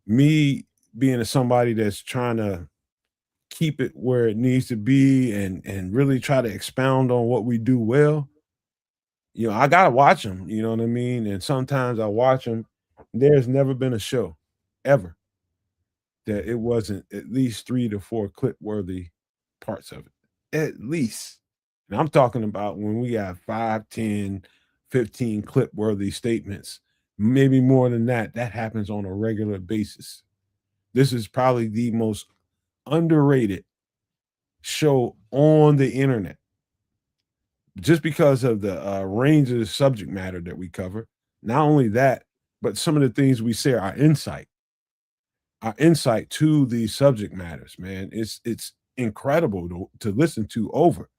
me being somebody that's trying to keep it where it needs to be and really try to expound on what we do well, I gotta watch them. You know what I mean? And sometimes I watch them. There's never been a show ever that it wasn't at least 3 to 4 clip worthy parts of it. At least. And I'm talking about when we got 5, 10, 15 clip worthy statements, maybe more than that. That happens on a regular basis. This is probably the most underrated show on the internet just because of the range of the subject matter that we cover. Not only that, but some of the things we say, our insight to these subject matters, man. It's incredible to listen to over.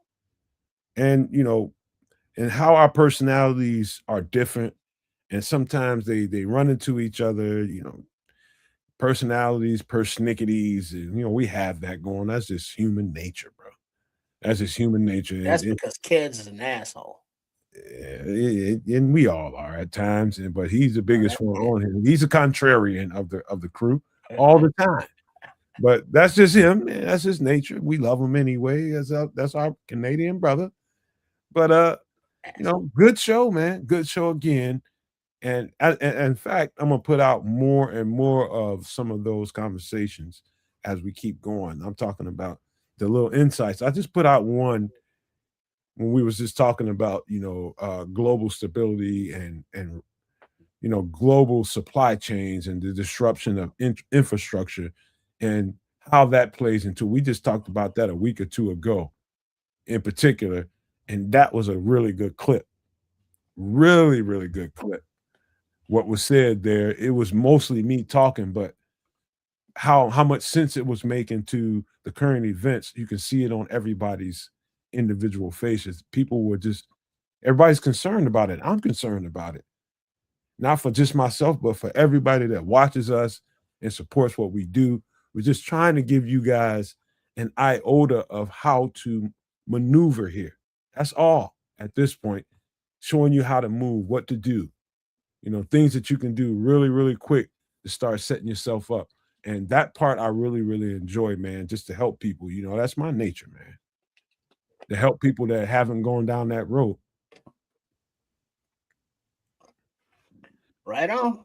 And and how our personalities are different. And sometimes they run into each other, personalities, persnickities, and we have that going. That's just human nature, bro. That's just human nature. That's because kids is an asshole. And we all are at times, but he's the biggest one on here. He's a contrarian of the crew all the time. But that's just him, man. That's his nature. We love him anyway. That's our Canadian brother. But good show, man. Good show again. And in fact, I'm gonna put out more and more of some of those conversations as we keep going. I'm talking about the little insights. I just put out one when we was just talking about global stability and global supply chains and the disruption of infrastructure and how that plays into. We just talked about that a week or two ago, in particular, and that was a really good clip. Really, really good clip. What was said there, it was mostly me talking, but how much sense it was making to the current events, you can see it on everybody's individual faces. People were just everybody's concerned about it. I'm concerned about it. Not for just myself, but for everybody that watches us and supports what we do. We're just trying to give you guys an iota of how to maneuver here. That's all at this point, showing you how to move, what to do, things that you can do really, really quick to start setting yourself up. And that part I really, really enjoy, man, just to help people. That's my nature, man. To help people that haven't gone down that road. Right on.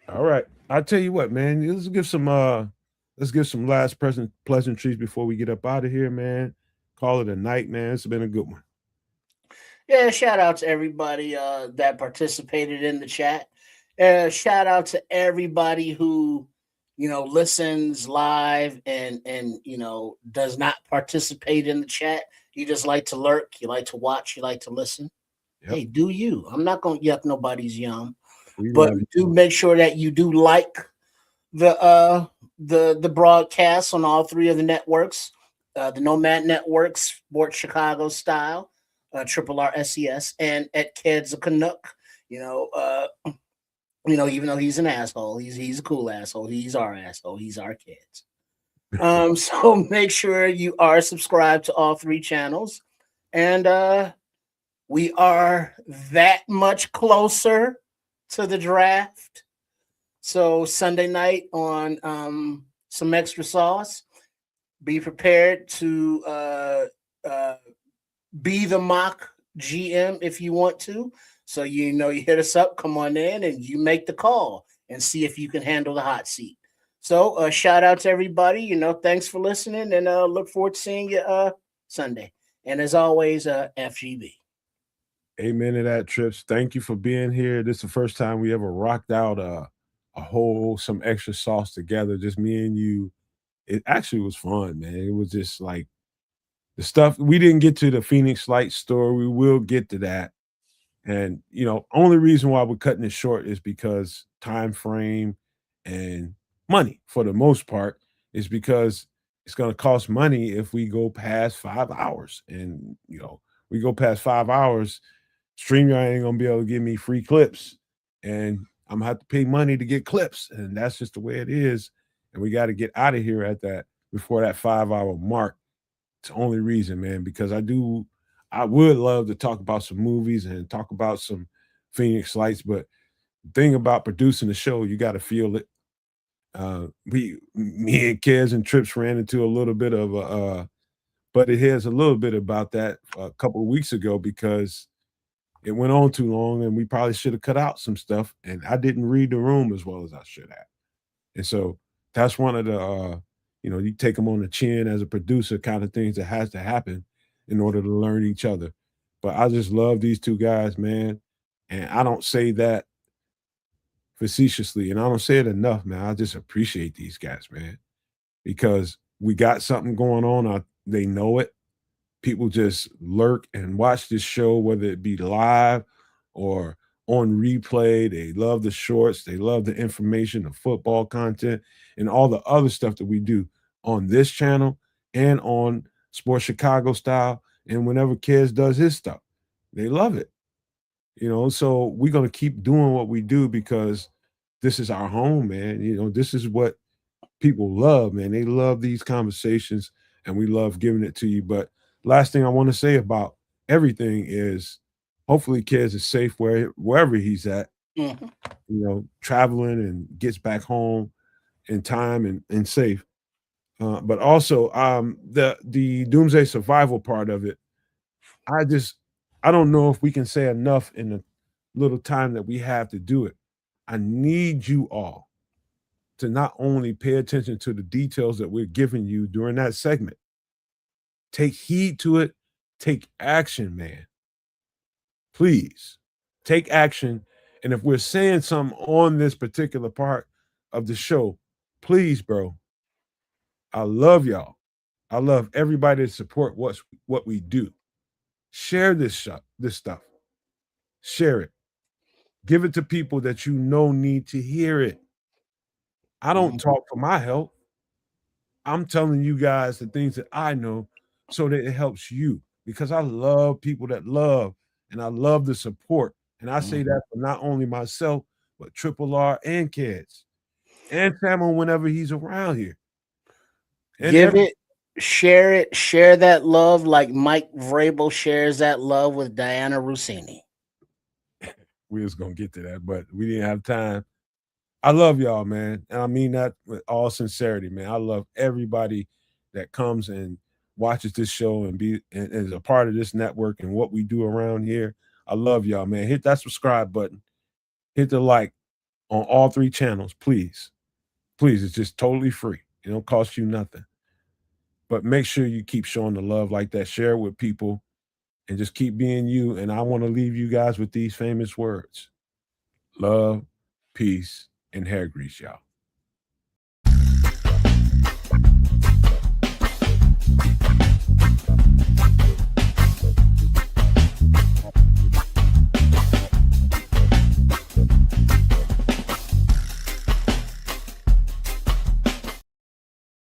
All right. I'll tell you what, man. Let's give some last present pleasantries before we get up out of here, man. Call it a night, man. It's been a good one. Yeah, shout out to everybody that participated in the chat. Shout out to everybody who listens live and does not participate in the chat. You just like to lurk, you like to watch, you like to listen. Yep. Hey, do you? I'm not gonna yuck nobody's yum, but do make sure that you do like the broadcast on all three of the networks, the Nomad Network, Sports Chicago Style, Triple R SES, and at Keds a Canuck. Even though he's an asshole, he's a cool asshole. He's our asshole. He's our kids. So make sure you are subscribed to all three channels, and we are that much closer to the draft. So Sunday night on some extra sauce. Be prepared to be the mock GM if you want to. So you hit us up, come on in, and you make the call and see if you can handle the hot seat. So shout out to everybody. Thanks for listening, and look forward to seeing you Sunday. And as always, FGB. Amen to that, Trips. Thank you for being here. This is the first time we ever rocked out some extra sauce together, just me and you. It actually was fun, man. It was just like the stuff we didn't get to the Phoenix Light store. We will get to that. And only reason why we're cutting it short is because time frame and money, for the most part, is because it's going to cost money if we go past 5 hours. And we go past 5 hours, StreamYard ain't gonna be able to give me free clips. And I'm gonna have to pay money to get clips, and that's just the way it is. And we got to get out of here at that before that 5 hour mark. It's the only reason, man, because I would love to talk about some movies and talk about some Phoenix Lights, but the thing about producing the show, you got to feel it. Me and Kez and Trips ran into a little bit of but it has a little bit about that a couple of weeks ago because it went on too long and we probably should have cut out some stuff. And I didn't read the room as well as I should have. And so that's one of the, you take them on the chin as a producer kind of things that has to happen in order to learn each other. But I just love these two guys, man. And I don't say that facetiously and I don't say it enough, man. I just appreciate these guys, man, because we got something going on. They know it. People just lurk and watch this show, whether it be live or on replay. They love the shorts, they love the information, the football content, and all the other stuff that we do on this channel and on Sports Chicago Style. And whenever Kez does his stuff, they love it. So we're gonna keep doing what we do because this is our home, man. This is what people love, man. They love these conversations and we love giving it to you. But last thing I want to say about everything is hopefully Kez is safe wherever he's at, Mhm. Traveling and gets back home in time and safe. But also the doomsday survival part of it, I don't know if we can say enough in the little time that we have to do it. I need you all to not only pay attention to the details that we're giving you during that segment, take heed to it, take action, man. Please take action. And if we're saying something on this particular part of the show, please, bro, I love y'all. I love everybody to support what we do. Share this stuff. Share it. Give it to people that you know need to hear it. I don't Mhm. talk for my health. I'm telling you guys the things that I know so that it helps you because I love people that love and I love the support. And I say Mhm. that for not only myself, but Triple R and Kids and Samo whenever he's around here. And Give it, share it, share that love like Mike Vrabel shares that love with Diana Rossini. we was gonna get to that, but we didn't have time. I love y'all, man. And I mean that with all sincerity, man. I love everybody that comes and watches this show and is a part of this network and what we do around here. I love y'all, man. Hit that subscribe button. Hit the like on all 3 channels, please. Please, it's just totally free. It don't cost you nothing. But make sure you keep showing the love like that. Share it with people and just keep being you. And I want to leave you guys with these famous words. Love, peace, and hair grease, y'all.